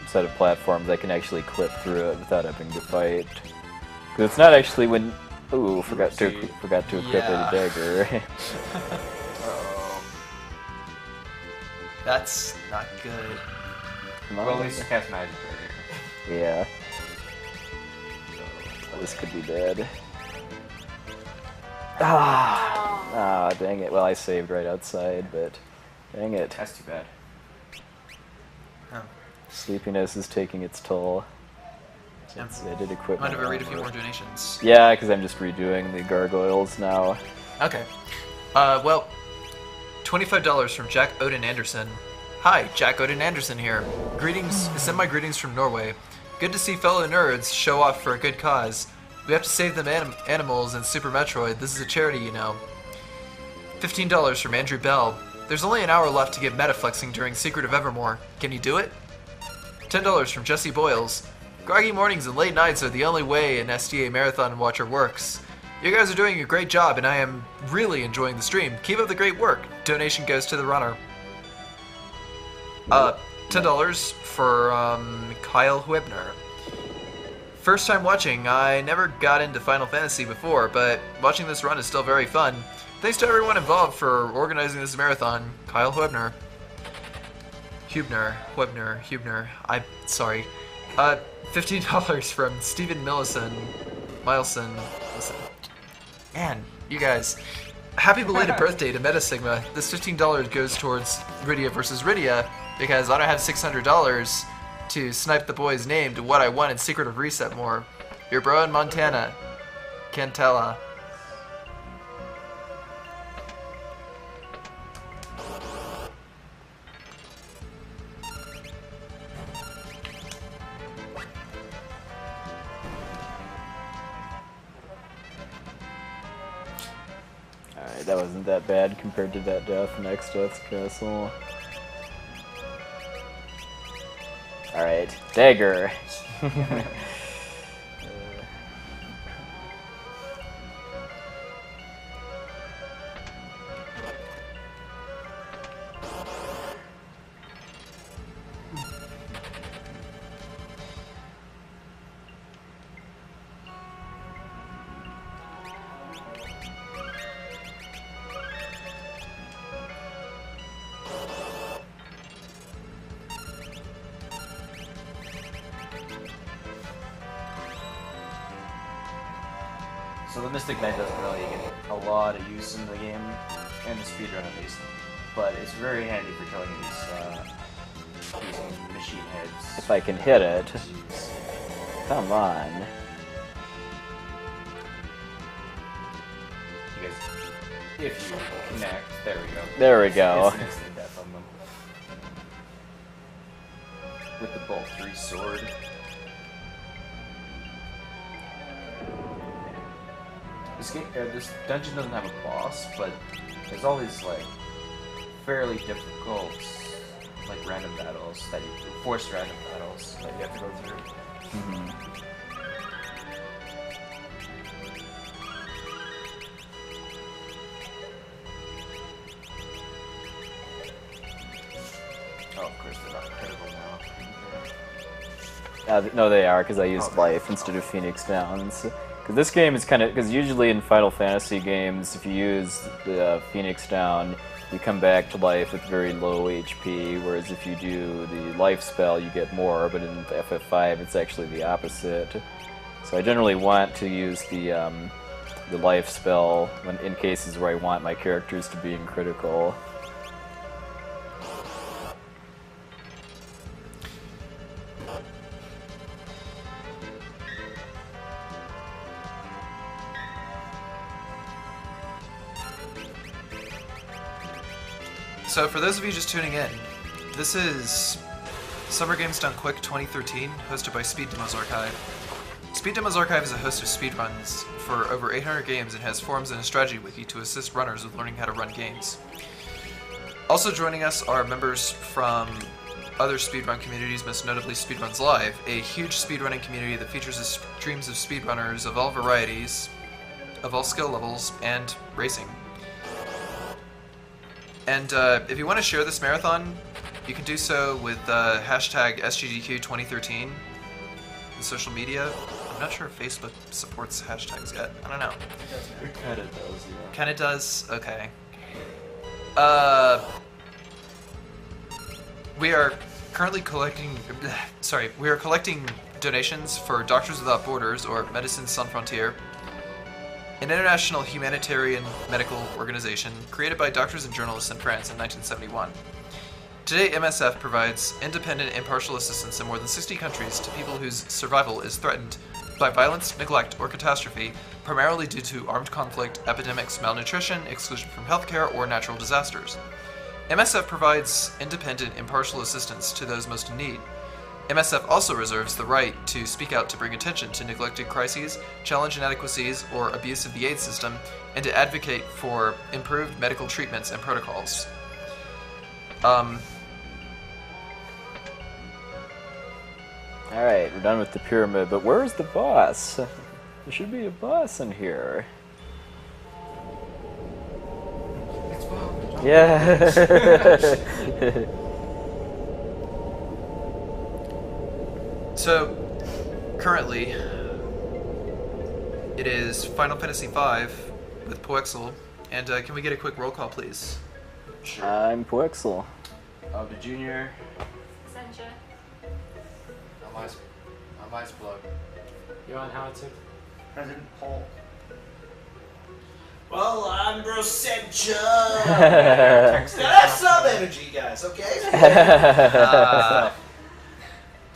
set of platforms, I can actually clip through it without having to fight. Because it's not actually when... Ooh, forgot to equip a dagger. Uh-oh. That's not good. Well, at least it casts magic right Yeah. This could be bad. Ah, dang it. Well, I saved right outside, but dang it. That's too bad. Oh. Sleepiness is taking its toll. Since I did equip Mind if I my read a few armor. more donations? Yeah, because I'm just redoing the gargoyles now. Okay. Well, $25 from Jack Odin Anderson. Hi, Jack Odin Anderson here. Greetings, send my greetings from Norway. Good to see fellow nerds show off for a good cause. We have to save them animals in Super Metroid. This is a charity, you know. $15 from Andrew Bell. There's only an hour left to get metaflexing during Secret of Evermore. Can you do it? $10 from Jesse Boyles. Groggy mornings and late nights are the only way an SDA Marathon Watcher works. You guys are doing a great job, and I am really enjoying the stream. Keep up the great work. Donation goes to the runner. $10 for Kyle Huebner. First time watching. I never got into Final Fantasy before, but watching this run is still very fun. Thanks to everyone involved for organizing this marathon. Kyle Huebner. Huebner. I'm sorry. $15 from Stephen Milison. Man, you guys. Happy belated birthday to Metasigma. This $15 goes towards Rydia versus Rydia because I don't have $600 to snipe the boy's name to what I want in Secret of Reset more. Your bro in Montana. Cantella. Alright, that wasn't that bad compared to that death next Death's Castle. Alright, dagger. So the Mystic Knight doesn't really get a lot of use in the game, and the speedrun at least. But it's very handy for killing these machine heads. If I can hit it. Come on. You guys, if you connect, there we go. There we go. It's an instant death on them. With the Bolt 3 sword. This dungeon doesn't have a boss, but there's all these like fairly difficult like random battles that forced random battles that you have to go through. Mm-hmm. Oh, of course they're not critical now. No, they are, because I used life instead of Phoenix Downs. Because this game is kind of, because usually in Final Fantasy games, if you use the Phoenix down, you come back to life with very low HP, whereas if you do the life spell, you get more, but in FF5, it's actually the opposite. So I generally want to use the life spell in cases where I want my characters to be in critical. So for those of you just tuning in, this is Summer Games Done Quick 2013, hosted by Speed Demos Archive. Speed Demos Archive is a host of speedruns for over 800 games and has forums and a strategy wiki to assist runners with learning how to run games. Also joining us are members from other speedrun communities, most notably Speedruns Live, a huge speedrunning community that features streams of speedrunners of all varieties, of all skill levels, and racing. And if you want to share this marathon, you can do so with hashtag SGDQ 2013 in social media. I'm not sure if Facebook supports hashtags yet. I don't know. It kind of does, yeah. Kind of does? Okay. We are currently collecting... we are collecting donations for Doctors Without Borders, or Médecins Sans Frontières, an international humanitarian medical organization created by doctors and journalists in France in 1971. Today, MSF provides independent, impartial assistance in more than 60 countries to people whose survival is threatened by violence, neglect, or catastrophe, primarily due to armed conflict, epidemics, malnutrition, exclusion from healthcare, or natural disasters. MSF provides independent, impartial assistance to those most in need. MSF also reserves the right to speak out to bring attention to neglected crises, challenge inadequacies, or abuse of the aid system, and to advocate for improved medical treatments and protocols. Alright, we're done with the pyramid, but where's the boss? There should be a boss in here. Yeah. So, currently, it is Final Fantasy V with Puwexil, and can we get a quick roll call, please? Sure. I'm Puwexil. The Junior. Sencha. I'm Ice Plug. You on Howitzer? President Paul. Well, I'm Brosencha. That's some energy, guys. Okay.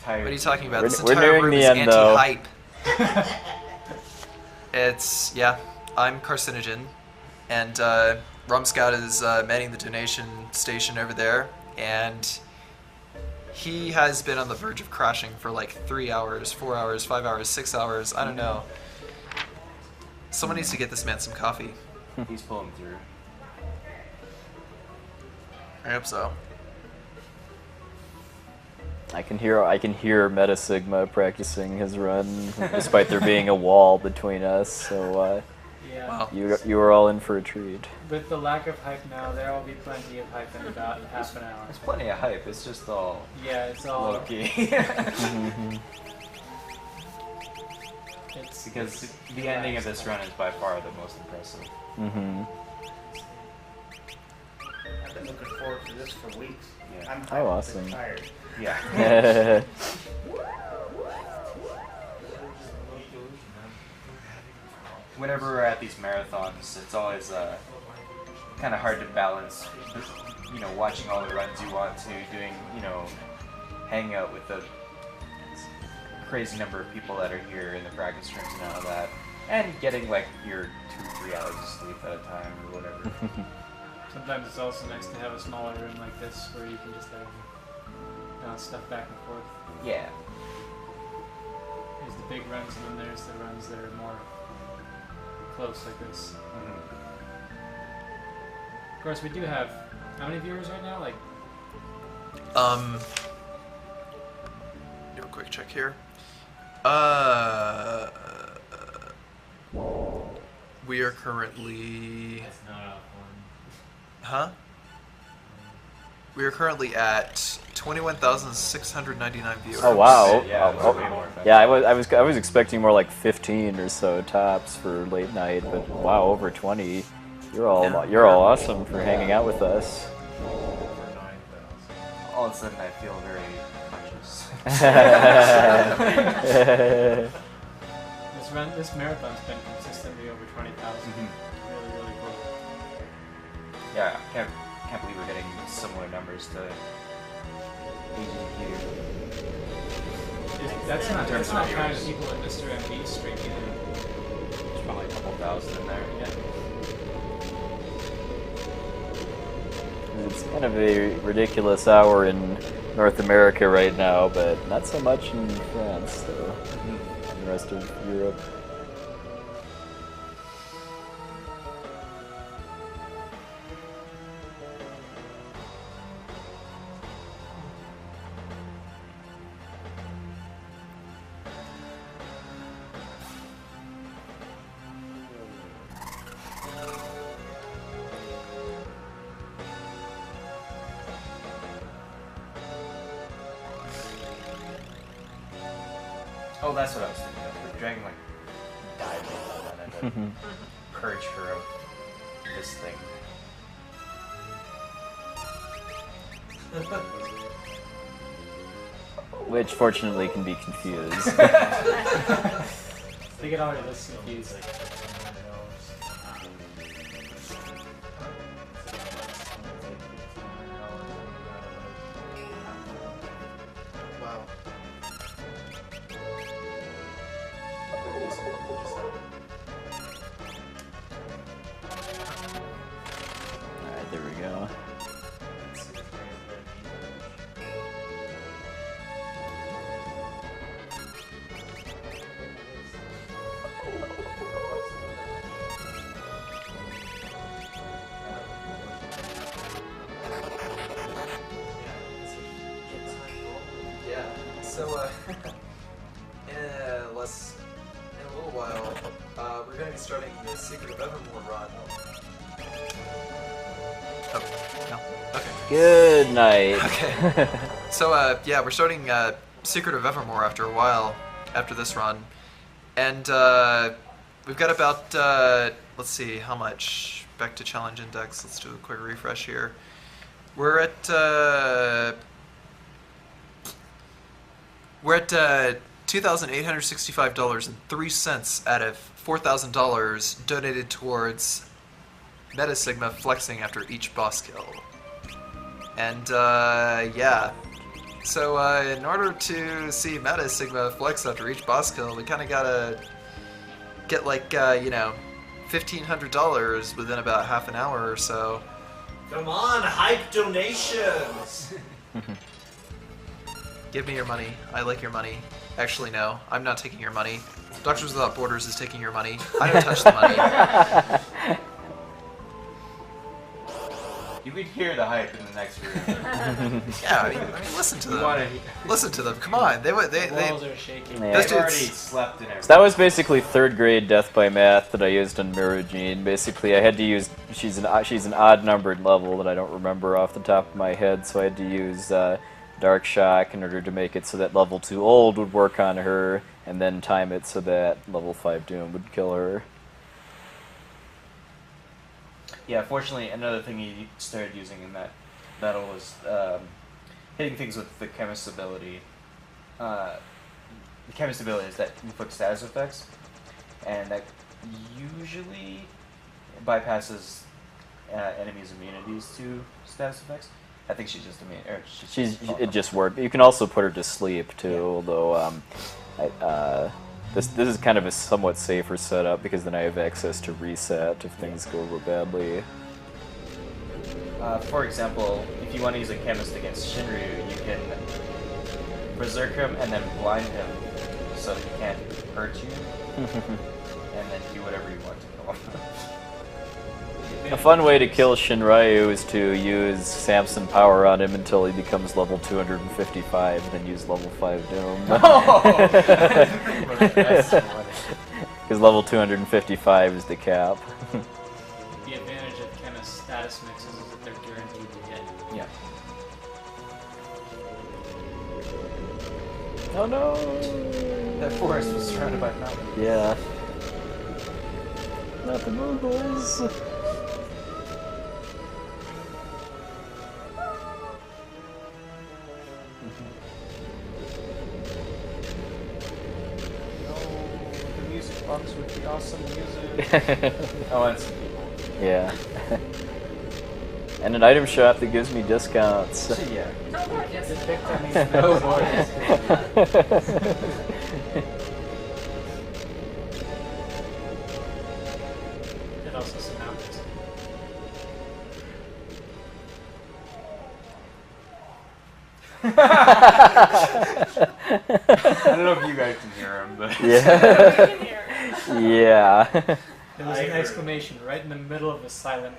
What are you talking about? This We're entire nearing room the is end, though. anti-hype. Yeah, I'm Carcinogen, and Rum Scout is manning the donation station over there, and he has been on the verge of crashing for like 3 hours, 4 hours, 5 hours, 6 hours, I don't know. Someone needs to get this man some coffee. He's pulling through. I hope so. I can hear Meta Sigma practicing his run, despite there being a wall between us. So yeah. Wow. you are all in for a treat. With the lack of hype now, there will be plenty of hype in about half an hour. There's plenty of hype. It's just all It's all low key. It's because the ending of this run is by far the most impressive. Mm-hmm. I've been looking forward to this for weeks. Yeah. I'm Oh, awesome. tired. Yeah. Whenever we're at these marathons, it's always kind of hard to balance, watching all the runs you want to, doing, hanging out with the crazy number of people that are here in the practice rooms and all that, and getting like your 2-3 hours of sleep at a time or whatever. Sometimes it's also nice to have a smaller room like this where you can just have stuff back and forth. Yeah. There's the big runs, and then there's the runs that are more close like this. Of course, we do have how many viewers right now? Do a quick check here. We are currently. That's not out one. Huh? We are currently at 21,699 viewers. Oh wow! Yeah, Oh, way more. Yeah, I was expecting more like 15 or so tops for late night, but wow, over 20. You're all awesome for hanging out with us. All of a sudden, I feel very conscious. This marathon's been consistently over 20,000. Really, really cool. Yeah, can't believe we're getting similar numbers to SGDQ. That's not counting people in Mr. MB stream either. There's probably a couple thousand in there. Yeah. It's kind of a ridiculous hour in North America right now, but not so much in France, though, and the rest of Europe. Oh, that's what I was thinking of. The dragon like died and I had to purge her of this thing. Which fortunately can be confused. They get already this confused. Wow. Alright, there we go. Yeah. So, in a little while, we're going to be starting the Secret of Evermore run. Oh, no. Okay. Good night. Okay. So, yeah, we're starting Secret of Evermore after a while, after this run. And we've got about, let's see, how much? Back to Challenge Index. Let's do a quick refresh here. We're at $2,865.03 out of $4,000 donated towards Meta Sigma flexing after each boss kill. And yeah, so in order to see Meta Sigma flex after each boss kill, we kind of gotta get like you know, $1,500 within about half an hour or so. Come on, hype donations! Give me your money. I like your money. Actually, no. I'm not taking your money. Doctors Without Borders is taking your money. I don't touch the money. You could hear the hype in the next room. Yeah, I mean listen to them. Listen to them. Come on. The walls are shaking. Yeah. They've already slept in everything. So that was basically 3rd grade death by math that I used on Mirogene. Basically, I had to use she's an odd numbered level that I don't remember off the top of my head, so I had to use Dark Shock in order to make it so that level 2 Old would work on her, and then time it so that level 5 Doom would kill her. Yeah, fortunately, another thing he started using in that battle was hitting things with the Chemist ability. The Chemist ability is that inflicts status effects, and that usually bypasses enemies' immunities to status effects. I think she's just immune. It just worked. You can also put her to sleep too, yeah. Although this is kind of a somewhat safer setup because then I have access to reset if things go badly. For example, if you want to use a Chemist against Shinryu, you can Berserk him and then blind him so he can't hurt you, and then do whatever you want to kill him. A fun way to kill Shinryu is to use Samson power on him until he becomes level 255, then use level 5 Doom. Because level 255 is the cap. The advantage of Chemist status mixes is that they're guaranteed to hit. Yeah. Oh no! That forest was surrounded by mountains. Yeah. Not the Mongols. The music box would be awesome music. Oh, and some people. Yeah. And an item shop that gives me discounts. Yeah. No borders. It also surrounds. I don't know if you guys can hear him, but Yeah. Yeah. There was an exclamation right in the middle of a silent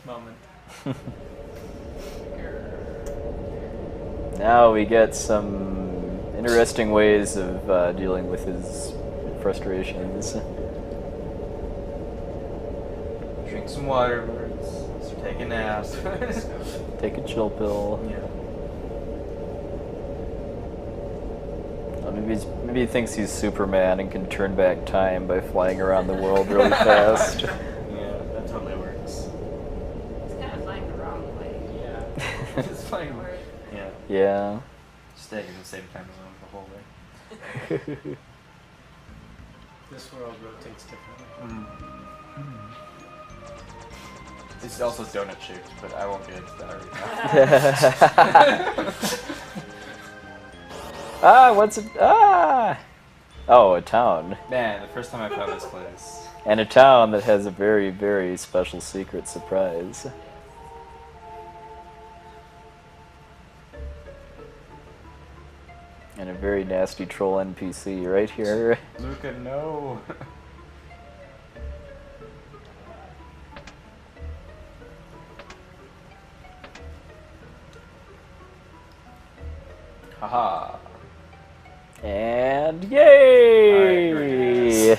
moment. Now we get some interesting ways of dealing with his frustrations. drink some water, birds. Take a nap. Take a chill pill. Yeah. Maybe he thinks he's Superman and can turn back time by flying around the world really fast. Yeah, that totally works. It's kind of flying the wrong way. Yeah. It's flying. Yeah. Yeah. Staying in the same time zone the whole way. This world rotates differently. It's also donut shaped, but I won't get into that right now. What's it? Oh, a town. Man, the first time I found this place. And a town that has a very, very special secret surprise. And a very nasty troll NPC right here. Luca, no. Haha. And yay! Alright,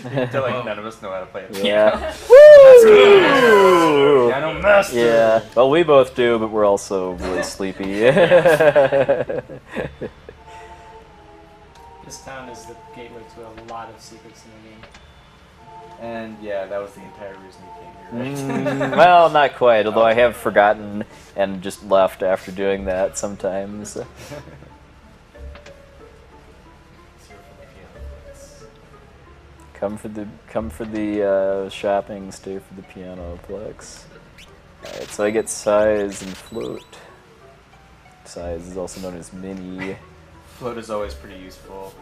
Until like none of us know how to play it. Yeah. Woo! Piano master. Yeah. Well, we both do, but we're also really sleepy. This town is the gateway to a lot of secrets in the game. And yeah, that was the entire reason we came here, right? Well, not quite, although I have forgotten and just left after doing that sometimes. Come for the shopping, stay for the piano plex. Alright, so I get size and float. Size is also known as mini. Float is always pretty useful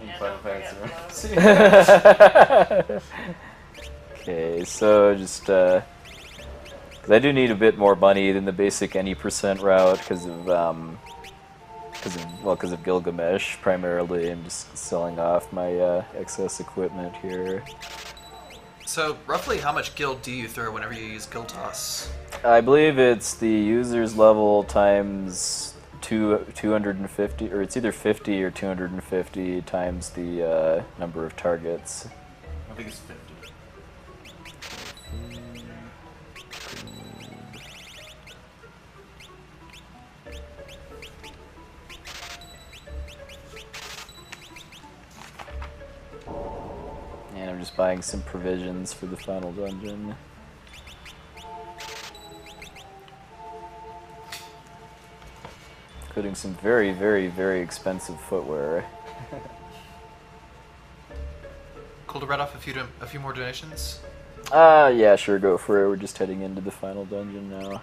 in Final Fantasy. Okay, so just cause I do need a bit more money than the basic any % route because of Gilgamesh primarily. I'm just selling off my excess equipment here. So, roughly how much guild do you throw whenever you use guild toss? I believe it's the user's level times 250, or it's either 50 or 250 times the number of targets. I think it's 50. And I'm just buying some provisions for the final dungeon. Including some very, very, very expensive footwear. Cool to read off a few more donations? Yeah, sure, go for it. We're just heading into the final dungeon now.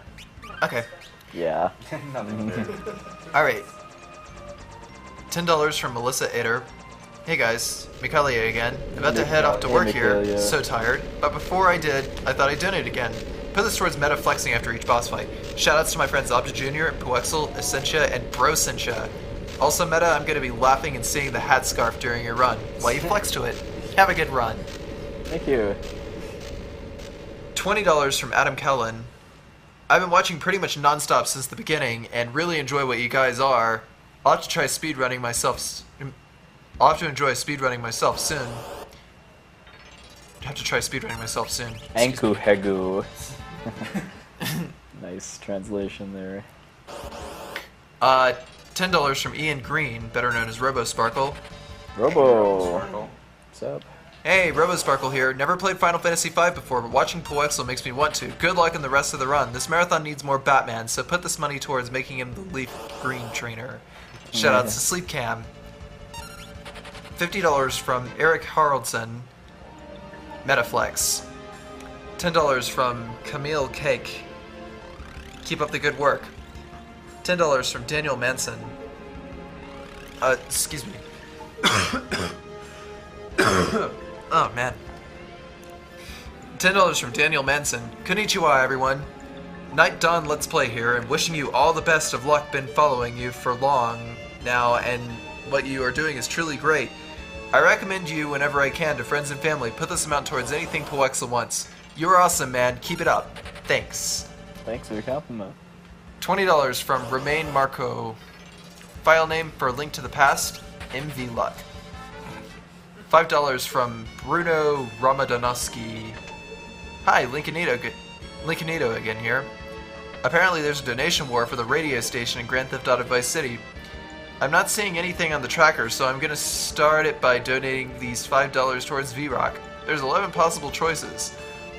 Okay. Yeah. Alright. $10 from Melissa Ader. Hey guys, Mikalia again. About to head off to work here, so tired. But before I did, I thought I'd donate again. Put this towards meta flexing after each boss fight. Shoutouts to my friends Obja Jr., Puwexil, Essentia, and Brosentia. Also meta, I'm gonna be laughing and seeing the hat scarf during your run. While you flex to it. Have a good run. Thank you. $20 from Adam Kellen. I've been watching pretty much non-stop since the beginning and really enjoy what you guys are. I'll have to try speedrunning myself. I'll have to enjoy speedrunning myself soon. have to try speedrunning myself soon. Anku Hegu. Nice translation there. $10 from Ian Green, better known as Robo Sparkle. Robo. What's up? Hey, Robo Sparkle here. Never played Final Fantasy V before, but watching Puwexil makes me want to. Good luck in the rest of the run. This marathon needs more Batman, so put this money towards making him the Leaf Green trainer. Shoutouts to Sleep Cam. $50 from Eric Haraldson, Metaflex. $10 from Camille Cake. Keep up the good work. $10 from Daniel Manson. Excuse me. Oh, man. $10 from Daniel Manson. Konnichiwa, everyone. Night Dawn Let's Play here, and wishing you all the best of luck. Been following you for long now, and what you are doing is truly great. I recommend you whenever I can to friends and family. Put this amount towards anything Puwexil wants. You're awesome, man. Keep it up. Thanks. Thanks for your compliment. $20 from Remain Marco. File name for Link to the Past, MV Luck. $5 from Bruno Ramadanovsky. Hi, Lincolnito again here. Apparently there's a donation war for the radio station in Grand Theft Auto Vice City. I'm not seeing anything on the tracker, so I'm gonna start it by donating these $5 towards V-Rock. There's 11 possible choices.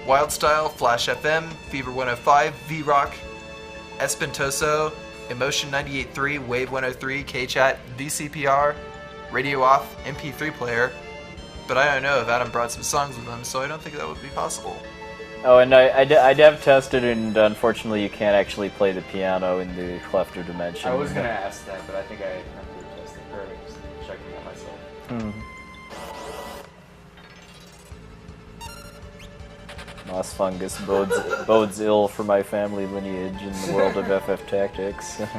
Wildstyle, Flash FM, Fever 105, V-Rock, Espantoso, Emotion 98.3, Wave 103, K-Chat, VCPR, Radio Off, MP3 player. But I don't know if Adam brought some songs with him, so I don't think that would be possible. Oh, and I dev tested, and unfortunately you can't actually play the piano in the Clefter dimension. I was gonna ask that, but I think I remember testing or just checking it out myself. Moss fungus bodes ill for my family lineage in the world of FF Tactics. At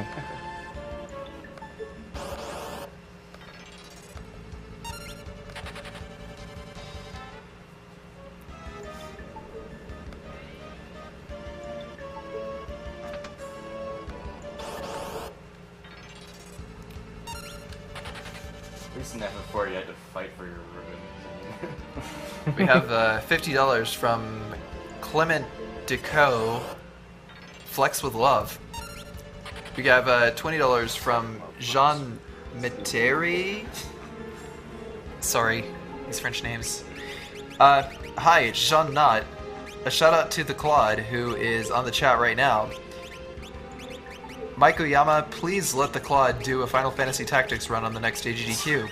least in FF4 you had to fight for your ribbons. We have $50 from Clement Deco, Flex with Love. We have $20 from Jean Meteri. Sorry, these French names. Hi, it's Jean Knott. A shout out to the Claude, who is on the chat right now. Mike Oyama, please let the Claude do a Final Fantasy Tactics run on the next SGDQ.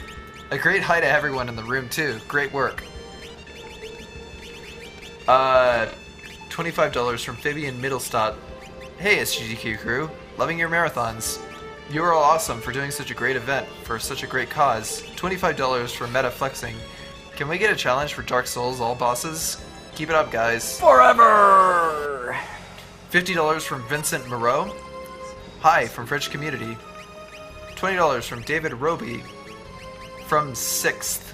A great hi to everyone in the room too. Great work. $25 from Fabian Mittelstadt. Hey SGDQ crew, loving your marathons. You are all awesome for doing such a great event for such a great cause. $25 for Meta Flexing. Can we get a challenge for Dark Souls all bosses? Keep it up, guys. Forever! $50 from Vincent Moreau. Hi, from French Community. $20 from David Roby. From 6th.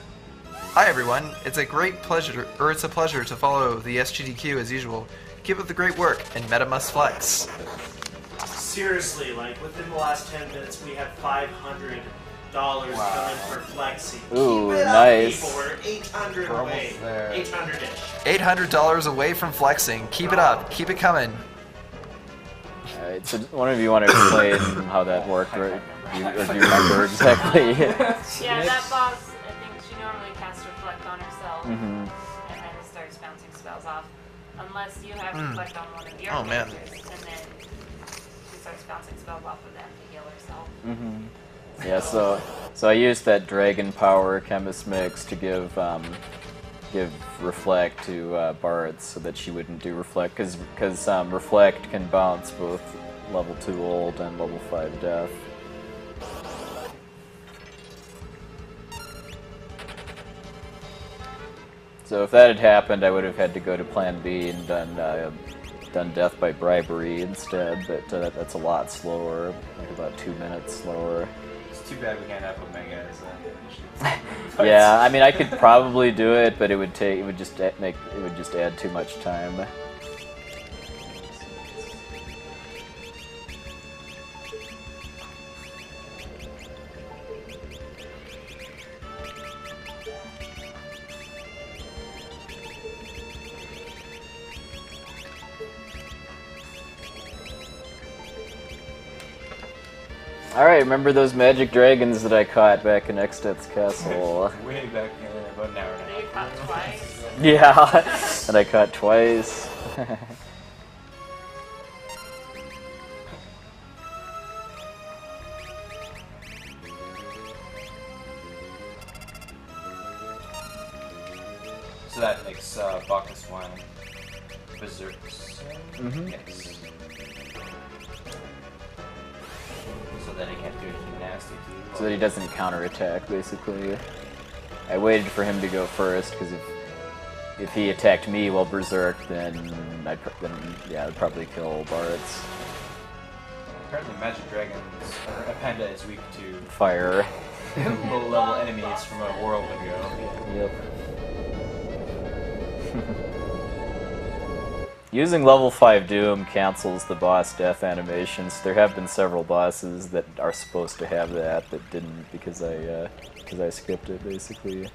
Hi everyone, it's a pleasure to follow the SGDQ as usual. Keep up the great work, and Meta must flex. Seriously, like within the last 10 minutes, we had $500 coming for flexing. Ooh, Keep it nice. up, people. We're 800 away. 800-ish. $800 away from flexing. Keep it up. Keep it coming. Alright, so one of you want to explain how that worked, right? Do you remember exactly? Yeah, that boss, I think she normally casts Reflect on herself, and then it starts bouncing spells off. Unless you have Reflect on one of your characters, and then she starts bouncing spells off of them to heal herself. Yeah, so I used that Dragon Power Chemist Mix to give Reflect to Barretz so that she wouldn't do Reflect, because Reflect can bounce both level 2 Old and level 5 Death. So if that had happened, I would have had to go to Plan B and done Death by Bribery instead, but that's a lot slower, like about 2 minutes slower. It's too bad we can't have Omega as Yeah, I mean I could probably do it, but it would just add too much time. Alright, remember those magic dragons that I caught back in Extet's castle? Way back there, about an hour and a That you half. caught twice. Yeah, that I caught twice. So that makes Bacchus one berserks. Yes. So then he can't do anything nasty to you. So that he doesn't counterattack, basically. I waited for him to go first, because if he attacked me while berserk, then I'd probably kill Bartz. Apparently Magic Dragons, or a panda is weak to Fire. low-level enemies from a world ago. Yep. Using level 5 Doom cancels the boss death animations. There have been several bosses that are supposed to have that didn't because I skipped it, basically.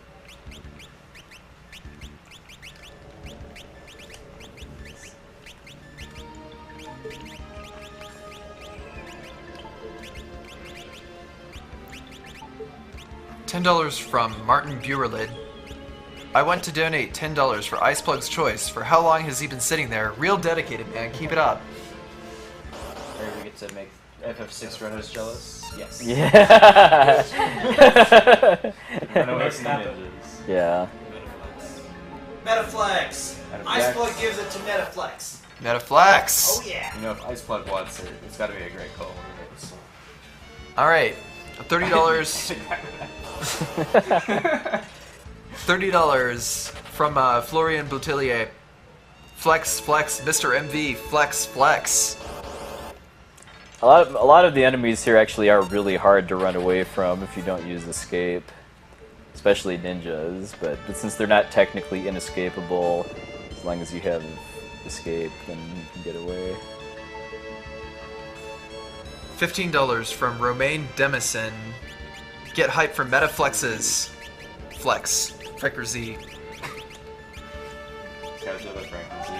$10 from Martin Buerlid. I want to donate $10 for Iceplug's Choice. For how long has he been sitting there? Real dedicated, man. Keep it up. Or we get to make FF6 runners jealous. Yes. Yeah. Run away from the ninjas. Yeah. Metaflex! Iceplug gives it to Metaflex. Metaflex! Oh yeah! You know, if Iceplug wants it, it's got to be a great call. Alright. $30. $30 from Florian Boutillier. Flex, flex, Mr. MV, flex, flex. A lot of the enemies here actually are really hard to run away from if you don't use escape, especially ninjas. But since they're not technically inescapable, as long as you have escape, then you can get away. $15 from Romain Demison. Get hype for Metaflexes. Flex. Frecker Z. Gotta do the Frank and Z.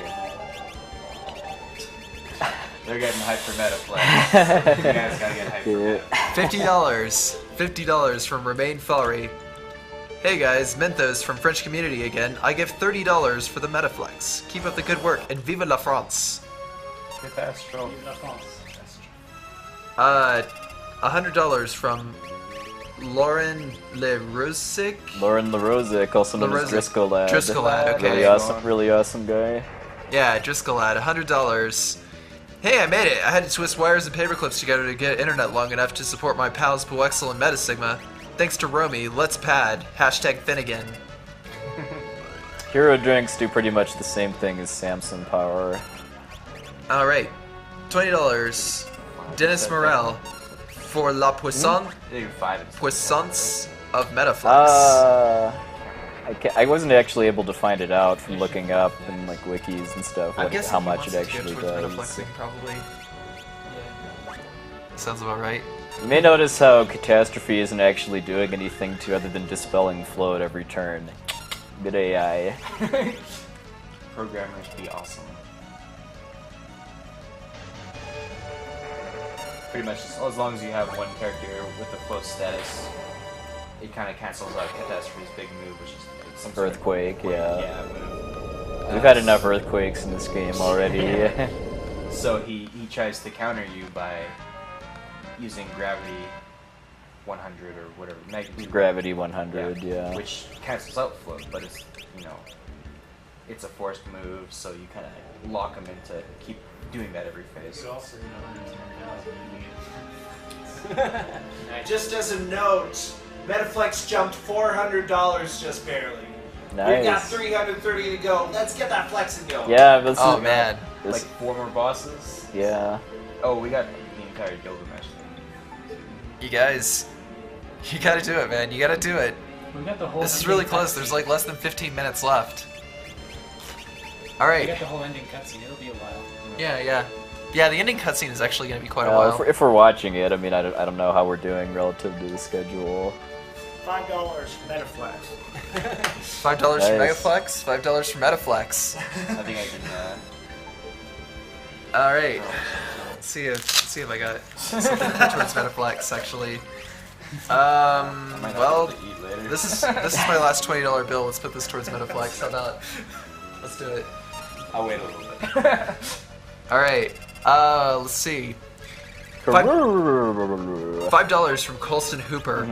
They're getting hyped for Metaflex. You guys gotta get hyped for Metaflex. $50 from Romain Fallery. Hey guys, Menthos from French Community again. I give $30 for the Metaflex. Keep up the good work and vive la France. Get that stroke. $100 from Lauren LeRosic. Lauren LeRosic, also known as Driscoll Lad. Driscoll Lad, okay. Really awesome guy. Yeah, Driscoll Lad, $100. Hey, I made it! I had to twist wires and paperclips together to get internet long enough to support my pals Puwexil and Metasigma. Thanks to Romy, let's pad. Hashtag Finnegan. Hero drinks do pretty much the same thing as Samsung Power. Alright. $20. Dennis Morel for La Puissance of Metaflex. I wasn't actually able to find it out from looking up in like wikis and stuff how much it actually does. Metaflexing, probably. Sounds about right. You may notice how Catastrophe isn't actually doing anything to other than dispelling flow at every turn. Good AI. Programmers be awesome. Pretty much just, as long as you have one character with the flow status, it kind of cancels out Catastrophe's big move, which is some sort of Earthquake, yeah. move. We've had enough earthquakes in this game already. So he tries to counter you by using gravity 100 or whatever. Gravity 100, yeah. Which cancels out flow, but it's, it's a forced move, so you kind of lock him into keep doing that every phase. Just as a note, Metaflex jumped $400 just barely. Nice. We've got 330 to go. Let's get that flexing going. Yeah, this oh is, man. Like 4 more bosses? Yeah. Oh, we got the entire Gilgamesh thing. You guys, you gotta do it, man. You gotta do it. We got the whole This is really close. cutscene. There's like less than 15 minutes left. We Alright. got the whole ending cutscene. It'll be a while. Yeah. Yeah, the ending cutscene is actually going to be quite a while. If we're watching it, I mean, I don't know how we're doing relative to the schedule. $5 Metaflex. $5 for Megaflex, $5 for Metaflex. I think I can. Alright. see if I got something towards Metaflex actually. Well, this is my last $20 bill. Let's put this towards Metaflex. How about? Let's do it. I'll wait a little bit. All right. Let's see. $5 from Colston Hooper.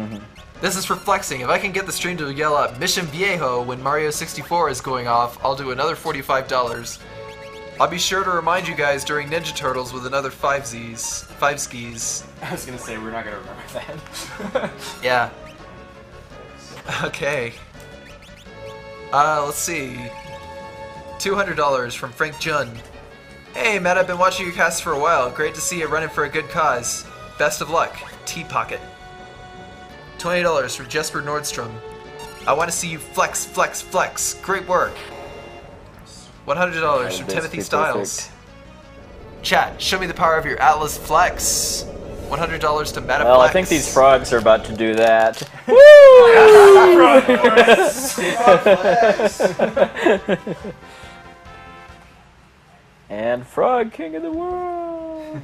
This is for flexing. If I can get the stream to yell out Mission Viejo when Mario 64 is going off, I'll do another $45. I'll be sure to remind you guys during Ninja Turtles with another 5 skis. I was gonna say we're not gonna remember that. Yeah. Okay. Let's see. $200 from Frank Jun. Hey Matt, I've been watching your cast for a while. Great to see you running for a good cause. Best of luck. T-Pocket. $20 from Jesper Nordstrom. I want to see you flex, flex, flex. Great work. $100 from Timothy Styles. Chat, show me the power of your Atlas Flex. $100 to Metaflex. Well, I think these frogs are about to do that. Woo! And Frog King of the World.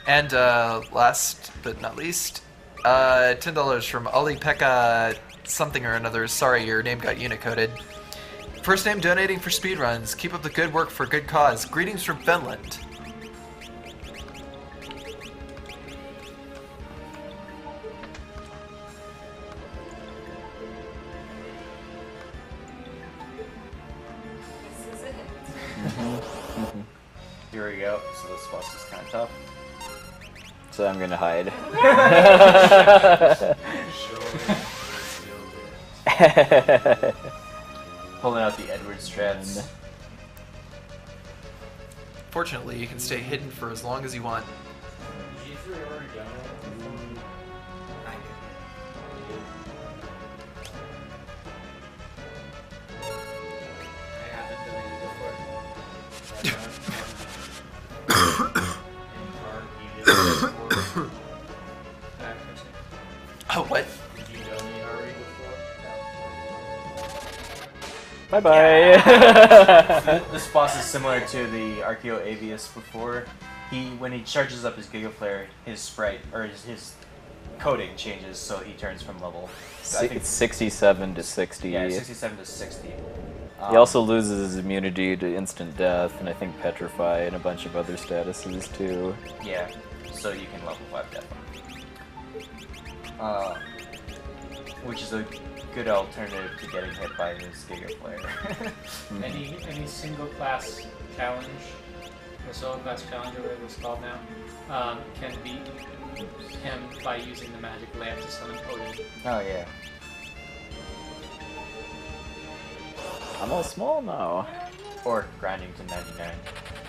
And last but not least, $10 from Ali Pekka something or another. Sorry, your name got unicoded. First name donating for speedruns. Keep up the good work for a good cause. Greetings from Finland. This is it. Here we go. So this boss is kind of tough. So I'm gonna hide. Pulling out the Edward straps. Fortunately, you can stay hidden for as long as you want. Oh, what? Bye bye. This boss is similar to the Archeo Avius before. When he charges up his Giga Flare, his sprite or his coding changes, so he turns from level. I think It's 67 to 60. Yeah, 67 to 60. He also loses his immunity to instant death, and I think petrify, and a bunch of other statuses too. Yeah, so you can level 5 death. Which is a good alternative to getting hit by his Giga Flare. Any single class challenge, or solo class challenge, or whatever it's called now, can beat him by using the magic lamp to summon Odin. Oh yeah. I'm all small now. Or grinding to 99.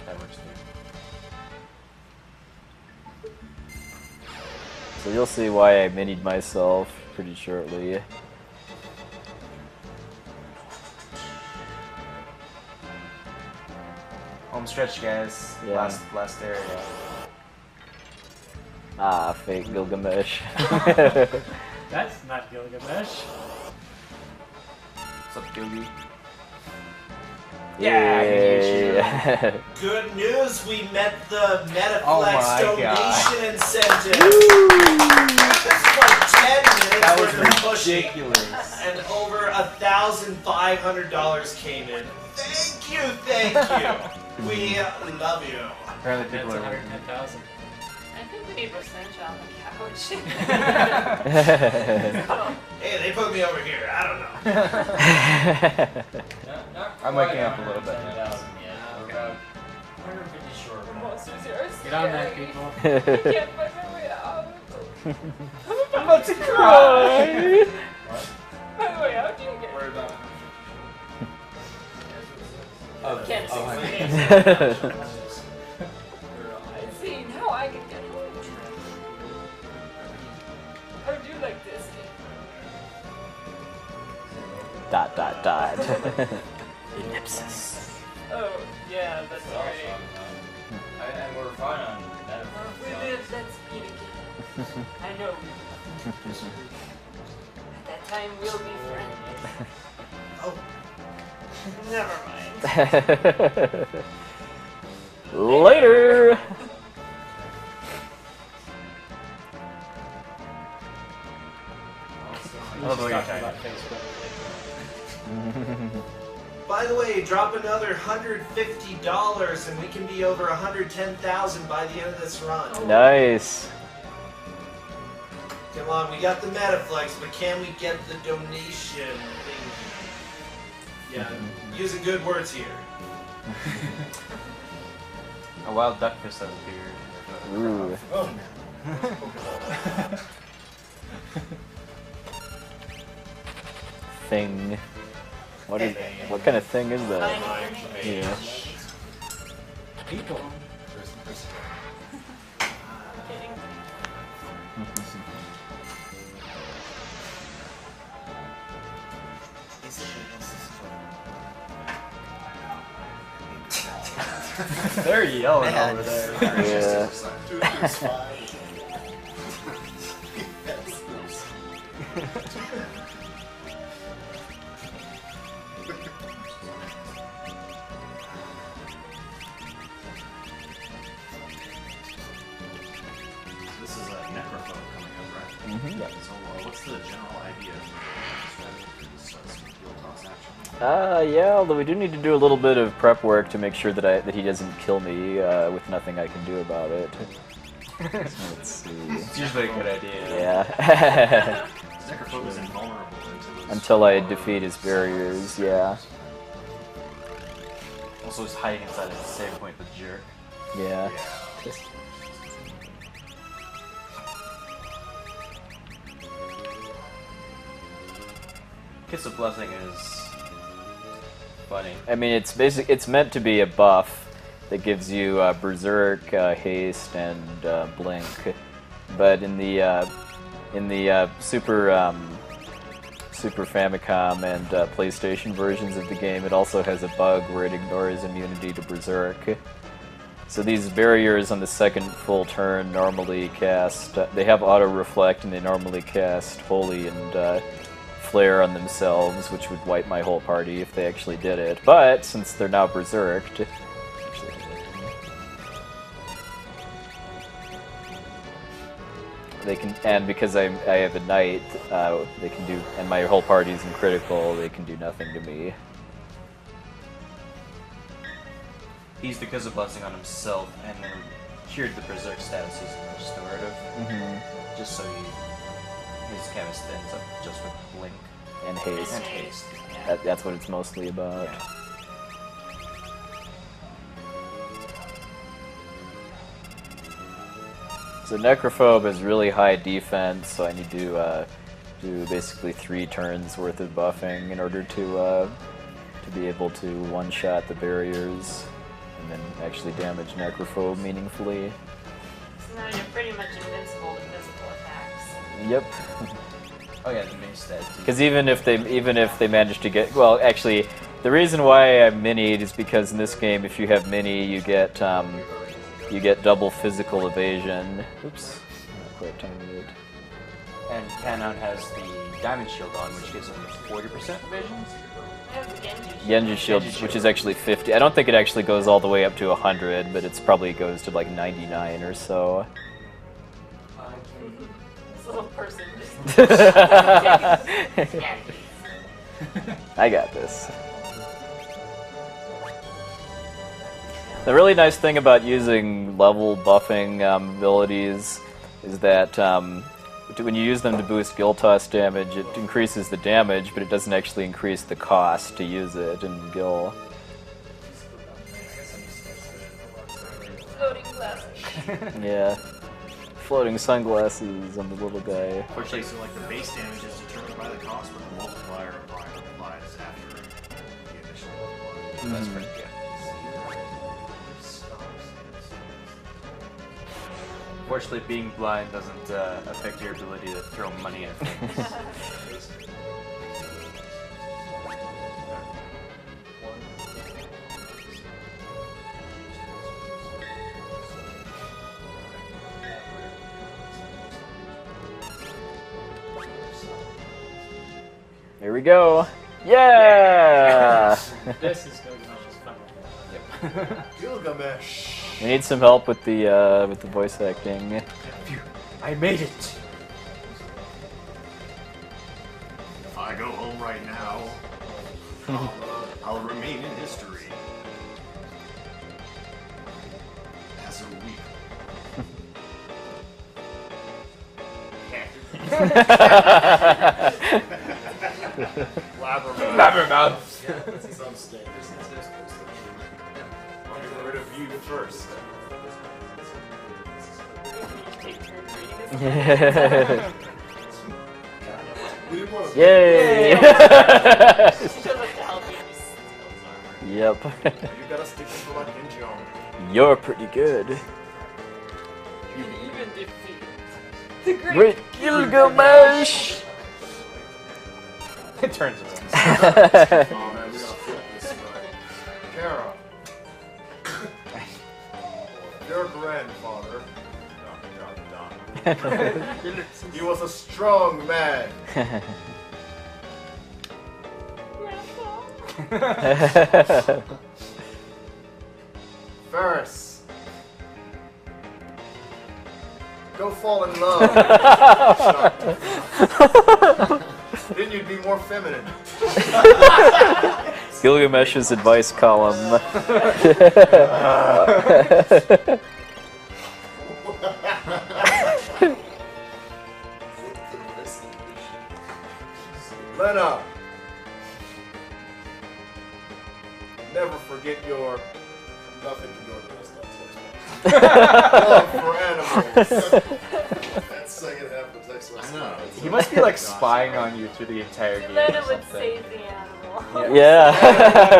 That works too. So you'll see why I minied myself pretty shortly. Home stretch, guys. Yeah. Last area. Ah, fake Gilgamesh. That's not Gilgamesh. What's up, Gilgy? Yeah. Good news, we met the Metaflex Oh my donation God. incentive. This is like 10 minutes That was worth of pushing, ridiculous. and over $1,500 came in. Thank you. We love you. Apparently That's people are 110,000. I think we need percentage on the couch. Hey, they put me over here. I don't know. I'm waking up a little bit now. Get on that, people. I can't find my way out. I'm about to cry. By the way, how'd you get? Where about? Can't see. See, now I can get home. How'd you like this? ... Ellipsis. Oh, yeah, that's right. And we're fine on that. We live that speed again. I know. At that time, we'll be friends. Oh, Never mind. Later! We were just talking about Facebook. By the way, drop another $150 and we can be over 110,000 by the end of this run. Nice. Come on, we got the Metaflex, but can we get the donation thing? Yeah, using good words here. A wild duck fish has a beard. Ooh. Oh, Thing. What kind of thing is that? Yeah. People. Kidding. They're yelling over there. Yeah. This is a necrophobe coming up, right? Mhm. So what's the general idea of strategy for this field toss action? Yeah, although we do need to do a little bit of prep work to make sure that he doesn't kill me with nothing I can do about it. Let's see. It's usually a good idea. Yeah. Necrophobe is invulnerable Until I defeat his barriers, yeah. Also, he's hiding inside of the save point, the jerk. Yeah. Kiss of Blessing is funny. I mean, it's meant to be a buff that gives you Berserk, Haste, and Blink, but in the Super Famicom and PlayStation versions of the game, it also has a bug where it ignores immunity to Berserk. So these barriers on the second full turn normally cast. They have auto reflect, and they normally cast Holy and Flare on themselves, which would wipe my whole party if they actually did it. But since they're now berserked, they can, and because I have a knight, they can do, and my whole party's in critical, they can do nothing to me. He's the Kiss of Blessing on himself, and then cured the Berserk status using Restorative. Just so his chemist ends up just with Blink. And Haste. And Haste. That's what it's mostly about. Yeah. So Necrophobe has really high defense, so I need to do basically 3 turns worth of buffing in order to be able to one-shot the barriers and then actually damage Necrophobe meaningfully. So now you're pretty much invincible to physical attacks. Yep. Oh yeah, the mini stat. Because even if they manage to get, well, actually, the reason why I'm minied is because in this game, if you have mini, you get double physical evasion. Oops, not quite timing it. And Canon has the Diamond Shield on, which gives him 40% evasion. Genji Shield, which is actually 50. I don't think it actually goes all the way up to 100, but it's probably goes to like 99 or so. This little person just... I got this. The really nice thing about using level buffing abilities is that when you use them to boost Guild Toss damage, it increases the damage, but it doesn't actually increase the cost to use it in Guild. Floating glasses. Yeah. Floating sunglasses on the little guy. Fortunately, so like the base damage is determined by the cost, but the multiplier applies after the initial multiplier. That's pretty good. Fortunately, being blind doesn't affect your ability to throw money at things. Here we go. Yeah! This is going to be fun. Gilgamesh. We need some help with the voice acting. Phew, I made it. If I go home right now, I'll remain in history as a weak. Blabbermouth. Some standards. I'll get rid of you first. Yay! Yep. You gotta stick to like ninja. You're pretty good. You can even defeat the Great Gilgamesh! It turns around. Oh man, we gotta flip this right. Kara. Your grandfather. He was a strong man. Ferris. Go fall in love. Then you'd be more feminine. Gilgamesh's advice column. Lena. Never forget your Nothing to do with the rest of that love for animals. That second half of the text was He must be like spying on you through the entire game. Lena or would something. save the animal. Yeah.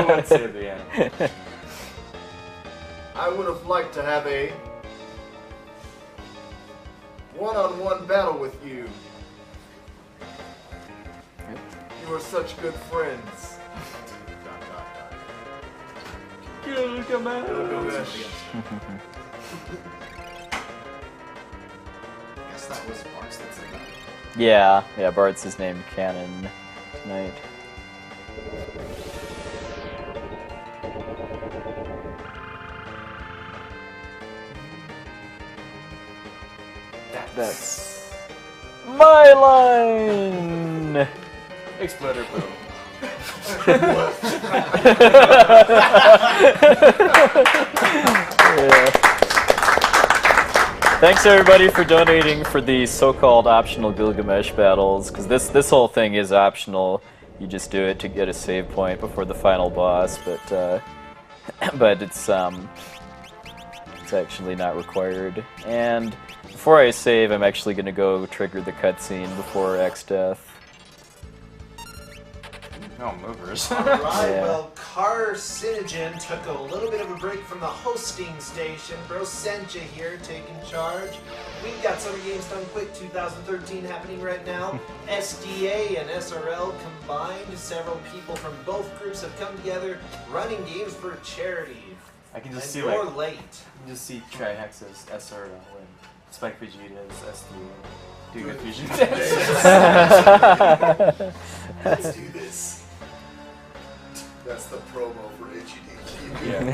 Lena would save the animal. I would have liked to have a one-on-one battle with you. You are such good friends. Gilgamesh. Guess that was Marks that said that. Yeah, Bart's his name canon tonight. That's my line! Exploder boom. Yeah. Thanks everybody for donating for the so-called optional Gilgamesh battles, because this whole thing is optional. You just do it to get a save point before the final boss, but it's actually not required. And before I save, I'm actually going to go trigger the cutscene before X death. No movers. Alright, Yeah. well, Carcinogen took a little bit of a break from the hosting station. Bro Senja here, taking charge. We've got Summer Games Done Quick 2013 happening right now. SDA and SRL combined. Several people from both groups have come together, running games for charity. I can just And see you're like late. I can just see Trihex's SRL and Spike Vegeta's SDA doing a fusion dance. Let's do this. That's the promo for SGDQ. Yeah.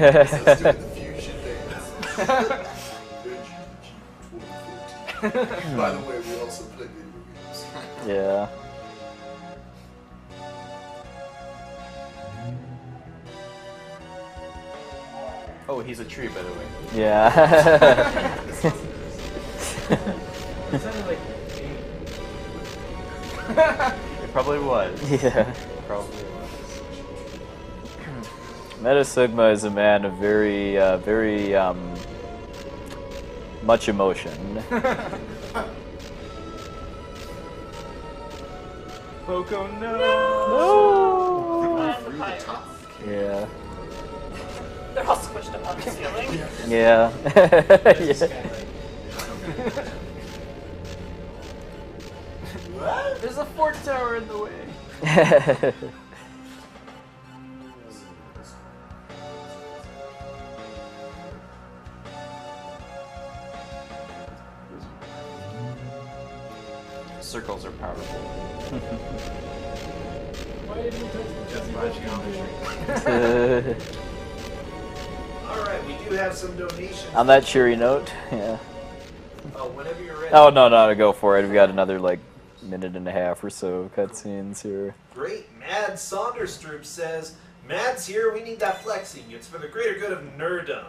Let's do the fusion dance. SGDQ 2014. By the way, we also play video games. Yeah. Oh, he's a tree, by the way. Yeah. It sounded like It probably was. Yeah. It probably was. Meta Sigma is a man of very much emotion. Poco, no! And the pirates. Yeah. They're all squished up on the ceiling. Yeah. What? There's a fort tower in the way. Yeah. Circles are powerful. why didn't you touch the Just by geometry. you have some donations. On that cheery note, yeah. Oh, whenever you're ready. Oh, no, go for it. We've got another, like, minute and a half or so cutscenes here. Great. Mad Saunderstroop says, Mad's here, we need that flexing. It's for the greater good of nerdom.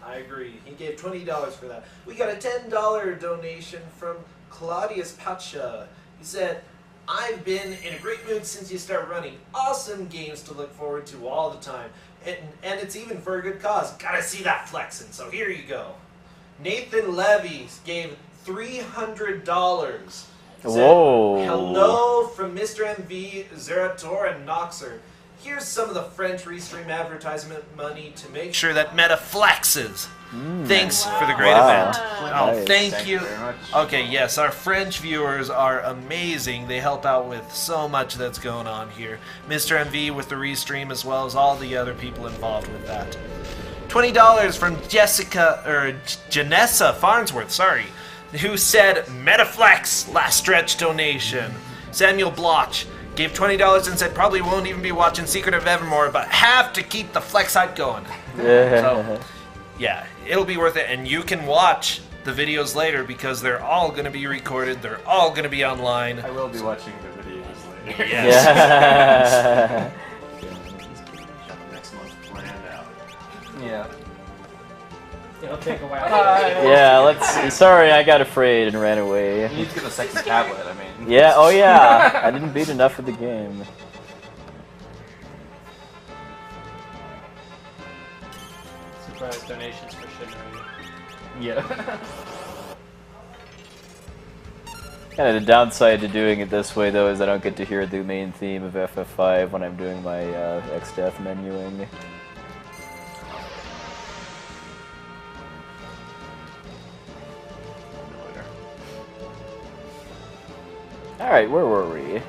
I agree. He gave $20 for that. We got a $10 donation from Claudius Pacha. He said, I've been in a great mood since you start running. Awesome games to look forward to all the time. And it's even for a good cause. Gotta see that flexing, so here you go. Nathan Levy gave $300. Whoa. Hello from Mr. MV, Zerator, and Noxer. Here's some of the French Restream advertisement money to make sure that Meta flexes. Thanks for the great event. Oh, Nice. thank you. very much. Okay, yes, our French viewers are amazing. They help out with so much that's going on here. Mr. MV with the Restream as well as all the other people involved with that. $20 from Janessa Farnsworth, sorry, who said Metaflex, last stretch donation. Samuel Bloch gave $20 and said probably won't even be watching Secret of Evermore, but have to keep the flex hype going. So, yeah, it'll be worth it, and you can watch the videos later because they're all going to be recorded, they're all going to be online. I will be watching the videos later. Yes. Yeah. Got the next month planned out. Yeah. It'll take a while. Yeah, let's see. Sorry, I got afraid and ran away. You need to get the second tablet, I mean. Yeah, oh yeah. I didn't beat enough of the game. Surprise donations for Shinra. Yeah. Kind of the downside to doing it this way, though, is I don't get to hear the main theme of FF5 when I'm doing my XDeath menuing. Alright, where were we?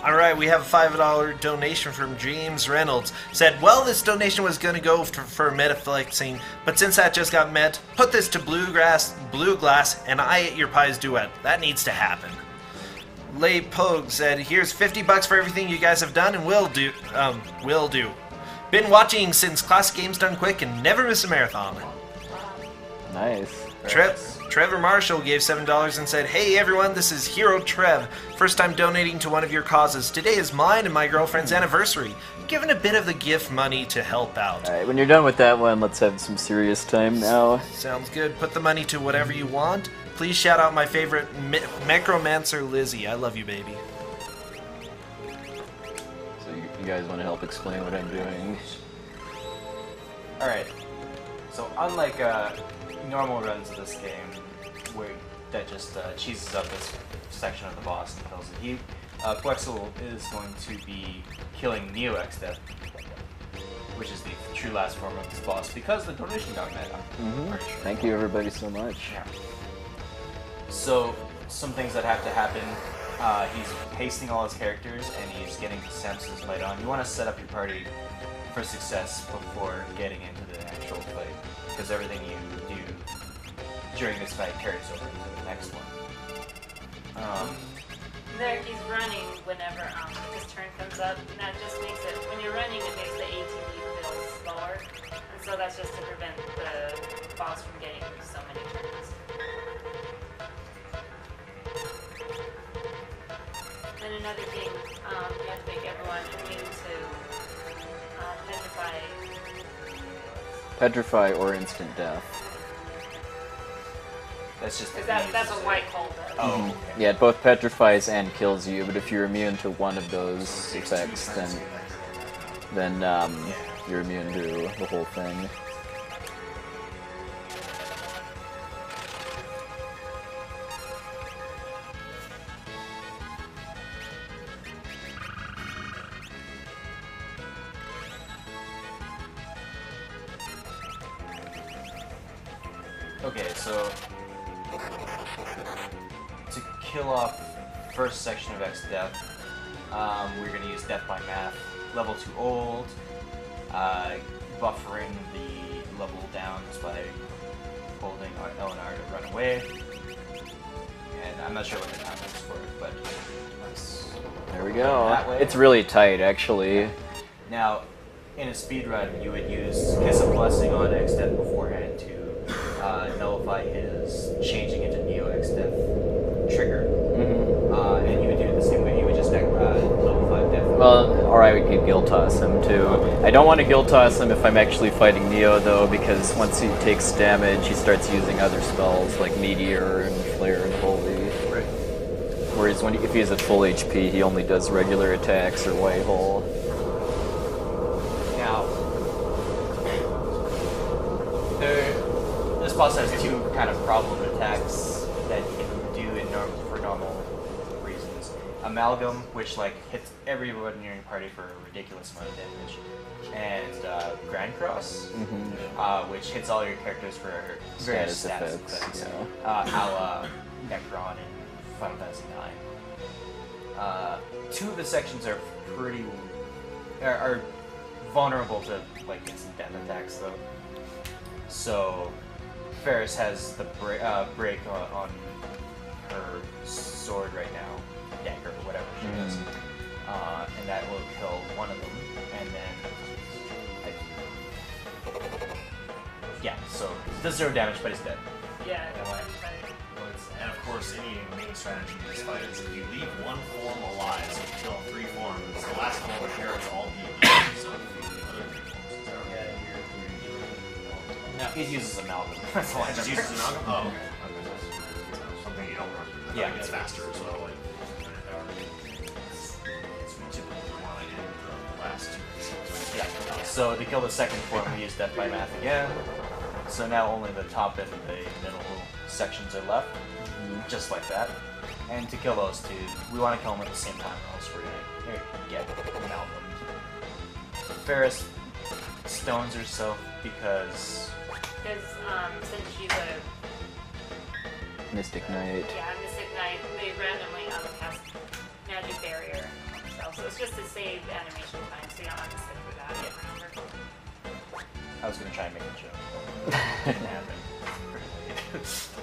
Alright, we have a $5 donation from James Reynolds. Said, well, this donation was going to go for Metaflexing, but since that just got met, put this to Blue Glass, and I Ate Your Pies duet. That needs to happen. Lay Pogue said, here's $50 for everything you guys have done and will do. Been watching since Classic Games Done Quick and never miss a marathon. Nice. Trevor Marshall gave $7 and said, hey everyone, this is Hero Trev. First time donating to one of your causes. Today is mine and my girlfriend's anniversary. Giving a bit of the gift money to help out. Alright, when you're done with that one, let's have some serious time now. Sounds good. Put the money to whatever you want. Please shout out my favorite Necromancer Lizzie. I love you, baby. So you guys want to help explain what I'm doing? Alright. So unlike normal runs of this game, where that just cheeses up this section of the boss and kills it, Puwexil is going to be killing Neo XDeath, which is the true last form of this boss, because the donation got met. Thank you everybody so much. Yeah. So, some things that have to happen, he's pasting all his characters and he's getting Samson's fight on. You want to set up your party for success before getting into the actual fight, because everything you do during this fight carries over into the next one. There, he's running whenever his turn comes up, and that just makes it, when you're running, it makes the ATB feel slower, and so that's just to prevent the boss from getting so many turns. And another thing, you have to make everyone immune to Petrify or instant death. That's just that's a white hole does. Oh, okay. Yeah, it both petrifies and kills you, but if you're immune to one of those effects, then you're immune to the whole thing. Okay, so to kill off first section of XDeath, we're going to use Death by Math, level 2 old, buffering the level downs by holding L and R to run away. And I'm not sure what the time is for it, but there we go. that way. It's really tight, actually. Now, in a speed run, you would use Kiss of Blessing on X-Death beforehand to nullify his changing into Neo X-Death trigger. And you would do it the same way. You would just level 5 death. Well, or I could guild toss him too. I don't want to guild toss him if I'm actually fighting Neo though, because once he takes damage, he starts using other spells like Meteor and Flare and Holy. Right. Whereas if he's at full HP, he only does regular attacks or White Hole. Now, this boss has two kind of problem attacks that you can do for normal reasons. Amalgam, which like hits everyone in your party for a ridiculous amount of damage, and Grand Cross, which hits all your characters for various status effects. A la Necron and Final Fantasy IX. Two of the sections are are vulnerable to like instant death attacks though. So Ferris has the break on her sword right now, dagger or whatever she does, and that will kill one of them. And then, so it does 0 damage, but it's dead. Yeah, I don't want to And of course, any main strategy in this fight is if you leave one form alive, so you kill 3 forms, the last form inherits all the abilities of the other 3 forms. Is that right? No, he uses Amalgam. That's why. Just uses Amalgam? Oh, okay. Something you don't run. Yeah. It's faster as well. Like, it's we typically want in the last 2. Yeah. So to kill the second form, we use Death by Math again. So now only the top and the middle sections are left, just like that. And to kill those two, we want to kill them at the same time, or else we're gonna get amalgamed. Ferris stones herself because since she's a Mystic Knight. Mystic Knight, they randomly cast Magic Barrier on themselves. So it's just to save animation time, so you don't have to sit through that. I was gonna try and make a joke. Didn't happen. The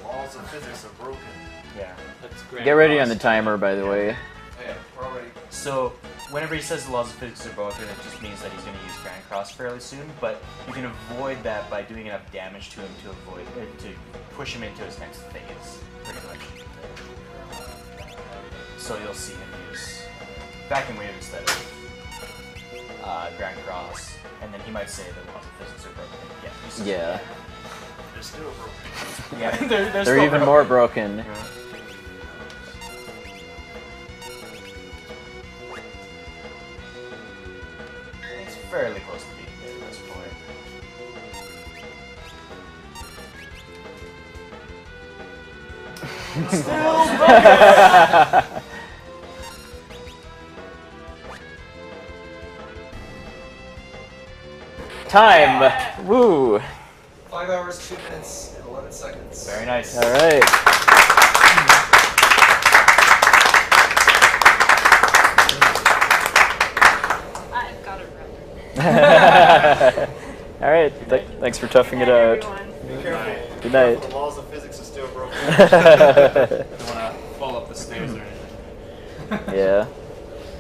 laws of physics are broken. Yeah. Get ready on the timer, by the way. Yeah, we're already. So, whenever he says the laws of physics are broken, it just means that he's going to use Grand Cross fairly soon, but you can avoid that by doing enough damage to him to to push him into his next phase, pretty much. So you'll see him use Vacuum Wave instead of Grand Cross, and then he might say the laws of physics are broken. Yeah. They're still broken. Yeah, they're still even more broken. Yeah. It's fairly close to being dead at this point. Still broken! Time! Woo! 5 hours, 2 minutes, and 11 seconds. Very nice. All right. I've got a run. All right. Thanks for toughing it out. Be careful. Good night. The laws of physics are still broken. Don't want to fall up the stairs or anything. Yeah.